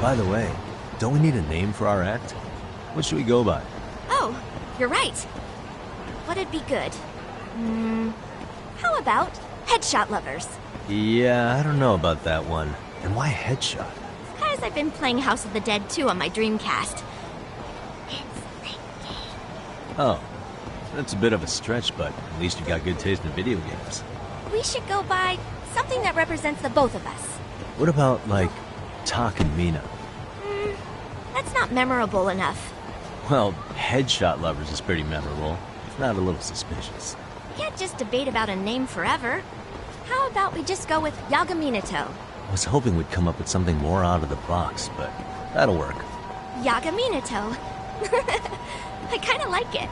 By the way, don't we need a name for our act? What should we go by? Oh, you're right. What'd be good? How about Headshot Lovers? Yeah, I don't know about that one. And why Headshot? Because I've been playing House of the Dead 2 on my Dreamcast. Oh, that's a bit of a stretch, but at least you got good taste in video games. We should go by something that represents the both of us. What about, like, Tak and Mina? That's not memorable enough. Well, Headshot Lovers is pretty memorable, if not a little suspicious. We can't just debate about a name forever. How about we just go with Yagaminato? I was hoping we'd come up with something more out of the box, but that'll work. Yagaminato. I kinda like it.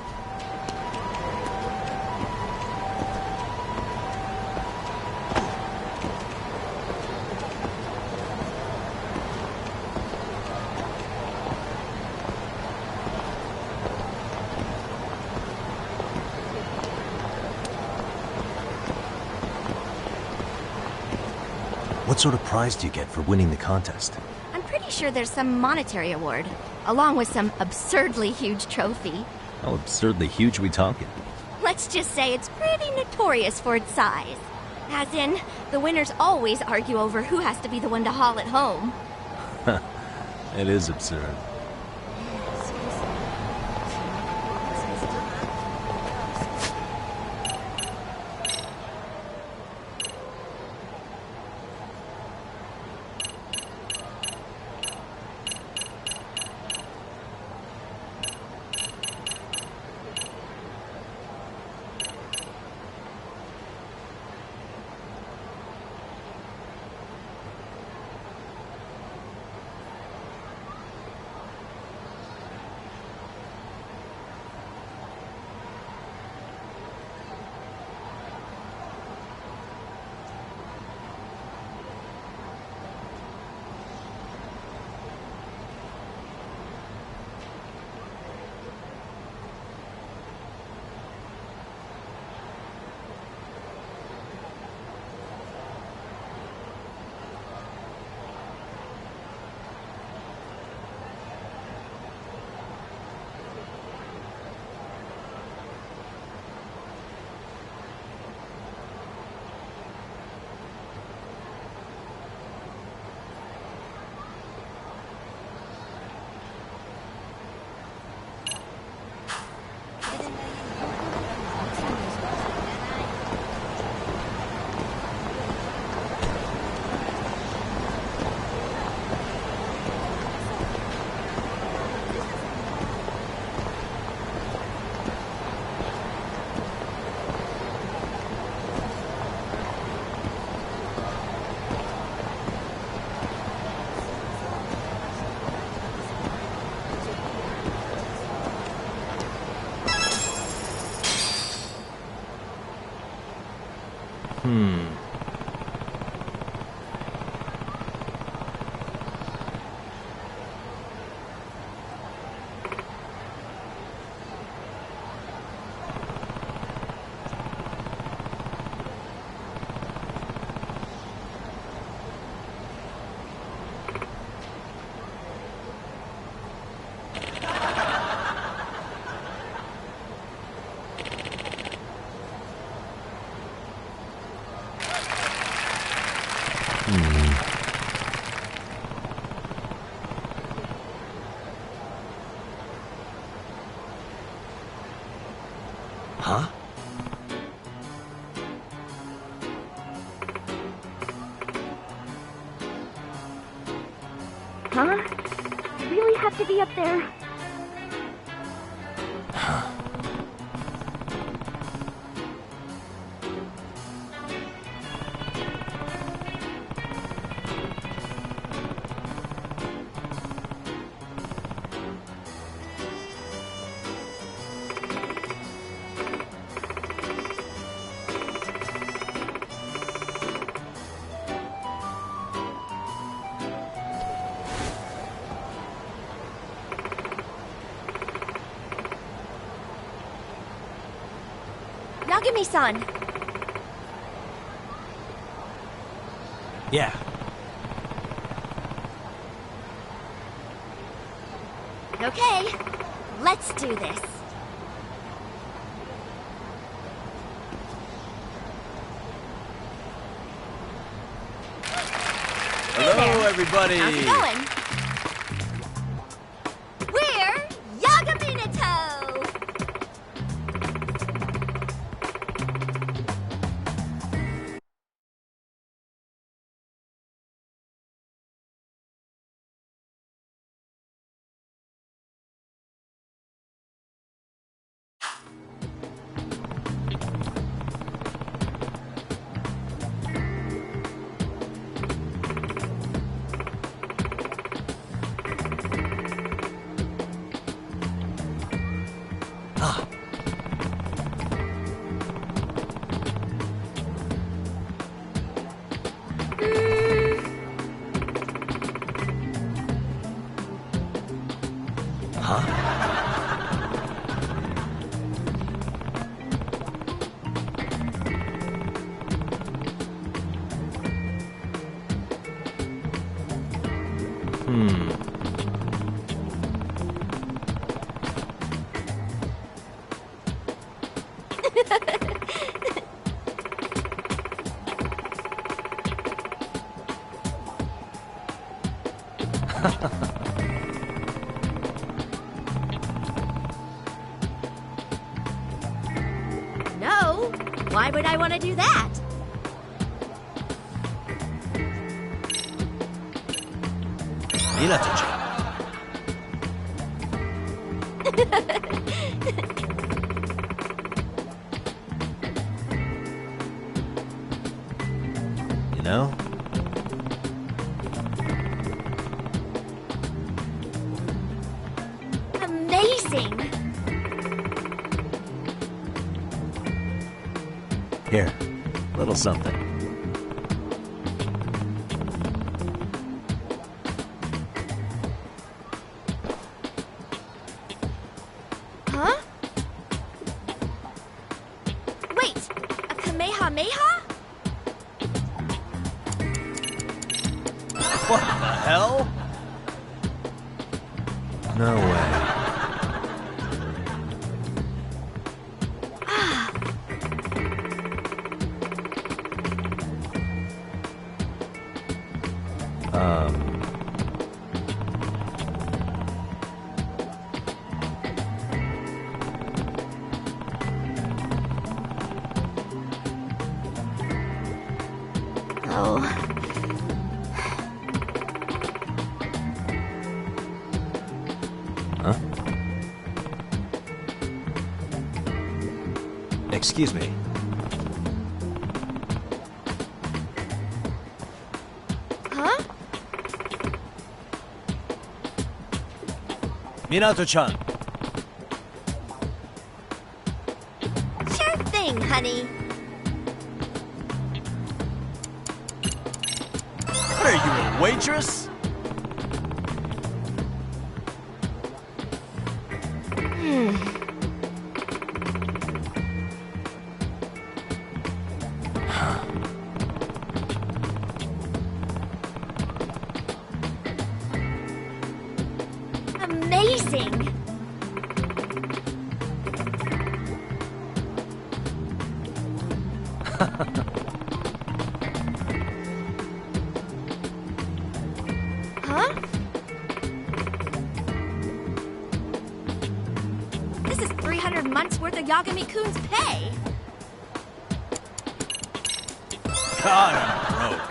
What sort of prize do you get for winning the contest? I'm pretty sure there's some monetary award, along with some absurdly huge trophy. How absurdly huge are we talking? Let's just say it's pretty notorious for its size. As in, the winners always argue over who has to be the one to haul it home. It is absurd. Huh? Huh? Really have to be up there? Yagami-san! Yeah. Okay, let's do this. Hello, everybody! How's it going? We're Yagaminato! No, why would I want to do that? Minato-chan. You know? Amazing! Here, little something. Huh? Wait, a Kamehameha? What the hell? No way. Oh. Huh? Excuse me. Huh? Minato-chan. Sure thing, honey. What are you, a waitress? Amazing! Huh? This is 300 months worth of Yagami-kun's pay. God, I'm broke.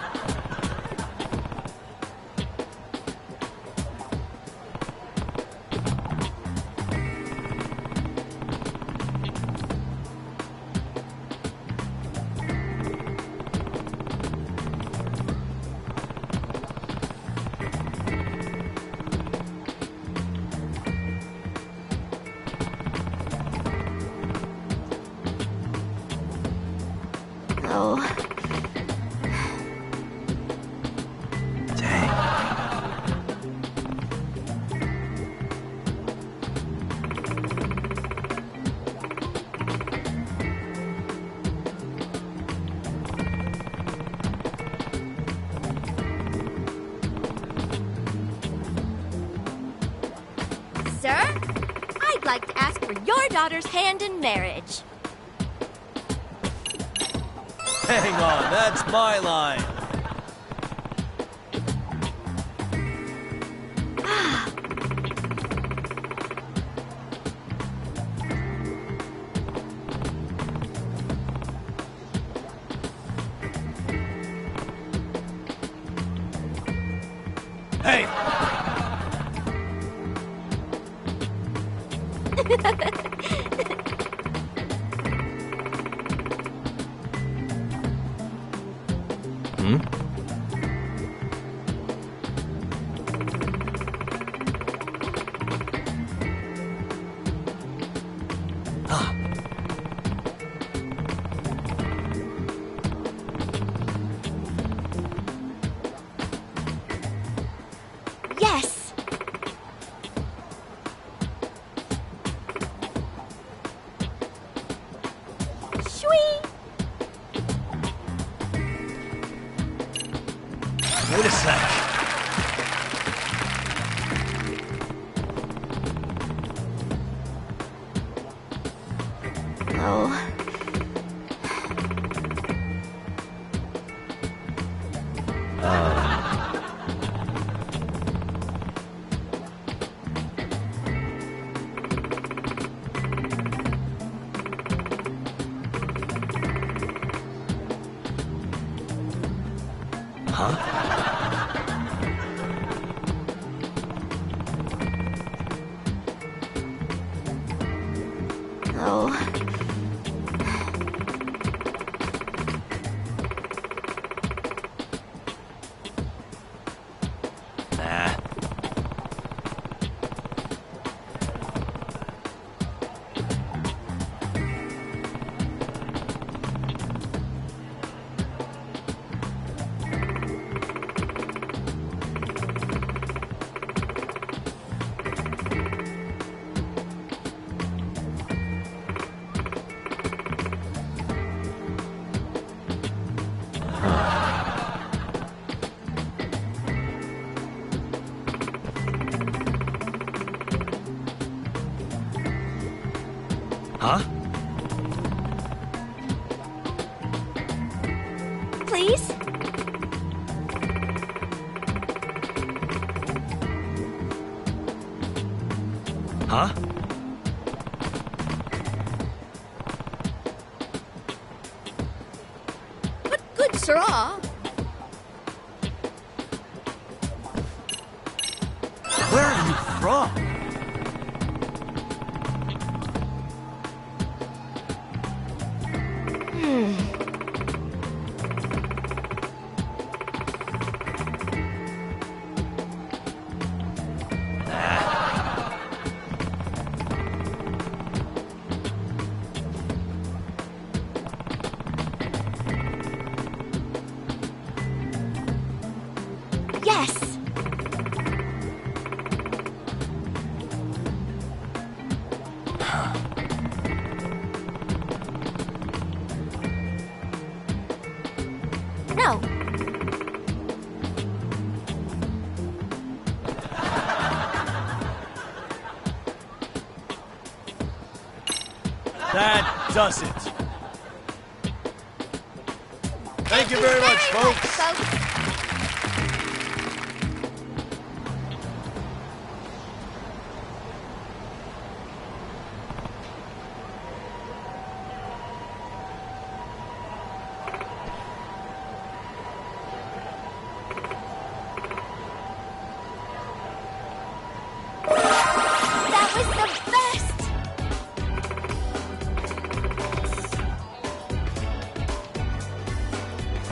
Oh. Sir, I'd like to ask for your daughter's hand in marriage. Hang on, that's my line. Hey! Hmm? Yes! Wait a sec. Oh. Huh? Please? Huh? What good straw? Where are you from? Yes! No. That does it. Thank you very much, folks. That was the best!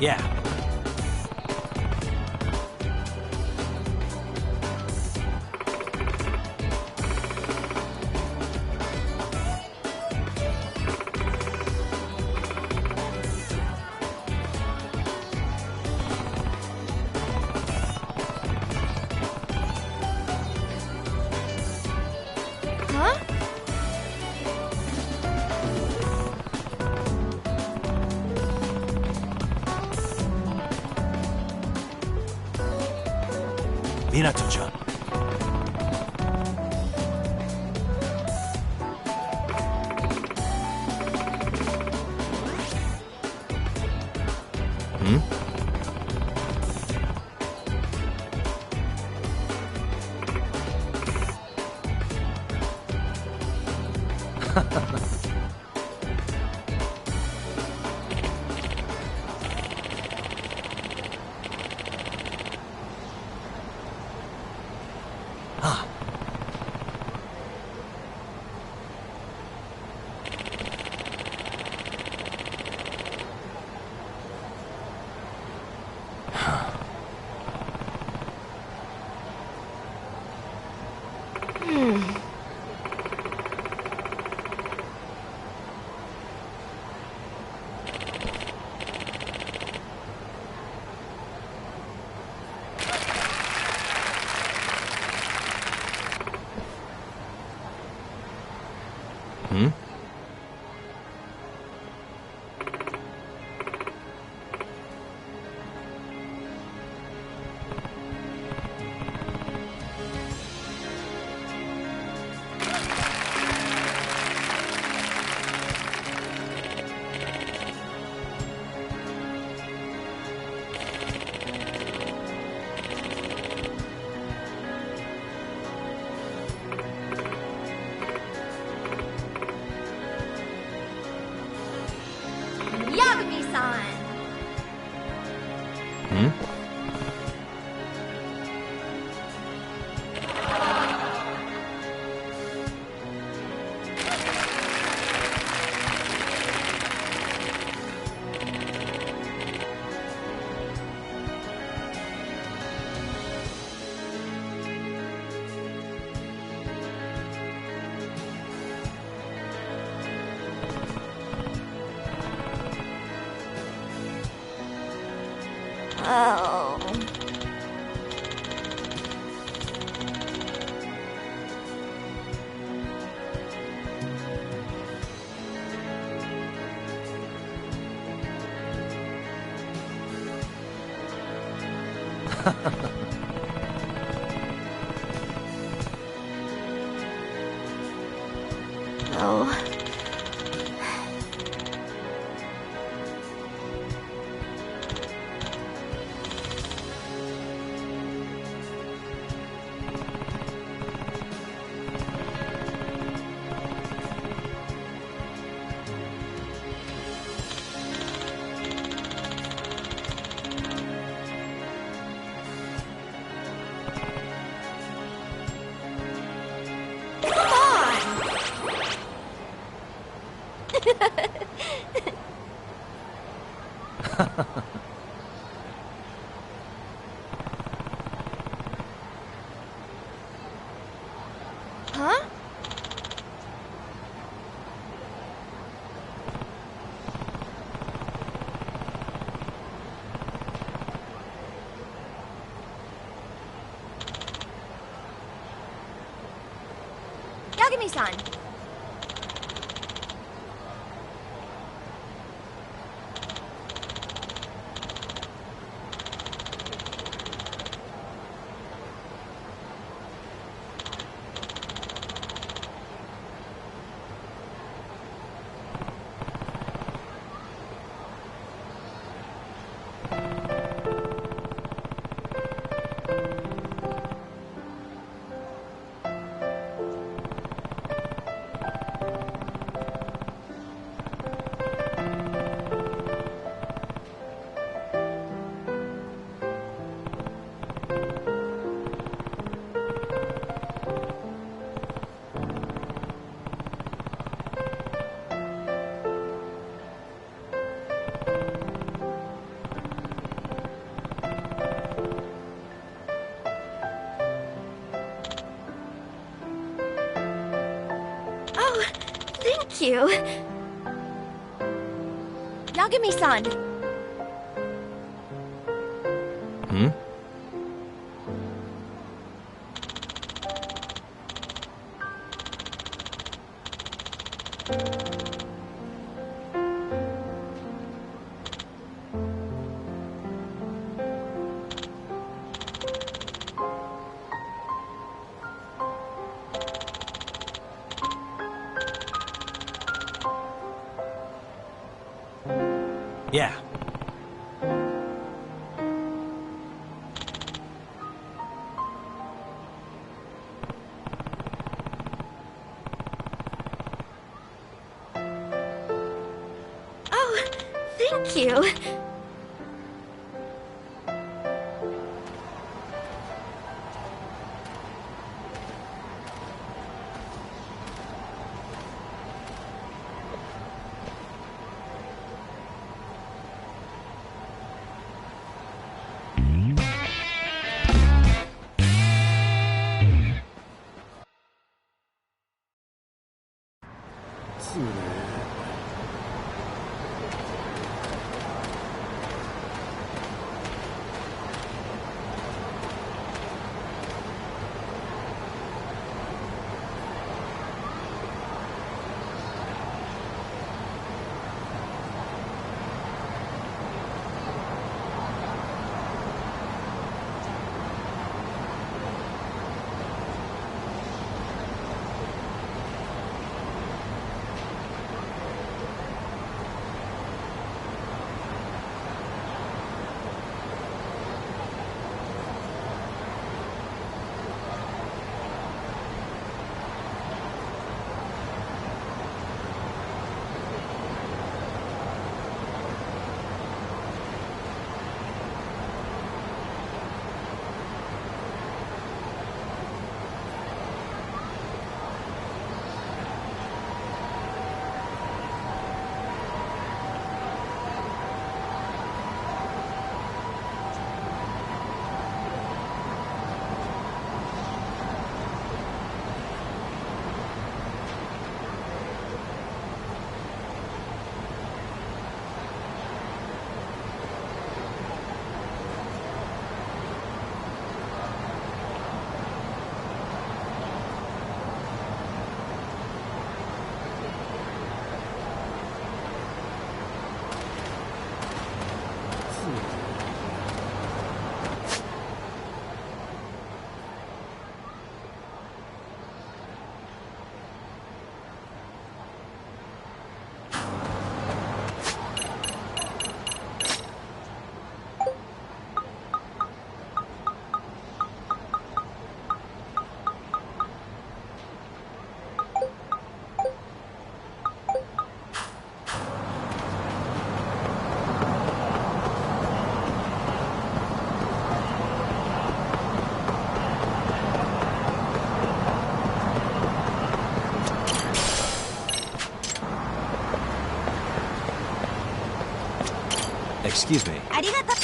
Yeah. Huh? Minato-chan. Hmm? Hmm? Oh. Oh. Huh? Yagami-san. Thank you. Yagami-san. Hmm? Yeah. Oh, thank you. excuse me. ありがとう。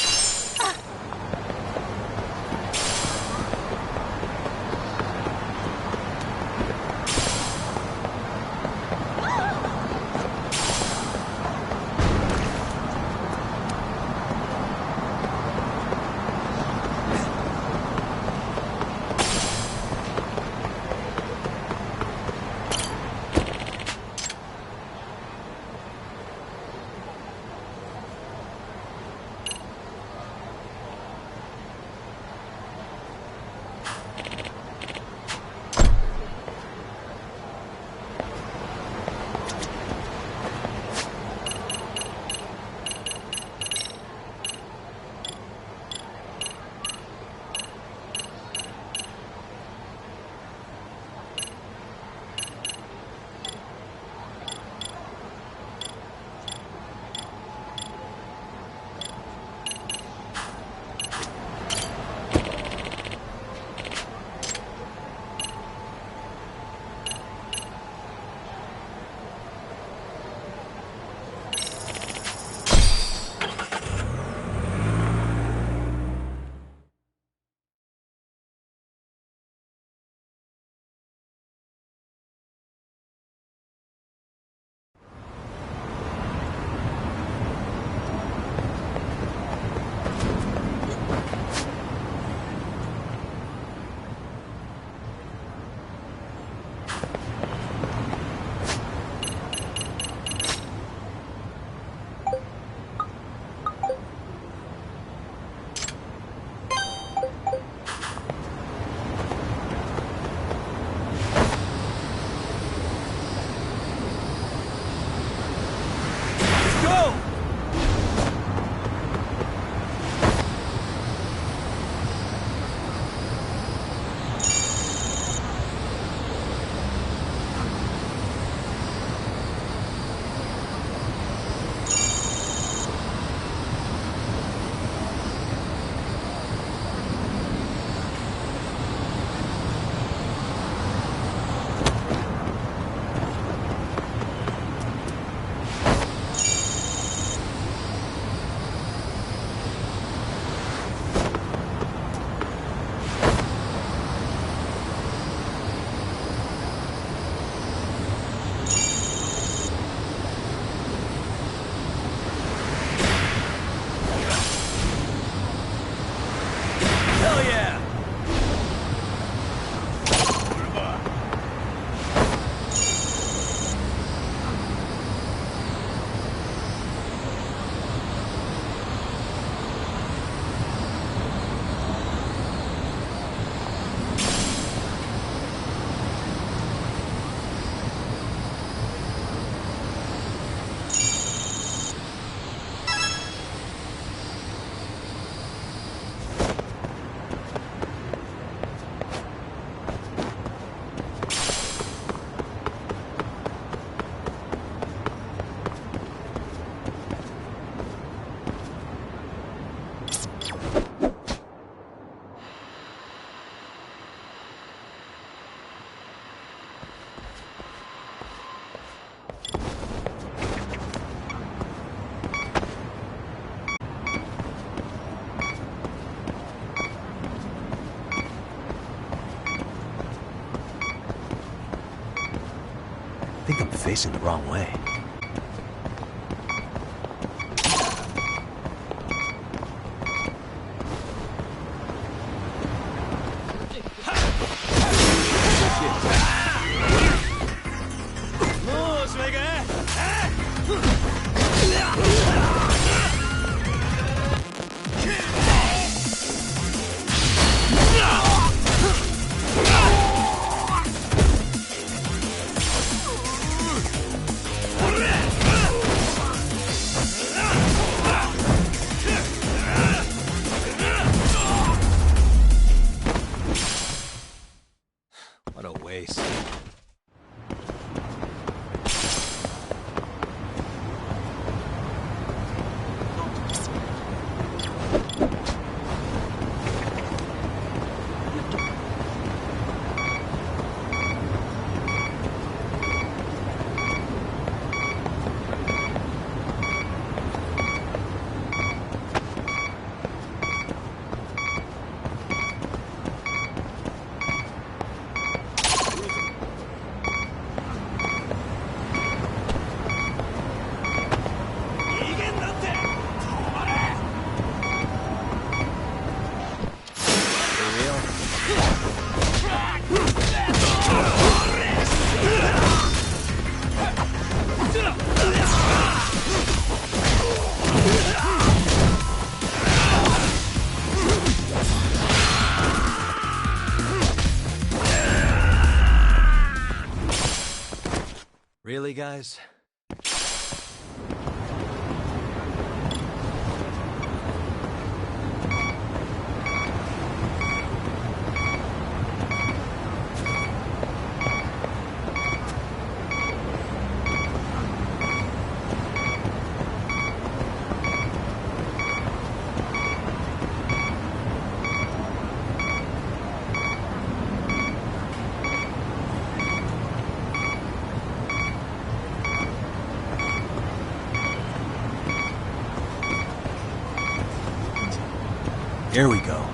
I think I'm facing the wrong way. Ready, guys? Here we go.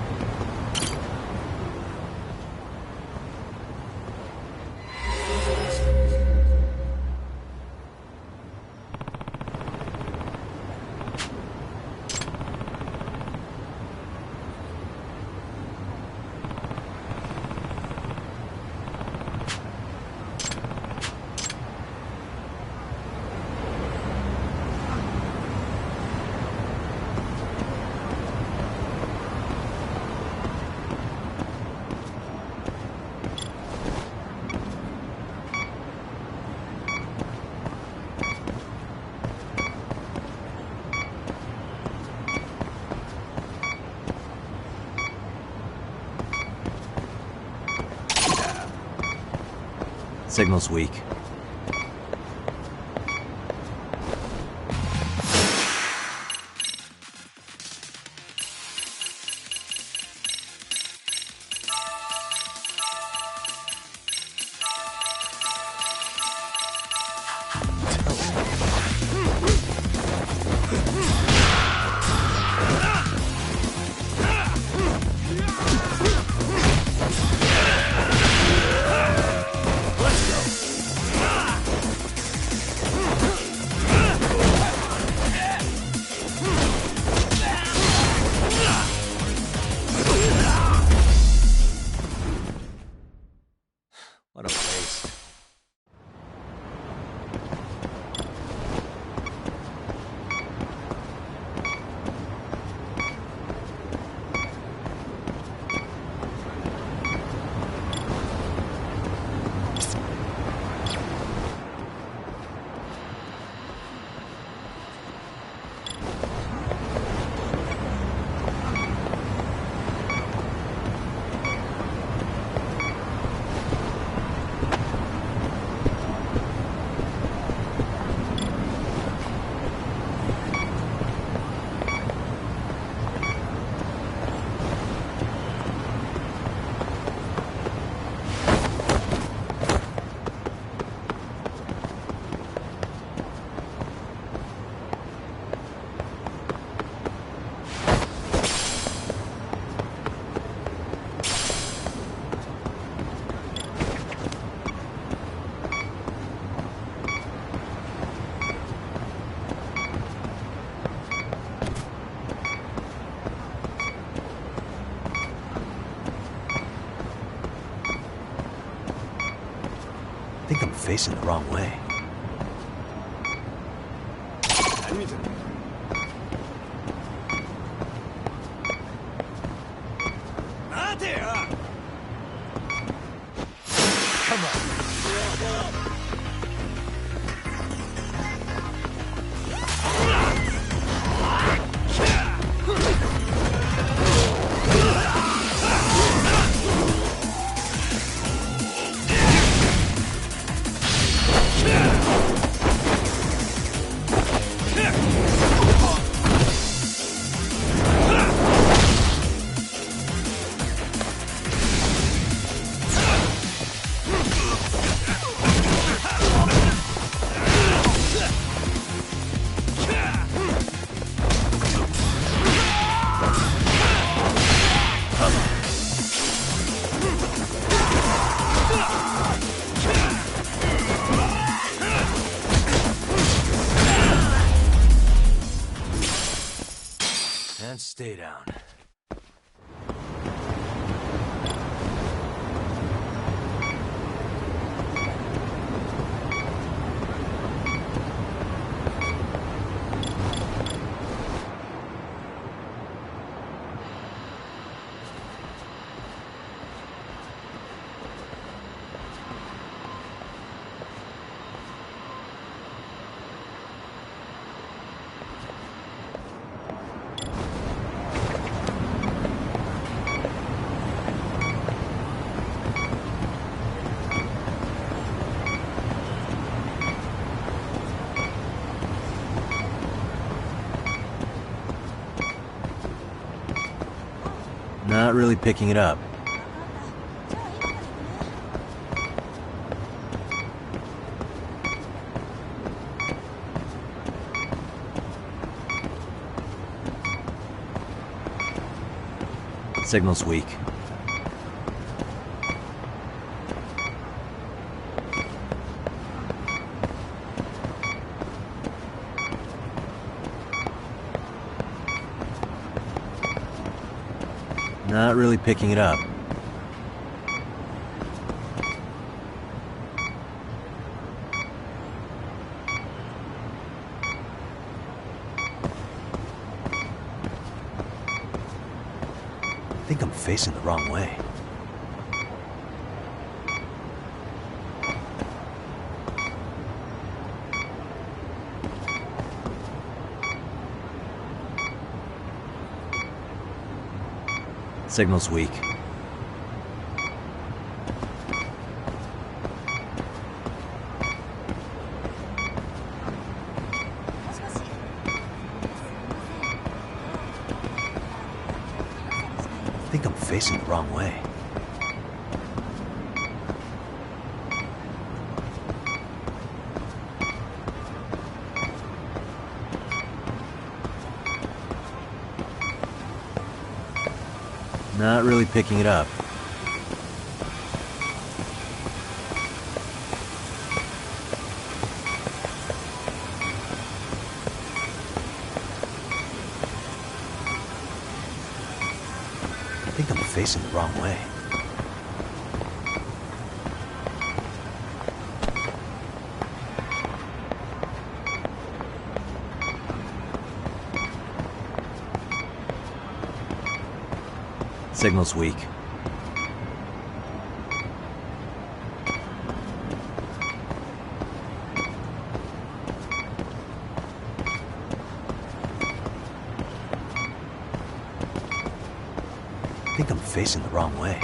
Signal's weak. What a waste. I think I'm facing the wrong way. And stay down. Not really picking it up. Signal's weak. Not really picking it up. I think I'm facing the wrong way. Signal's weak. I think I'm facing the wrong way. Not really picking it up. I think I'm facing the wrong way. Signal's weak. I think I'm facing the wrong way.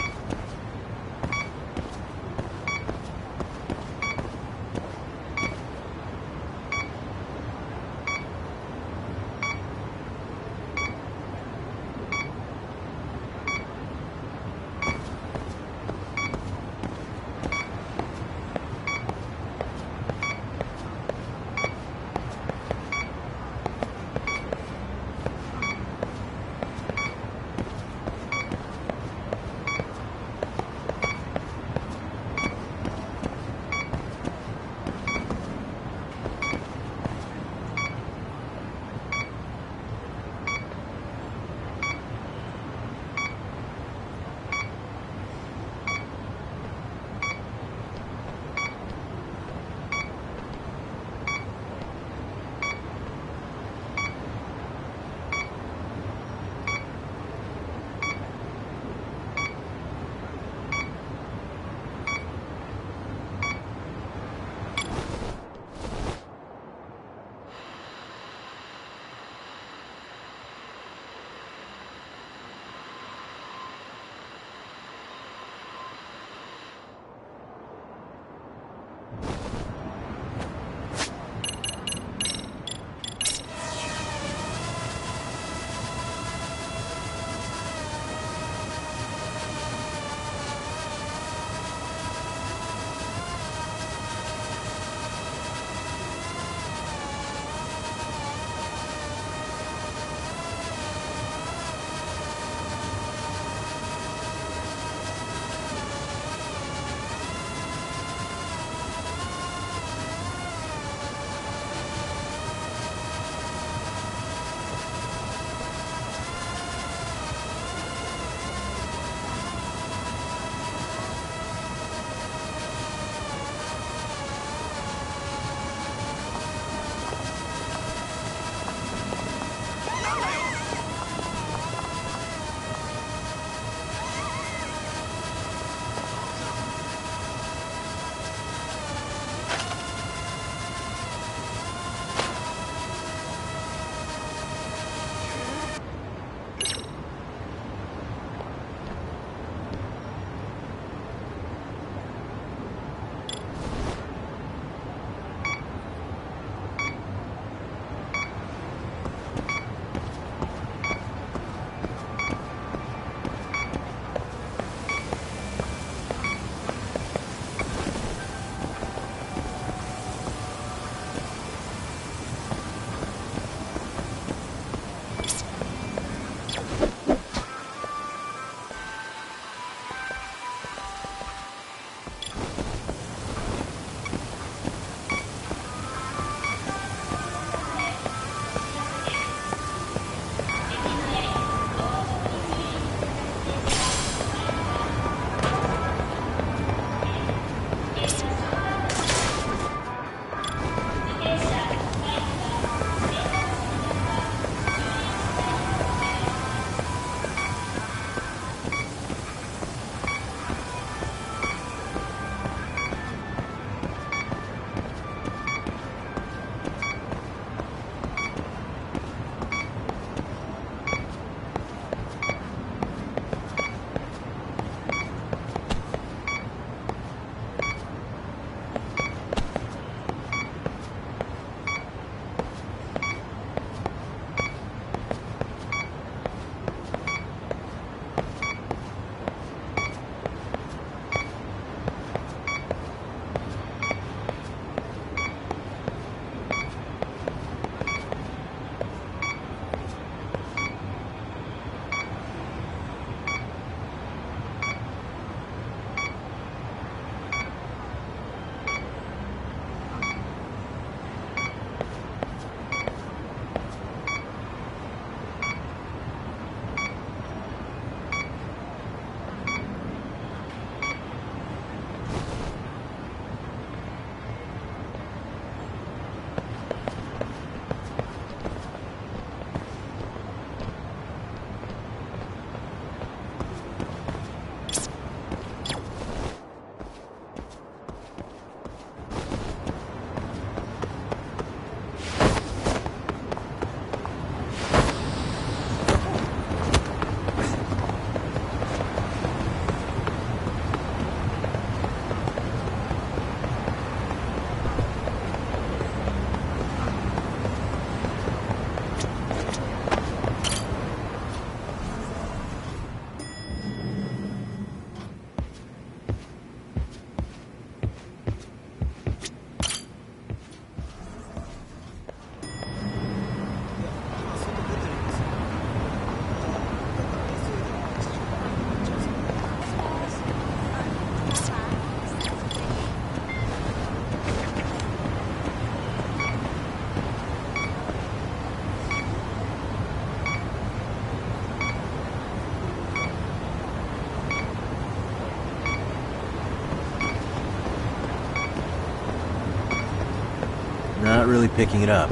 really picking it up.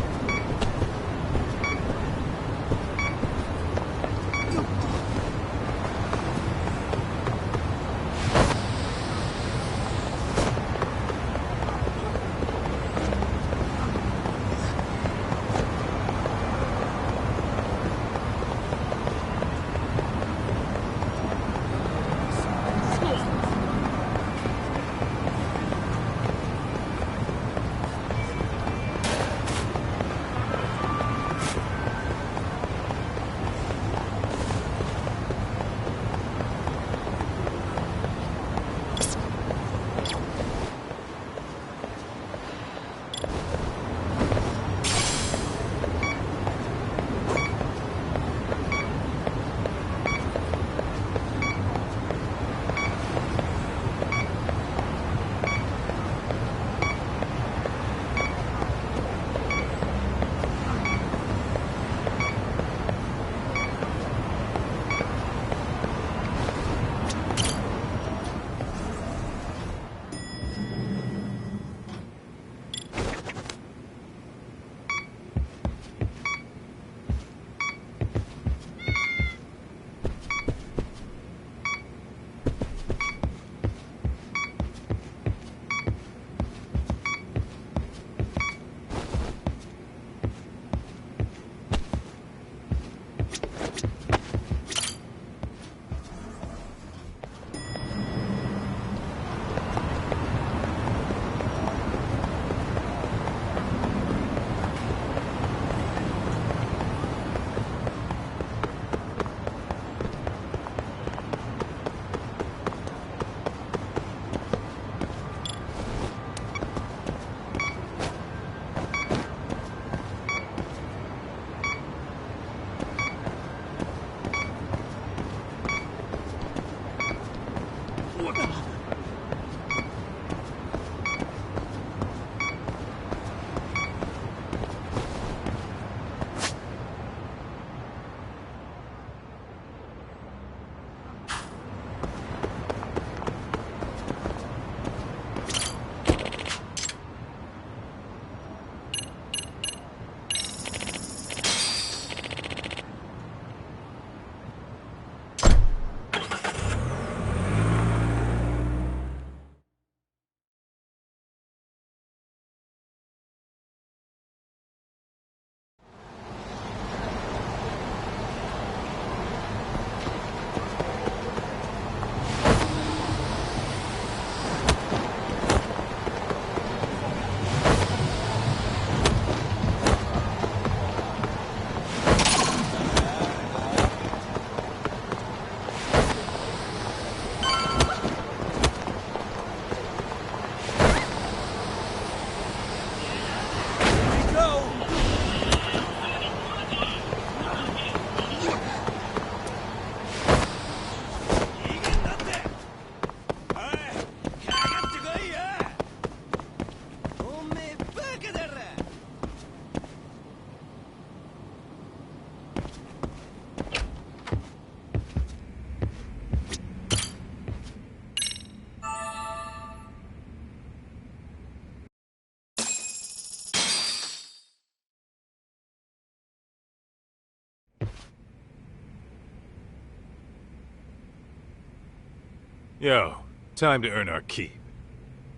Yo, time to earn our keep.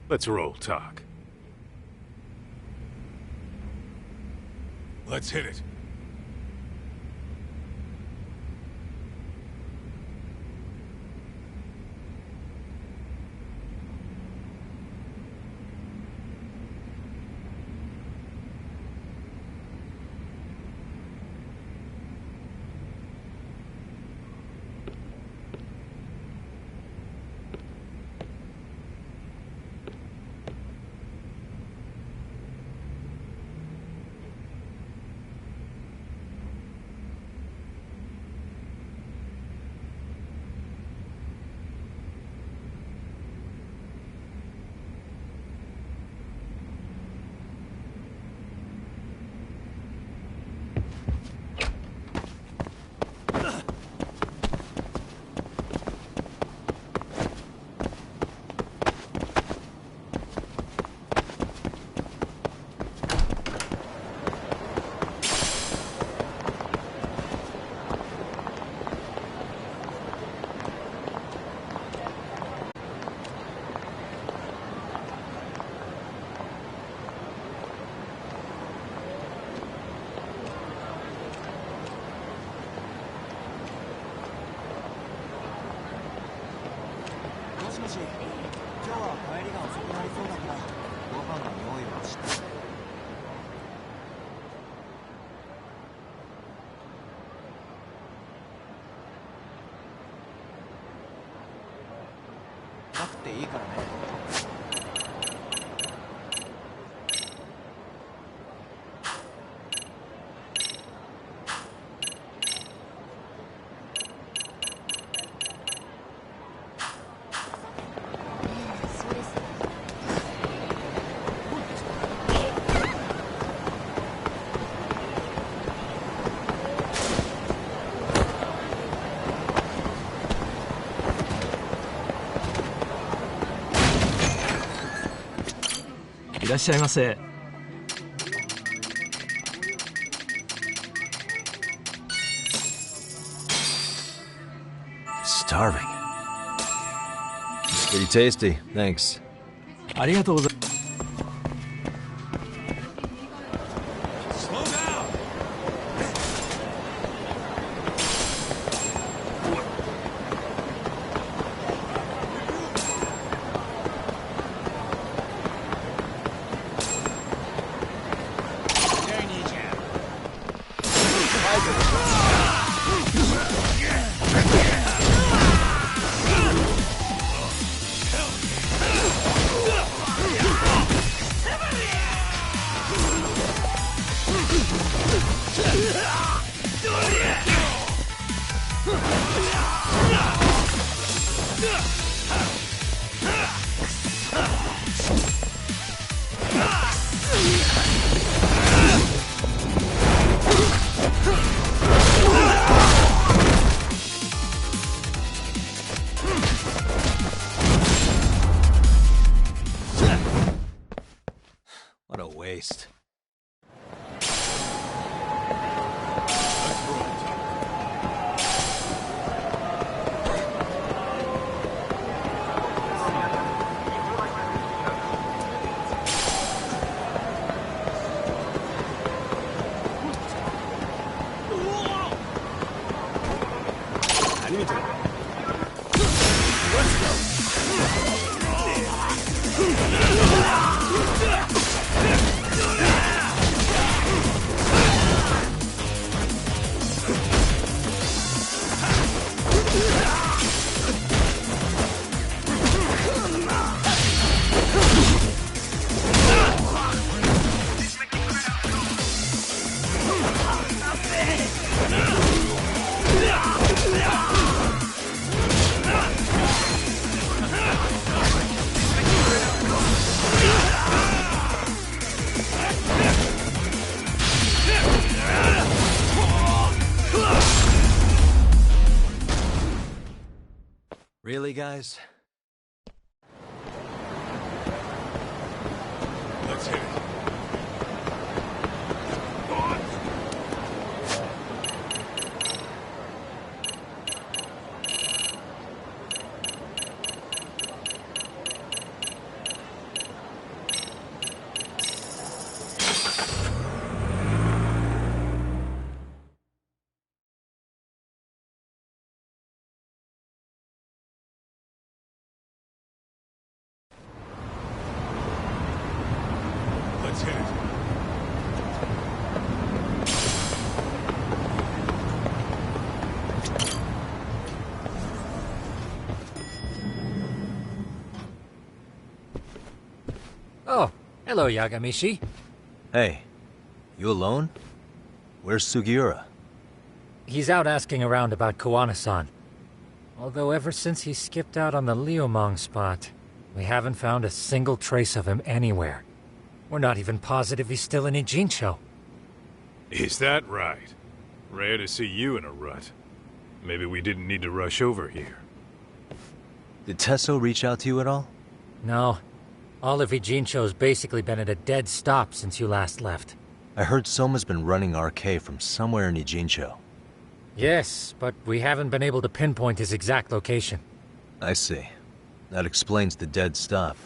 Let's roll talk. Let's hit it. もし、今日は帰りが遅くなりそうだから、ご飯の用意をして。なくていいからね。いらっしゃいませ。Starving. It's pretty tasty, thanks. ありがとうございます。What a waste. Really, guys? Let's hit it. Let's hit it. Oh, hello, Yagamishi. Hey, you alone? Where's Sugiura? He's out asking around about Koana-san. Although ever since he skipped out on the Liumang spot, we haven't found a single trace of him anywhere. We're not even positive he's still in Ijincho. Is that right? Rare to see you in a rut. Maybe we didn't need to rush over here. Did Tesso reach out to you at all? No. All of Ijincho's basically been at a dead stop since you last left. I heard Soma's been running RK from somewhere in Ijincho. Yes, but we haven't been able to pinpoint his exact location. I see. That explains the dead stop.